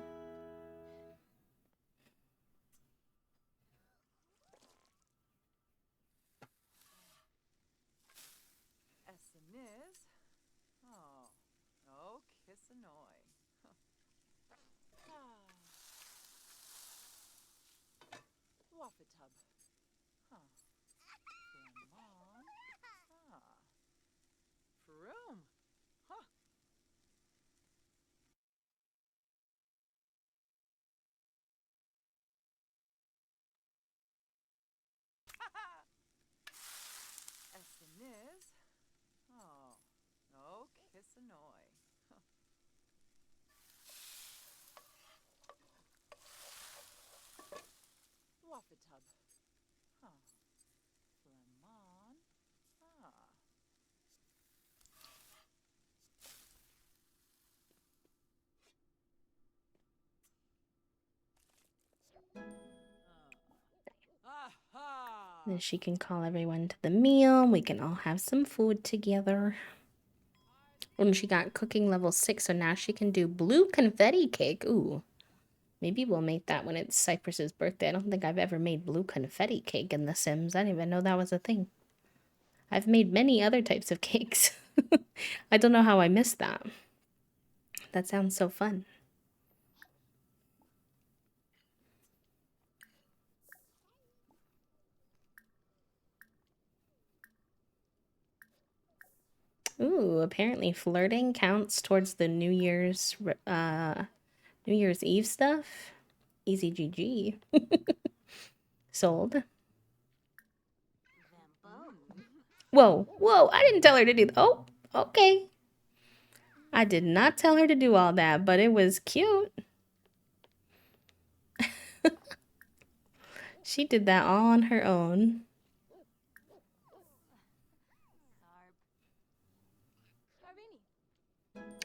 Then she can call everyone to the meal. We can all have some food together. And she got cooking level 6, so now she can do blue confetti cake. Ooh. Maybe we'll make that when it's Cypress's birthday. I don't think I've ever made blue confetti cake in The Sims. I didn't even know that was a thing. I've made many other types of cakes. I don't know how I missed that. That sounds so fun. Ooh, apparently flirting counts towards the New Year's Eve stuff. Easy GG. Sold. Whoa, whoa, I didn't tell her to do that. Oh, okay. I did not tell her to do all that, but it was cute. She did that all on her own.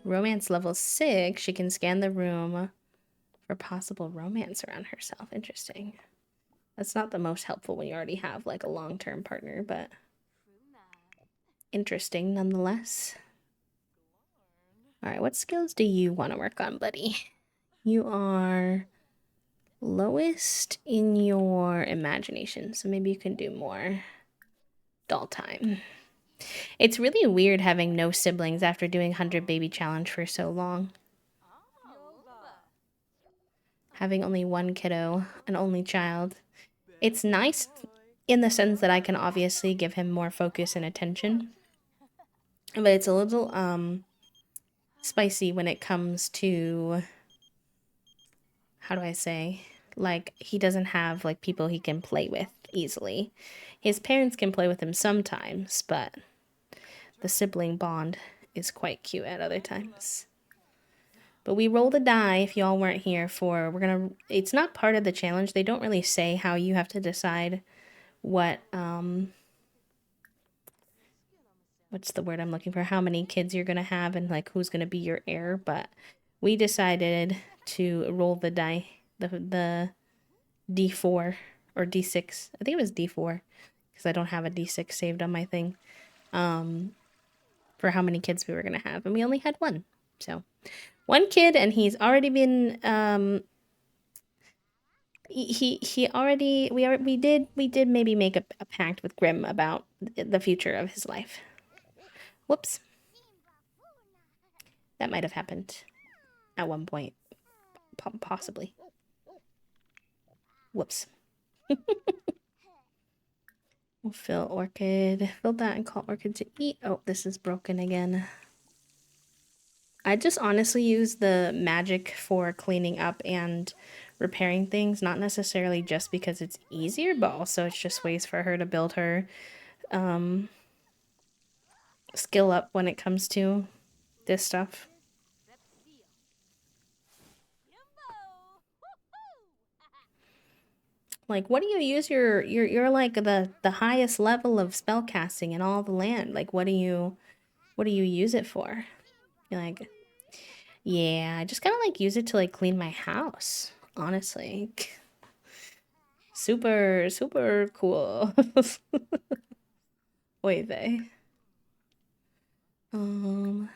Romance level 6, she can scan the room for possible romance around herself. Interesting. That's not the most helpful when you already have like a long-term partner, but interesting nonetheless. All right, what skills do you want to work on, buddy? You are lowest in your imagination, so maybe you can do more doll time. It's really weird having no siblings after doing 100 baby challenge for so long. Having only one kiddo, an only child. It's nice in the sense that I can obviously give him more focus and attention. But it's a little spicy when it comes to, how do I say? Like, he doesn't have like people he can play with easily. His parents can play with him sometimes, but the sibling bond is quite cute at other times. But we rolled a die if y'all weren't here for, it's not part of the challenge. They don't really say how you have to decide what, what's the word I'm looking for? How many kids you're gonna have and like who's gonna be your heir. But we decided to roll the die, the D4 or D6. I think it was D4 because I don't have a D6 saved on my thing. For how many kids we were gonna have, and we only had one. So one kid, and he's already been he already we did maybe make a pact with Grimm about the future of his life. Whoops. That might have happened at one point. Possibly. Whoops. We'll fill Orchid. Fill that and call Orchid to eat. Oh, this is broken again. I just honestly use the magic for cleaning up and repairing things, not necessarily just because it's easier, but also it's just ways for her to build her skill up when it comes to this stuff. Like, what do you use you're like the highest level of spell casting in all the land. Like, what do you use it for? You're like, yeah, I just kind of like use it to like clean my house, honestly. Super, super cool. Oy vey. Let's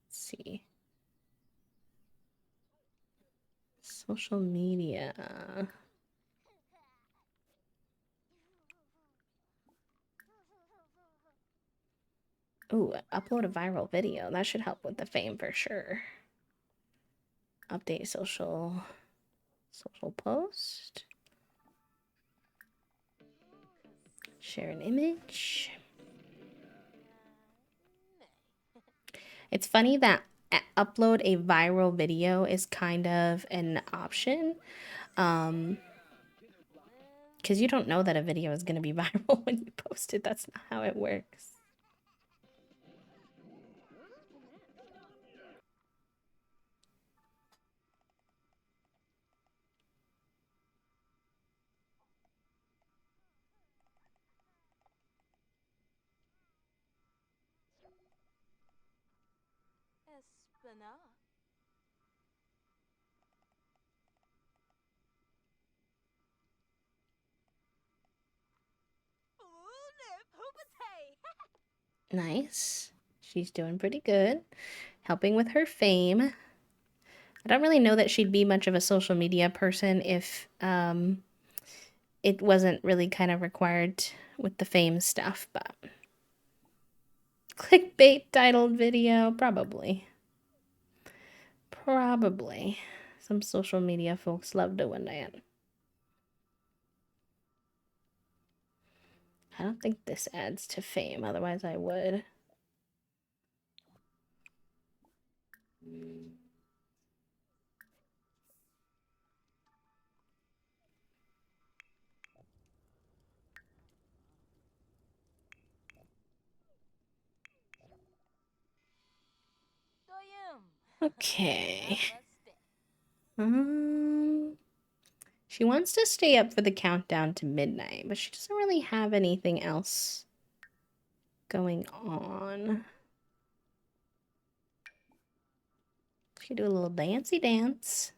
see. Social media. Ooh, upload a viral video. That should help with the fame for sure. Update social post. Share an image. It's funny that upload a viral video is kind of an option. Because you don't know that a video is going to be viral when you post it. That's not how it works. Nice. She's doing pretty good. Helping with her fame. I don't really know that she'd be much of a social media person if it wasn't really kind of required with the fame stuff, but clickbait titled video, probably. Probably. Some social media folks love doing that. I don't think this adds to fame, otherwise I would. Okay. She wants to stay up for the countdown to midnight, but she doesn't really have anything else going on. She do a little dancey dance.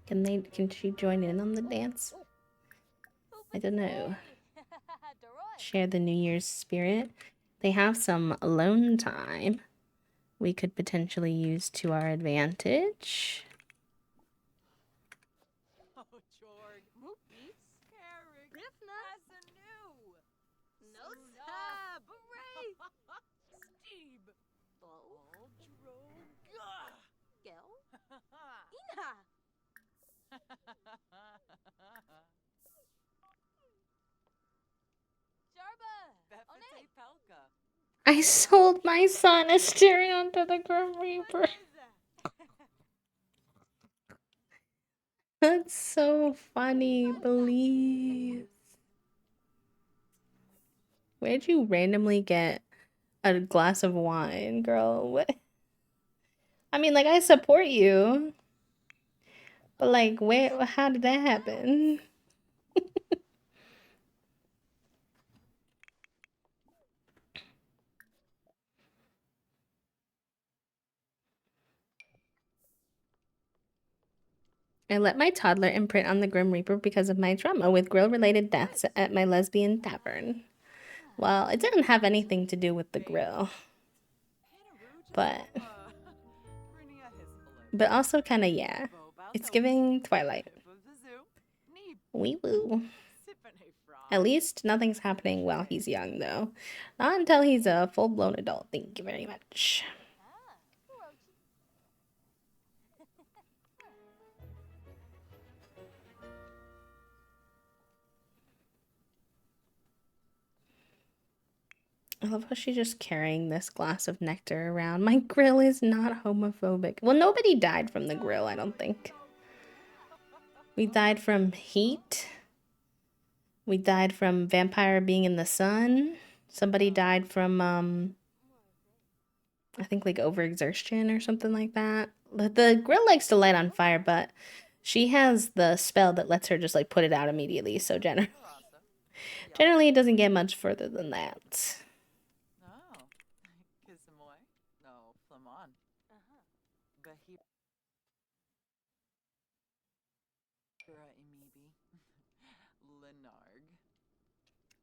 Can she join in on the dance? I don't know. Share the New Year's spirit. They have some alone time we could potentially use to our advantage. I sold my son as staring onto the Grim Reaper. That's so funny, please. Where'd you randomly get a glass of wine, girl? What? I mean, like, I support you. But, like, how did that happen? I let my toddler imprint on the Grim Reaper because of my trauma with grill-related deaths at my lesbian tavern. Well, it didn't have anything to do with the grill. But also kind of, yeah. It's giving Twilight. Wee woo. At least nothing's happening while he's young, though. Not until he's a full-blown adult. Thank you very much. I love how she's just carrying this glass of nectar around. My grill is not homophobic. Well, nobody died from the grill, I don't think. We died from heat. We died from vampire being in the sun. Somebody died from, I think like overexertion or something like that. The grill likes to light on fire, but she has the spell that lets her just like put it out immediately. So generally it doesn't get much further than that.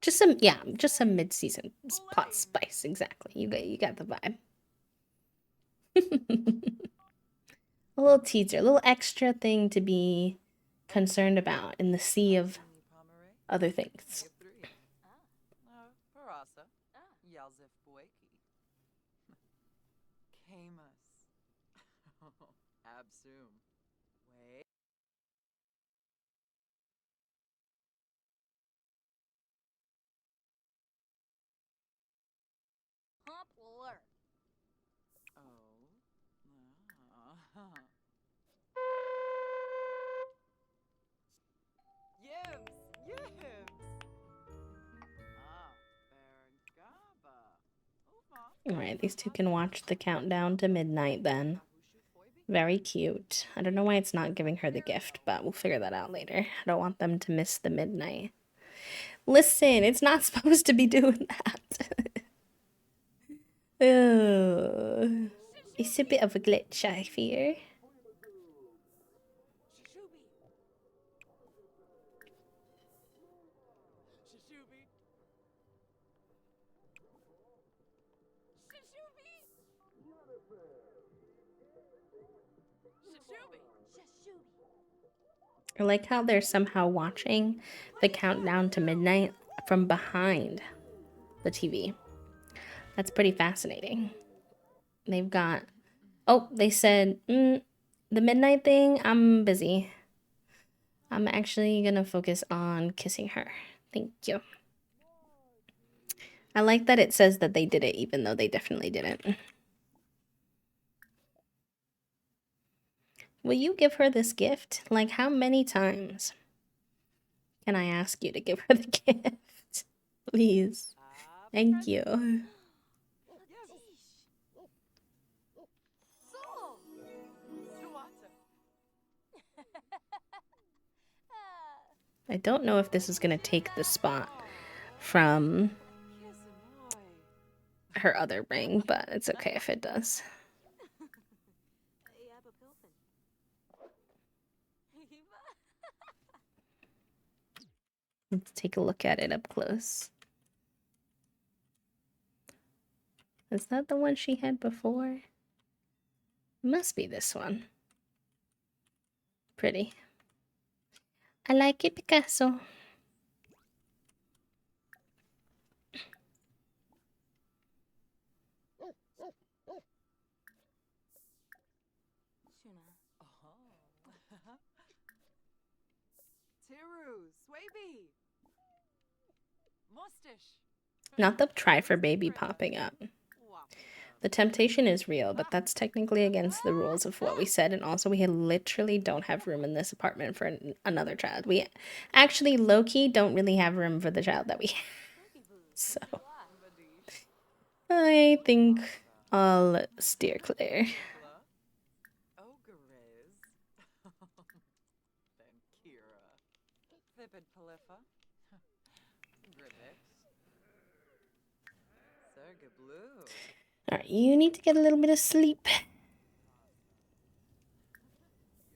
Just some mid-season pot spice. Exactly. You got the vibe. A little teaser, a little extra thing to be concerned about in the sea of other things. All right, these two can watch the countdown to midnight then. Very cute. I don't know why it's not giving her the gift, but we'll figure that out later. I don't want them to miss the midnight. Listen, it's not supposed to be doing that. Oh, it's a bit of a glitch, I fear. I like how they're somehow watching the countdown to midnight from behind the TV. That's pretty fascinating. They've got. Oh, they said, the midnight thing, I'm busy. I'm actually gonna focus on kissing her. Thank you. I like that it says that they did it, even though they definitely didn't. Will you give her this gift? Like, how many times can I ask you to give her the gift? Please. Thank you. I don't know if this is gonna take the spot from her other ring, but it's okay if it does. Let's take a look at it up close. Is that the one she had before? Must be this one. Pretty. I like it, Picasso. Not the try for baby popping up. The temptation is real, but that's technically against the rules of what we said. And also, we literally don't have room in this apartment for another child. We actually, low-key, don't really have room for the child that we have. So, I think I'll steer clear. Alright, you need to get a little bit of sleep.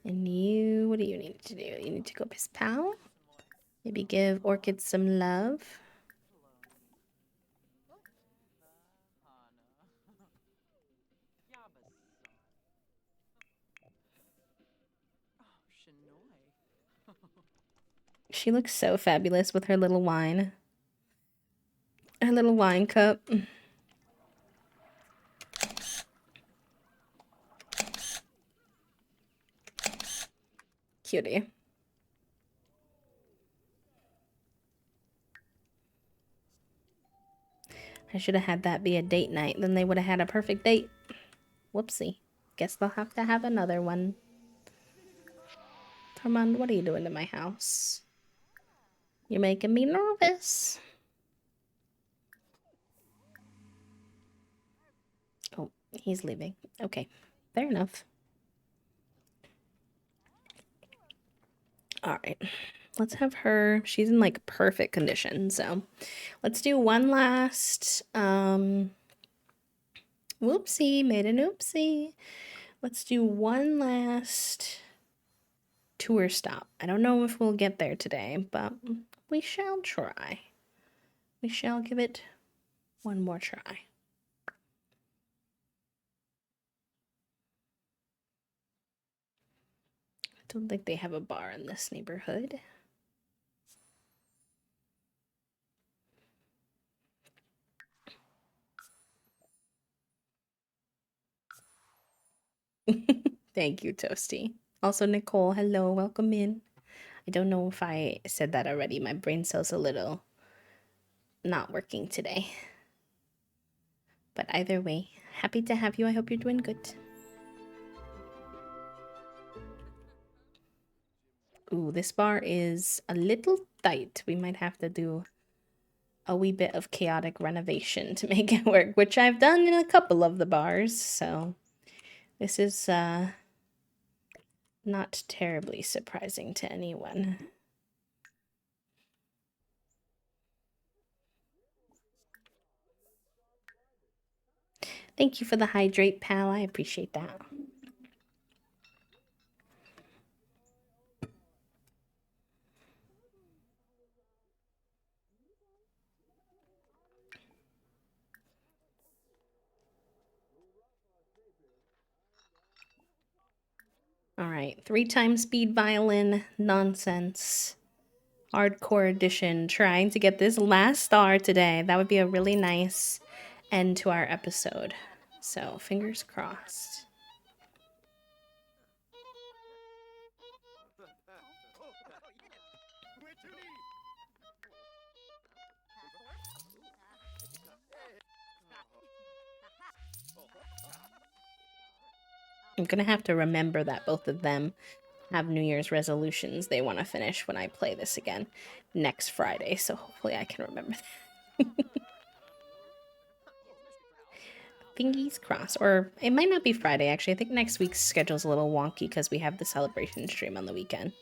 And you, what do you need to do? You need to go piss pal? Maybe give Orchid some love. She looks so fabulous with her little wine. Her little wine cup. Cutie. I should have had that be a date night. Then they would have had a perfect date. Whoopsie. Guess they'll have to have another one. Armand, what are you doing to my house? You're making me nervous. Oh, he's leaving. Okay, fair enough. All right, let's have her. She's in like perfect condition, so let's do one last. Whoopsie, made an oopsie. Let's do one last tour stop. I don't know if we'll get there today, but we shall try. We shall give it one more try. I don't think they have a bar in this neighborhood. Thank you, Toasty. Also, Nicole, hello, welcome in. I don't know if I said that already. My brain cell's a little not working today. But either way, happy to have you. I hope you're doing good. Ooh, this bar is a little tight. We might have to do a wee bit of chaotic renovation to make it work, which I've done in a couple of the bars. So this is not terribly surprising to anyone. Thank you for the hydrate, pal. I appreciate that. All right, 3-time speed violin nonsense. Hardcore edition, trying to get this last star today. That would be a really nice end to our episode. So, fingers crossed. I'm gonna have to remember that both of them have New Year's resolutions they want to finish when I play this again next Friday. So hopefully I can remember that. Fingers crossed. Or it might not be Friday, actually. I think next week's schedule's a little wonky because we have the celebration stream on the weekend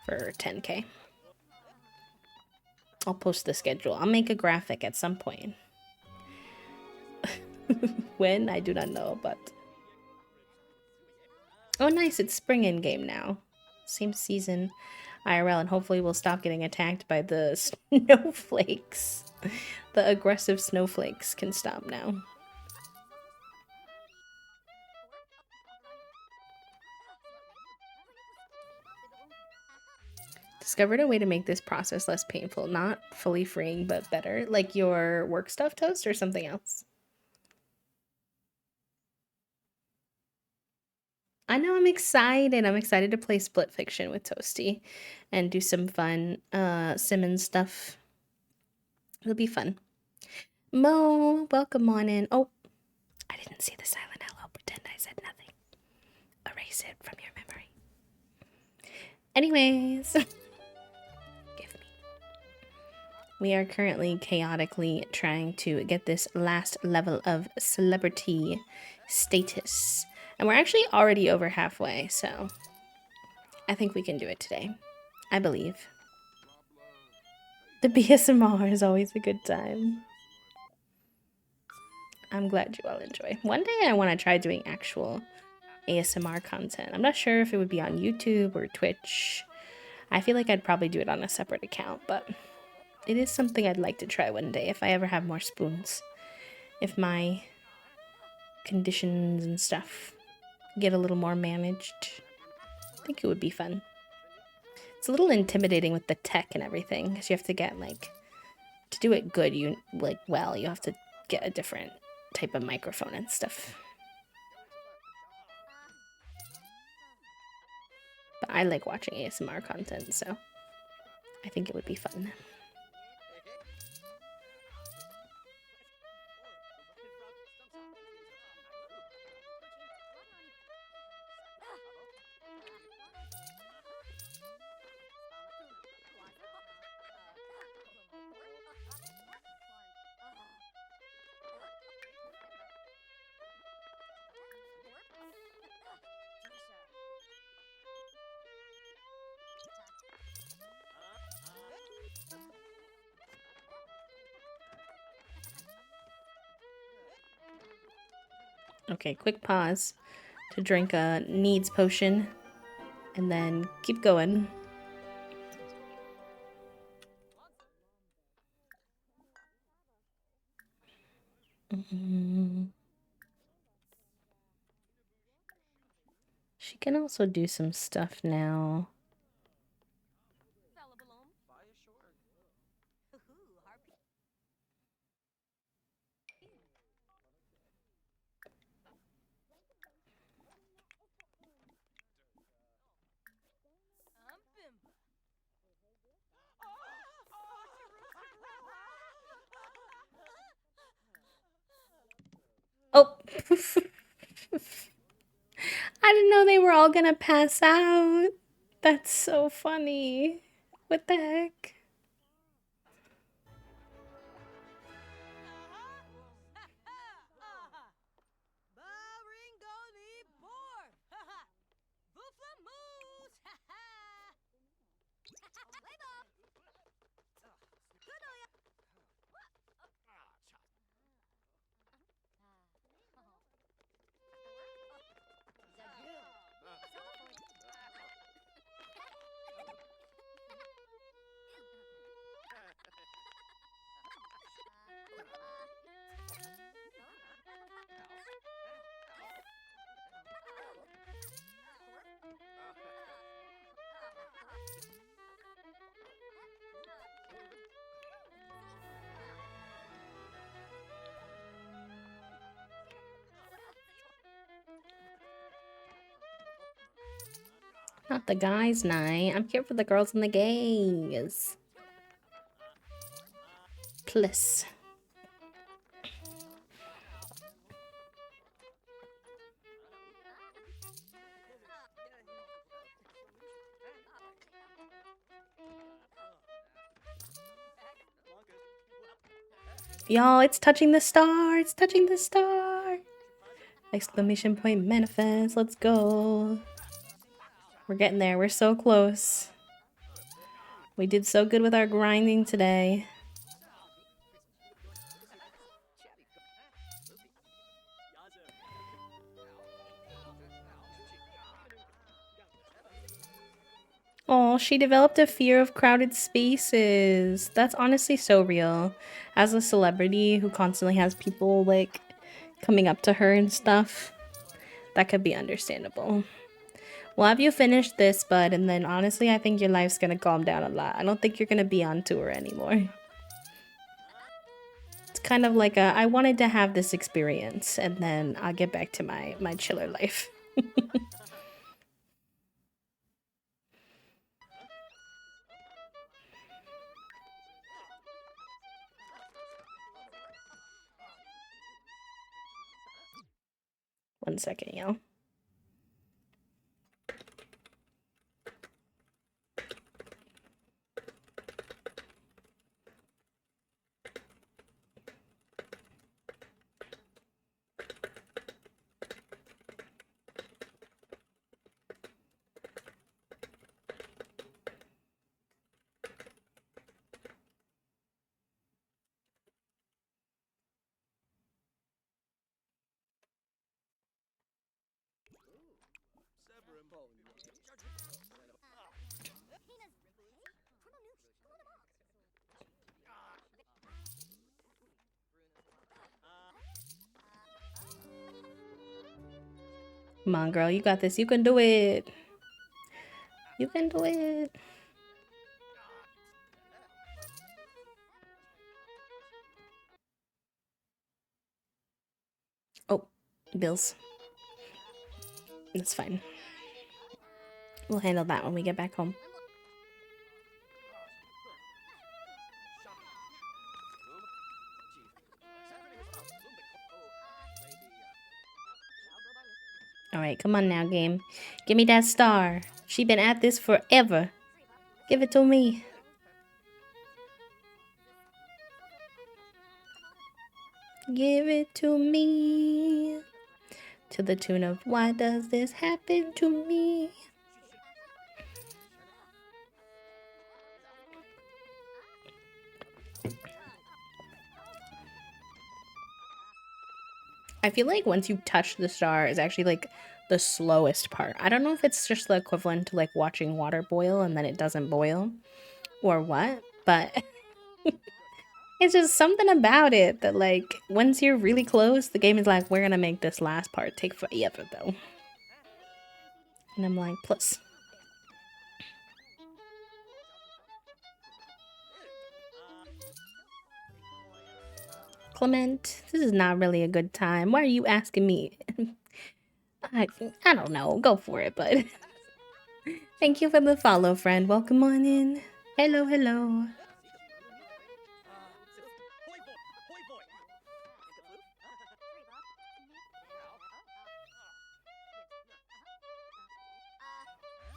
for 10K. I'll post the schedule. I'll make a graphic at some point. When? I do not know, but... Oh, nice. It's spring in game now. Same season IRL, and hopefully we'll stop getting attacked by the snowflakes. The aggressive snowflakes can stop now. Discovered a way to make this process less painful. Not fully freeing, but better. Like your work stuff toast or something else? I know, I'm excited. I'm excited to play Split Fiction with Toasty and do some fun Simmons stuff. It'll be fun. Mo, welcome on in. Oh, I didn't see the silent hello. Pretend I said nothing. Erase it from your memory. Anyways, give me. We are currently chaotically trying to get this last level of celebrity status. And we're actually already over halfway, so I think we can do it today. I believe. The BSMR is always a good time. I'm glad you all enjoy. One day I want to try doing actual ASMR content. I'm not sure if it would be on YouTube or Twitch. I feel like I'd probably do it on a separate account, but it is something I'd like to try one day if I ever have more spoons. If my conditions and stuff get a little more managed, I think it would be fun. It's a little intimidating with the tech and everything, because you have to get, like, to do it good, you have to get a different type of microphone and stuff. But I like watching ASMR content, so I think it would be fun. Okay, quick pause to drink a needs potion and then keep going. She can also do some stuff now. Oh! I didn't know they were all gonna pass out. That's so funny. What the heck? Not the guys' night. I'm here for the girls and the gays. Plus. Y'all, it's touching the star. It's touching the star. Exclamation point manifest. Let's go. We're getting there. We're so close. We did so good with our grinding today. Oh, she developed a fear of crowded spaces. That's honestly so real. As a celebrity who constantly has people like coming up to her and stuff, that could be understandable. Well, have you finished this, bud? And then honestly, I think your life's gonna calm down a lot. I don't think you're gonna be on tour anymore. It's kind of like I wanted to have this experience, and then I'll get back to my chiller life. One second, y'all. Come on, girl. You got this. You can do it. You can do it. Oh, bills. That's fine. We'll handle that when we get back home. Alright, come on now, game. Give me that star. She been at this forever. Give it to me. Give it to me. To the tune of why does this happen to me? I feel like once you touch the star is actually like the slowest part. I don't know if it's just the equivalent to like watching water boil and then it doesn't boil or what, but it's just something about it that like once you're really close, the game is like, we're gonna make this last part take forever though. And I'm like, plus. Clement, this is not really a good time. Why are you asking me? I, I don't know. Go for it, bud. Thank you for the follow, friend. Welcome on in. Hello, hello.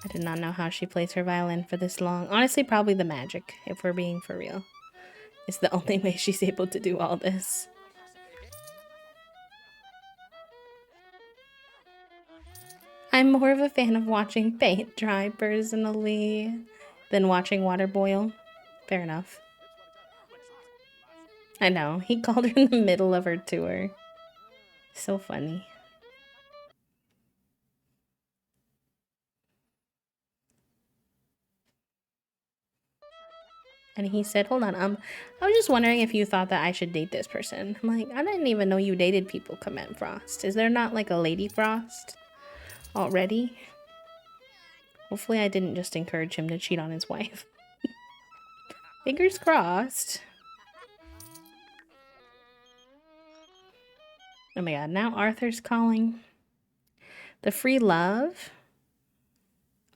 I did not know how she plays her violin for this long. Honestly, probably the magic, if we're being for real. It's the only way she's able to do all this. I'm more of a fan of watching paint dry personally than watching water boil. Fair enough. I know, he called her in the middle of her tour. So funny. And he said, hold on, I was just wondering if you thought that I should date this person. I'm like, I didn't even know you dated people, Command Frost. Is there not like a Lady Frost already? Hopefully I didn't just encourage him to cheat on his wife. Fingers crossed. Oh my god, now Arthur's calling. The free love?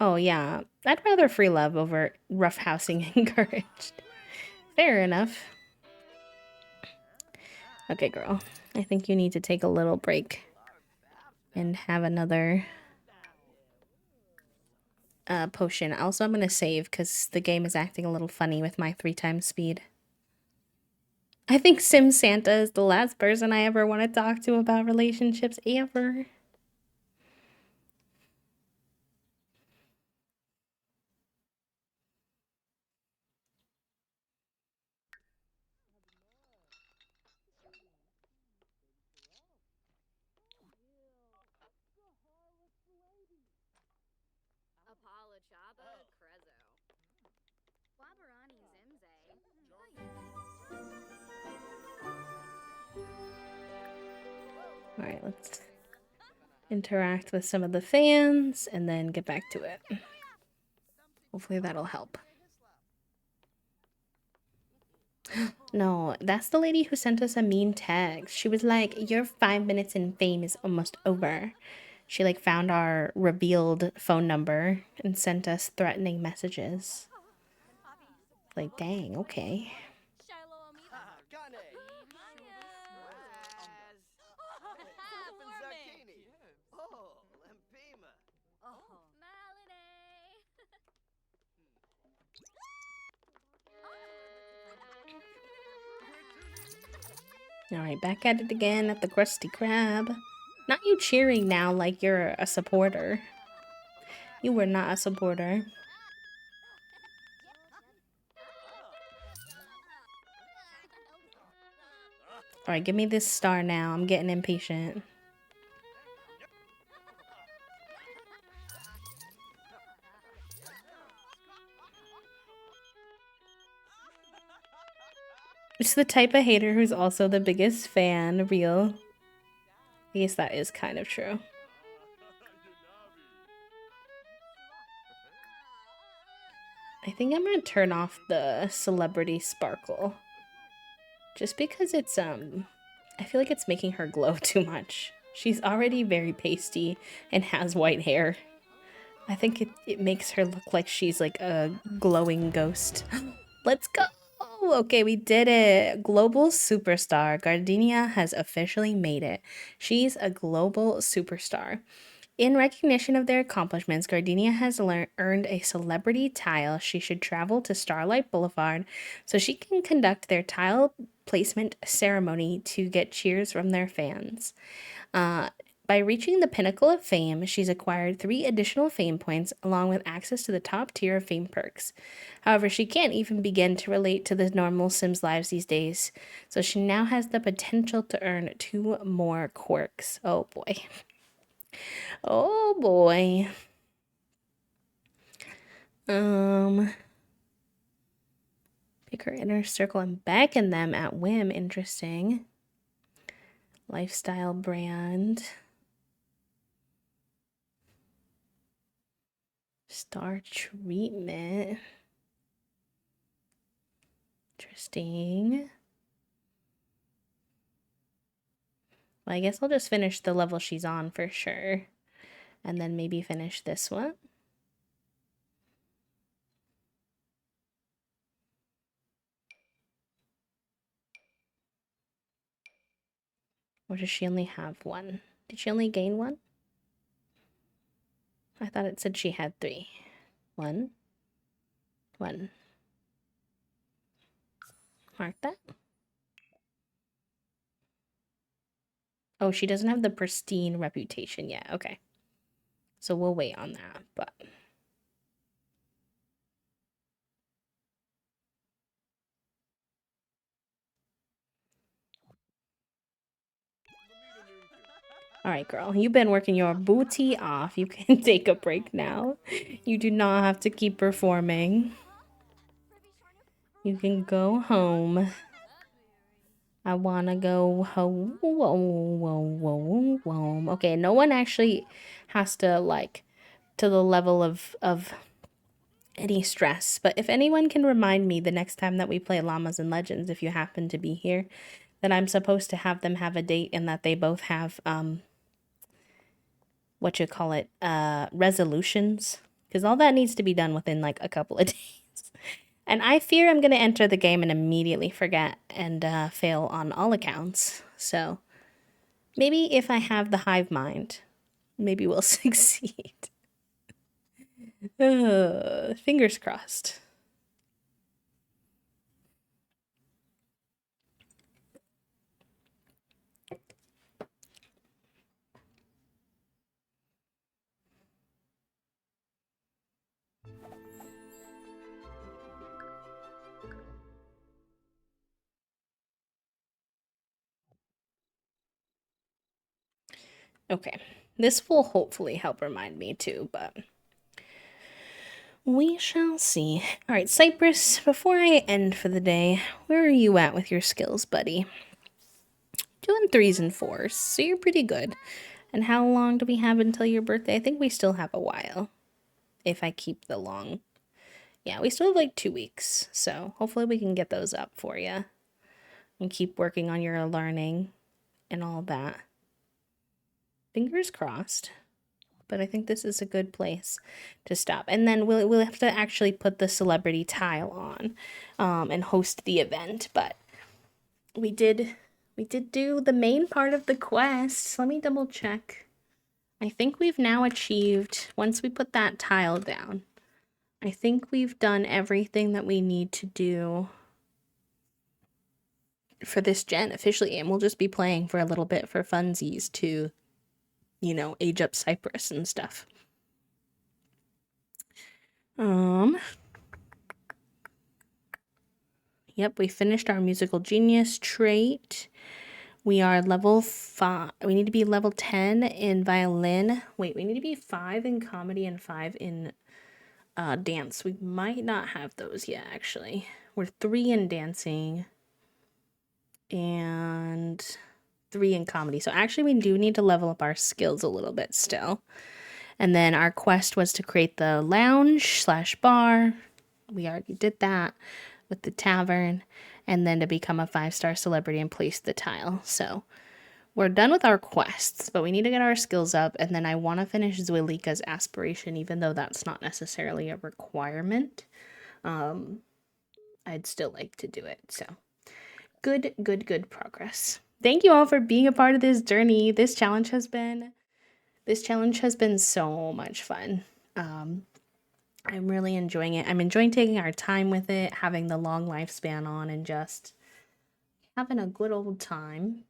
Oh yeah, I'd rather free love over roughhousing encouraged. Fair enough. Okay, girl. I think you need to take a little break and have another potion. Also, I'm going to save because the game is acting a little funny with my 3 times speed. I think Sim Santa is the last person I ever want to talk to about relationships ever. Alright, let's interact with some of the fans and then get back to it. Hopefully that'll help. No, that's the lady who sent us a mean text. She was like, your 5 minutes in fame is almost over. She like found our revealed phone number and sent us threatening messages. Like, dang, okay. Alright, back at it again at the Krusty Krab. Not you cheering now like you're a supporter. You were not a supporter. Alright, give me this star now. I'm getting impatient. It's the type of hater who's also the biggest fan, real. I guess that is kind of true. I think I'm gonna turn off the celebrity sparkle. Just because it's, I feel like it's making her glow too much. She's already very pasty and has white hair. I think it makes her look like she's like a glowing ghost. Let's go! Okay, we did it. Global superstar. Gardenia has officially made it. She's a global superstar. In recognition of their accomplishments, Gardenia has earned a celebrity tile. She should travel to Starlight Boulevard so she can conduct their tile placement ceremony to get cheers from their fans. By reaching the pinnacle of fame, she's acquired 3 additional fame points along with access to the top tier of fame perks. However, she can't even begin to relate to the normal Sims lives these days, so she now has the potential to earn 2 more quirks. Oh boy. Oh boy. Pick her inner circle and beckon them at whim. Interesting. Lifestyle brand. Star treatment. Interesting. Well, I guess I'll just finish the level she's on for sure. And then maybe finish this one. Or does she only have 1? Did she only gain 1? I thought it said she had 3. 1. 1. Mark that. Oh, she doesn't have the pristine reputation yet. Okay. So we'll wait on that, but... Alright, girl. You've been working your booty off. You can take a break now. You do not have to keep performing. You can go home. I wanna go home. Whoa, whoa, whoa, whoa. Okay, no one actually has to, like, to the level of any stress. But if anyone can remind me the next time that we play Llamas and Legends, if you happen to be here, that I'm supposed to have them have a date and that they both have, what you call it, resolutions. Because all that needs to be done within, like, a couple of days. And I fear I'm going to enter the game and immediately forget and fail on all accounts. So maybe if I have the hive mind, maybe we'll succeed. Fingers crossed. Okay, this will hopefully help remind me too, but we shall see. All right, Cypress, before I end for the day, where are you at with your skills, buddy? Doing 3s and 4s, so you're pretty good. And how long do we have until your birthday? I think we still have a while, if I keep the long. Yeah, we still have like 2 weeks, so hopefully we can get those up for you and keep working on your learning and all that. Fingers crossed. But I think this is a good place to stop. And then we'll have to actually put the celebrity tile on and host the event. But we did do the main part of the quest. Let me double check. I think we've now achieved, once we put that tile down, I think we've done everything that we need to do for this gen officially. And we'll just be playing for a little bit for funsies to, you know, age up Cypress and stuff. Yep, we finished our musical genius trait. We are level 5. We need to be level 10 in violin. Wait, we need to be 5 in comedy and 5 in dance. We might not have those yet, actually. We're 3 in dancing and 3 in comedy. So actually we do need to level up our skills a little bit still. And then our quest was to create the lounge/bar. We already did that with the tavern, and then to become a 5-star celebrity and place the tile. So we're done with our quests, but we need to get our skills up, and then I want to finish Zwilika's aspiration, even though that's not necessarily a requirement. I'd still like to do it, so good progress. Thank you all for being a part of this journey. This challenge has been so much fun. I'm really enjoying it. I'm enjoying taking our time with it, having the long lifespan on, and just having a good old time.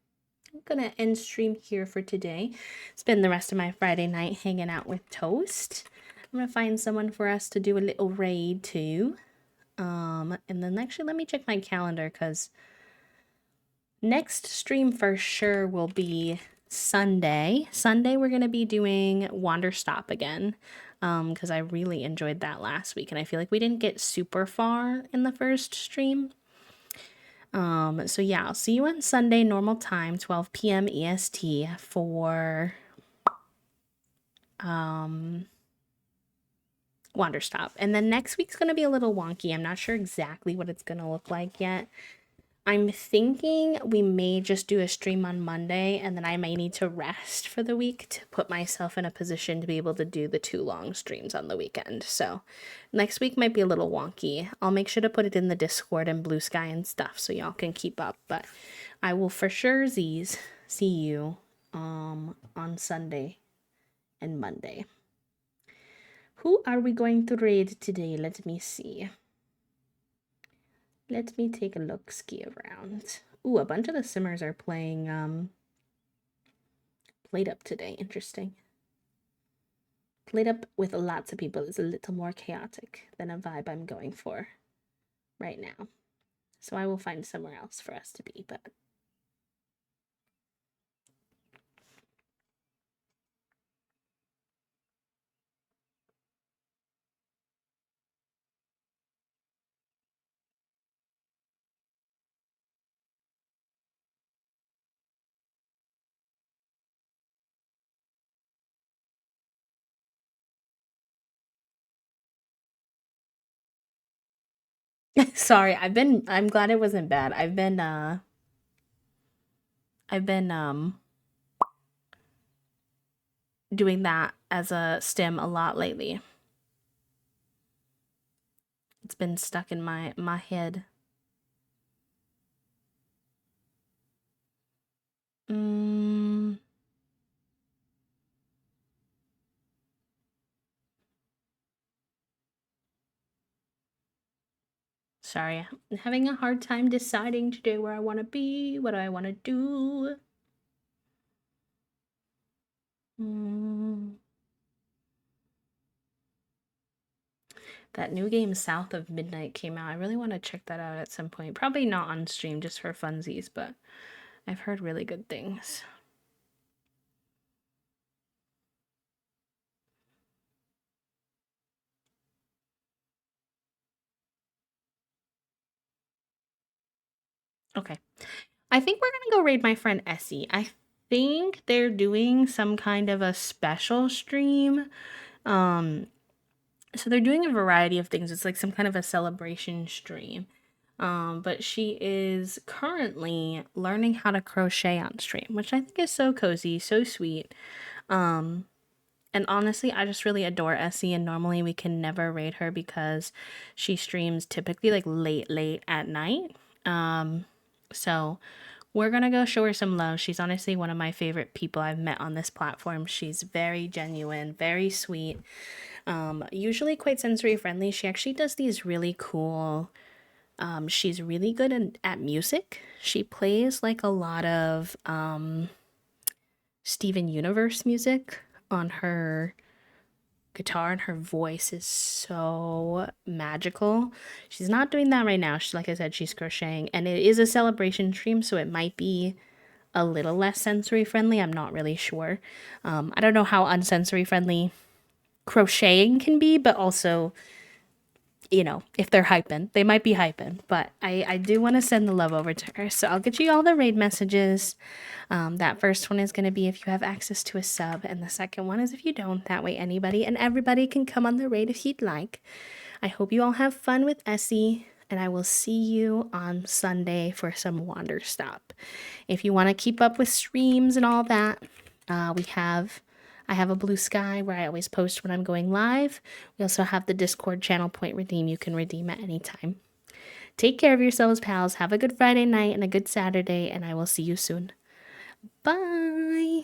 I'm gonna end stream here for today. Spend the rest of my Friday night hanging out with Toast. I'm gonna find someone for us to do a little raid too. And then actually let me check my calendar because next stream for sure will be Sunday. Sunday we're gonna be doing Wander Stop again. Because I really enjoyed that last week and I feel like we didn't get super far in the first stream. So yeah, I'll see you on Sunday, normal time, 12 p.m. EST for Wander Stop. And then next week's gonna be a little wonky. I'm not sure exactly what it's gonna look like yet. I'm thinking we may just do a stream on Monday and then I may need to rest for the week to put myself in a position to be able to do the 2 long streams on the weekend. So next week might be a little wonky. I'll make sure to put it in the Discord and Blue Sky and stuff so y'all can keep up. But I will for sure see you on Sunday and Monday. Who are we going to raid today? Let me see. Let me take a look ski around. Ooh, a bunch of the simmers are playing Played Up today. Interesting. Played Up with lots of people is a little more chaotic than a vibe I'm going for right now. So I will find somewhere else for us to be, but sorry, I'm glad it wasn't bad. I've been doing that as a stim a lot lately. It's been stuck in my head. Sorry, I'm having a hard time deciding today where I want to be, what I want to do. That new game South of Midnight came out. I really want to check that out at some point. Probably not on stream, just for funsies, but I've heard really good things. Okay. I think we're gonna go raid my friend Essie. I think they're doing some kind of a special stream. So they're doing a variety of things. It's like some kind of a celebration stream. But she is currently learning how to crochet on stream, which I think is so cozy, so sweet. And honestly, I just really adore Essie, and normally we can never raid her because she streams typically like late at night. So we're gonna go show her some love. She's honestly one of my favorite people I've met on this platform. She's very genuine, very sweet, usually quite sensory friendly. She actually does these really cool. She's really good at music. She plays like a lot of Steven Universe music on her guitar, and her voice is so magical. She's not doing that right now. She, like I said, she's crocheting, and it is a celebration stream, so it might be a little less sensory friendly. I'm not really sure. I don't know how unsensory friendly crocheting can be, but also, you know, if they're hyping, they might be hyping. But I do want to send the love over to her. So I'll get you all the raid messages. That first one is going to be if you have access to a sub, and the second one is if you don't. That way anybody and everybody can come on the raid if you'd like. I hope you all have fun with Essie, and I will see you on Sunday for some Wander Stop. If you want to keep up with streams and all that, I have a Blue Sky where I always post when I'm going live. We also have the Discord channel Point Redeem. You can redeem at any time. Take care of yourselves, pals. Have a good Friday night and a good Saturday, and I will see you soon. Bye.